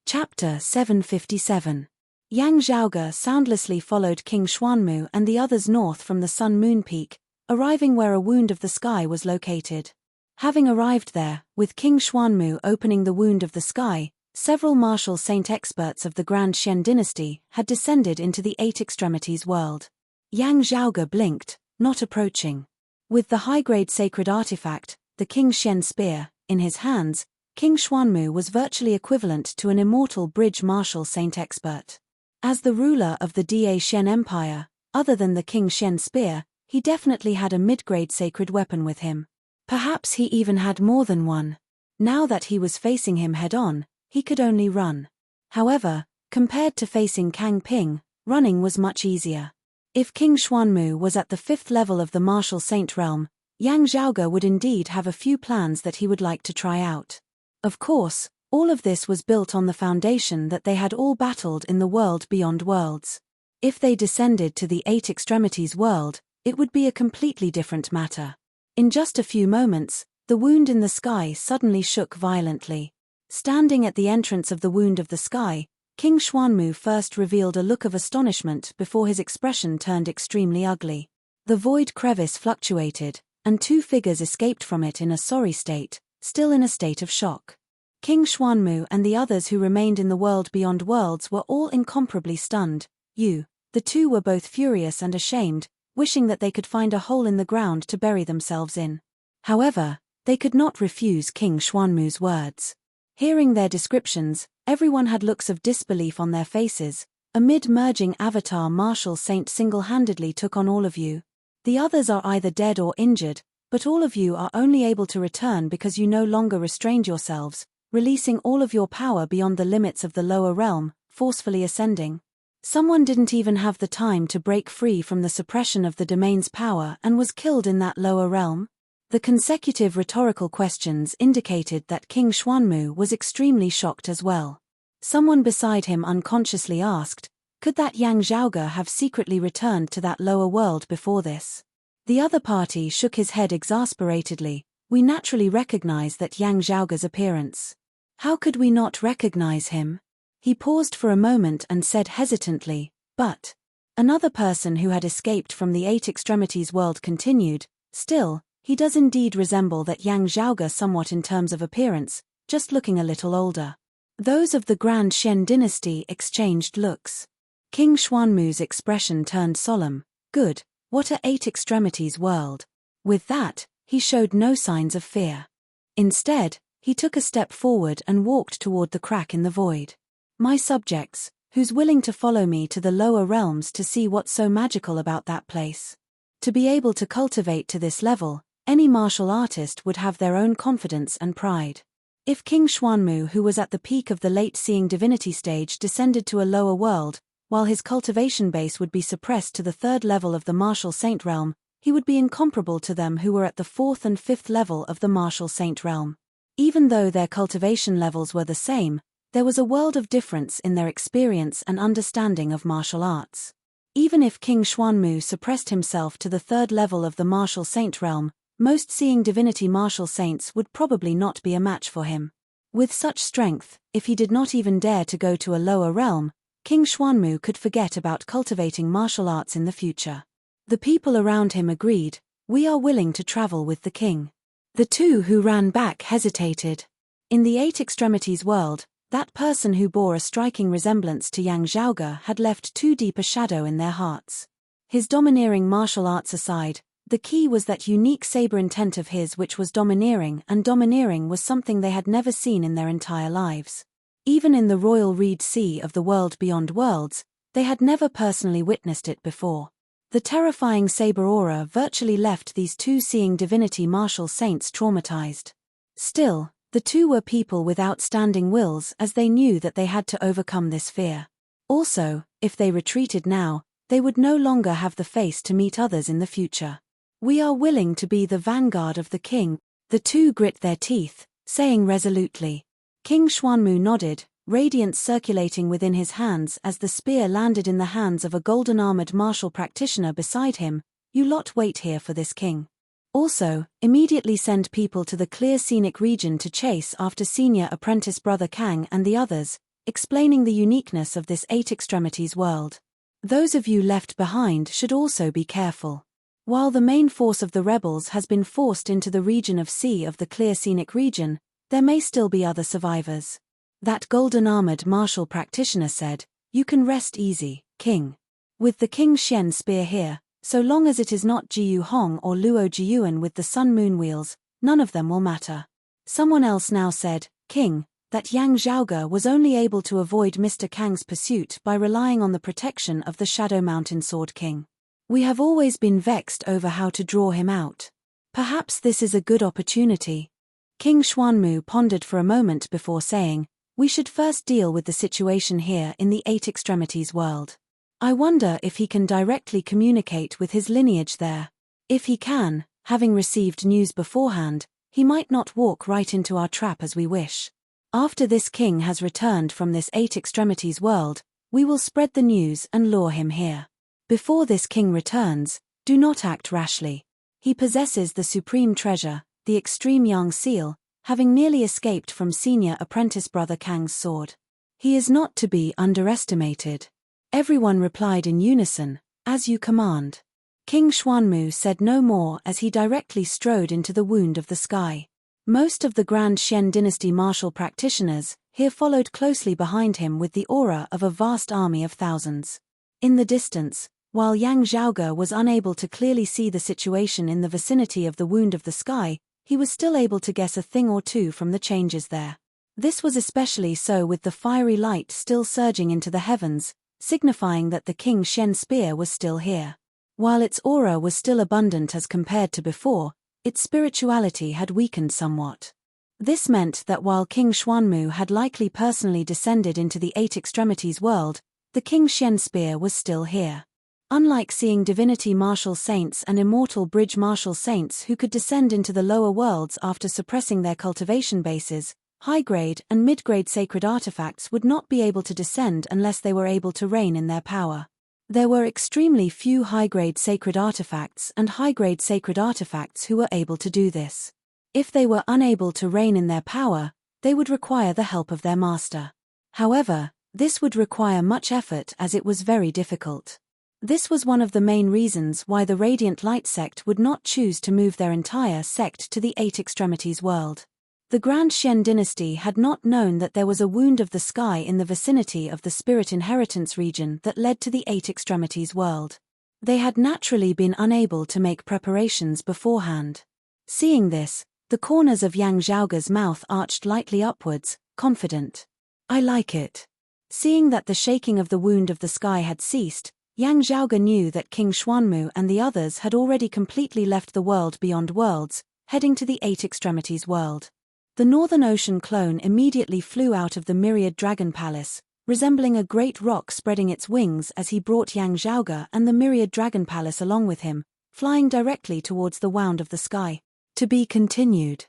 A: Chapter 757. Yang Zhaoge soundlessly followed King Xuanmu and the others north from the Sun Moon Peak, arriving where a Wound of the Sky was located. Having arrived there, with King Xuanmu opening the Wound of the Sky, several martial saint experts of the Grand Xian dynasty had descended into the Eight Extremities world. Yang Zhaoge blinked, not approaching. With the high-grade sacred artifact, the King Xian Spear, in his hands, King Xuanmu was virtually equivalent to an Immortal Bridge martial saint expert. As the ruler of the Da Xian Empire, other than the King Xian Spear, he definitely had a mid-grade sacred weapon with him. Perhaps he even had more than one. Now that he was facing him head-on, he could only run. However, compared to facing Kang Ping, running was much easier. If King Xuanmu was at the 5th level of the Martial Saint realm, Yang Zhaoge would indeed have a few plans that he would like to try out. Of course, all of this was built on the foundation that they had all battled in the world beyond worlds. If they descended to the Eight Extremities world, it would be a completely different matter. In just a few moments, the Wound in the Sky suddenly shook violently. Standing at the entrance of the Wound of the Sky, King Xuanmu first revealed a look of astonishment before his expression turned extremely ugly. The void crevice fluctuated, and two figures escaped from it in a sorry state, still in a state of shock. King Xuanmu and the others who remained in the world beyond worlds were all incomparably stunned. The two were both furious and ashamed, wishing that they could find a hole in the ground to bury themselves in. However, they could not refuse King Xuanmu's words. Hearing their descriptions, everyone had looks of disbelief on their faces. A mid-merging avatar martial saint single-handedly took on all of you. The others are either dead or injured, but all of you are only able to return because you no longer restrained yourselves, releasing all of your power beyond the limits of the lower realm, forcefully ascending. Someone didn't even have the time to break free from the suppression of the domain's power and was killed in that lower realm? The consecutive rhetorical questions indicated that King Xuanmu was extremely shocked as well. Someone beside him unconsciously asked, could that Yang Zhaoge have secretly returned to that lower world before this? The other party shook his head exasperatedly. We naturally recognize that Yang Zhaoge's appearance. How could we not recognize him? He paused for a moment and said hesitantly, but. Another person who had escaped from the Eight Extremities world continued, still, he does indeed resemble that Yang Zhaoge somewhat in terms of appearance, just looking a little older. Those of the Grand Xian dynasty exchanged looks. King Xuanmu's expression turned solemn. Good, what a Eight Extremities world. With that, he showed no signs of fear. Instead, he took a step forward and walked toward the crack in the void. My subjects, who's willing to follow me to the lower realms to see what's so magical about that place? To be able to cultivate to this level, any martial artist would have their own confidence and pride. If King Xuanmu, who was at the peak of the late seeing divinity stage, descended to a lower world, while his cultivation base would be suppressed to the third level of the martial saint realm, he would be incomparable to them who were at the fourth and fifth level of the martial saint realm. Even though their cultivation levels were the same, there was a world of difference in their experience and understanding of martial arts. Even if King Xuanmu suppressed himself to the third level of the martial saint realm, most seeing divinity martial saints would probably not be a match for him. With such strength, if he did not even dare to go to a lower realm, King Xuanmu could forget about cultivating martial arts in the future. The people around him agreed, we are willing to travel with the king. The two who ran back hesitated. In the Eight Extremities world, that person who bore a striking resemblance to Yang Zhaoge had left too deep a shadow in their hearts. His domineering martial arts aside, the key was that unique saber intent of his, which was domineering, and domineering was something they had never seen in their entire lives. Even in the royal reed sea of the world beyond worlds, they had never personally witnessed it before. The terrifying saber aura virtually left these two seeing divinity martial saints traumatized. Still, the two were people with outstanding wills, as they knew that they had to overcome this fear. Also, if they retreated now, they would no longer have the face to meet others in the future. We are willing to be the vanguard of the king, the two grit their teeth, saying resolutely. King Xuanmu nodded, radiance circulating within his hands as the spear landed in the hands of a golden-armored martial practitioner beside him. You lot wait here for this king. Also, immediately send people to the clear scenic region to chase after senior apprentice brother Kang and the others, explaining the uniqueness of this Eight Extremities world. Those of you left behind should also be careful. While the main force of the rebels has been forced into the region of sea of the clear scenic region, there may still be other survivors. That golden-armored martial practitioner said, you can rest easy, king. With the King Xian spear here, so long as it is not Jiyu Hong or Luo Jiyuan with the sun-moon wheels, none of them will matter. Someone else now said, king, that Yang Zhaoge was only able to avoid Mr. Kang's pursuit by relying on the protection of the Shadow Mountain Sword King. We have always been vexed over how to draw him out. Perhaps this is a good opportunity. King Xuanmu pondered for a moment before saying, we should first deal with the situation here in the Eight Extremities world. I wonder if he can directly communicate with his lineage there. If he can, having received news beforehand, he might not walk right into our trap as we wish. After this king has returned from this Eight Extremities world, we will spread the news and lure him here. Before this king returns, do not act rashly. He possesses the supreme treasure, the extreme Yang seal, having nearly escaped from senior apprentice brother Kang's sword. He is not to be underestimated. Everyone replied in unison, as you command. King Xuanmu said no more as he directly strode into the wound of the sky. Most of the Grand Xian dynasty martial practitioners here followed closely behind him with the aura of a vast army of thousands. In the distance, while Yang Zhaoge was unable to clearly see the situation in the vicinity of the wound of the sky, he was still able to guess a thing or two from the changes there. This was especially so with the fiery light still surging into the heavens, signifying that the King Xian spear was still here. While its aura was still abundant as compared to before, its spirituality had weakened somewhat. This meant that while King Xuanmu had likely personally descended into the Eight Extremities world, the King Xian spear was still here. Unlike seeing divinity martial saints and immortal bridge martial saints who could descend into the lower worlds after suppressing their cultivation bases, high-grade and mid-grade sacred artifacts would not be able to descend unless they were able to reign in their power. There were extremely few high-grade sacred artifacts and high-grade sacred artifacts who were able to do this. If they were unable to reign in their power, they would require the help of their master. However, this would require much effort as it was very difficult. This was one of the main reasons why the Radiant Light sect would not choose to move their entire sect to the Eight Extremities world. The Grand Xian dynasty had not known that there was a wound of the sky in the vicinity of the Spirit Inheritance region that led to the Eight Extremities world. They had naturally been unable to make preparations beforehand. Seeing this, the corners of Yang Zhaoge's mouth arched lightly upwards, confident. I like it. Seeing that the shaking of the wound of the sky had ceased, Yang Zhaoge knew that King Xuanmu and the others had already completely left the world beyond worlds, heading to the Eight Extremities world. The Northern Ocean clone immediately flew out of the Myriad Dragon Palace, resembling a great rock spreading its wings as he brought Yang Zhaoge and the Myriad Dragon Palace along with him, flying directly towards the wound of the sky. To be continued.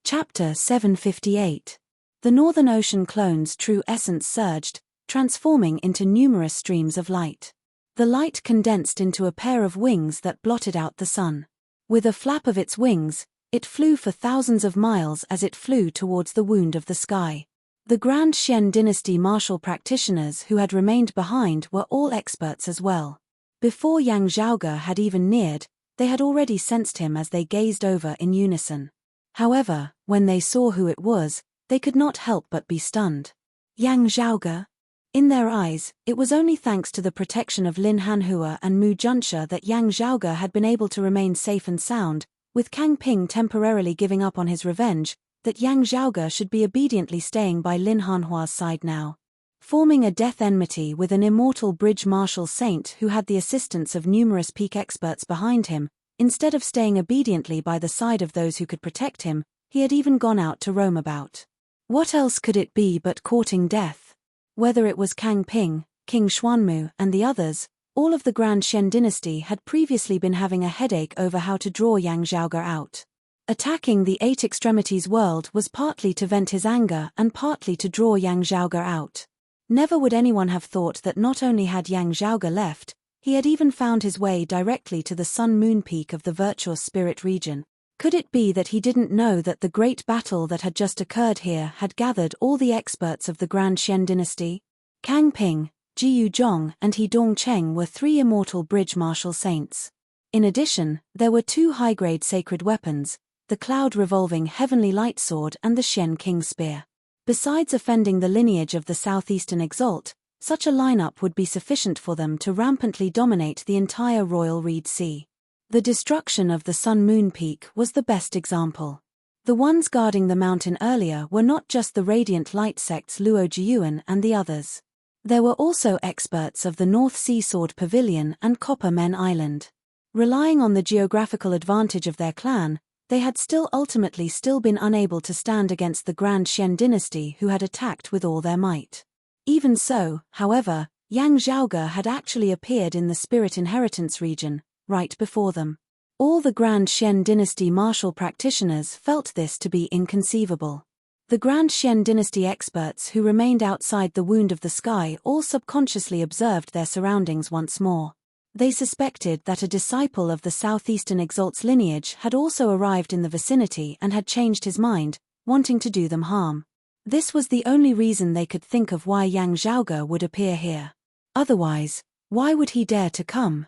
A: Chapter 758. The Northern Ocean clone's true essence surged, transforming into numerous streams of light. The light condensed into a pair of wings that blotted out the sun. With a flap of its wings, it flew for thousands of miles as it flew towards the wound of the sky. The Grand Xian dynasty martial practitioners who had remained behind were all experts as well. Before Yang Zhaoge had even neared, they had already sensed him as they gazed over in unison. However, when they saw who it was, they could not help but be stunned. Yang Zhaoge? In their eyes, it was only thanks to the protection of Lin Hanhua and Mu Junxia that Yang Zhaoge had been able to remain safe and sound, with Kang Ping temporarily giving up on his revenge, that Yang Zhaoge should be obediently staying by Lin Hanhua's side now. Forming a death enmity with an immortal bridge martial saint who had the assistance of numerous peak experts behind him, instead of staying obediently by the side of those who could protect him, he had even gone out to roam about. What else could it be but courting death? Whether it was Kang Ping, King Xuanmu, and the others, all of the Grand Xian dynasty had previously been having a headache over how to draw Yang Zhaoge out. Attacking the Eight Extremities world was partly to vent his anger and partly to draw Yang Zhaoge out. Never would anyone have thought that not only had Yang Zhaoge left, he had even found his way directly to the Sun-Moon Peak of the Virtuous Spirit region. Could it be that he didn't know that the great battle that had just occurred here had gathered all the experts of the Grand Xian dynasty? Kang Ping, Ji Yuzhong and He Dongcheng were three immortal bridge martial saints. In addition, there were two high-grade sacred weapons, the cloud-revolving heavenly light sword and the Xian King spear. Besides offending the lineage of the Southeastern Exalt, such a lineup would be sufficient for them to rampantly dominate the entire Royal Reed Sea. The destruction of the Sun-Moon Peak was the best example. The ones guarding the mountain earlier were not just the Radiant Light sect's Luo Jiyuan and the others. There were also experts of the North Sea Sword Pavilion and Copper Men Island. Relying on the geographical advantage of their clan, they had ultimately been unable to stand against the Grand Xian dynasty who had attacked with all their might. Even so, however, Yang Zhaoge had actually appeared in the Spirit Inheritance region, right before them. All the Grand Xian dynasty martial practitioners felt this to be inconceivable. The Grand Xian dynasty experts who remained outside the wound of the sky all subconsciously observed their surroundings once more. They suspected that a disciple of the Southeastern Exalt's lineage had also arrived in the vicinity and had changed his mind, wanting to do them harm. This was the only reason they could think of why Yang Zhaoge would appear here. Otherwise, why would he dare to come?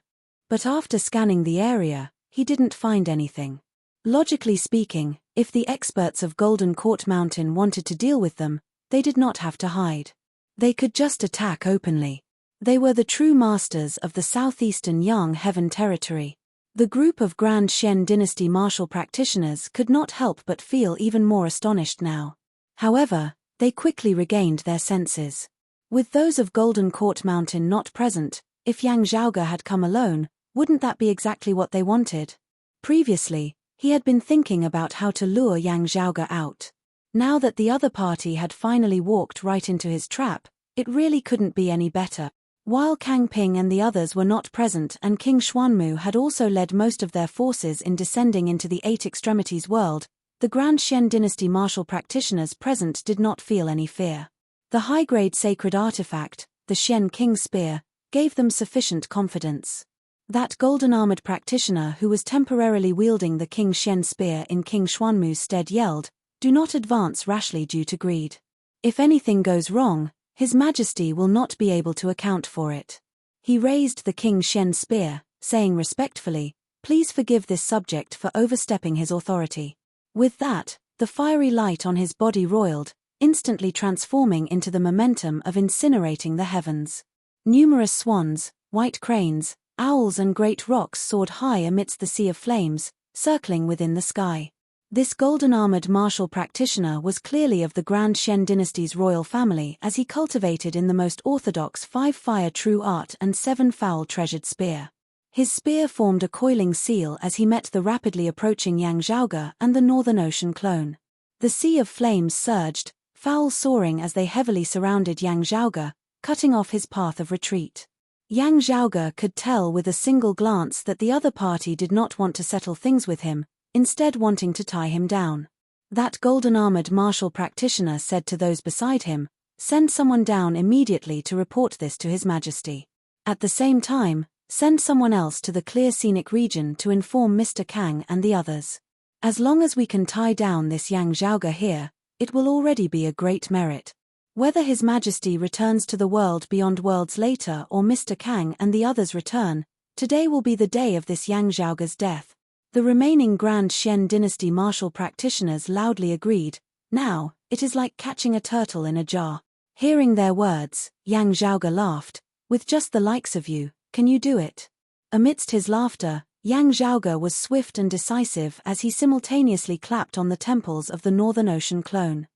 A: But after scanning the area, he didn't find anything. Logically speaking, if the experts of Golden Court Mountain wanted to deal with them, they did not have to hide. They could just attack openly. They were the true masters of the southeastern Yang Heaven territory. The group of Grand Xian dynasty martial practitioners could not help but feel even more astonished now. However, they quickly regained their senses. With those of Golden Court Mountain not present, if Yang Zhaoge had come alone, Wouldn't that be exactly what they wanted? Previously, he had been thinking about how to lure Yang Zhaoge out. Now that the other party had finally walked right into his trap, it really couldn't be any better. While Kang Ping and the others were not present and King Xuanmu had also led most of their forces in descending into the Eight Extremities world, the Grand Xian dynasty martial practitioners present did not feel any fear. The high-grade sacred artifact, the Xian King Spear, gave them sufficient confidence. That golden-armored practitioner who was temporarily wielding the King Xian Spear in King Xuanmu's stead yelled, "Do not advance rashly due to greed. If anything goes wrong, His Majesty will not be able to account for it." He raised the King Xian Spear, saying respectfully, "Please forgive this subject for overstepping his authority." With that, the fiery light on his body roiled, instantly transforming into the momentum of incinerating the heavens. Numerous swans, white cranes, owls and great rocks soared high amidst the sea of flames, circling within the sky. This golden-armored martial practitioner was clearly of the Grand Xian dynasty's royal family, as he cultivated in the most orthodox 5-fire true art and 7-foul treasured spear. His spear formed a coiling seal as he met the rapidly approaching Yang Zhaoge and the Northern Ocean clone. The sea of flames surged, foul soaring as they heavily surrounded Yang Zhaoge, cutting off his path of retreat. Yang Zhaoge could tell with a single glance that the other party did not want to settle things with him, instead wanting to tie him down. That golden-armored martial practitioner said to those beside him, "Send someone down immediately to report this to His Majesty. At the same time, send someone else to the clear scenic region to inform Mr. Kang and the others. As long as we can tie down this Yang Zhaoge here, it will already be a great merit. Whether His Majesty returns to the world beyond worlds later or Mr. Kang and the others return, today will be the day of this Yang Zhaoge's death." The remaining Grand Xian dynasty martial practitioners loudly agreed, "Now, it is like catching a turtle in a jar." Hearing their words, Yang Zhaoge laughed, "With just the likes of you, can you do it?" Amidst his laughter, Yang Zhaoge was swift and decisive as he simultaneously clapped on the temples of the Northern Ocean clone.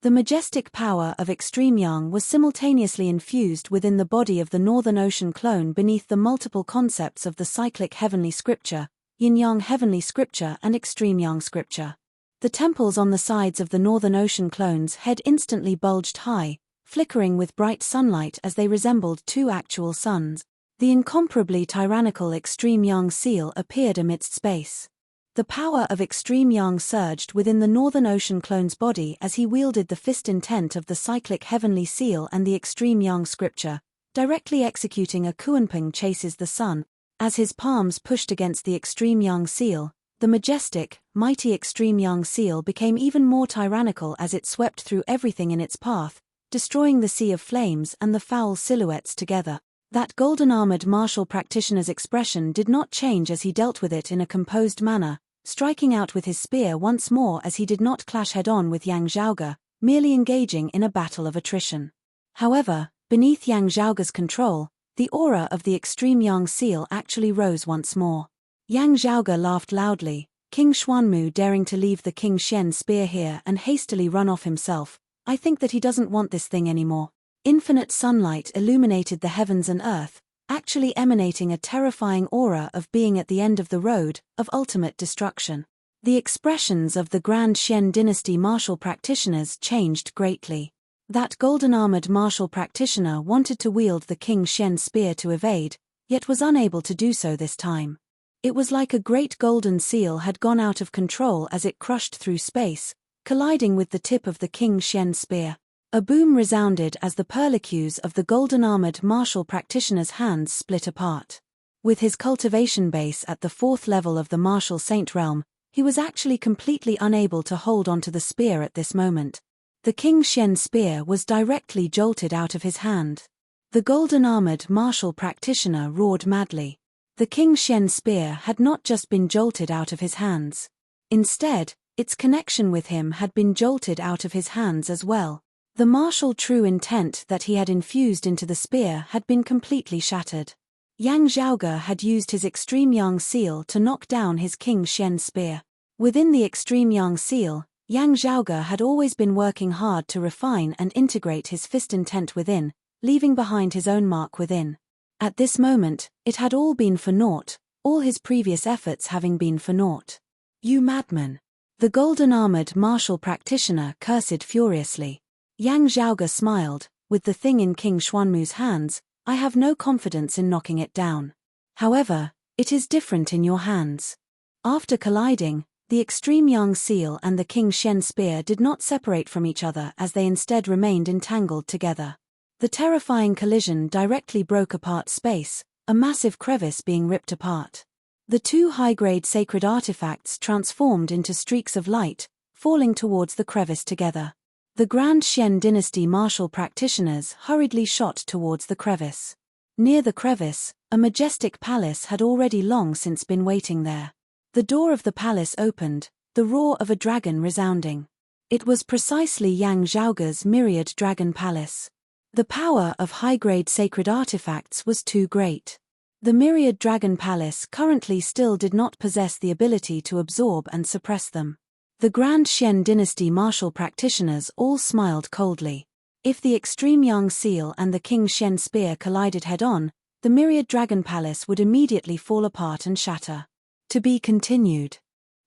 A: The majestic power of Extreme Yang was simultaneously infused within the body of the Northern Ocean clone beneath the multiple concepts of the cyclic heavenly scripture, Yin-Yang heavenly scripture and Extreme Yang scripture. The temples on the sides of the Northern Ocean clone's head instantly bulged high, flickering with bright sunlight as they resembled two actual suns. The incomparably tyrannical Extreme Yang seal appeared amidst space. The power of Extreme Yang surged within the Northern Ocean clone's body as he wielded the fist intent of the cyclic heavenly seal and the Extreme Yang scripture, directly executing a Kuanping chases the sun. As his palms pushed against the Extreme Yang seal, the majestic, mighty Extreme Yang seal became even more tyrannical as it swept through everything in its path, destroying the sea of flames and the foul silhouettes together. That golden-armored martial practitioner's expression did not change as he dealt with it in a composed manner, striking out with his spear once more as he did not clash head-on with Yang Zhaoge, merely engaging in a battle of attrition. However, beneath Yang Zhaoge's control, the aura of the Extreme Yang seal actually rose once more. Yang Zhaoge laughed loudly, King Xuanmu daring to leave the King Xian spear here and hastily run off himself. "I think that he doesn't want this thing anymore." Infinite sunlight illuminated the heavens and earth, actually emanating a terrifying aura of being at the end of the road, of ultimate destruction. The expressions of the Grand Xian dynasty martial practitioners changed greatly. That golden-armored martial practitioner wanted to wield the King Xian spear to evade, yet was unable to do so this time. It was like a great golden seal had gone out of control as it crushed through space, colliding with the tip of the King Xian spear. A boom resounded as the perlicues of the golden-armored martial practitioner's hands split apart. With his cultivation base at the 4th level of the martial saint realm, he was actually completely unable to hold onto the spear at this moment. The King Xian spear was directly jolted out of his hand. The golden-armored martial practitioner roared madly. The King Xian spear had not just been jolted out of his hands. Instead, its connection with him had been jolted out of his hands as well. The martial true intent that he had infused into the spear had been completely shattered. Yang Zhaoge had used his Extreme Yang seal to knock down his King Xian spear. Within the Extreme Yang seal, Yang Zhaoge had always been working hard to refine and integrate his fist intent within, leaving behind his own mark within. At this moment, it had all been for naught, all his previous efforts having been for naught. You madman! The golden-armored martial practitioner cursed furiously. Yang Zhaoge smiled, with the thing in King Xuanmu's hands, I have no confidence in knocking it down. However, it is different in your hands. After colliding, the extreme Yang seal and the King Shen spear did not separate from each other as they instead remained entangled together. The terrifying collision directly broke apart space, a massive crevice being ripped apart. The two high-grade sacred artifacts transformed into streaks of light, falling towards the crevice together. The Grand Xian dynasty martial practitioners hurriedly shot towards the crevice. Near the crevice, a majestic palace had already long since been waiting there. The door of the palace opened, the roar of a dragon resounding. It was precisely Yang Zhaoge's myriad dragon palace. The power of high-grade sacred artifacts was too great. The myriad dragon palace currently still did not possess the ability to absorb and suppress them. The Grand Xian dynasty martial practitioners all smiled coldly. If the extreme Yang seal and the King Shen spear collided head-on, the myriad dragon palace would immediately fall apart and shatter. To be continued.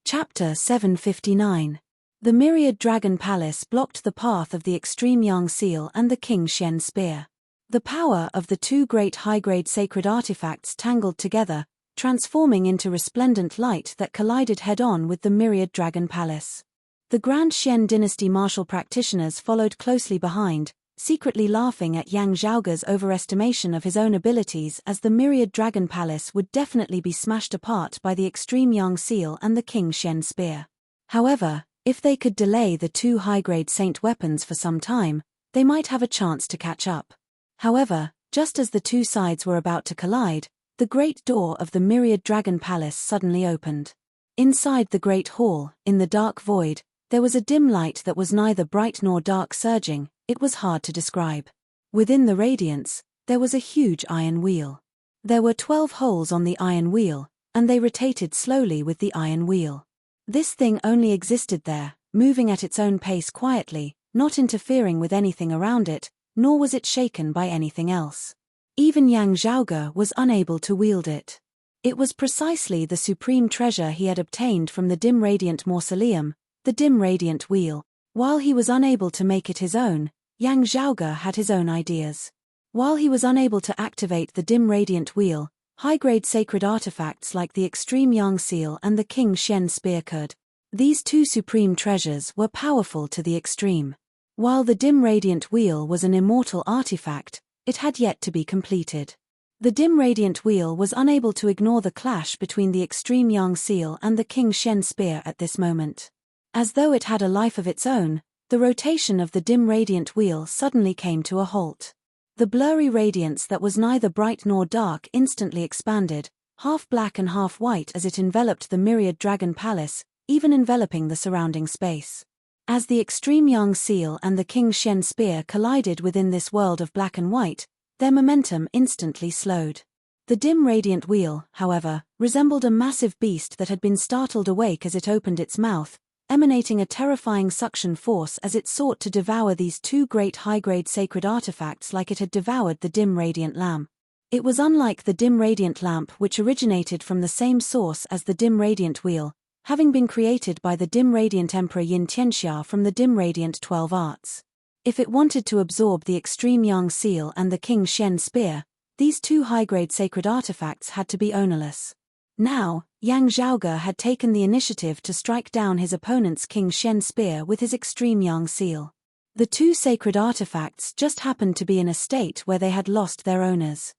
A: Chapter 759. The myriad dragon palace blocked the path of the extreme Yang seal and the King Shen spear. The power of the two great high-grade sacred artifacts tangled together, transforming into resplendent light that collided head-on with the myriad dragon palace. The Grand Xian dynasty martial practitioners followed closely behind, secretly laughing at Yang Zhaoge's overestimation of his own abilities, as the myriad dragon palace would definitely be smashed apart by the extreme Yang seal and the King Shen spear. However, if they could delay the two high-grade saint weapons for some time, they might have a chance to catch up. However, just as the two sides were about to collide, the great door of the myriad dragon palace suddenly opened. Inside the great hall, in the dark void, there was a dim light that was neither bright nor dark surging. It was hard to describe. Within the radiance, there was a huge iron wheel. There were 12 holes on the iron wheel, and they rotated slowly with the iron wheel. This thing only existed there, moving at its own pace quietly, not interfering with anything around it, nor was it shaken by anything else. Even Yang Zhaoge was unable to wield it. It was precisely the supreme treasure he had obtained from the dim radiant mausoleum, the dim radiant wheel. While he was unable to make it his own, Yang Zhaoge had his own ideas. While he was unable to activate the dim radiant wheel, high-grade sacred artifacts like the extreme Yang seal and the King Shen spear could. These two supreme treasures were powerful to the extreme. While the dim radiant wheel was an immortal artifact, it had yet to be completed. The dim radiant wheel was unable to ignore the clash between the extreme Yang seal and the King Shen spear at this moment. As though it had a life of its own, the rotation of the dim radiant wheel suddenly came to a halt. The blurry radiance that was neither bright nor dark instantly expanded, half black and half white, as it enveloped the myriad dragon palace, even enveloping the surrounding space. As the extreme Yang seal and the King Shen spear collided within this world of black and white, their momentum instantly slowed. The dim radiant wheel, however, resembled a massive beast that had been startled awake as it opened its mouth, emanating a terrifying suction force as it sought to devour these two great high-grade sacred artifacts like it had devoured the dim radiant lamp. It was unlike the dim radiant lamp, which originated from the same source as the dim radiant wheel, having been created by the dim radiant Emperor Yin Tianxia from the dim radiant 12 arts. If it wanted to absorb the extreme Yang seal and the King Shen spear, these two high-grade sacred artifacts had to be ownerless. Now, Yang Zhaoge had taken the initiative to strike down his opponent's King Shen spear with his extreme Yang seal. The two sacred artifacts just happened to be in a state where they had lost their owners.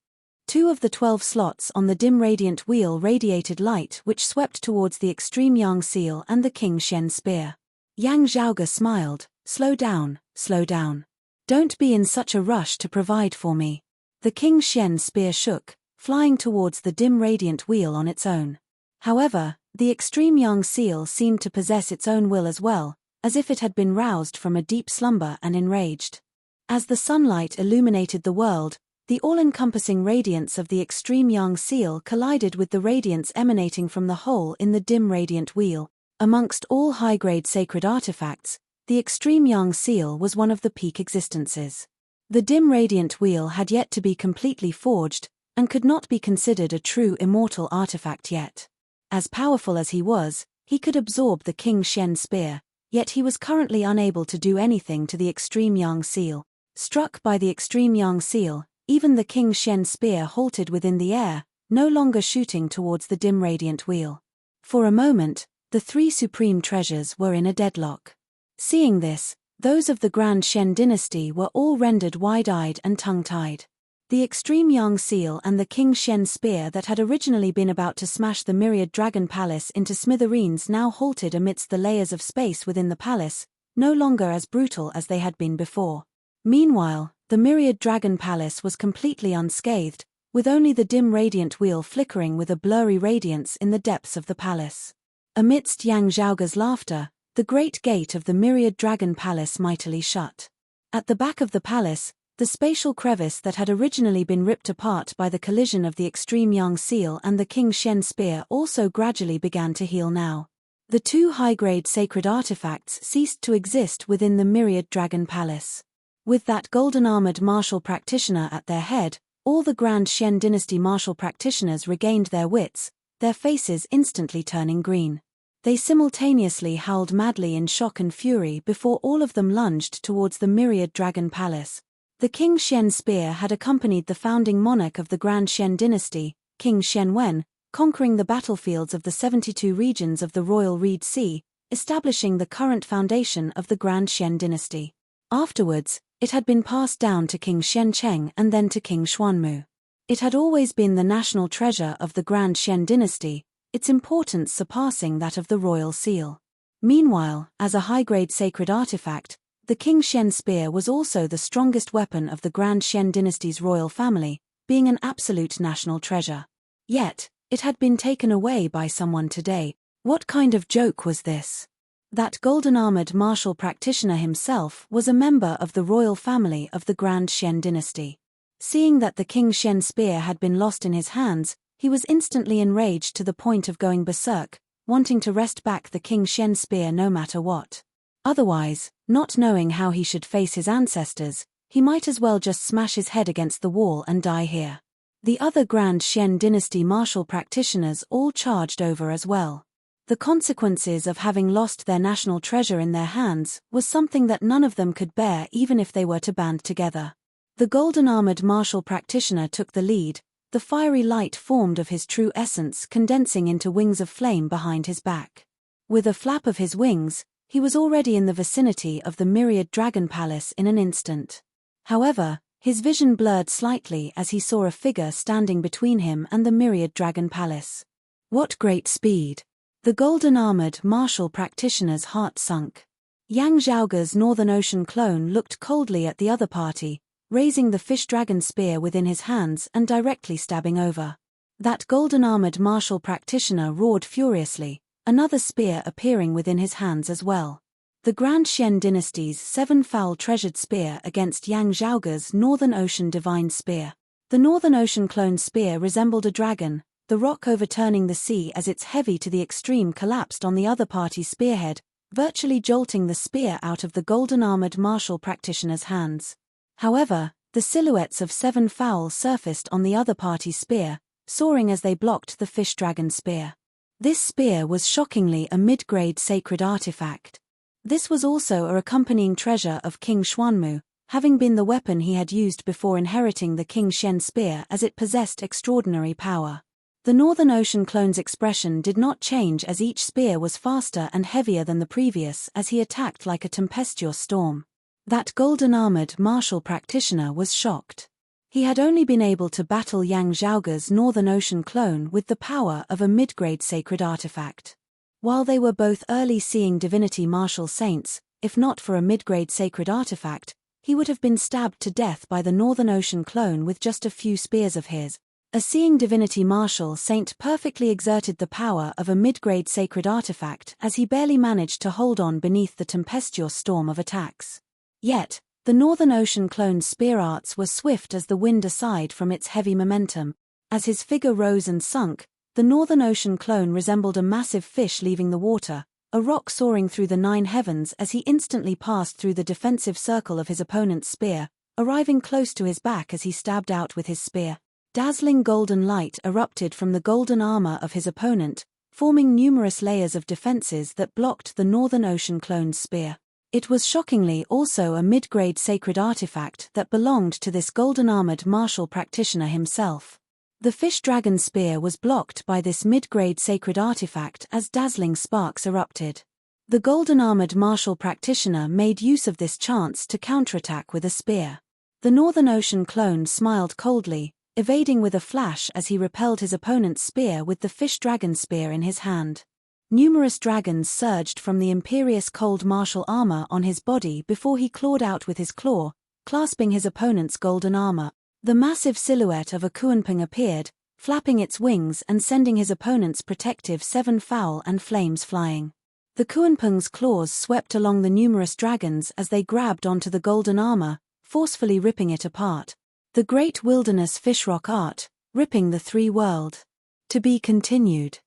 A: 2 of the 12 slots on the dim radiant wheel radiated light which swept towards the extreme Yang seal and the King Shen spear. Yang Zhaoge smiled, slow down, slow down. Don't be in such a rush to provide for me. The King Shen spear shook, flying towards the dim radiant wheel on its own. However, the extreme Yang seal seemed to possess its own will as well, as if it had been roused from a deep slumber and enraged. As the sunlight illuminated the world, the all-encompassing radiance of the extreme Yang seal collided with the radiance emanating from the hole in the dim radiant wheel. Amongst all high-grade sacred artifacts, the extreme Yang seal was one of the peak existences. The dim radiant wheel had yet to be completely forged, and could not be considered a true immortal artifact yet. As powerful as he was, he could absorb the King Shen spear, yet he was currently unable to do anything to the extreme Yang seal. Struck by the extreme Yang seal, even the King Shen spear halted within the air, no longer shooting towards the dim radiant wheel. For a moment, the three supreme treasures were in a deadlock. Seeing this, those of the Grand Shen dynasty were all rendered wide-eyed and tongue-tied. The extreme Yang seal and the King Shen spear that had originally been about to smash the myriad dragon palace into smithereens now halted amidst the layers of space within the palace, no longer as brutal as they had been before. Meanwhile, the myriad dragon palace was completely unscathed, with only the dim radiant wheel flickering with a blurry radiance in the depths of the palace. Amidst Yang Zhaoge's laughter, the great gate of the myriad dragon palace mightily shut. At the back of the palace, the spatial crevice that had originally been ripped apart by the collision of the extreme Yang seal and the King Shen spear also gradually began to heal now. The two high-grade sacred artifacts ceased to exist within the myriad dragon palace. With that golden-armored martial practitioner at their head, all the Grand Shen dynasty martial practitioners regained their wits, their faces instantly turning green. They simultaneously howled madly in shock and fury before all of them lunged towards the myriad dragon palace. The King Shen spear had accompanied the founding monarch of the Grand Shen dynasty, King Shen Wen, conquering the battlefields of the 72 regions of the Royal Reed Sea, establishing the current foundation of the Grand Shen dynasty. Afterwards, it had been passed down to King Shen Cheng and then to King Xuanmu. It had always been the national treasure of the Grand Shen dynasty, its importance surpassing that of the royal seal. Meanwhile, as a high-grade sacred artifact, the King Shen spear was also the strongest weapon of the Grand Shen dynasty's royal family, being an absolute national treasure. Yet, it had been taken away by someone today. What kind of joke was this? That golden-armored martial practitioner himself was a member of the royal family of the Grand Shen dynasty. Seeing that the King Shen spear had been lost in his hands, he was instantly enraged to the point of going berserk, wanting to wrest back the King Shen spear no matter what. Otherwise, not knowing how he should face his ancestors, he might as well just smash his head against the wall and die here. The other Grand Shen dynasty martial practitioners all charged over as well. The consequences of having lost their national treasure in their hands was something that none of them could bear even if they were to band together. The golden-armored martial practitioner took the lead, the fiery light formed of his true essence condensing into wings of flame behind his back. With a flap of his wings, he was already in the vicinity of the myriad dragon palace in an instant. However, his vision blurred slightly as he saw a figure standing between him and the myriad dragon palace. What great speed! The golden-armored martial practitioner's heart sunk. Yang Zhaoge's Northern Ocean clone looked coldly at the other party, raising the fish-dragon spear within his hands and directly stabbing over. That golden-armored martial practitioner roared furiously, another spear appearing within his hands as well. The Grand Shen dynasty's 7-foul treasured spear against Yang Zhaoge's Northern Ocean divine spear. The Northern Ocean clone spear resembled a dragon, the rock overturning the sea as its heavy to the extreme collapsed on the other party's spearhead, virtually jolting the spear out of the golden-armored martial practitioner's hands. However, the silhouettes of 7-foul surfaced on the other party's spear, soaring as they blocked the fish-dragon spear. This spear was shockingly a mid-grade sacred artifact. This was also a accompanying treasure of King Xuanmu, having been the weapon he had used before inheriting the King Shen spear as it possessed extraordinary power. The Northern Ocean clone's expression did not change as each spear was faster and heavier than the previous as he attacked like a tempestuous storm. That golden-armored martial practitioner was shocked. He had only been able to battle Yang Zhaoge's Northern Ocean clone with the power of a mid-grade sacred artifact. While they were both early-seeing divinity martial saints, if not for a mid-grade sacred artifact, he would have been stabbed to death by the Northern Ocean clone with just a few spears of his. A seeing divinity martial saint perfectly exerted the power of a mid-grade sacred artifact as he barely managed to hold on beneath the tempestuous storm of attacks. Yet, the Northern Ocean clone's spear arts were swift as the wind aside from its heavy momentum. As his figure rose and sunk, the Northern Ocean clone resembled a massive fish leaving the water, a rock soaring through the 9 heavens as he instantly passed through the defensive circle of his opponent's spear, arriving close to his back as he stabbed out with his spear. Dazzling golden light erupted from the golden armor of his opponent, forming numerous layers of defenses that blocked the Northern Ocean clone's spear. It was shockingly also a mid-grade sacred artifact that belonged to this golden-armored martial practitioner himself. The fish dragon spear was blocked by this mid-grade sacred artifact as dazzling sparks erupted. The golden-armored martial practitioner made use of this chance to counterattack with a spear. The Northern Ocean clone smiled coldly, evading with a flash as he repelled his opponent's spear with the fish dragon spear in his hand. Numerous dragons surged from the imperious cold martial armor on his body before he clawed out with his claw, clasping his opponent's golden armor. The massive silhouette of a Kuanping appeared, flapping its wings and sending his opponent's protective 7 foul and flames flying. The Kuanping's claws swept along the numerous dragons as they grabbed onto the golden armor, forcefully ripping it apart. The Great Wilderness Fishrock Art, ripping the 3 world. To be continued.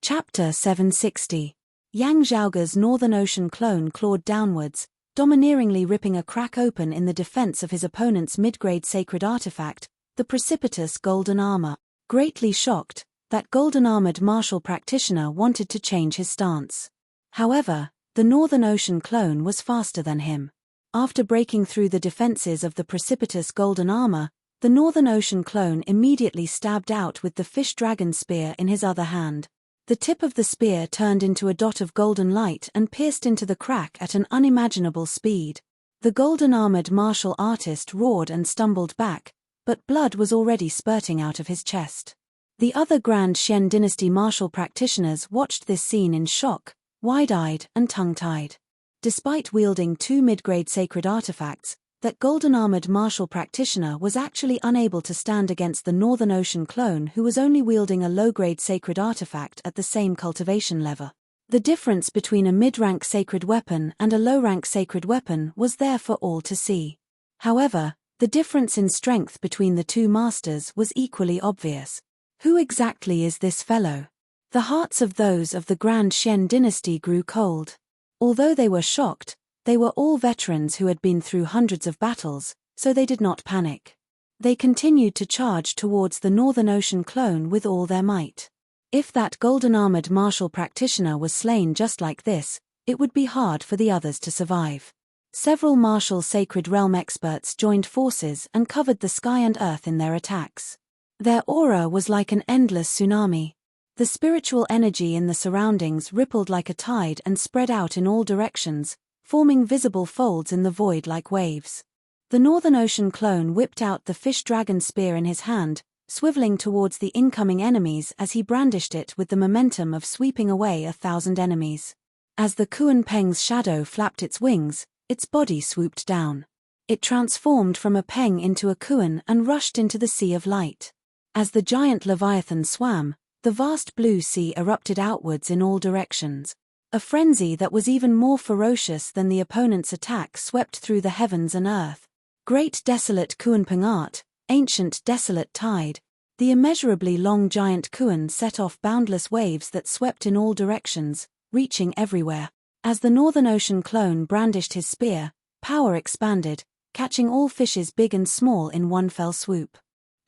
A: Chapter 760. Yang Zhaoge's Northern Ocean clone clawed downwards, domineeringly ripping a crack open in the defense of his opponent's mid-grade sacred artifact, the precipitous golden armor. Greatly shocked, that golden-armored martial practitioner wanted to change his stance. However, the Northern Ocean clone was faster than him. After breaking through the defenses of the precipitous golden armor, the Northern Ocean clone immediately stabbed out with the fish dragon spear in his other hand. The tip of the spear turned into a dot of golden light and pierced into the crack at an unimaginable speed. The golden-armored martial artist roared and stumbled back, but blood was already spurting out of his chest. The other Grand Xian Dynasty martial practitioners watched this scene in shock, wide-eyed and tongue-tied. Despite wielding 2 mid-grade sacred artifacts, that golden-armored martial practitioner was actually unable to stand against the Northern Ocean clone who was only wielding a low-grade sacred artifact at the same cultivation level. The difference between a mid-rank sacred weapon and a low-rank sacred weapon was there for all to see. However, the difference in strength between the 2 masters was equally obvious. Who exactly is this fellow? The hearts of those of the Grand Xian Dynasty grew cold. Although they were shocked, they were all veterans who had been through hundreds of battles, so they did not panic. They continued to charge towards the Northern Ocean clone with all their might. If that golden-armored martial practitioner was slain just like this, it would be hard for the others to survive. Several martial sacred realm experts joined forces and covered the sky and earth in their attacks. Their aura was like an endless tsunami. The spiritual energy in the surroundings rippled like a tide and spread out in all directions, forming visible folds in the void like waves. The Northern Ocean clone whipped out the fish dragon spear in his hand, swiveling towards the incoming enemies as he brandished it with the momentum of sweeping away 1,000 enemies. As the Kuanpeng's shadow flapped its wings, its body swooped down. It transformed from a peng into a Kuan and rushed into the sea of light. As the giant leviathan swam, the vast blue sea erupted outwards in all directions. A frenzy that was even more ferocious than the opponent's attack swept through the heavens and earth. Great desolate Kuanping art, ancient desolate tide. The immeasurably long giant Kuan set off boundless waves that swept in all directions, reaching everywhere. As the Northern Ocean clone brandished his spear, power expanded, catching all fishes big and small in one fell swoop.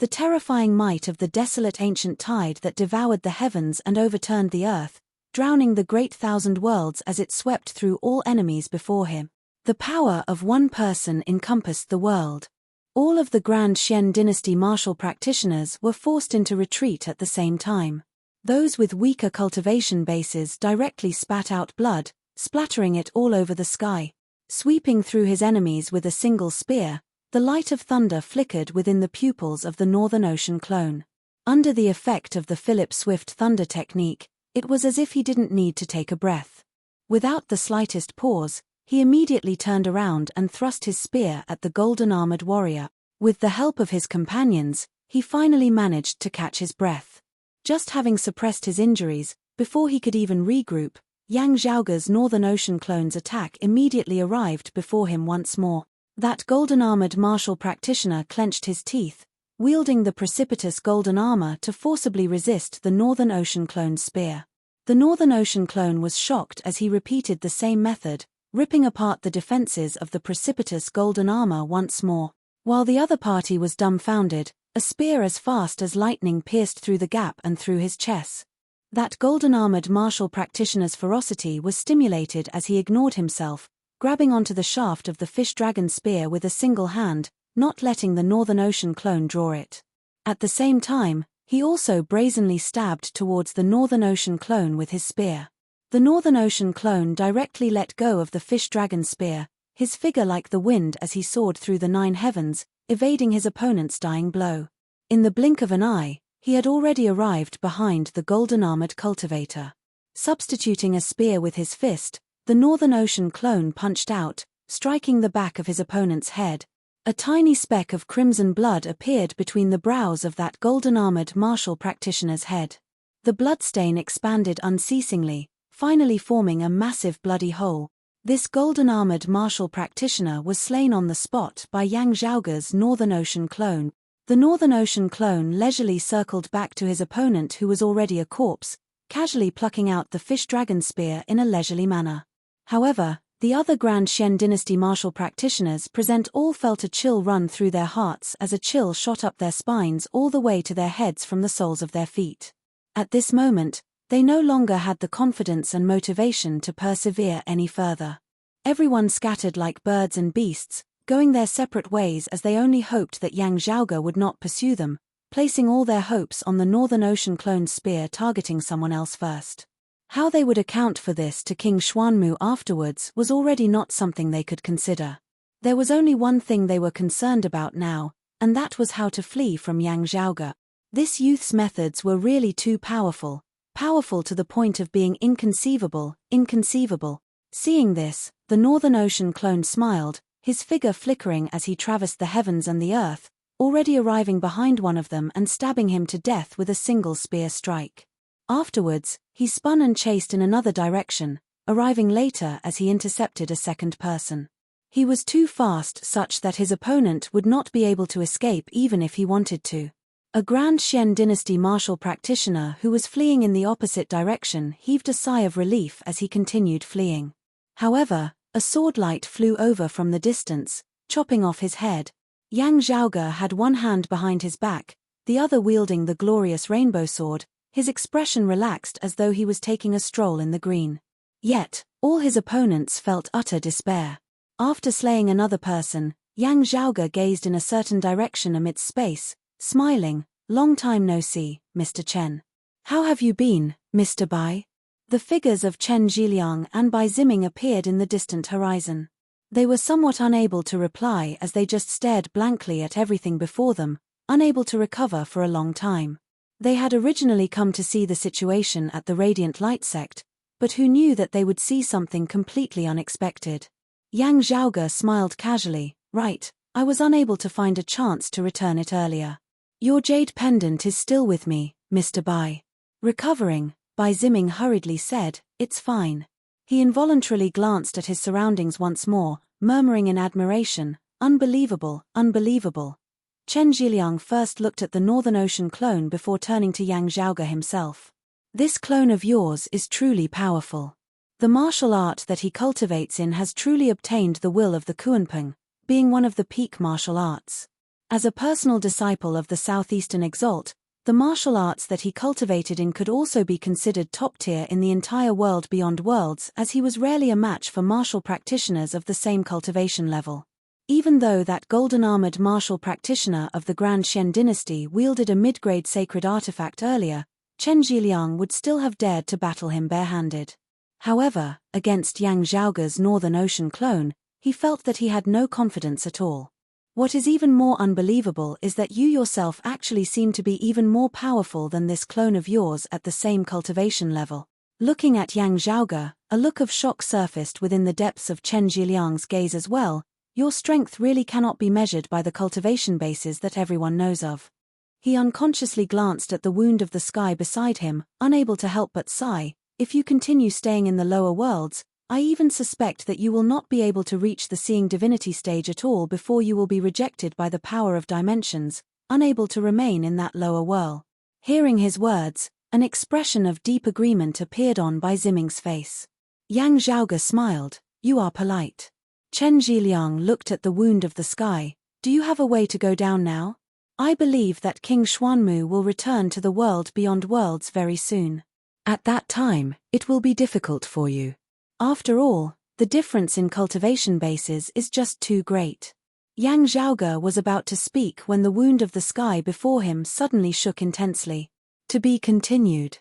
A: The terrifying might of the desolate ancient tide that devoured the heavens and overturned the earth, drowning the great 1,000 worlds as it swept through all enemies before him. The power of one person encompassed the world. All of the Grand Xian Dynasty martial practitioners were forced into retreat at the same time. Those with weaker cultivation bases directly spat out blood, splattering it all over the sky. Sweeping through his enemies with a single spear, the light of thunder flickered within the pupils of the Northern Ocean clone. Under the effect of the Philip Swift thunder technique, it was as if he didn't need to take a breath. Without the slightest pause, he immediately turned around and thrust his spear at the golden-armored warrior. With the help of his companions, he finally managed to catch his breath. Just having suppressed his injuries, before he could even regroup, Yang Zhaoge's Northern Ocean clone's attack immediately arrived before him once more. That golden-armored martial practitioner clenched his teeth, wielding the precipitous golden armor to forcibly resist the Northern Ocean clone's spear. The Northern Ocean clone was shocked as he repeated the same method, ripping apart the defenses of the precipitous golden armor once more. While the other party was dumbfounded, A spear as fast as lightning pierced through the gap and through his chest. That golden-armored martial practitioner's ferocity was stimulated as he ignored himself, grabbing onto the shaft of the fish-dragon spear with a single hand, not letting the Northern Ocean clone draw it. At the same time, he also brazenly stabbed towards the Northern Ocean clone with his spear. The Northern Ocean clone directly let go of the fish-dragon spear, his figure like the wind as he soared through the 9 heavens, evading his opponent's dying blow. In the blink of an eye, he had already arrived behind the golden-armored cultivator. Substituting a spear with his fist, the Northern Ocean clone punched out, striking the back of his opponent's head. A tiny speck of crimson blood appeared between the brows of that golden-armored martial practitioner's head. The bloodstain expanded unceasingly, finally forming a massive bloody hole. This golden-armored martial practitioner was slain on the spot by Yang Zhaoge's Northern Ocean clone. The Northern Ocean clone leisurely circled back to his opponent who was already a corpse, casually plucking out the fish-dragon spear in a leisurely manner. However, the other Grand Xian Dynasty martial practitioners all felt a chill run through their hearts as a chill shot up their spines all the way to their heads from the soles of their feet. At this moment, they no longer had the confidence and motivation to persevere any further. Everyone scattered like birds and beasts, going their separate ways as they only hoped that Yang Zhaoge would not pursue them, placing all their hopes on the Northern Ocean clone's spear targeting someone else first. How they would account for this to King Xuanmu afterwards was already not something they could consider. There was only one thing they were concerned about now, and that was how to flee from Yang Zhaoge. This youth's methods were really too powerful to the point of being inconceivable. Seeing this, the Northern Ocean clone smiled, his figure flickering as he traversed the heavens and the earth, already arriving behind one of them and stabbing him to death with a single spear strike. Afterwards, he spun and chased in another direction, arriving later as he intercepted a second person. He was too fast such that his opponent would not be able to escape even if he wanted to. A Grand Xian Dynasty martial practitioner who was fleeing in the opposite direction heaved a sigh of relief as he continued fleeing. However, a swordlight flew over from the distance, chopping off his head. Yang Zhaoge had one hand behind his back, the other wielding the glorious rainbow sword, his expression relaxed as though he was taking a stroll in the green. Yet, all his opponents felt utter despair. After slaying another person, Yang Zhaoge gazed in a certain direction amidst space, smiling. "Long time no see, Mr. Chen. How have you been, Mr. Bai?" The figures of Chen Zhiliang and Bai Ziming appeared in the distant horizon. They were somewhat unable to reply as they just stared blankly at everything before them, unable to recover for a long time. They had originally come to see the situation at the Radiant Light Sect, but who knew that they would see something completely unexpected. Yang Zhaoge smiled casually. "Right, I was unable to find a chance to return it earlier. Your jade pendant is still with me, Mr. Bai." Recovering, Bai Ziming hurriedly said, "It's fine." He involuntarily glanced at his surroundings once more, murmuring in admiration, "Unbelievable, unbelievable." Chen Zhiliang first looked at the Northern Ocean clone before turning to Yang Zhaoge himself. "This clone of yours is truly powerful. The martial art that he cultivates in has truly obtained the will of the Kuanping, being one of the peak martial arts. As a personal disciple of the Southeastern Exalt, the martial arts that he cultivated in could also be considered top tier in the entire world beyond worlds, as he was rarely a match for martial practitioners of the same cultivation level. Even though that golden-armored martial practitioner of the Grand Xian Dynasty wielded a mid-grade sacred artifact earlier, Chen Zhiliang would still have dared to battle him barehanded. However, against Yang Zhaoge's Northern Ocean clone, he felt that he had no confidence at all. What is even more unbelievable is that you yourself actually seem to be even more powerful than this clone of yours at the same cultivation level. Looking at Yang Zhaoge, a look of shock surfaced within the depths of Chen Zhiliang's gaze as well. Your strength really cannot be measured by the cultivation bases that everyone knows of. He unconsciously glanced at the wound of the sky beside him, unable to help but sigh. If you continue staying in the lower worlds, I even suspect that you will not be able to reach the seeing divinity stage at all before you will be rejected by the power of dimensions, unable to remain in that lower world. Hearing his words, an expression of deep agreement appeared on Bai Ziming's face. Yang Zhaoge smiled. "You are polite." Chen Zhiliang looked at the wound of the sky. "Do you have a way to go down now?" I believe that King Xuanmu will return to the world beyond worlds very soon. At that time, it will be difficult for you. After all, the difference in cultivation bases is just too great. Yang Zhaoge was about to speak when the wound of the sky before him suddenly shook intensely. To be continued.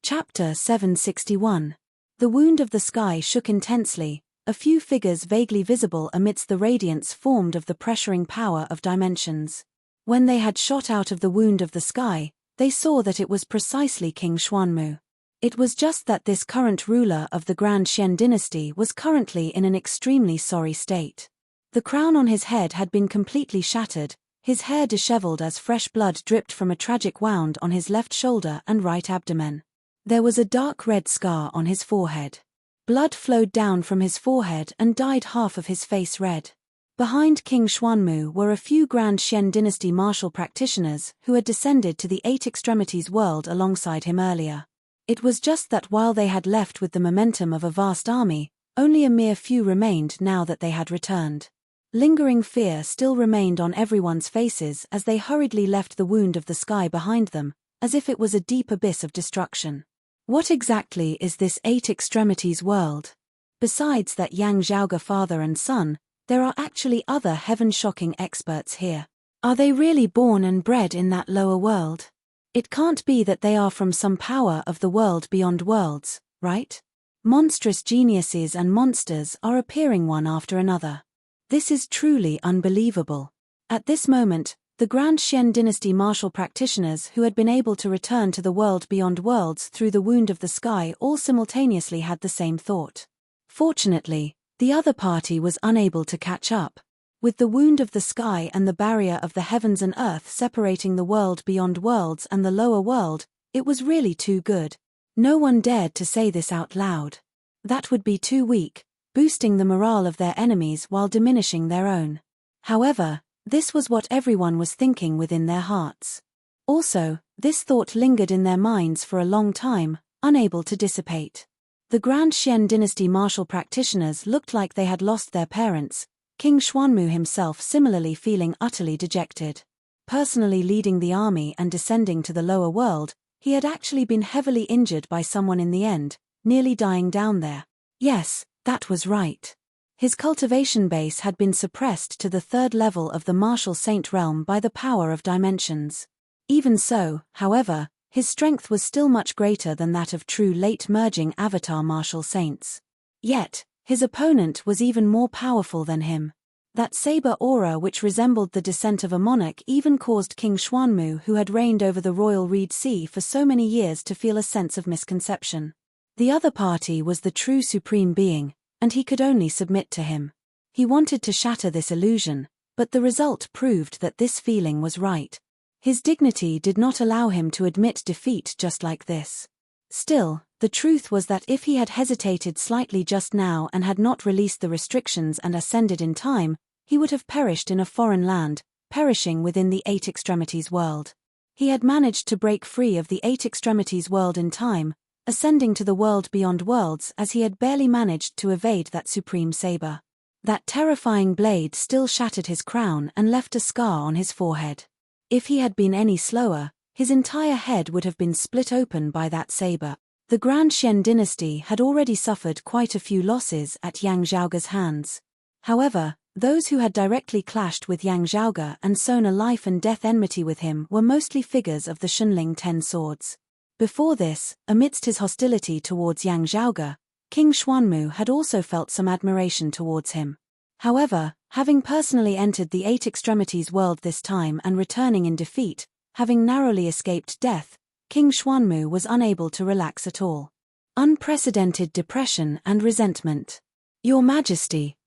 A: Chapter 761. The wound of the sky shook intensely, a few figures vaguely visible amidst the radiance formed of the pressuring power of dimensions. When they had shot out of the wound of the sky, they saw that it was precisely King Xuanmu. It was just that this current ruler of the Grand Xian dynasty was currently in an extremely sorry state. The crown on his head had been completely shattered, his hair disheveled as fresh blood dripped from a tragic wound on his left shoulder and right abdomen. There was a dark red scar on his forehead. Blood flowed down from his forehead and dyed half of his face red. Behind King Xuanmu were a few Grand Xian dynasty martial practitioners who had descended to the Eight Extremities world alongside him earlier. It was just that while they had left with the momentum of a vast army, only a mere few remained now that they had returned. Lingering fear still remained on everyone's faces as they hurriedly left the wound of the sky behind them, as if it was a deep abyss of destruction. What exactly is this Eight Extremities world? Besides that Yang Zhaoge father and son, there are actually other heaven-shocking experts here. Are they really born and bred in that lower world? It can't be that they are from some power of the world beyond worlds, right? Monstrous geniuses and monsters are appearing one after another. This is truly unbelievable. At this moment, the Grand Xian dynasty martial practitioners who had been able to return to the world beyond worlds through the wound of the sky all simultaneously had the same thought. Fortunately, the other party was unable to catch up. With the wound of the sky and the barrier of the heavens and earth separating the world beyond worlds and the lower world, it was really too good. No one dared to say this out loud. That would be too weak, boosting the morale of their enemies while diminishing their own. However, this was what everyone was thinking within their hearts. Also, this thought lingered in their minds for a long time, unable to dissipate. The Grand Xian dynasty martial practitioners looked like they had lost their parents, King Xuanmu himself similarly feeling utterly dejected. Personally leading the army and descending to the lower world, he had actually been heavily injured by someone in the end, nearly dying down there. Yes, that was right. His cultivation base had been suppressed to the third level of the martial saint realm by the power of dimensions. Even so, however, his strength was still much greater than that of true late-merging avatar martial saints. Yet, his opponent was even more powerful than him. That saber aura which resembled the descent of a monarch even caused King Xuanmu, who had reigned over the royal Reed Sea for so many years, to feel a sense of misconception. The other party was the true supreme being, and he could only submit to him. He wanted to shatter this illusion, but the result proved that this feeling was right. His dignity did not allow him to admit defeat just like this. Still, the truth was that if he had hesitated slightly just now and had not released the restrictions and ascended in time, he would have perished in a foreign land, perishing within the Eight Extremities world. He had managed to break free of the Eight Extremities world in time, ascending to the world beyond worlds as he had barely managed to evade that supreme saber. That terrifying blade still shattered his crown and left a scar on his forehead. If he had been any slower, his entire head would have been split open by that saber. The Grand Xian dynasty had already suffered quite a few losses at Yang Zhaoge's hands. However, those who had directly clashed with Yang Zhaoge and sown a life and death enmity with him were mostly figures of the Shunling 10 swords. Before this, amidst his hostility towards Yang Zhaoge, King Xuanmu had also felt some admiration towards him. However, having personally entered the Eight Extremities world this time and returning in defeat, having narrowly escaped death, King Xuanmu was unable to relax at all. Unprecedented depression and resentment. Your Majesty,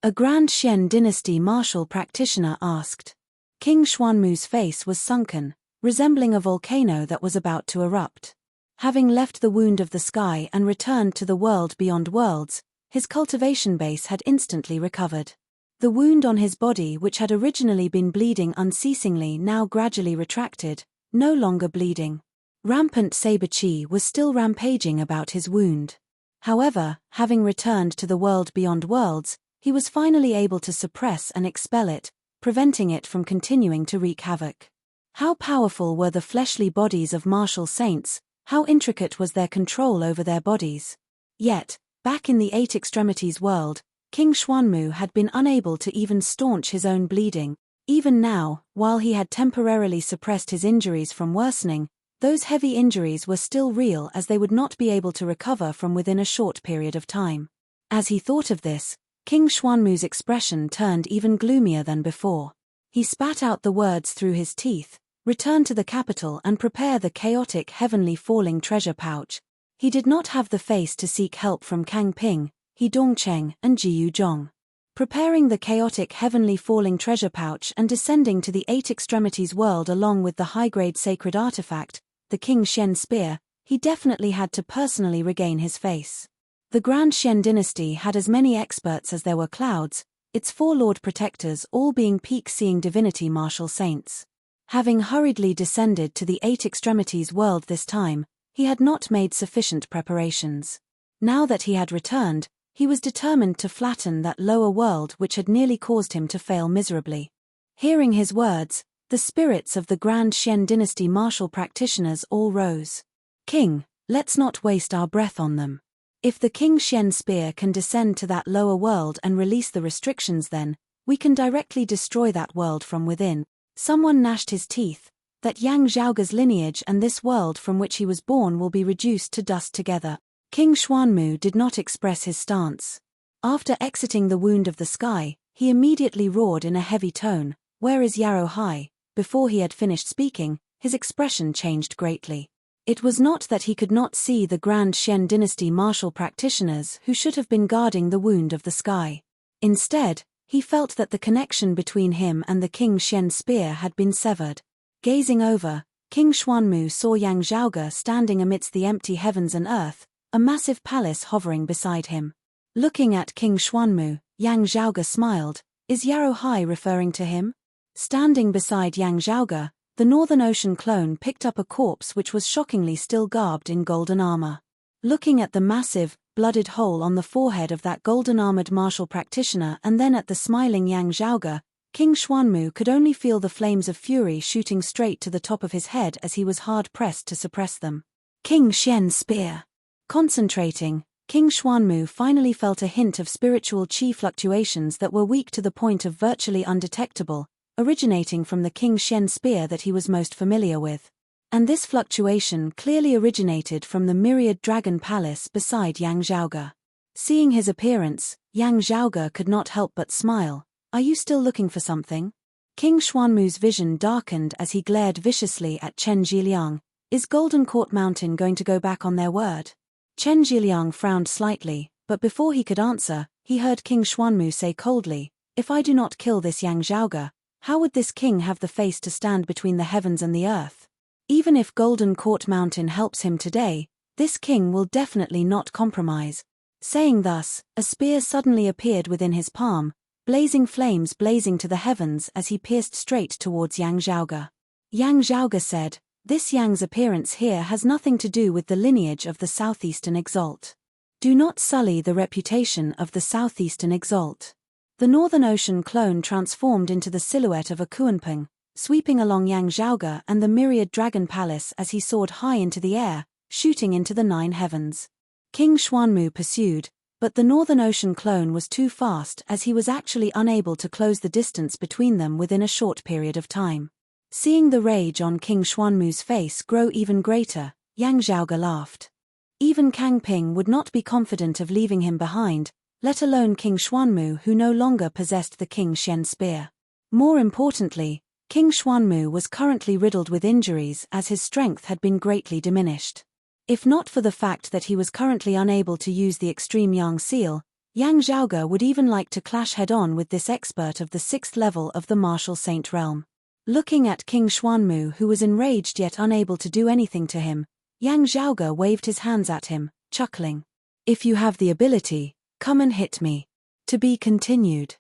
A: a Grand Xian dynasty martial practitioner asked. King Xuanmu's face was sunken, resembling a volcano that was about to erupt. Having left the wound of the sky and returned to the world beyond worlds, his cultivation base had instantly recovered. The wound on his body, which had originally been bleeding unceasingly, now gradually retracted, no longer bleeding. Rampant saber chi was still rampaging about his wound. However, having returned to the world beyond worlds, he was finally able to suppress and expel it, preventing it from continuing to wreak havoc. How powerful were the fleshly bodies of martial saints, how intricate was their control over their bodies. Yet, back in the Eight Extremities world, King Xuanmu had been unable to even staunch his own bleeding. Even now, while he had temporarily suppressed his injuries from worsening, those heavy injuries were still real, as they would not be able to recover from within a short period of time. As he thought of this, King Xuanmu's expression turned even gloomier than before. He spat out the words through his teeth, "Return to the capital and prepare the chaotic heavenly falling treasure pouch." He did not have the face to seek help from Kang Ping, He Dongcheng, and Jiyu Zhong. Preparing the chaotic heavenly falling treasure pouch and descending to the Eight Extremities world along with the high-grade sacred artifact, the King Shen spear, he definitely had to personally regain his face. The Grand Shen dynasty had as many experts as there were clouds, its four lord protectors all being peak-seeing divinity martial saints. Having hurriedly descended to the Eight Extremities world this time, he had not made sufficient preparations. Now that he had returned, he was determined to flatten that lower world which had nearly caused him to fail miserably. Hearing his words, the spirits of the Grand Shen dynasty martial practitioners all rose. "King, let's not waste our breath on them. If the King Shen spear can descend to that lower world and release the restrictions, then we can directly destroy that world from within." Someone gnashed his teeth. That Yang Zhaoge's lineage and this world from which he was born will be reduced to dust together. King Xuanmu did not express his stance. After exiting the wound of the sky, he immediately roared in a heavy tone, "Where is Yarrow High?" Before he had finished speaking, his expression changed greatly. It was not that he could not see the Grand Shen dynasty martial practitioners who should have been guarding the wound of the sky. Instead, he felt that the connection between him and the King Shen spear had been severed. Gazing over, King Xuanmu saw Yang Zhaoge standing amidst the empty heavens and earth, a massive palace hovering beside him. Looking at King Xuanmu, Yang Zhaoge smiled. Is Yarrow High referring to him? Standing beside Yang Zhaoge, the Northern Ocean clone picked up a corpse which was shockingly still garbed in golden armor. Looking at the massive, blooded hole on the forehead of that golden-armored martial practitioner and then at the smiling Yang Zhaoge, King Xuanmu could only feel the flames of fury shooting straight to the top of his head as he was hard-pressed to suppress them. King Shen spear. Concentrating, King Xuanmu finally felt a hint of spiritual chi fluctuations that were weak to the point of virtually undetectable, originating from the King Shen spear that he was most familiar with. And this fluctuation clearly originated from the myriad dragon palace beside Yang Zhaoge. Seeing his appearance, Yang Zhaoge could not help but smile. "Are you still looking for something?" King Xuanmu's vision darkened as he glared viciously at Chen Zhiliang. "Is Golden Court Mountain going to go back on their word?" Chen Zhiliang frowned slightly, but before he could answer, he heard King Xuanmu say coldly, "If I do not kill this Yang Zhaoge, how would this king have the face to stand between the heavens and the earth? Even if Golden Court Mountain helps him today, this king will definitely not compromise." Saying thus, a spear suddenly appeared within his palm, blazing flames blazing to the heavens as he pierced straight towards Yang Zhaoge. Yang Zhaoge said, "This Yang's appearance here has nothing to do with the lineage of the Southeastern Exalt. Do not sully the reputation of the Southeastern Exalt." The Northern Ocean clone transformed into the silhouette of a Kuanping, sweeping along Yang Zhaoge and the myriad dragon palace as he soared high into the air, shooting into the nine heavens. King Xuanmu pursued, but the Northern Ocean clone was too fast as he was actually unable to close the distance between them within a short period of time. Seeing the rage on King Xuanmu's face grow even greater, Yang Zhaoge laughed. Even Kang Ping would not be confident of leaving him behind, let alone King Xuanmu, who no longer possessed the King Shen spear. More importantly, King Xuanmu was currently riddled with injuries as his strength had been greatly diminished. If not for the fact that he was currently unable to use the extreme Yang seal, Yang Zhaoge would even like to clash head-on with this expert of the 6th level of the martial saint realm. Looking at King Xuanmu, who was enraged yet unable to do anything to him, Yang Zhaoge waved his hands at him, chuckling. "If you have the ability, come and hit me." To be continued.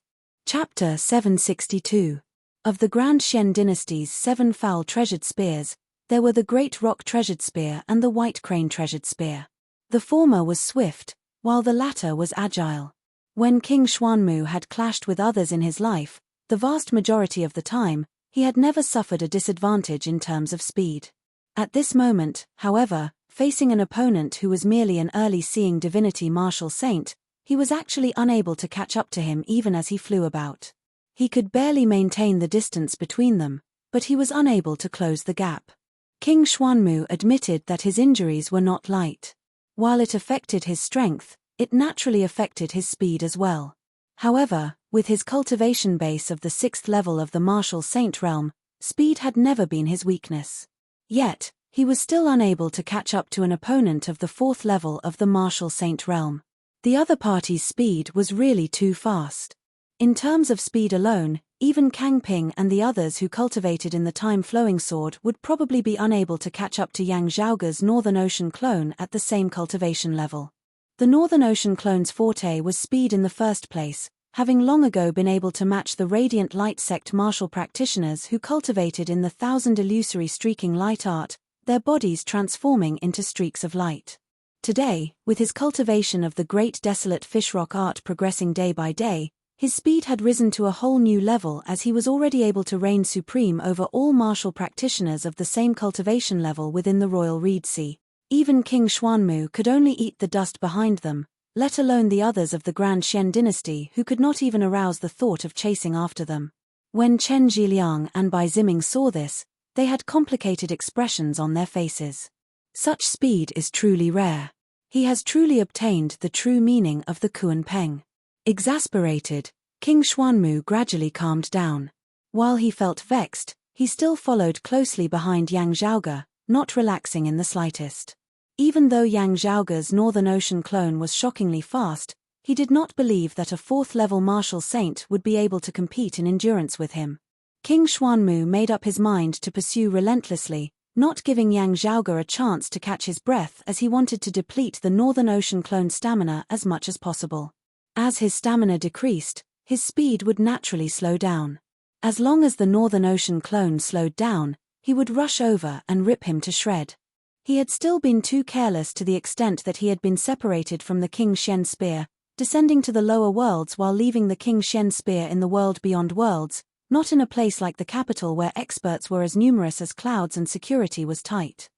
A: Chapter 762. Of the Grand Shen dynasty's 7 foul treasured spears, there were the Great Rock treasured spear and the White Crane treasured spear. The former was swift, while the latter was agile. When King Xuanmu had clashed with others in his life, The vast majority of the time, he had never suffered a disadvantage in terms of speed. At this moment, however, facing an opponent who was merely an early seeing divinity martial saint, he was actually unable to catch up to him even as he flew about. He could barely maintain the distance between them, but he was unable to close the gap. King Xuanmu admitted that his injuries were not light. While it affected his strength, it naturally affected his speed as well. However, with his cultivation base of the 6th level of the martial saint realm, speed had never been his weakness. Yet, he was still unable to catch up to an opponent of the 4th level of the martial saint realm. The other party's speed was really too fast. In terms of speed alone, even Kang Ping and the others who cultivated in the time-flowing sword would probably be unable to catch up to Yang Zhaoge's Northern Ocean clone at the same cultivation level. The Northern Ocean clone's forte was speed in the first place, having long ago been able to match the Radiant Light sect martial practitioners who cultivated in the 1,000 illusory streaking light art, their bodies transforming into streaks of light. Today, with his cultivation of the Great Desolate Fishrock art progressing day by day, his speed had risen to a whole new level as he was already able to reign supreme over all martial practitioners of the same cultivation level within the Royal Reed Sea. Even King Xuanmu could only eat the dust behind them, let alone the others of the Grand Xian dynasty who could not even arouse the thought of chasing after them. When Chen Zhiliang and Bai Ziming saw this, they had complicated expressions on their faces. Such speed is truly rare. He has truly obtained the true meaning of the Kuan Peng. Exasperated, King Xuanmu gradually calmed down. While he felt vexed, he still followed closely behind Yang Zhaoge, not relaxing in the slightest. Even though Yang Zhaoge's Northern Ocean clone was shockingly fast, he did not believe that a 4th-level martial saint would be able to compete in endurance with him. King Xuanmu made up his mind to pursue relentlessly, not giving Yang Zhaoge a chance to catch his breath as he wanted to deplete the Northern Ocean clone's stamina as much as possible. As his stamina decreased, his speed would naturally slow down. As long as the Northern Ocean clone slowed down, he would rush over and rip him to shred. He had still been too careless to the extent that he had been separated from the King Xian spear, descending to the lower worlds while leaving the King Xian spear in the world beyond worlds, not in a place like the capital where experts were as numerous as clouds and security was tight.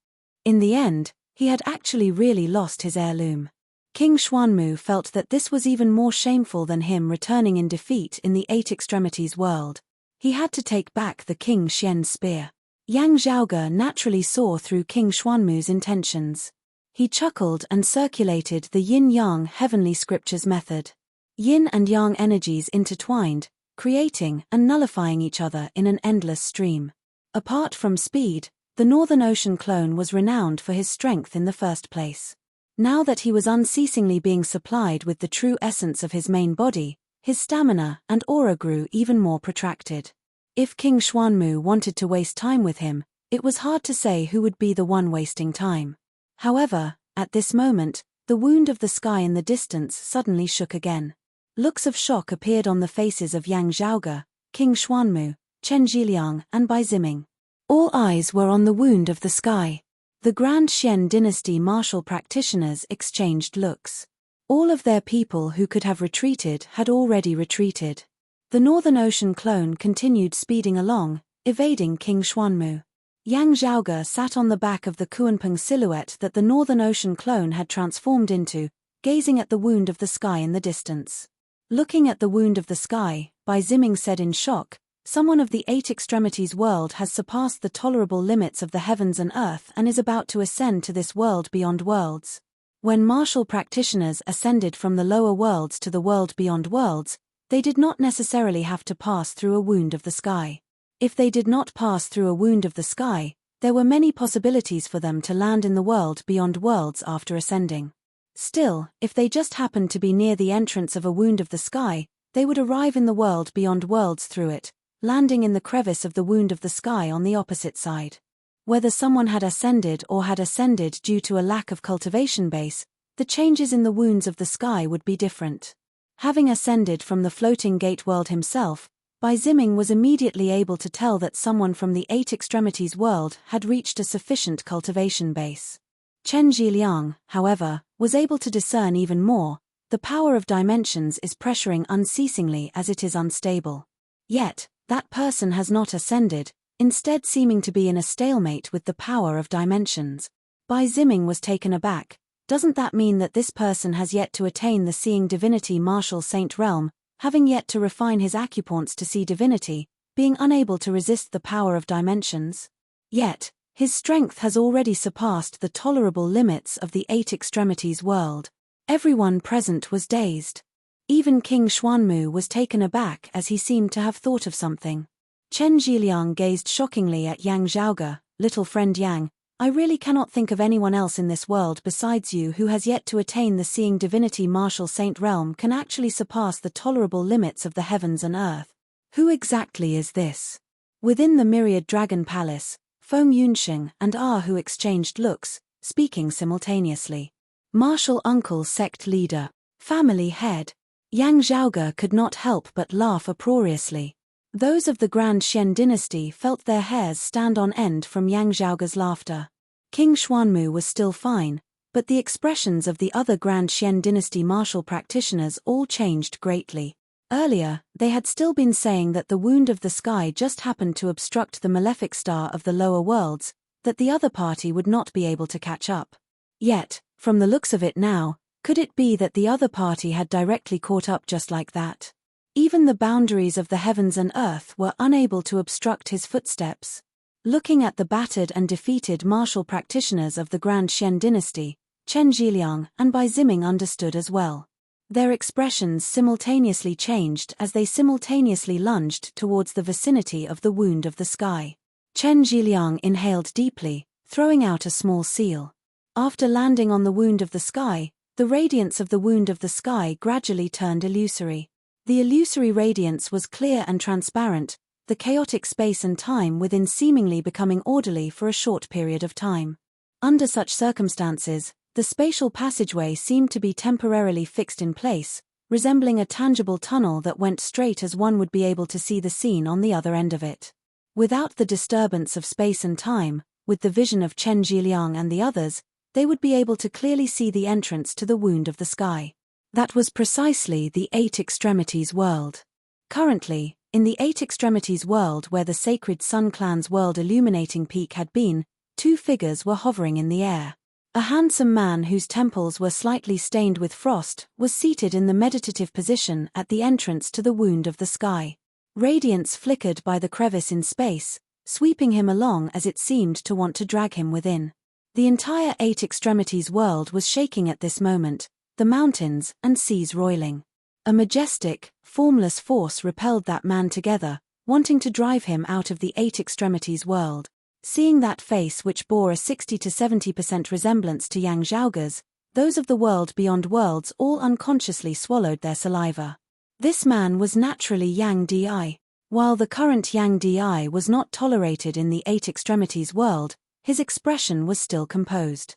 A: In the end, he had actually really lost his heirloom. King Xuanmu felt that this was even more shameful than him returning in defeat in the 8 Extremities world. He had to take back the King Xian spear. Yang Zhaoge naturally saw through King Xuanmu's intentions. He chuckled and circulated the yin-yang heavenly scriptures method. Yin and yang energies intertwined, creating and nullifying each other in an endless stream. Apart from speed, the Northern Ocean clone was renowned for his strength in the first place. Now that he was unceasingly being supplied with the true essence of his main body, his stamina and aura grew even more protracted. If King Xuanmu wanted to waste time with him, it was hard to say who would be the one wasting time. However, at this moment, the wound of the sky in the distance suddenly shook again. Looks of shock appeared on the faces of Yang Zhaoge, King Xuanmu, Chen Zhiliang and Bai Ziming. All eyes were on the wound of the sky. The Grand Xian dynasty martial practitioners exchanged looks. All of their people who could have retreated had already retreated. The Northern Ocean clone continued speeding along, evading King Xuanmu. Yang Zhaoge sat on the back of the Kuanpeng silhouette that the Northern Ocean clone had transformed into, gazing at the wound of the sky in the distance. Looking at the wound of the sky, Bai Ziming said in shock, "Someone of the 8 Extremities world has surpassed the tolerable limits of the heavens and earth and is about to ascend to this world beyond worlds." When martial practitioners ascended from the lower worlds to the world beyond worlds, they did not necessarily have to pass through a wound of the sky. If they did not pass through a wound of the sky, there were many possibilities for them to land in the world beyond worlds after ascending. Still, if they just happened to be near the entrance of a wound of the sky, they would arrive in the world beyond worlds through it, landing in the crevice of the wound of the sky on the opposite side. Whether someone had ascended or had ascended due to a lack of cultivation base, the changes in the wounds of the sky would be different. Having ascended from the floating gate world himself, Bai Ziming was immediately able to tell that someone from the 8 Extremities world had reached a sufficient cultivation base. Chen Zhiliang, however, was able to discern even more. The power of dimensions is pressuring unceasingly as it is unstable. Yet, that person has not ascended, instead seeming to be in a stalemate with the power of dimensions. Bai Ziming was taken aback. Doesn't that mean that this person has yet to attain the seeing divinity martial saint realm, having yet to refine his acupoints to see divinity, being unable to resist the power of dimensions? Yet, his strength has already surpassed the tolerable limits of the eight extremities world. Everyone present was dazed. Even King Xuanmu was taken aback as he seemed to have thought of something. Chen Zhiliang gazed shockingly at Yang Zhaoge. Little friend Yang, I really cannot think of anyone else in this world besides you who has yet to attain the seeing divinity martial saint realm can actually surpass the tolerable limits of the heavens and earth. Who exactly is this? Within the myriad dragon palace, Feng Yunxing and Hu exchanged looks, speaking simultaneously. Martial uncle sect leader, family head. Yang Zhaoge could not help but laugh uproariously. Those of the Grand Xian dynasty felt their hairs stand on end from Yang Zhaoge's laughter. King Xuanmu was still fine, but the expressions of the other Grand Xian dynasty martial practitioners all changed greatly. Earlier, they had still been saying that the wound of the sky just happened to obstruct the malefic star of the lower worlds, that the other party would not be able to catch up. Yet, from the looks of it now, could it be that the other party had directly caught up just like that? Even the boundaries of the heavens and earth were unable to obstruct his footsteps. Looking at the battered and defeated martial practitioners of the Grand Xian dynasty, Chen Zhiliang and Bai Ziming understood as well. Their expressions simultaneously changed as they simultaneously lunged towards the vicinity of the wound of the sky. Chen Zhiliang inhaled deeply, throwing out a small seal. After landing on the wound of the sky, the radiance of the wound of the sky gradually turned illusory. The illusory radiance was clear and transparent, the chaotic space and time within seemingly becoming orderly for a short period of time. Under such circumstances, the spatial passageway seemed to be temporarily fixed in place, resembling a tangible tunnel that went straight as one would be able to see the scene on the other end of it. Without the disturbance of space and time, with the vision of Chen Zhiliang and the others, they would be able to clearly see the entrance to the wound of the sky. That was precisely the Eight Extremities world. Currently, in the Eight Extremities world where the sacred Sun Clan's world illuminating peak had been, two figures were hovering in the air. A handsome man whose temples were slightly stained with frost was seated in the meditative position at the entrance to the wound of the sky. Radiance flickered by the crevice in space, sweeping him along as it seemed to want to drag him within. The entire Eight Extremities world was shaking at this moment, the mountains and seas roiling. A majestic, formless force repelled that man together, wanting to drive him out of the Eight Extremities world. Seeing that face which bore a 60 to 70% resemblance to Yang Zhaoge's, those of the world beyond worlds all unconsciously swallowed their saliva. This man was naturally Yang Di. While the current Yang Di was not tolerated in the Eight Extremities world, his expression was still composed.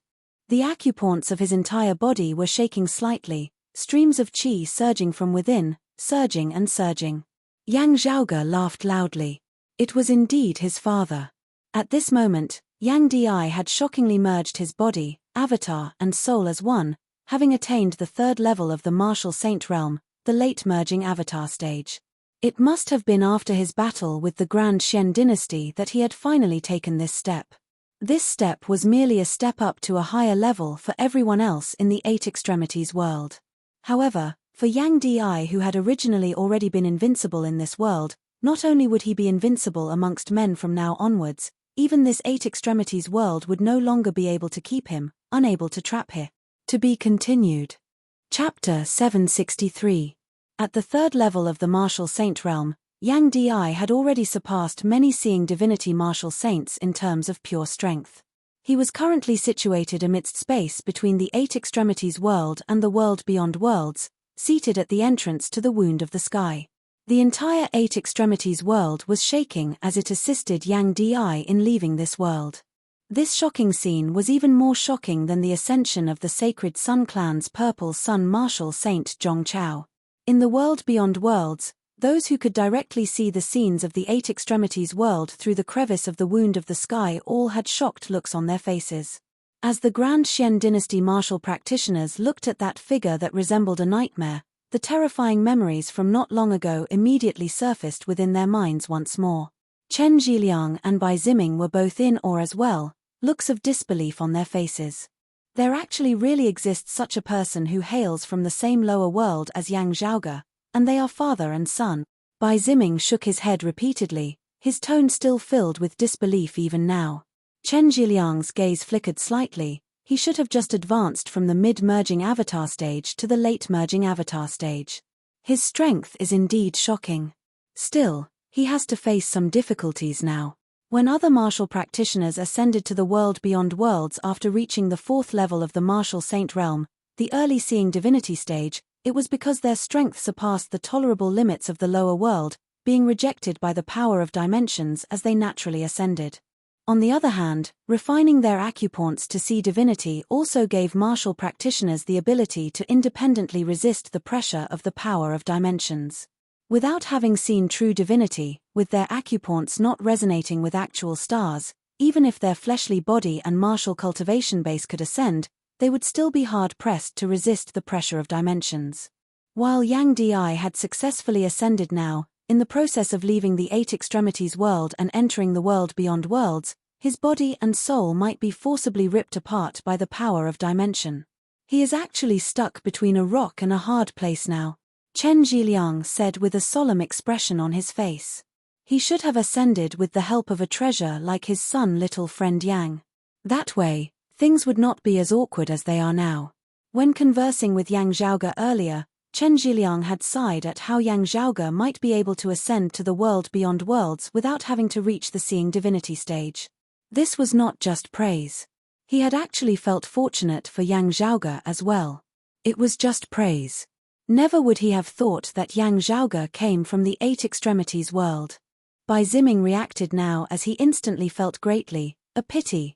A: The acupoints of his entire body were shaking slightly, streams of qi surging from within, surging and surging. Yang Zhaoge laughed loudly. It was indeed his father. At this moment, Yang Di had shockingly merged his body, avatar and soul as one, having attained the third level of the martial saint realm, the late merging avatar stage. It must have been after his battle with the Grand Xian dynasty that he had finally taken this step. This step was merely a step up to a higher level for everyone else in the Eight Extremities world. However, for Yang Di who had originally already been invincible in this world, not only would he be invincible amongst men from now onwards, even this Eight Extremities world would no longer be able to keep him, unable to trap him. To be continued. Chapter 763. At the third level of the martial saint realm, Yang Di had already surpassed many seeing divinity martial saints in terms of pure strength. He was currently situated amidst space between the Eight Extremities world and the world beyond worlds, seated at the entrance to the wound of the sky. The entire Eight Extremities world was shaking as it assisted Yang Di in leaving this world. This shocking scene was even more shocking than the ascension of the sacred Sun Clan's purple sun martial saint Zhongchao. In the world beyond worlds, those who could directly see the scenes of the Eight Extremities world through the crevice of the wound of the sky all had shocked looks on their faces. As the Grand Xian dynasty martial practitioners looked at that figure that resembled a nightmare, the terrifying memories from not long ago immediately surfaced within their minds once more. Chen Zhiliang and Bai Ziming were both in awe as well, looks of disbelief on their faces. There actually really exists such a person who hails from the same lower world as Yang Zhaoge, and they are father and son. Bai Ziming shook his head repeatedly, his tone still filled with disbelief even now. Chen Zhiliang's gaze flickered slightly. He should have just advanced from the mid-merging avatar stage to the late-merging avatar stage. His strength is indeed shocking. Still, he has to face some difficulties now. When other martial practitioners ascended to the world beyond worlds after reaching the 4th level of the martial saint realm, the early seeing divinity stage, it was because their strength surpassed the tolerable limits of the lower world, being rejected by the power of dimensions as they naturally ascended. On the other hand, refining their acupoints to see divinity also gave martial practitioners the ability to independently resist the pressure of the power of dimensions. Without having seen true divinity, with their acupoints not resonating with actual stars, even if their fleshly body and martial cultivation base could ascend, they would still be hard-pressed to resist the pressure of dimensions. While Yang Di had successfully ascended now, in the process of leaving the 8 extremities world and entering the world beyond worlds, his body and soul might be forcibly ripped apart by the power of dimension. He is actually stuck between a rock and a hard place now, Chen Zhiliang said with a solemn expression on his face. He should have ascended with the help of a treasure like his son little friend Yang. That way, things would not be as awkward as they are now. When conversing with Yang Zhaoge earlier, Chen Zhiliang had sighed at how Yang Zhaoge might be able to ascend to the world beyond worlds without having to reach the seeing divinity stage. This was not just praise. He had actually felt fortunate for Yang Zhaoge as well. It was just praise. Never would he have thought that Yang Zhaoge came from the 8 extremities world. Bai Ziming reacted now as he instantly felt greatly, a pity.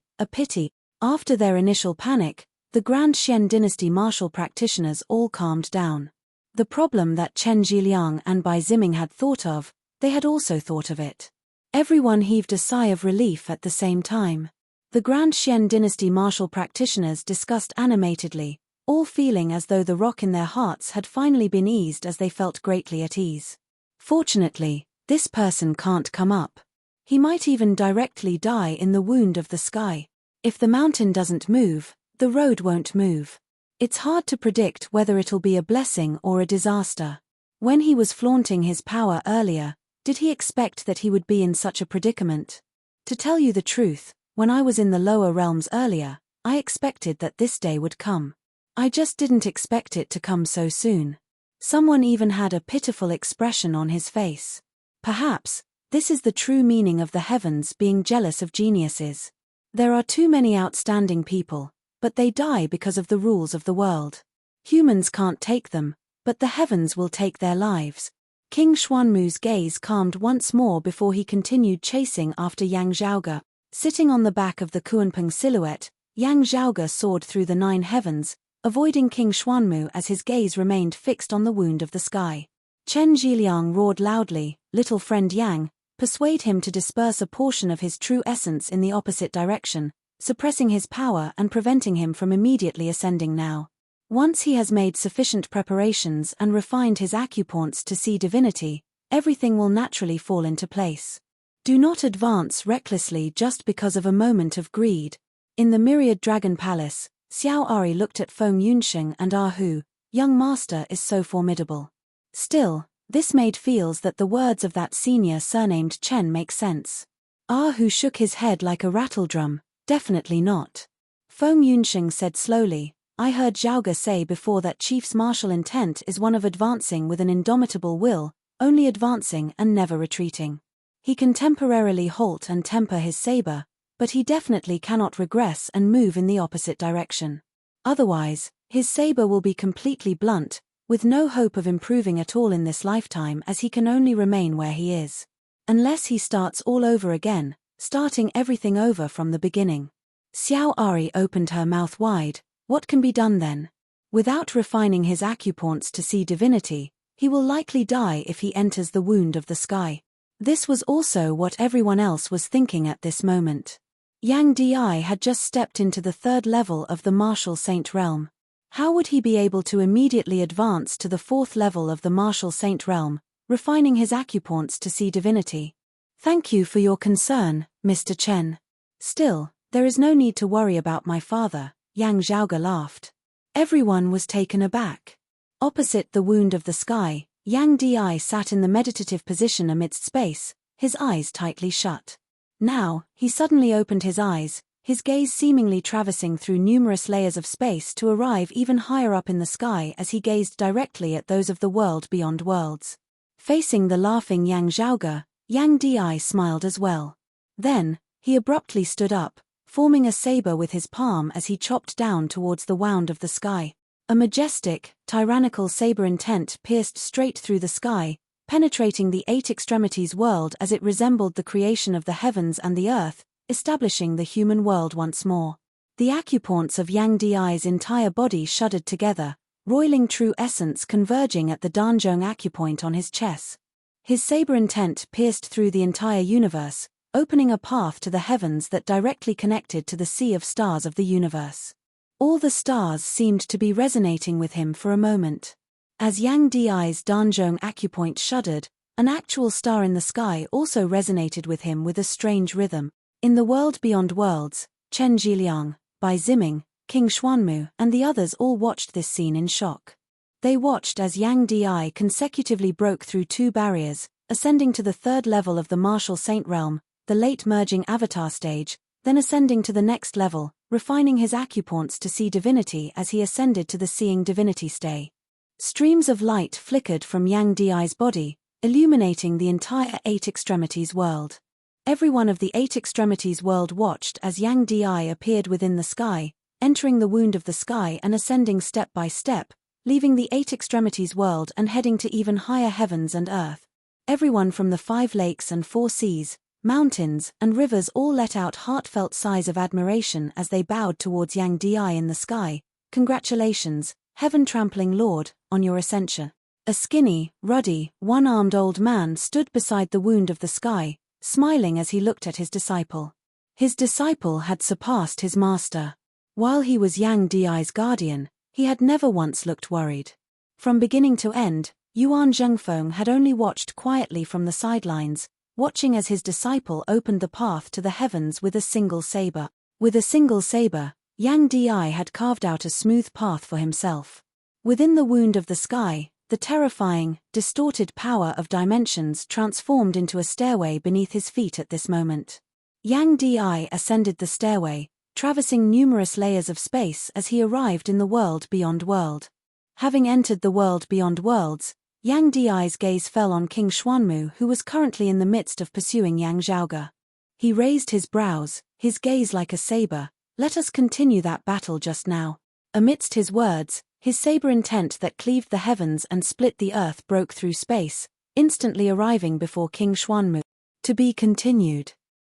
A: After their initial panic, the Grand Xian dynasty martial practitioners all calmed down. The problem that Chen Zhiliang and Bai Ziming had thought of, they had also thought of it. Everyone heaved a sigh of relief at the same time. The Grand Xian dynasty martial practitioners discussed animatedly, all feeling as though the rock in their hearts had finally been eased as they felt greatly at ease. Fortunately, this person can't come up. He might even directly die in the wound of the sky. If the mountain doesn't move, the road won't move. It's hard to predict whether it'll be a blessing or a disaster. When he was flaunting his power earlier, did he expect that he would be in such a predicament? To tell you the truth, when I was in the lower realms earlier, I expected that this day would come. I just didn't expect it to come so soon. Someone even had a pitiful expression on his face. Perhaps, this is the true meaning of the heavens being jealous of geniuses. There are too many outstanding people, but they die because of the rules of the world. Humans can't take them, but the heavens will take their lives. King Xuanmu's gaze calmed once more before he continued chasing after Yang Zhaoge. Sitting on the back of the Kuanping silhouette, Yang Zhaoge soared through the 9 heavens, avoiding King Xuanmu as his gaze remained fixed on the wound of the sky. Chen Zhiliang roared loudly, "Little friend Yang, persuade him to disperse a portion of his true essence in the opposite direction, suppressing his power and preventing him from immediately ascending now. Once he has made sufficient preparations and refined his acupoints to see divinity, everything will naturally fall into place. Do not advance recklessly just because of a moment of greed." In the Myriad Dragon Palace, Xiao Ari looked at Feng Yunsheng and Hu, "Young master is so formidable." Still, this made feels that the words of that senior surnamed Chen make sense. Hu shook his head like a rattledrum, "Definitely not." Feng Yunsheng said slowly, "I heard Zhaoge say before that chief's martial intent is one of advancing with an indomitable will, only advancing and never retreating. He can temporarily halt and temper his saber, but he definitely cannot regress and move in the opposite direction. Otherwise, his saber will be completely blunt, with no hope of improving at all in this lifetime as he can only remain where he is. Unless he starts all over again, starting everything over from the beginning." Xiao Ari opened her mouth wide. What can be done then? Without refining his acupoints to see divinity, he will likely die if he enters the wound of the sky. This was also what everyone else was thinking at this moment. Yang Di had just stepped into the 3rd level of the martial saint realm. How would he be able to immediately advance to the 4th level of the martial saint realm, refining his acupoints to see divinity? Thank you for your concern, Mr. Chen. Still, there is no need to worry about my father, Yang Zhaoge laughed. Everyone was taken aback. Opposite the wound of the sky, Yang Di sat in the meditative position amidst space, his eyes tightly shut. Now, he suddenly opened his eyes, his gaze seemingly traversing through numerous layers of space to arrive even higher up in the sky as he gazed directly at those of the world beyond worlds. Facing the laughing Yang Zhaoge, Yang Di smiled as well. Then, he abruptly stood up, forming a saber with his palm as he chopped down towards the wound of the sky. A majestic, tyrannical saber intent pierced straight through the sky, penetrating the 8 extremities world as it resembled the creation of the heavens and the earth, establishing the human world once more. The acupoints of Yang Di's entire body shuddered together, roiling true essence converging at the Danzhong acupoint on his chest. His saber intent pierced through the entire universe, opening a path to the heavens that directly connected to the sea of stars of the universe. All the stars seemed to be resonating with him for a moment. As Yang Di's Danzhong acupoint shuddered, an actual star in the sky also resonated with him with a strange rhythm. In the world beyond worlds, Chen Zhiliang, Bai Ziming, King Xuanmu, and the others all watched this scene in shock. They watched as Yang Di consecutively broke through 2 barriers, ascending to the 3rd level of the martial saint realm, the late merging avatar stage, then ascending to the next level, refining his acupoints to see divinity as he ascended to the seeing divinity stage. Streams of light flickered from Yang Di's body, illuminating the entire 8 extremities world. Every one of the 8 extremities world watched as Yang Di appeared within the sky, entering the wound of the sky and ascending step by step, leaving the 8 extremities world and heading to even higher heavens and earth. Everyone from the 5 lakes and 4 seas, mountains, and rivers all let out heartfelt sighs of admiration as they bowed towards Yang Di in the sky. Congratulations, heaven-trampling lord, on your ascension. A skinny, ruddy, one-armed old man stood beside the wound of the sky, smiling as he looked at his disciple. His disciple had surpassed his master. While he was Yang Di's guardian, he had never once looked worried. From beginning to end, Yuan Zhengfeng had only watched quietly from the sidelines, watching as his disciple opened the path to the heavens with a single saber. With a single saber, Yang Di had carved out a smooth path for himself. Within the wound of the sky, the terrifying, distorted power of dimensions transformed into a stairway beneath his feet at this moment. Yang Di ascended the stairway, traversing numerous layers of space as he arrived in the world beyond world. Having entered the world beyond worlds, Yang Di's gaze fell on King Xuanmu, who was currently in the midst of pursuing Yang Zhaoge. He raised his brows, his gaze like a saber. Let us continue that battle just now. Amidst his words, his saber intent that cleaved the heavens and split the earth broke through space, instantly arriving before King Xuanmu. To be continued.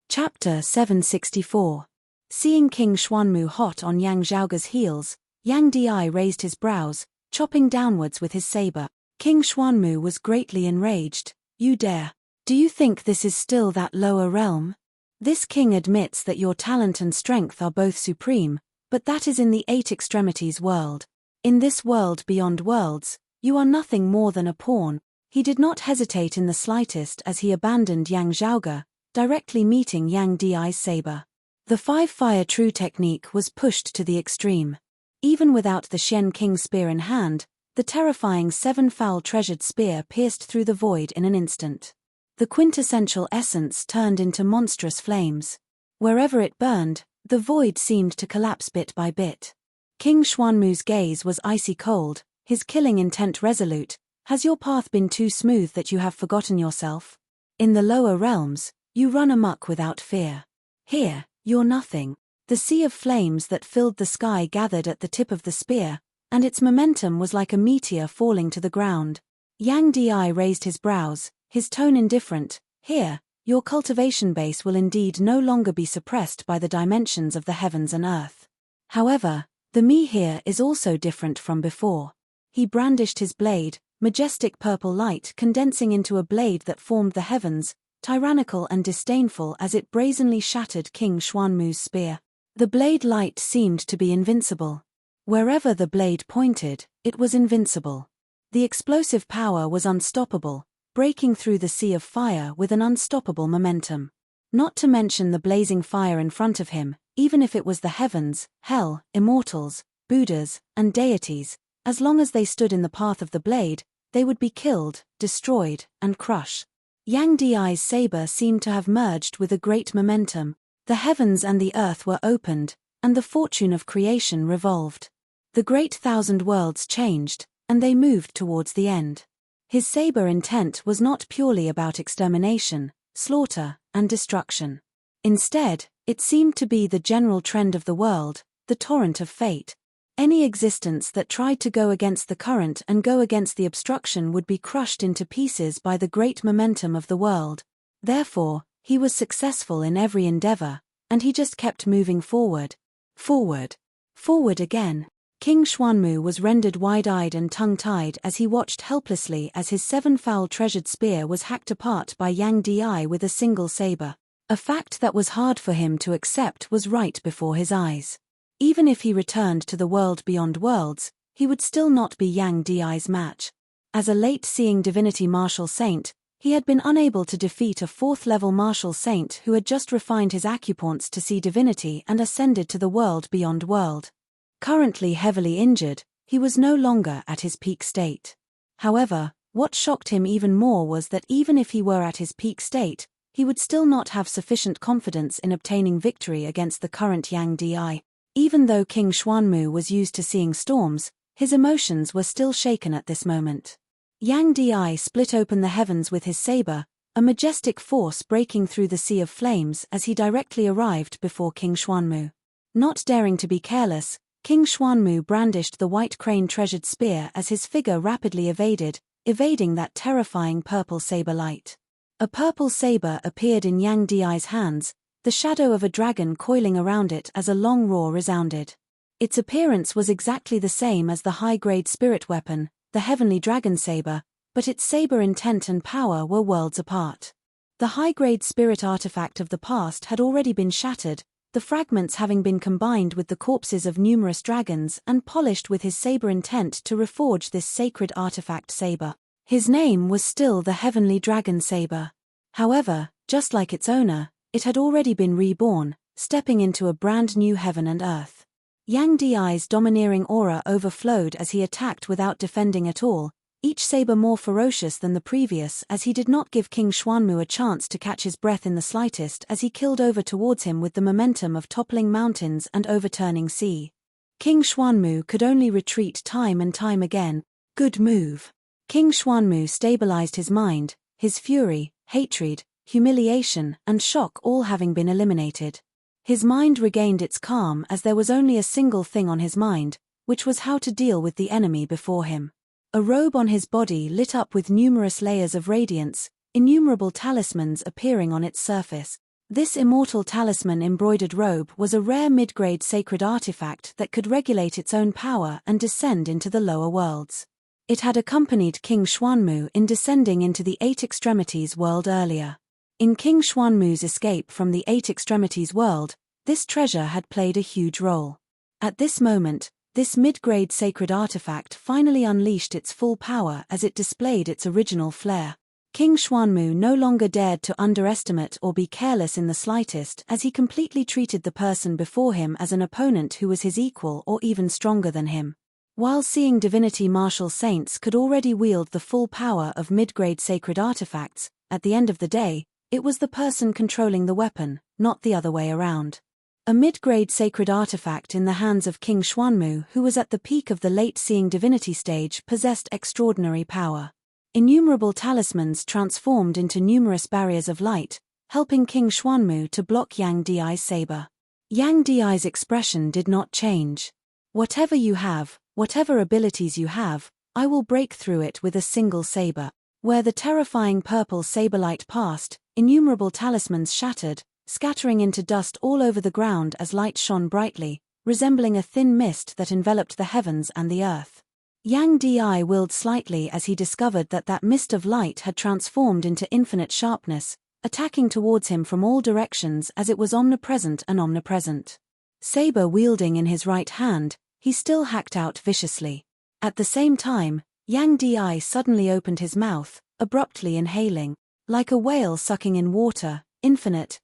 A: Chapter 764. Seeing King Xuanmu hot on Yang Zhaoge's heels, Yang Di raised his brows, chopping downwards with his saber. King Xuanmu was greatly enraged. You dare? Do you think this is still that lower realm? This king admits that your talent and strength are both supreme, but that is in the 8 extremities world. In this world beyond worlds, you are nothing more than a pawn. He did not hesitate in the slightest as he abandoned Yang Zhaoge, directly meeting Yang Di's saber. The 5-fire true technique was pushed to the extreme. Even without the Shen King spear in hand, the terrifying 7-foul treasured spear pierced through the void in an instant. The quintessential essence turned into monstrous flames. Wherever it burned, the void seemed to collapse bit by bit. King Xuanmu's gaze was icy cold, his killing intent resolute. Has your path been too smooth that you have forgotten yourself? In the lower realms, you run amok without fear. Here, you're nothing. The sea of flames that filled the sky gathered at the tip of the spear, and its momentum was like a meteor falling to the ground. Yang Di raised his brows, his tone indifferent. Here, your cultivation base will indeed no longer be suppressed by the dimensions of the heavens and earth. However, the me here is also different from before. He brandished his blade, majestic purple light condensing into a blade that formed the heavens, tyrannical and disdainful as it brazenly shattered King Xuanmu's spear. The blade light seemed to be invincible. Wherever the blade pointed, it was invincible. The explosive power was unstoppable, breaking through the sea of fire with an unstoppable momentum. Not to mention the blazing fire in front of him, even if it was the heavens, hell, immortals, Buddhas, and deities, as long as they stood in the path of the blade, they would be killed, destroyed, and crushed. Yang Di's saber seemed to have merged with a great momentum. The heavens and the earth were opened, and the fortune of creation revolved. The great thousand worlds changed, and they moved towards the end. His saber intent was not purely about extermination, slaughter, and destruction. Instead, it seemed to be the general trend of the world, the torrent of fate. Any existence that tried to go against the current and go against the obstruction would be crushed into pieces by the great momentum of the world. Therefore, he was successful in every endeavor, and he just kept moving forward. Forward. Forward again. King Xuanmu was rendered wide-eyed and tongue-tied as he watched helplessly as his seven-foul treasured spear was hacked apart by Yang Di with a single saber. A fact that was hard for him to accept was right before his eyes. Even if he returned to the world beyond worlds, he would still not be Yang Di's match. As a late-seeing divinity martial saint, he had been unable to defeat a fourth-level martial saint who had just refined his acupoints to see divinity and ascended to the world beyond world. Currently heavily injured, he was no longer at his peak state. However, what shocked him even more was that even if he were at his peak state, he would still not have sufficient confidence in obtaining victory against the current Yang Di. Even though King Xuanmu was used to seeing storms, his emotions were still shaken at this moment. Yang Di split open the heavens with his saber, a majestic force breaking through the sea of flames as he directly arrived before King Xuanmu. Not daring to be careless, King Xuanmu brandished the white crane treasured spear as his figure rapidly evading that terrifying purple saber light. A purple saber appeared in Yang Di's hands, the shadow of a dragon coiling around it as a long roar resounded. Its appearance was exactly the same as the high-grade spirit weapon, the heavenly dragon saber, but its saber intent and power were worlds apart. The high-grade spirit artifact of the past had already been shattered, the fragments having been combined with the corpses of numerous dragons and polished with his saber intent to reforge this sacred artifact saber. His name was still the Heavenly Dragon Saber. However, just like its owner, it had already been reborn, stepping into a brand new heaven and earth. Yang Di's domineering aura overflowed as he attacked without defending at all, each saber more ferocious than the previous as he did not give King Xuanmu a chance to catch his breath in the slightest as he killed over towards him with the momentum of toppling mountains and overturning sea. King Xuanmu could only retreat time and time again. Good move. King Xuanmu stabilized his mind, his fury, hatred, humiliation, and shock all having been eliminated. His mind regained its calm as there was only a single thing on his mind, which was how to deal with the enemy before him. A robe on his body lit up with numerous layers of radiance, innumerable talismans appearing on its surface. This immortal talisman-embroidered robe was a rare mid-grade sacred artifact that could regulate its own power and descend into the lower worlds. It had accompanied King Xuanmu in descending into the Eight Extremities world earlier. In King Xuanmu's escape from the Eight Extremities world, this treasure had played a huge role. At this moment, this mid-grade sacred artifact finally unleashed its full power as it displayed its original flair. King Xuanmu no longer dared to underestimate or be careless in the slightest as he completely treated the person before him as an opponent who was his equal or even stronger than him. While seeing divinity martial saints could already wield the full power of mid-grade sacred artifacts, at the end of the day, it was the person controlling the weapon, not the other way around. A mid-grade sacred artifact in the hands of King Xuanmu, who was at the peak of the late-seeing divinity stage, possessed extraordinary power. Innumerable talismans transformed into numerous barriers of light, helping King Xuanmu to block Yang Di's saber. Yang Di's expression did not change. Whatever you have, whatever abilities you have, I will break through it with a single saber. Where the terrifying purple saber light passed, innumerable talismans shattered, scattering into dust all over the ground as light shone brightly, resembling a thin mist that enveloped the heavens and the earth. Yang Di willed slightly as he discovered that that mist of light had transformed into infinite sharpness, attacking towards him from all directions as it was omnipresent. Saber wielding in his right hand, he still hacked out viciously. At the same time, Yang Di suddenly opened his mouth, abruptly inhaling. Like a whale sucking in water, infinite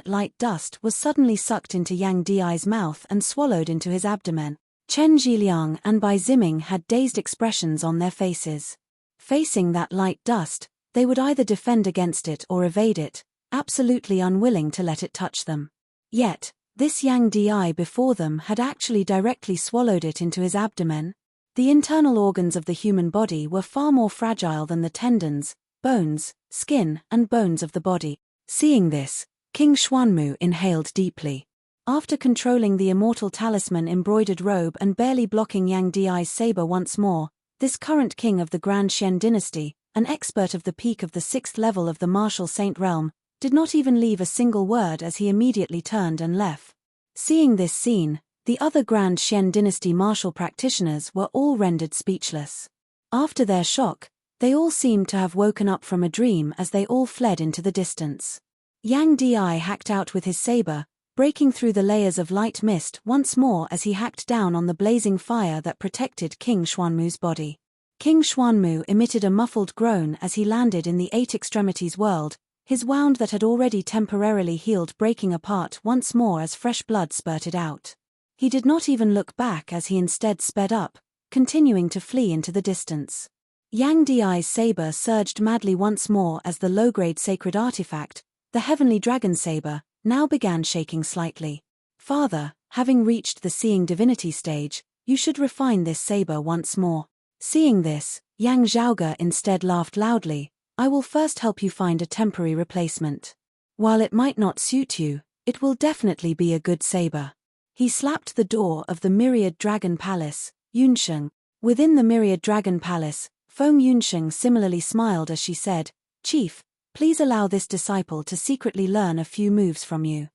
A: light dust was suddenly sucked into Yang Di's mouth and swallowed into his abdomen. Chen Zhiliang and Bai Ziming had dazed expressions on their faces. Facing that light dust, they would either defend against it or evade it, absolutely unwilling to let it touch them. Yet, this Yang Di before them had actually directly swallowed it into his abdomen. The internal organs of the human body were far more fragile than the tendons, bones, skin, and bones of the body. Seeing this, King Xuanmu inhaled deeply. After controlling the immortal talisman-embroidered robe and barely blocking Yang Di's saber once more, this current king of the Grand Xian dynasty, an expert of the peak of the 6th level of the martial saint realm, did not even leave a single word as he immediately turned and left. Seeing this scene, the other Grand Xian dynasty martial practitioners were all rendered speechless. After their shock, they all seemed to have woken up from a dream as they all fled into the distance. Yang Di hacked out with his saber, breaking through the layers of light mist once more as he hacked down on the blazing fire that protected King Xuanmu's body. King Xuanmu emitted a muffled groan as he landed in the 8 extremities world, his wound that had already temporarily healed breaking apart once more as fresh blood spurted out. He did not even look back as he instead sped up, continuing to flee into the distance. Yang Di's saber surged madly once more as the low-grade sacred artifact, the heavenly dragon saber, now began shaking slightly. Father, having reached the seeing divinity stage, you should refine this saber once more. Seeing this, Yang Zhaoge instead laughed loudly. I will first help you find a temporary replacement. While it might not suit you, it will definitely be a good saber. He slapped the door of the Myriad Dragon Palace, Yunsheng. Within the Myriad Dragon Palace, Feng Yunsheng similarly smiled as she said, Chief, please allow this disciple to secretly learn a few moves from you.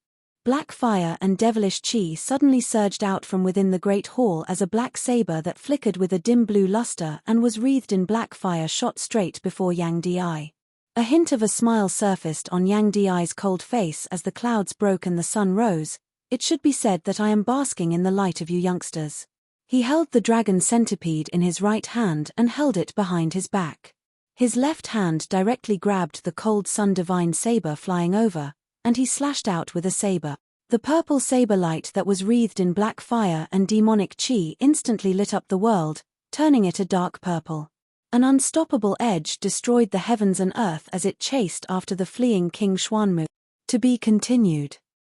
A: Black fire and devilish qi suddenly surged out from within the great hall as a black saber that flickered with a dim blue luster and was wreathed in black fire shot straight before Yang Di. A hint of a smile surfaced on Yang Di's cold face as the clouds broke and the sun rose. It should be said that I am basking in the light of you youngsters. He held the dragon centipede in his right hand and held it behind his back. His left hand directly grabbed the cold sun divine saber flying over, and he slashed out with a saber. The purple saber light that was wreathed in black fire and demonic qi instantly lit up the world, turning it a dark purple. An unstoppable edge destroyed the heavens and earth as it chased after the fleeing King Xuanmu. To be continued.